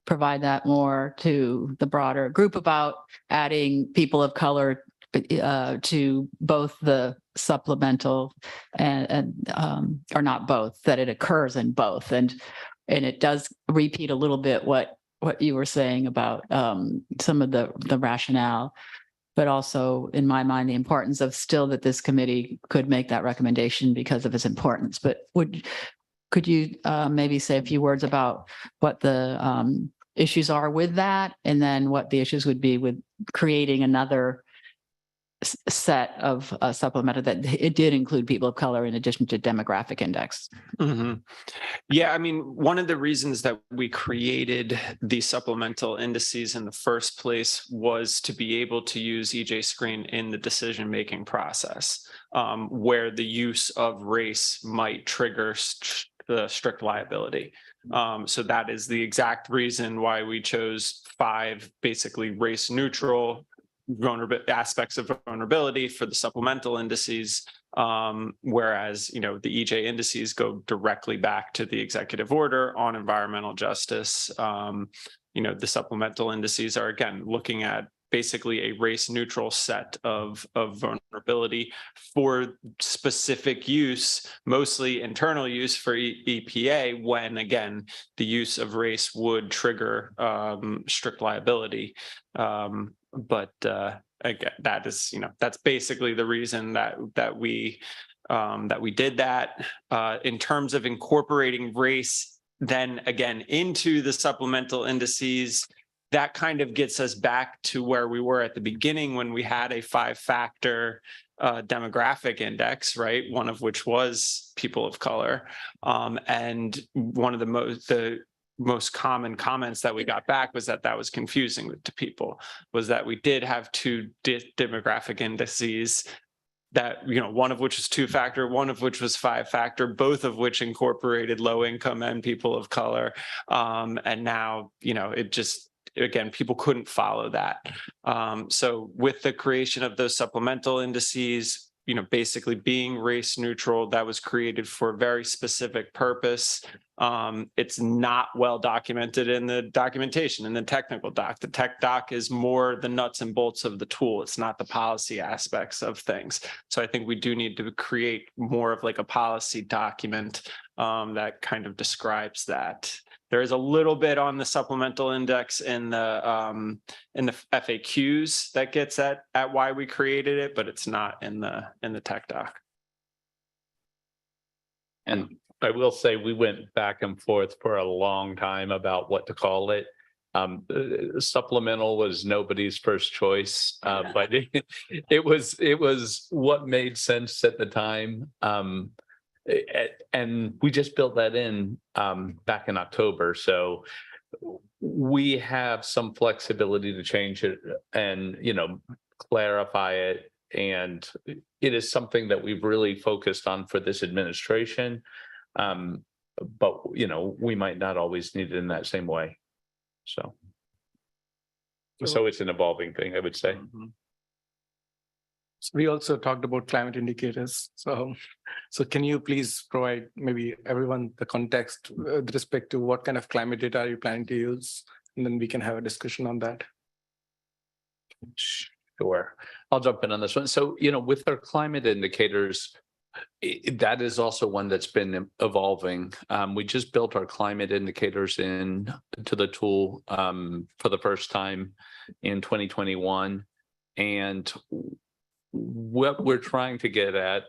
provide that more to the broader group about adding people of color to both the supplemental and or not both, that it occurs in both, and it does repeat a little bit what you were saying about some of the rationale. But also, in my mind, the importance of still that this committee could make that recommendation because of its importance. But could you maybe say a few words about what the issues are with that, and then what the issues would be with creating another set of supplemental that it did include people of color in addition to demographic index? Mm-hmm. Yeah, I mean, one of the reasons that we created these supplemental indices in the first place was to be able to use EJ Screen in the decision-making process, where the use of race might trigger strict liability. So that is the exact reason why we chose 5 basically race neutral aspects of vulnerability for the supplemental indices, whereas the EJ indices go directly back to the executive order on environmental justice. The supplemental indices are again looking at basically a race neutral set of vulnerability for specific use, mostly internal use for EPA, when again the use of race would trigger strict liability. But again, that is that's basically the reason that we did that. In terms of incorporating race then again into the supplemental indices, that kind of gets us back to where we were at the beginning when we had a 5-factor demographic index, right? One of which was people of color. And one of the most common comments that we got back was that was confusing to people, was that we did have 2 demographic indices that, one of which was 2-factor, one of which was 5-factor, both of which incorporated low income and people of color. And now, it just, again, people couldn't follow that. So with the creation of those supplemental indices, basically being race neutral, that was created for a very specific purpose. It's not well documented in the documentation, in the technical doc. The tech doc is more the nuts and bolts of the tool. It's not the policy aspects of things. So I think we do need to create more of like a policy document that kind of describes that. There is a little bit on the supplemental index in the FAQs that gets at why we created it, but it's not in the tech doc. And I will say we went back and forth for a long time about what to call it. Supplemental was nobody's first choice, but it was what made sense at the time. And we just built that in back in October. So we have some flexibility to change it and, clarify it. And it is something that we've really focused on for this administration. But, we might not always need it in that same way. So it's an evolving thing, I would say. Mm-hmm. So we also talked about climate indicators. So can you please provide maybe everyone the context with respect to what kind of climate data are you planning to use? And then we can have a discussion on that. Sure. I'll jump in on this one. So, with our climate indicators, that is also one that's been evolving. We just built our climate indicators into the tool for the first time in 2021. And what we're trying to get at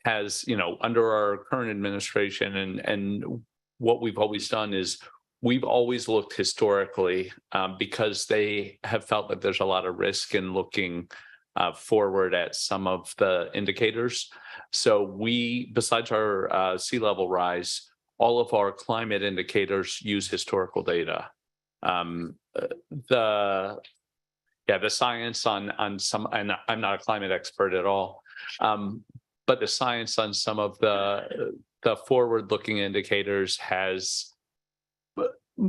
has, under our current administration and what we've always done is we've always looked historically because they have felt that there's a lot of risk in looking forward at some of the indicators. So besides our sea level rise, all of our climate indicators use historical data. The science on some, and I'm not a climate expert at all, but the science on some of the forward-looking indicators has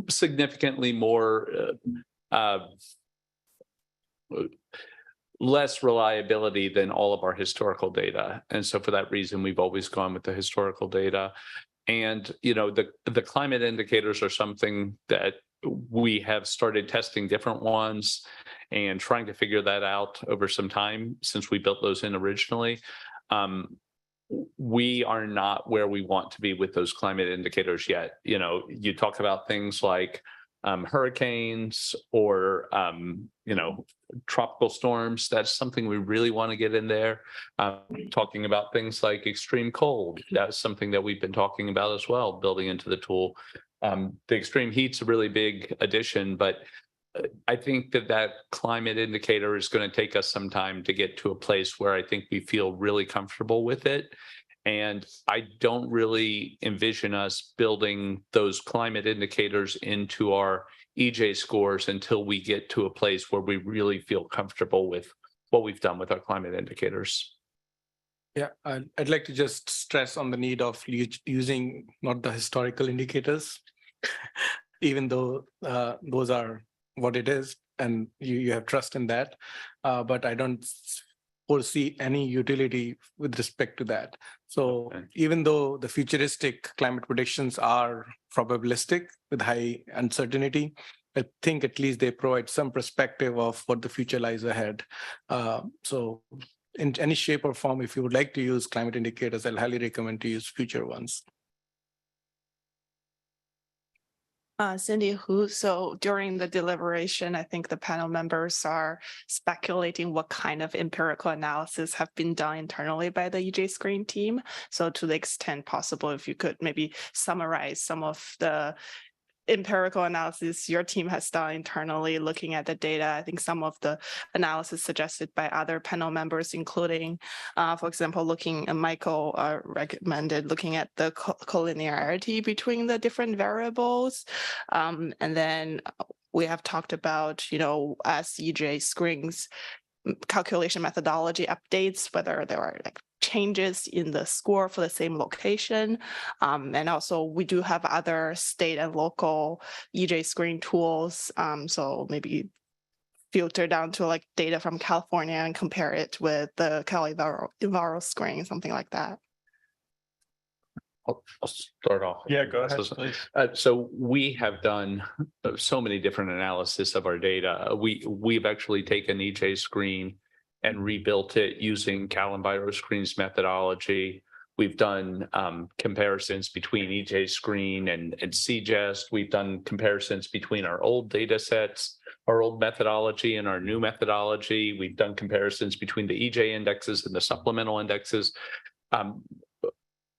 significantly more less reliability than all of our historical data. And so for that reason, we've always gone with the historical data. And, the climate indicators are something that we have started testing different ones and trying to figure that out over some time since we built those in originally. We are not where we want to be with those climate indicators yet. You talk about things like hurricanes or, tropical storms. That's something we really want to get in there. Talking about things like extreme cold. That's something that we've been talking about as well, building into the tool. The extreme heat's a really big addition, but I think that climate indicator is going to take us some time to get to a place where I think we feel really comfortable with it. And I don't really envision us building those climate indicators into our EJ scores until we get to a place where we really feel comfortable with what we've done with our climate indicators. Yeah, I'd like to just stress on the need of using not the historical indicators. even though those are what it is, and you have trust in that. But I don't foresee any utility with respect to that. So even though the futuristic climate predictions are probabilistic with high uncertainty, I think at least they provide some perspective of what the future lies ahead. So in any shape or form, if you would like to use climate indicators, I'll highly recommend to use future ones. Cindy Hu, so during the deliberation, I think the panel members are speculating what kind of empirical analysis have been done internally by the EJ Screen team. So to the extent possible, if you could maybe summarize some of the empirical analysis your team has done internally looking at the data. I think some of the analysis suggested by other panel members, including, for example, Michael recommended looking at the collinearity between the different variables. And then we have talked about, as EJ Screen's calculation methodology updates, whether there are like changes in the score for the same location. And also we do have other state and local EJ Screen tools. So maybe filter down to like data from California and compare it with the Cali-Enviro screen, something like that. I'll start off. Yeah, go ahead, please. So we have done so many different analysis of our data. We've actually taken EJ Screen and rebuilt it using Cali-Enviro Screen's methodology. We've done comparisons between EJ Screen and CGEST. We've done comparisons between our old data sets, our old methodology and our new methodology. We've done comparisons between the EJ indexes and the supplemental indexes.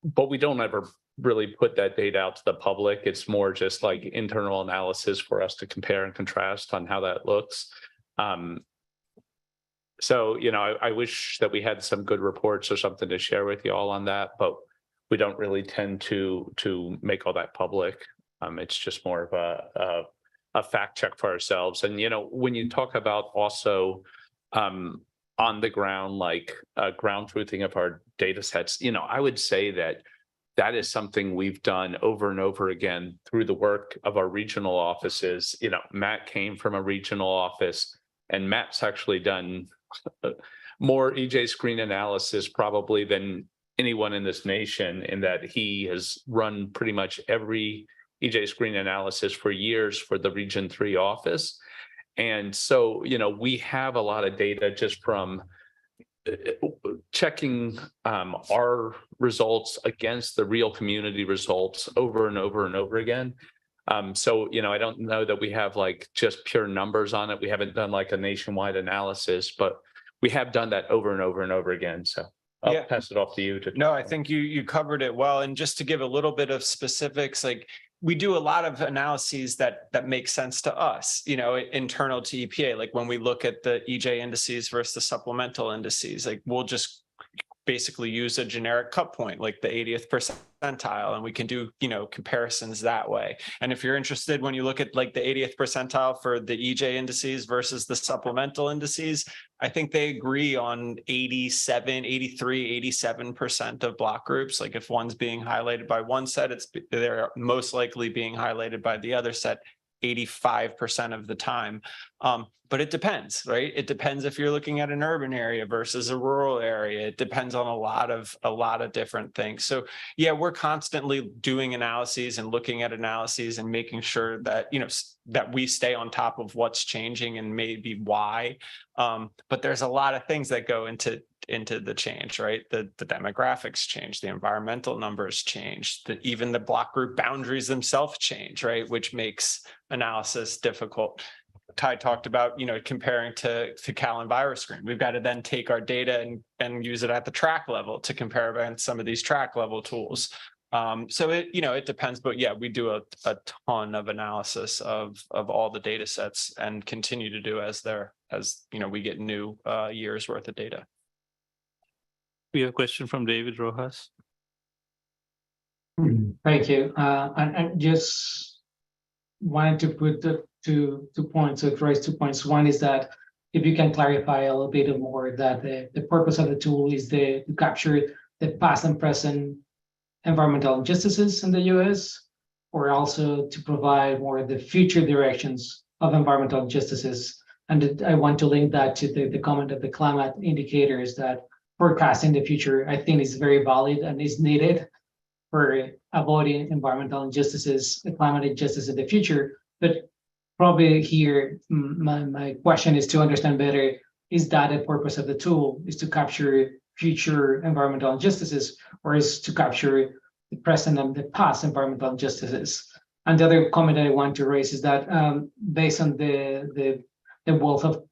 But we don't ever really put that data out to the public. It's more just like internal analysis for us to compare and contrast on how that looks. So, I wish that we had some good reports or something to share with you all on that, but we don't really tend to make all that public. It's just more of a fact check for ourselves. And, when you talk about also on the ground, like ground truthing of our data sets, I would say that is something we've done over and over again through the work of our regional offices. Matt came from a regional office, and Matt's actually done more EJ Screen analysis probably than anyone in this nation, in that he has run pretty much every EJ Screen analysis for years for the Region 3 office. And so, we have a lot of data just from checking our results against the real community results over and over and over again. So, I don't know that we have like just pure numbers on it. We haven't done like a nationwide analysis, but we have done that over and over and over again. So I'll pass it off to you. No, I think you covered it well. And just to give a little bit of specifics, like we do a lot of analyses that make sense to us, internal to EPA. Like when we look at the EJ indices versus the supplemental indices, like we'll just basically use a generic cut point, like the 80th percentile, and we can do, comparisons that way. And if you're interested, when you look at like the 80th percentile for the EJ indices versus the supplemental indices, I think they agree on 87% of block groups. Like if one's being highlighted by one set, they're most likely being highlighted by the other set 85% of the time. But it depends, right? It depends if you're looking at an urban area versus a rural area. It depends on a lot of different things. So yeah, we're constantly doing analyses and looking at analyses and making sure that, that we stay on top of what's changing and maybe why. But there's a lot of things that go into the change, right? The demographics change, the environmental numbers change, even the block group boundaries themselves change, right? Which makes analysis difficult. Ty talked about, comparing to Cali-Enviro Screen. We've got to then take our data and use it at the track level to compare against some of these track level tools. So it depends, but yeah, we do a ton of analysis of all the data sets and continue to do as we get new years worth of data. We have a question from David Rojas. Thank you. I just wanted to put the two points, so raise 2 points. One is that if you can clarify a little bit more that the purpose of the tool is to capture the past and present environmental injustices in the US, or also to provide more of the future directions of environmental injustices. And I want to link that to the comment of the climate indicators that forecasting the future, I think, is very valid and is needed for avoiding environmental injustices, the climate injustice in the future. But probably here, my question is to understand better, is that the purpose of the tool, is to capture future environmental injustices, or is to capture the present and the past environmental injustices? And the other comment that I want to raise is that based on the wealth of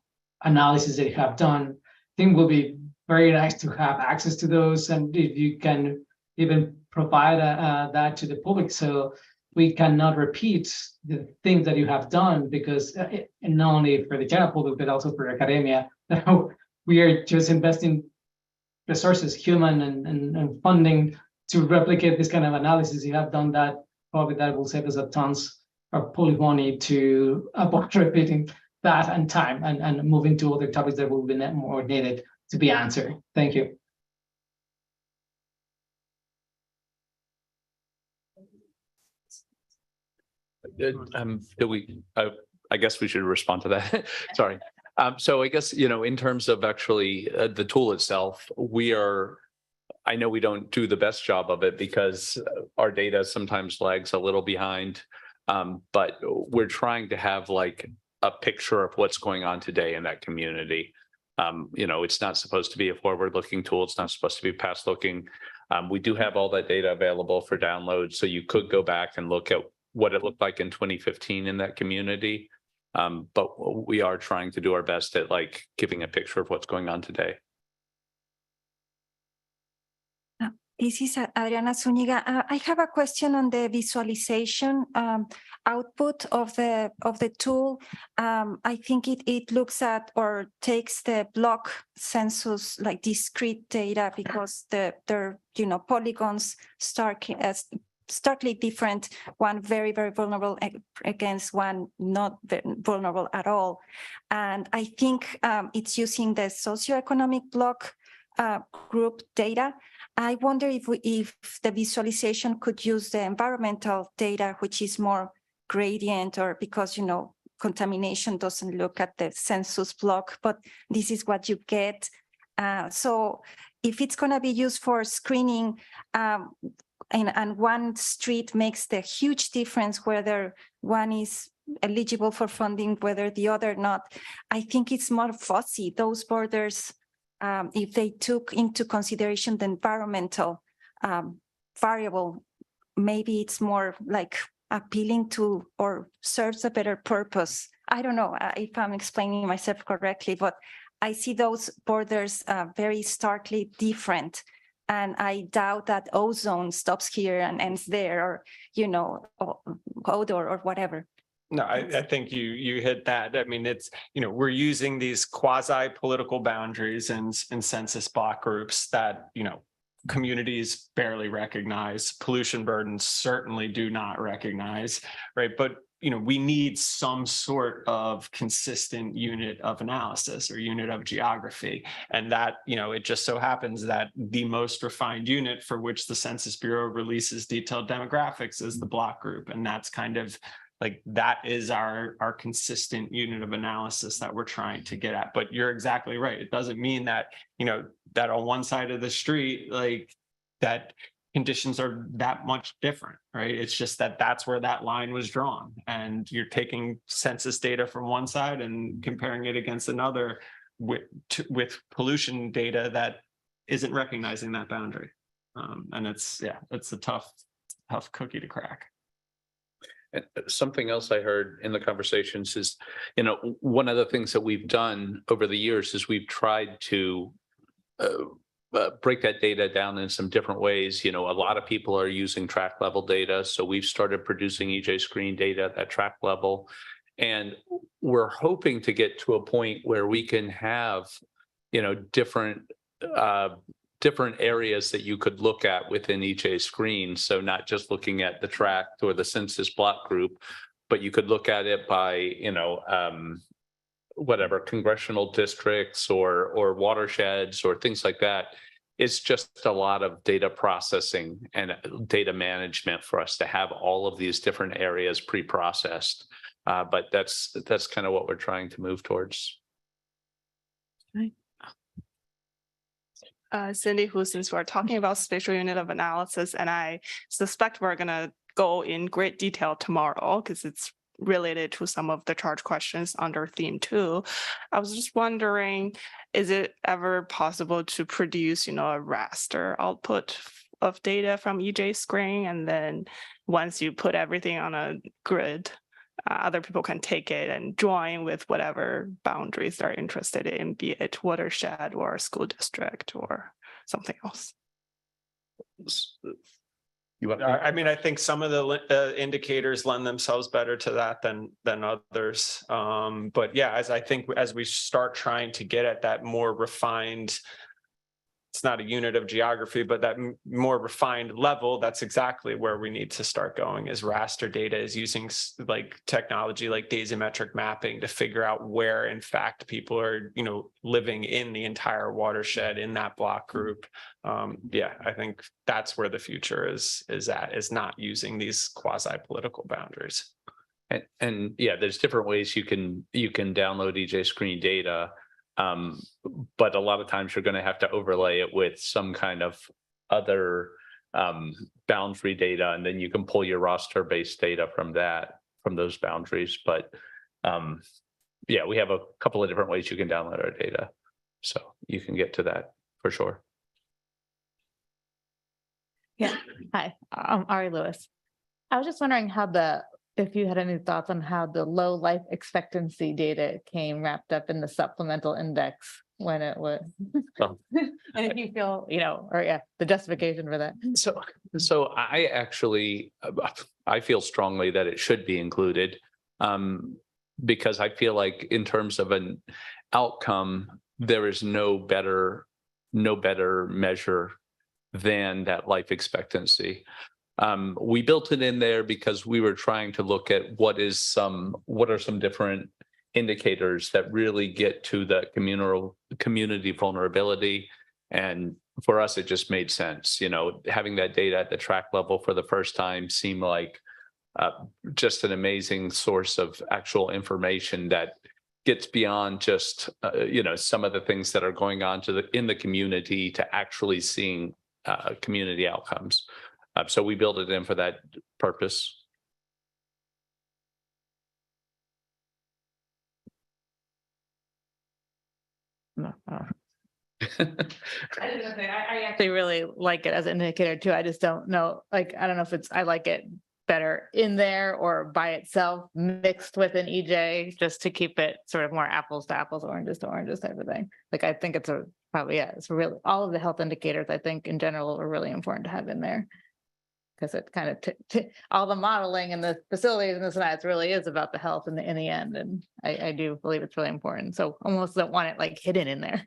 analysis that you have done, I think it will be very nice to have access to those, and if you can even provide that to the public, so we cannot repeat the things that you have done, because and not only for the general public, but also for academia, we are just investing resources, human and funding, to replicate this kind of analysis. You have done that, probably that will save us a tons of public money to avoid repeating that and time and moving to other topics that will be more needed to be answered. Thank you. I guess we should respond to that. Sorry. So I guess, in terms of actually the tool itself, I know we don't do the best job of it because our data sometimes lags a little behind, but we're trying to have like a picture of what's going on today in that community. It's not supposed to be a forward-looking tool. It's not supposed to be past-looking. We do have all that data available for download, so you could go back and look at what it looked like in 2015 in that community. But we are trying to do our best at like giving a picture of what's going on today. This is Adriana Zúñiga. I have a question on the visualization output of the tool. I think it looks at or takes the block census like discrete data, because their polygons starkly different, one very, very vulnerable against one not vulnerable at all. And I think it's using the socioeconomic block group data. I wonder if the visualization could use the environmental data, which is more gradient, or because, contamination doesn't look at the census block, but this is what you get. So if it's going to be used for screening, and one street makes the huge difference whether one is eligible for funding, whether the other not, I think it's more fuzzy, those borders. If they took into consideration the environmental variable, maybe it's more like appealing to or serves a better purpose. I don't know if I'm explaining myself correctly, but I see those borders very starkly different. And I doubt that ozone stops here and ends there, or, odor or whatever. No, I think you hit that. I mean, it's, we're using these quasi-political boundaries and census block groups that, communities barely recognize, pollution burdens certainly do not recognize, right? But, we need some sort of consistent unit of analysis or unit of geography. And that, it just so happens that the most refined unit for which the Census Bureau releases detailed demographics is the block group. And that's kind of like, that is our consistent unit of analysis that we're trying to get at. But you're exactly right. It doesn't mean that, that on one side of the street, like that conditions are that much different, right? It's just that that's where that line was drawn. And you're taking census data from one side and comparing it against another with pollution data that isn't recognizing that boundary. And it's a tough cookie to crack. And something else I heard in the conversations is, one of the things that we've done over the years is we've tried to break that data down in some different ways. A lot of people are using track level data. So we've started producing EJ Screen data at that track level. And we're hoping to get to a point where we can have, different areas that you could look at within EJ Screen. So not just looking at the tract or the census block group, but you could look at it by, whatever congressional districts or watersheds or things like that. it's just a lot of data processing and data management for us to have all of these different areas pre-processed. But that's kind of what we're trying to move towards. Cindy, who, since we're talking about spatial unit of analysis, and I suspect we're gonna go in great detail tomorrow because it's related to some of the charge questions under theme 2. I was just wondering, is it ever possible to produce, a raster output of data from EJ Screen, and then once you put everything on a grid, other people can take it and join with whatever boundaries they're interested in, be it watershed or school district or something else? I mean, I think some of the indicators lend themselves better to that than others. But yeah, as we start trying to get at that more refined, it's not a unit of geography, but that more refined level, that's exactly where we need to start going. Is raster data, is using like technology like daisyometric mapping to figure out where in fact people are, living in the entire watershed in that block group. Yeah, I think that's where the future is not using these quasi-political boundaries. And yeah, there's different ways you can download EJ Screen data. But a lot of times you're going to have to overlay it with some kind of other boundary data, and then you can pull your raster based data from those boundaries. But yeah, we have a couple of different ways you can download our data, so you can get to that for sure. Yeah. Hi, I'm Ari Lewis. I was just wondering if you had any thoughts on how the low life expectancy data came wrapped up in the supplemental index when it was, and if you feel, the justification for that. So I actually, I feel strongly that it should be included, because I feel like in terms of an outcome, there is no better measure than that life expectancy. We built it in there because we were trying to look at what are some different indicators that really get to the community vulnerability. And for us, it just made sense. Having that data at the track level for the first time seemed like just an amazing source of actual information that gets beyond just some of the things that are going on in the community to actually seeing community outcomes. So we built it in for that purpose. No. I actually really like it as an indicator too. I just don't know, I don't know if I like it better in there or by itself mixed with an EJ, just to keep it sort of more apples to apples, oranges to oranges type of thing. I think it's it's really, all of the health indicators I think in general are really important to have in there. Because it kind of all the modeling and the facilities and this and that, it really is about the health in the end. And I do believe it's really important. So almost don't want it hidden in there.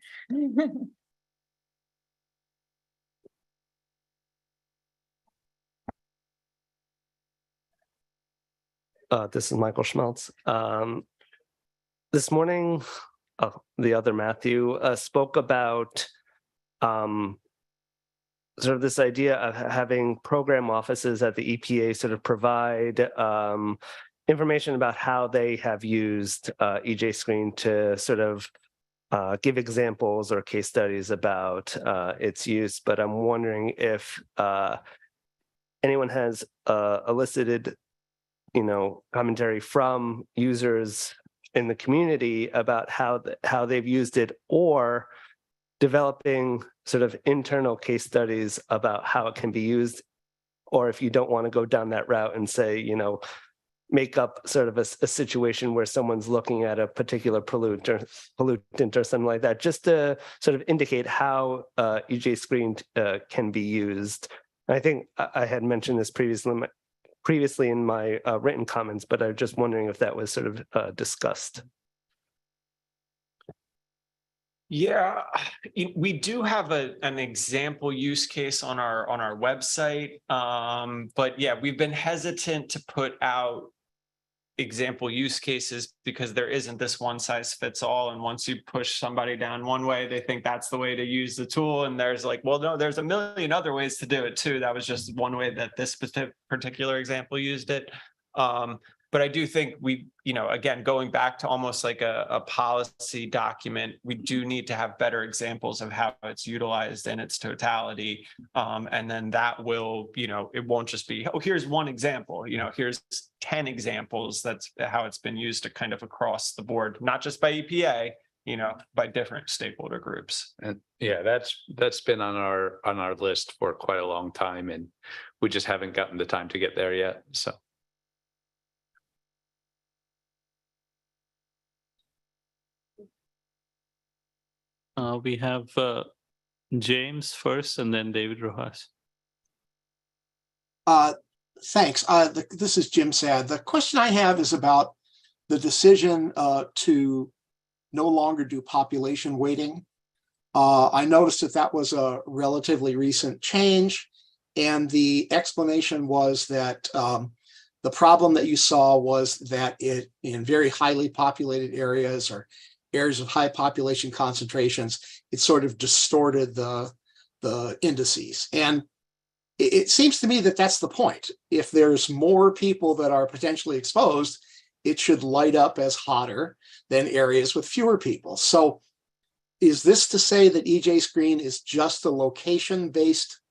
This is Michael Schmeltz. This morning, the other Matthew spoke about sort of this idea of having program offices at the EPA sort of provide information about how they have used EJ Screen to sort of give examples or case studies about its use. But I'm wondering if anyone has elicited, commentary from users in the community about how they've used it, or developing sort of internal case studies about how it can be used, or if you don't want to go down that route and say, make up sort of a situation where someone's looking at a particular pollutant or something like that, just to sort of indicate how EJ Screen can be used. I think I had mentioned this previously in my written comments, but I'm just wondering if that was sort of discussed. Yeah, we do have an example use case on our website, but yeah, we've been hesitant to put out example use cases because there isn't this one size fits all. And once you push somebody down one way, they think that's the way to use the tool. And there's like, well, no, there's a million other ways to do it too. That was just one way that this particular example used it. But I do think we, again, going back to almost like a policy document, we do need to have better examples of how it's utilized in its totality. And then that will, it won't just be, oh, here's one example, here's 10 examples. That's how it's been used to kind of across the board, not just by EPA, by different stakeholder groups. And yeah, that's been on our list for quite a long time, and we just haven't gotten the time to get there yet. So. We have James first and then David Rojas. Thanks. This is Jim Sad. The question I have is about the decision to no longer do population weighting. I noticed that was a relatively recent change, and the explanation was that the problem that you saw was that it in very highly populated areas or areas of high population concentrations, it sort of distorted the indices. And it seems to me that that's the point. If there's more people that are potentially exposed, it should light up as hotter than areas with fewer people. So is this to say that EJ Screen is just a location-based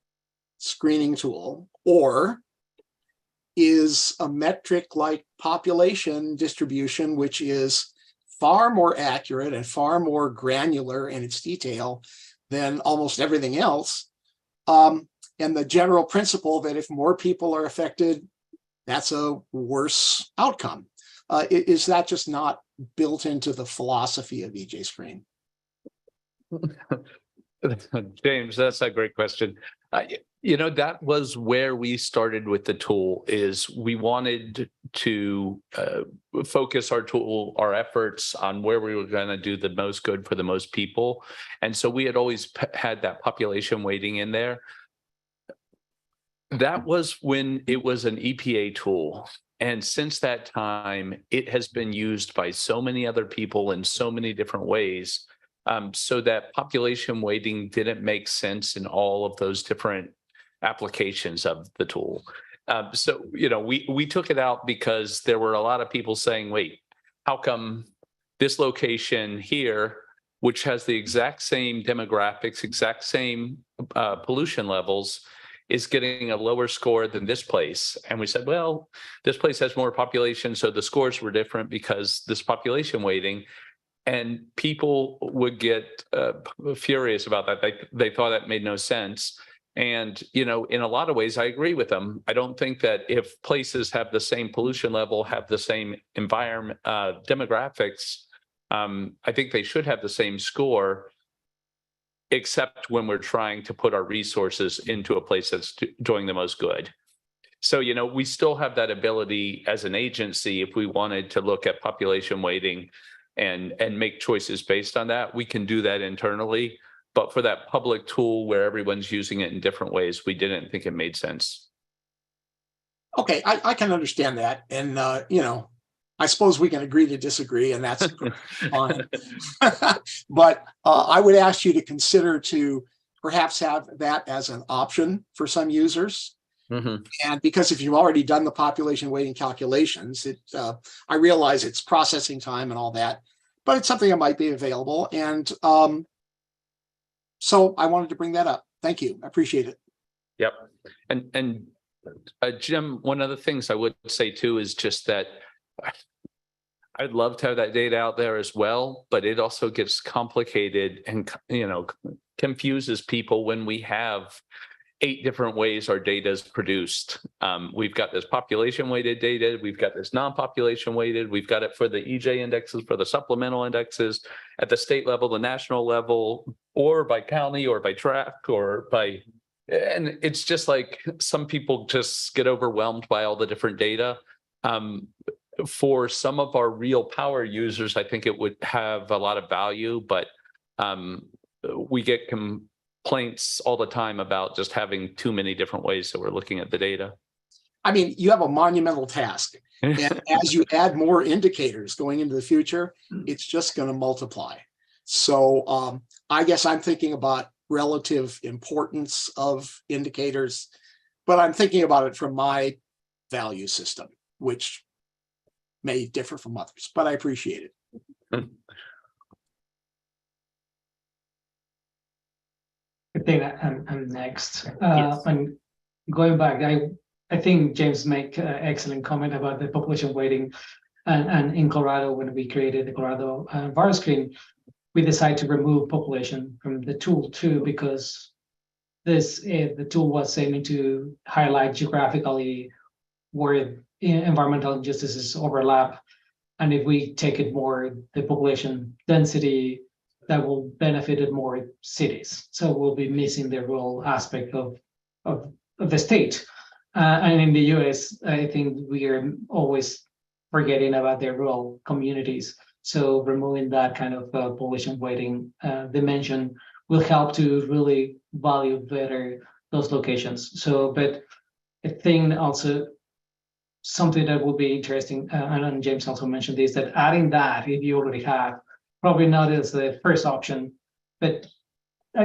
screening tool, or is a metric like population distribution, which is far more accurate and far more granular in its detail than almost everything else? And the general principle that if more people are affected, that's a worse outcome. Is that just not built into the philosophy of EJ Screen? James, that's a great question. That was where we started with the tool. Is we wanted to focus our efforts on where we were going to do the most good for the most people. And so we had always had that population weighting in there. That was when it was an EPA tool. And since that time, it has been used by so many other people in so many different ways. So that population weighting didn't make sense in all of those different applications of the tool. So we took it out because there were a lot of people saying, wait, how come this location here, which has the exact same demographics, exact same pollution levels, is getting a lower score than this place? And we said, well, this place has more population, so the scores were different because this population weighting. And people would get furious about that. They thought that made no sense. And, in a lot of ways, I agree with them. I don't think that if places have the same pollution level, have the same environment, demographics, I think they should have the same score, except when we're trying to put our resources into a place that's doing the most good. So, we still have that ability as an agency. If we wanted to look at population weighting and make choices based on that, we can do that internally. But for that public tool where everyone's using it in different ways, we didn't think it made sense. Okay, I can understand that. And, I suppose we can agree to disagree, and that's fine. But I would ask you to consider to perhaps have that as an option for some users. Mm-hmm. And because if you've already done the population weighting calculations, I realize it's processing time and all that, but it's something that might be available. And so I wanted to bring that up. Thank you. I appreciate it. Yep. And Jim, one of the things I would say too is just that I'd love to have that data out there as well, but it also gets complicated and, confuses people when we have 8 different ways our data is produced. We've got this population weighted data. We've got this non-population weighted. We've got it for the EJ indexes, for the supplemental indexes at the state level, the national level, or by county or by track and it's just like some people just get overwhelmed by all the different data. For some of our real power users, I think it would have a lot of value, but we get complaints all the time about just having too many different ways that we're looking at the data. I mean, you have a monumental task. And as you add more indicators going into the future, it's just going to multiply. So I guess I'm thinking about relative importance of indicators, but I'm thinking about it from my value system, which may differ from others, but I appreciate it. I think I'm next. And going back, I think James make excellent comment about the population weighting, and in Colorado, when we created the Colorado virus screen, we decided to remove population from the tool too, because the tool was aiming to highlight geographically where environmental injustices overlap, and if we take it more the population density, that will benefit it more cities. So we'll be missing the rural aspect of the state. And in the US, I think we are always forgetting about the rural communities. So removing that kind of population weighting dimension will help to really value better those locations. So, but I think also something that would be interesting, and James also mentioned this, that adding that, if you already have, probably not as the first option, but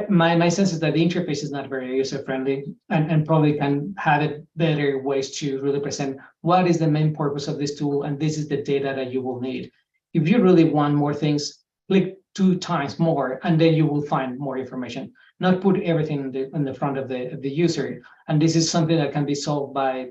my sense is that the interface is not very user-friendly, and probably can have it better ways to really present what is the main purpose of this tool, and this is the data that you will need. If you really want more things, click 2 times more, and then you will find more information. Not put everything in the front of the user. And this is something that can be solved by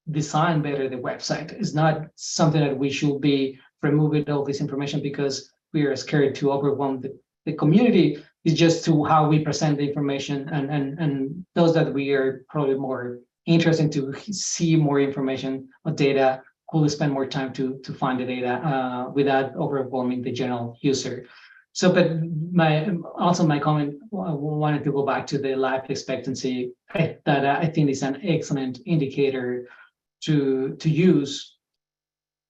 design better the website. It's not something that we should be removing all this information because we are scared to overwhelm the community. It's just to how we present the information, and those that we are probably more interested to see more information or data, will spend more time to find the data without overwhelming the general user. So, but my comment, I wanted to go back to the life expectancy, that I think is an excellent indicator to use,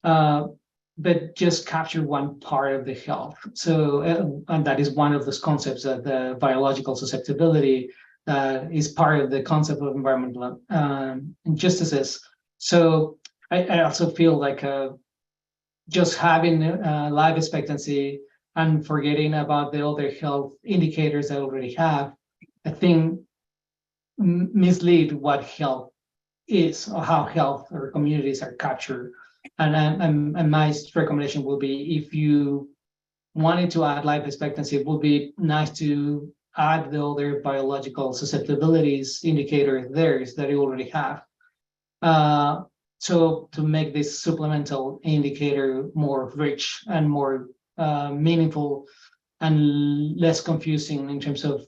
but just capture one part of the health. So, and that is one of those concepts of the biological susceptibility is part of the concept of environmental injustices. So I also feel like just having life expectancy and forgetting about the other health indicators that I already have, I think mislead what health is or how health or communities are captured. And my recommendation will be, if you wanted to add life expectancy, it would be nice to add the other biological susceptibilities indicator there that you already have. So to make this supplemental indicator more rich and more meaningful and less confusing in terms of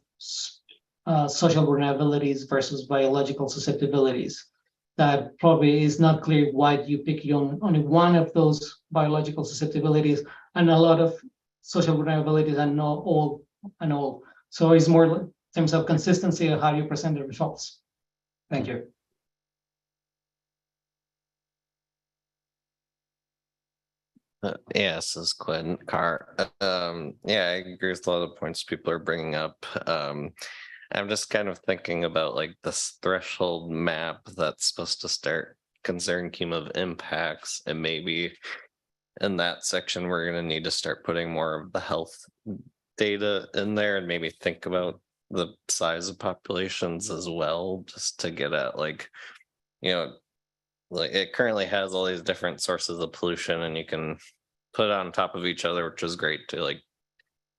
social vulnerabilities versus biological susceptibilities. That probably is not clear why you pick only one of those biological susceptibilities and a lot of social vulnerabilities and not all and all. So it's more in terms of consistency of how you present the results. Thank you. Yeah, this is Quinn Carr. Yeah, I agree with a lot of the points people are bringing up. I'm just kind of thinking about like this threshold map that's supposed to start considering cumulative impacts, and maybe in that section we're going to need to start putting more of the health data in there, and maybe think about the size of populations as well, just to get at like, like it currently has all these different sources of pollution, and you can put it on top of each other, which is great to like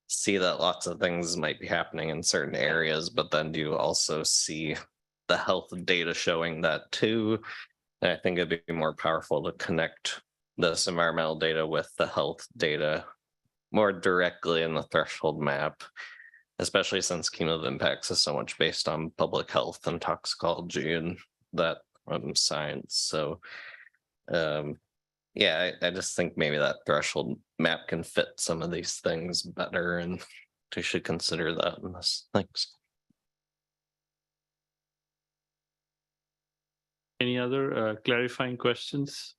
see that lots of things might be happening in certain areas, but then do you also see the health data showing that too? And I think it'd be more powerful to connect this environmental data with the health data more directly in the threshold map, especially since cumulative impacts is so much based on public health and toxicology and that science. So yeah, I just think maybe that threshold map can fit some of these things better, and we should consider that in this. Thanks. Any other clarifying questions?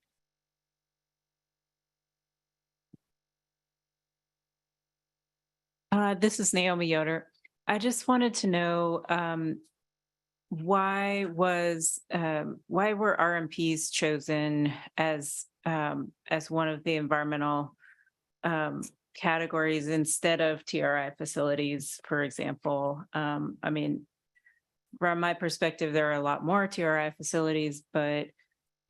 This is Naomi Yoder. I just wanted to know, why were RMPs chosen as one of the environmental categories instead of TRI facilities, for example? I mean, from my perspective, there are a lot more TRI facilities, but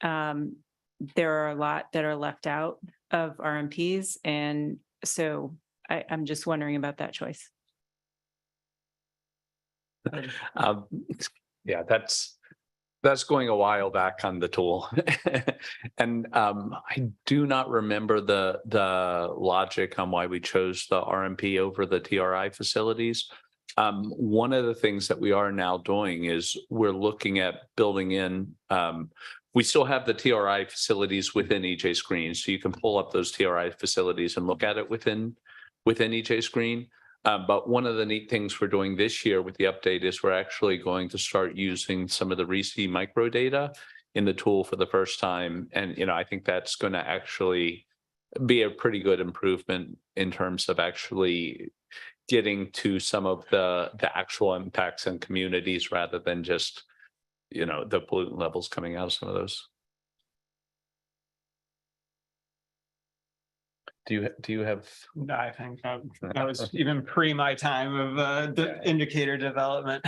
there are a lot that are left out of RMPs. And so I'm just wondering about that choice. Yeah, that's going a while back on the tool. And I do not remember the logic on why we chose the RMP over the TRI facilities. One of the things that we are now doing is we're looking at building in, we still have the TRI facilities within EJ Screen, so you can pull up those TRI facilities and look at it within EJ Screen. But one of the neat things we're doing this year with the update is we're actually going to start using some of the RISI microdata in the tool for the first time. And, I think that's going to actually be a pretty good improvement in terms of actually getting to some of the actual impacts in communities rather than just, the pollutant levels coming out of some of those. Do you have? No, I think that was even pre my time of the indicator development.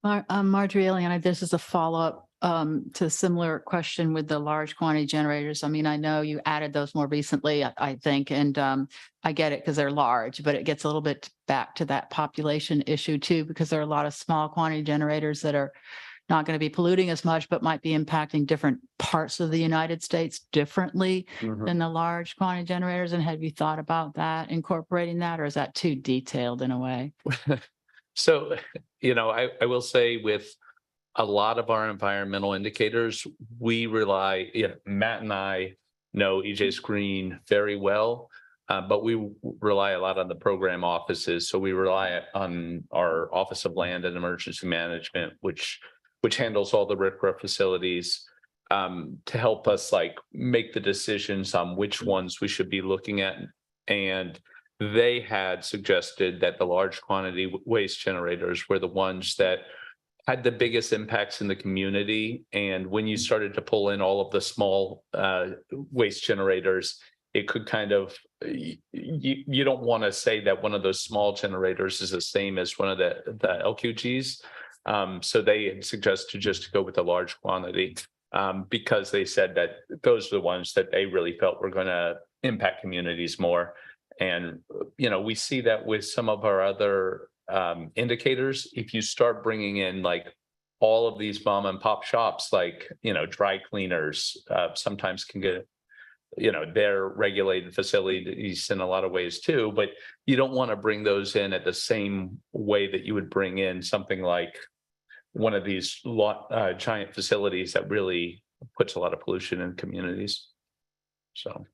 Marjorie Eliana, this is a follow-up to a similar question with the large quantity generators. I mean, I know you added those more recently, I think, and I get it because they're large, but it gets a little bit back to that population issue too, because there are a lot of small quantity generators that are not going to be polluting as much, but might be impacting different parts of the United States differently than the large quantity generators. And have you thought about that, incorporating that, or is that too detailed in a way? So, I will say with a lot of our environmental indicators, we rely, Matt and I know EJ Screen very well, but we rely a lot on the program offices. So we rely on our Office of Land and Emergency Management, which handles all the RCRA facilities, to help us make the decisions on which ones we should be looking at. And they had suggested that the large quantity waste generators were the ones that had the biggest impacts in the community. And when you started to pull in all of the small waste generators, it could kind of, you don't want to say that one of those small generators is the same as one of the LQGs. So they suggested just to go with the large quantity because they said that those are the ones that they really felt were going to impact communities more. And, we see that with some of our other indicators. If you start bringing in all of these mom and pop shops, dry cleaners, sometimes can get, they're regulated facilities in a lot of ways too, but you don't want to bring those in at the same way that you would bring in something like one of these giant facilities that really puts a lot of pollution in communities. So.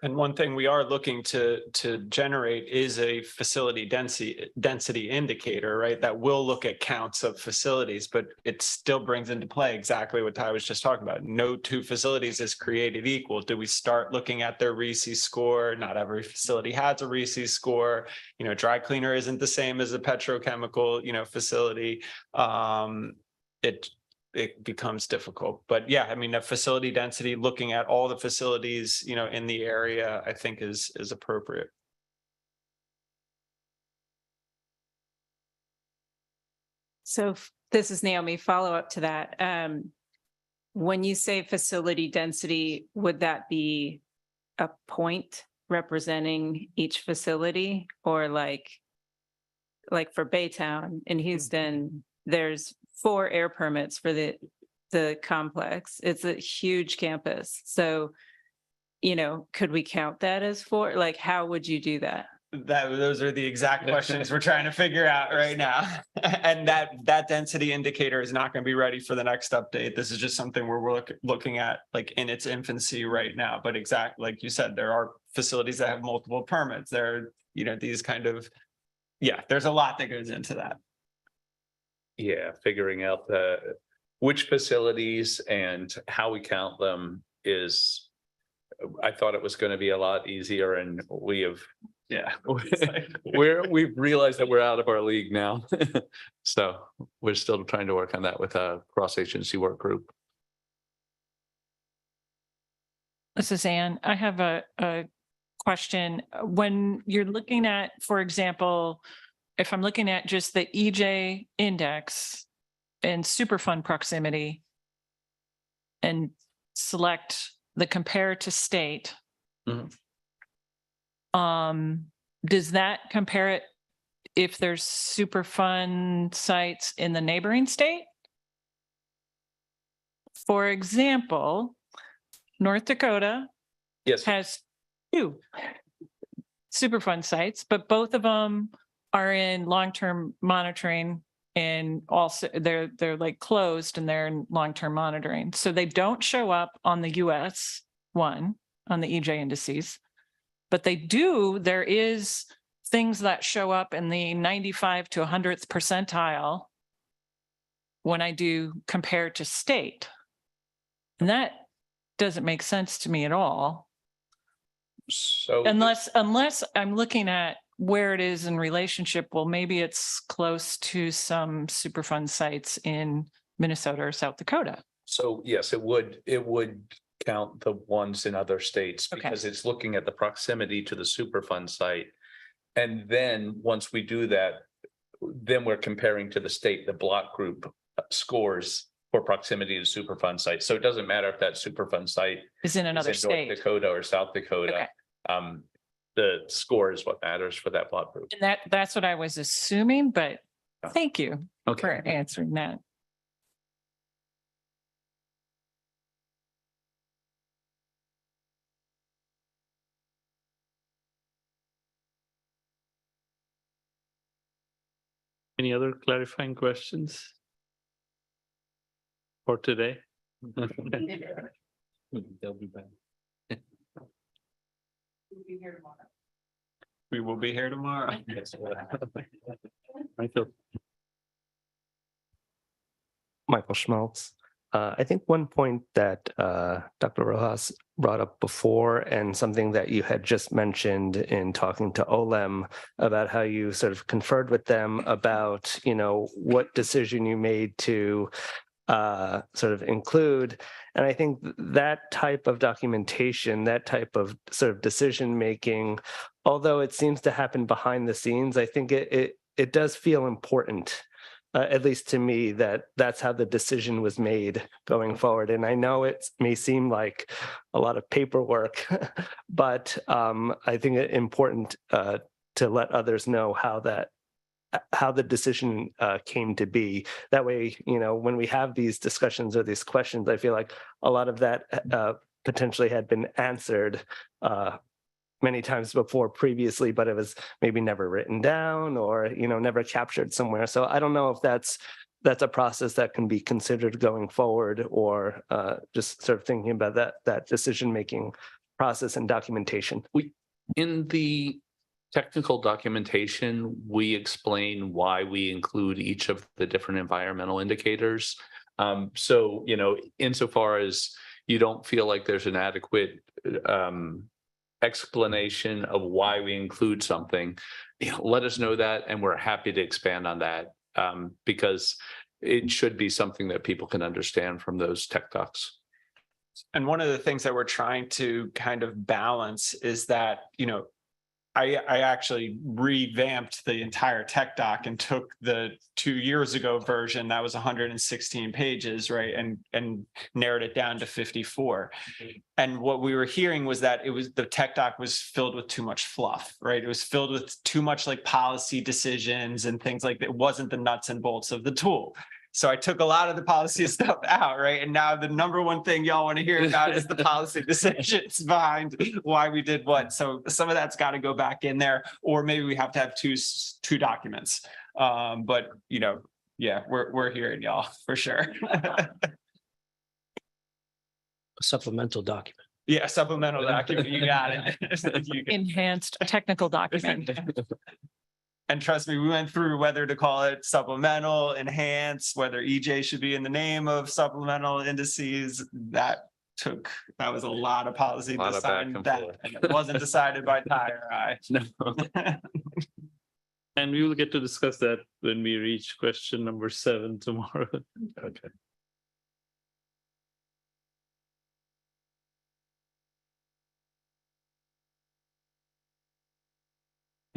And one thing we are looking to generate is a facility density indicator, right? That will look at counts of facilities, but it still brings into play exactly what Ty was just talking about. No two facilities is created equal. Do we start looking at their RISI score? Not every facility has a RISI score. Dry cleaner isn't the same as a petrochemical, facility. It becomes difficult. But yeah, I mean, a facility density, looking at all the facilities, in the area, I think is appropriate. So this is Naomi, follow up to that. When you say facility density, would that be a point representing each facility, or like for Baytown in Houston, there's 4 air permits for the complex. It's a huge campus. So, could we count that as 4? How would you do that? Those are the exact questions we're trying to figure out right now. And that density indicator is not going to be ready for the next update. This is just something we're looking at in its infancy right now. But like you said, there are facilities that have multiple permits. There are, these kind of, there's a lot that goes into that. Yeah, figuring out which facilities and how we count them I thought it was going to be a lot easier, and we have Yeah, we've realized that we're out of our league now. So we're still trying to work on that with a cross-agency work group. This is Anne. I have a question. When you're looking at, for example, if I'm looking at just the EJ index and Superfund proximity and select the compare to state, does that compare it if there's Superfund sites in the neighboring state? For example, North Dakota has 2 Superfund sites, but both of them are in long-term monitoring, and also they're like closed and they're in long-term monitoring. So they don't show up on the US one, on the EJ indices, but there is things that show up in the 95 to 100th percentile when I do compare to state. And that doesn't make sense to me at all. So unless I'm looking at where it is in relationship, well, maybe it's close to some Superfund sites in Minnesota or South Dakota. So yes, it would count the ones in other states because it's looking at the proximity to the Superfund site. And then once we do that, then we're comparing to the state, the block group scores for proximity to Superfund sites. So it doesn't matter if that Superfund site is in another state, North Dakota or South Dakota. The score is what matters for that block group. And that's what I was assuming, but thank you for answering that. Any other clarifying questions for today? They'll be back. We will be here tomorrow. Michael Schmeltz. I think one point that Dr. Rojas brought up before, and something that you had just mentioned in talking to OLEM about how you sort of conferred with them about, what decision you made to sort of include. And I think that type of documentation, that type of sort of decision making, although it seems to happen behind the scenes, I think it does feel important. At least to me, that's how the decision was made going forward. And I know it may seem like a lot of paperwork, but I think it's important to let others know how the decision came to be. That way, when we have these discussions or these questions, I feel like a lot of that potentially had been answered many times before previously, but it was maybe never written down or, never captured somewhere. So I don't know if that's a process that can be considered going forward, or just sort of thinking about that decision-making process and documentation. In the technical documentation, we explain why we include each of the different environmental indicators. So, insofar as you don't feel like there's an adequate explanation of why we include something, let us know that, and we're happy to expand on that, because it should be something that people can understand from those tech docs. And one of the things that we're trying to kind of balance is that, I actually revamped the entire tech doc and took the 2 years ago version that was 116 pages, right, and narrowed it down to 54. And what we were hearing was that the tech doc was filled with too much fluff, right? It was filled with too much like policy decisions and things like that. It wasn't the nuts and bolts of the tool. So I took a lot of the policy stuff out, right? And now the number one thing y'all want to hear about is the policy decisions behind why we did what. So some of that's got to go back in there, or maybe we have to have two documents. But yeah, we're hearing y'all for sure. A supplemental document. Yeah, supplemental document. You got it. Enhanced technical document. And trust me, we went through whether to call it supplemental, enhanced, whether EJ should be in the name of supplemental indices. That that was a lot of policy Lot of back deciding and that, forth. and it wasn't decided by Ty or I. No. And we will get to discuss that when we reach question number 7 tomorrow. Okay.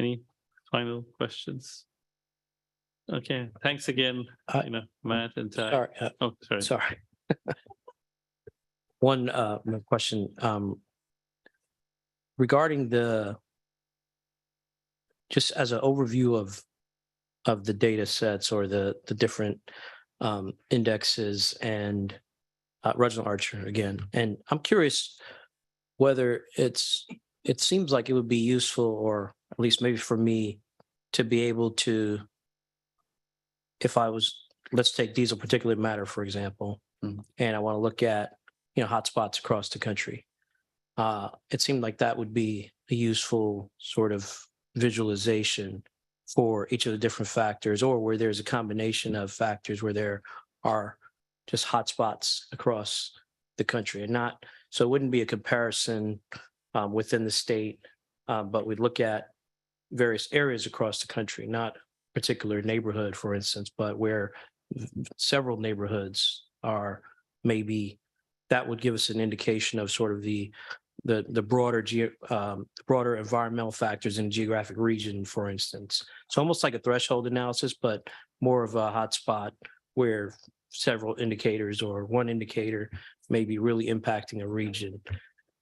Any final questions? Okay, thanks again, Matt and Ty. Sorry, Oh, sorry. sorry. One question regarding just as an overview of the data sets or the different indexes and Reginald Archer again. And I'm curious whether it seems like it would be useful, or at least maybe for me, to be able to, if I was, let's take diesel particulate matter, for example, and I want to look at, hotspots across the country. It seemed like that would be a useful sort of visualization for each of the different factors, or where there's a combination of factors where there are just hotspots across the country, and not, so it wouldn't be a comparison within the state, but we'd look at various areas across the country, not a particular neighborhood, for instance, but where several neighborhoods are, maybe that would give us an indication of sort of the broader environmental factors in a geographic region, for instance. So almost like a threshold analysis, but more of a hotspot where several indicators or one indicator may be really impacting a region.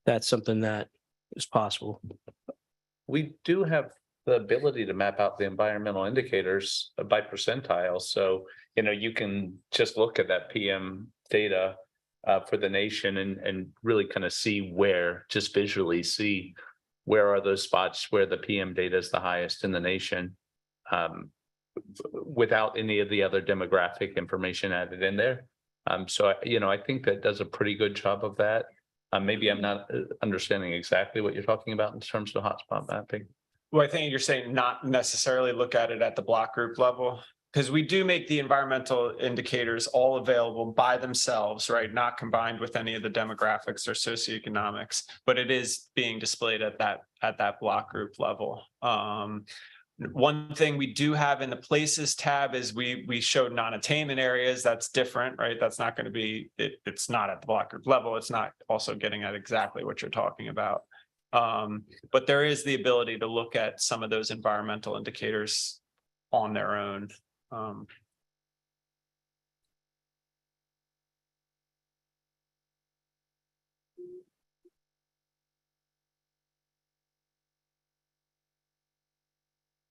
That's something that is possible. We do have the ability to map out the environmental indicators by percentile. So, you can just look at that PM data for the nation and really kind of see just visually see where are those spots where the PM data is the highest in the nation, without any of the other demographic information added in there. So, I think that does a pretty good job of that. Maybe I'm not understanding exactly what you're talking about in terms of hotspot mapping. Well, I think you're saying not necessarily look at it at the block group level, because we do make the environmental indicators all available by themselves, right? Not combined with any of the demographics or socioeconomics, but it is being displayed at that block group level. One thing we do have in the places tab is we showed non-attainment areas. That's different, right? That's not going to be, it's not at the block group level. It's not also getting at exactly what you're talking about. But there is the ability to look at some of those environmental indicators on their own.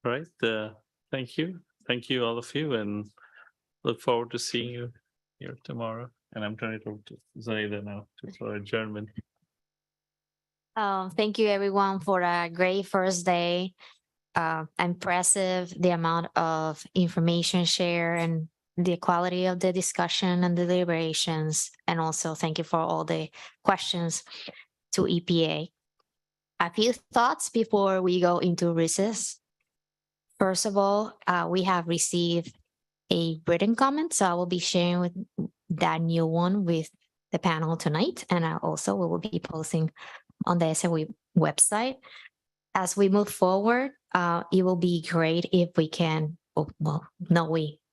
Right. Thank you. Thank you, all of you, and look forward to seeing you here tomorrow. And I'm turning it over to Zaida now for adjournment. Thank you everyone for a great first day. Impressive the amount of information shared and the quality of the discussion and the deliberations. And also thank you for all the questions to EPA. A few thoughts before we go into recess. First of all, we have received a written comment, so I will be sharing with that new one with the panel tonight. And I also will be posting on the SOE website. As we move forward, it will be great if we can,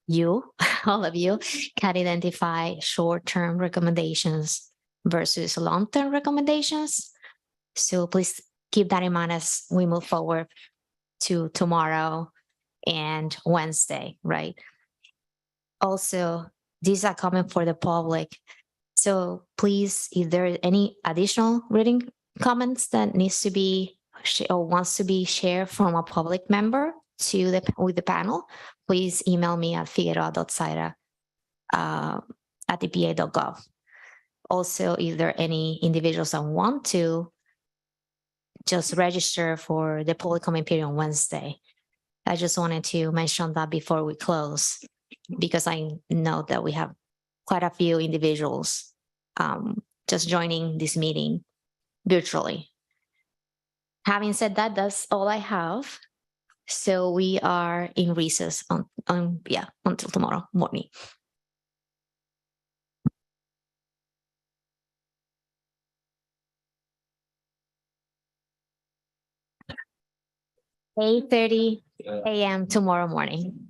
you, all of you, can identify short-term recommendations versus long-term recommendations. So please keep that in mind as we move forward to tomorrow and Wednesday, right? Also, these are coming for the public. So please, if there is any additional written comments that needs to be or wants to be shared from a public member with the panel, please email me at figueroa.zaida@epa.gov. Also, if there are any individuals that want to just register for the public comment period on Wednesday, I just wanted to mention that before we close, because I know that we have quite a few individuals just joining this meeting virtually. Having said that, that's all I have. So we are in recess until tomorrow morning. 8:30 a.m. tomorrow morning.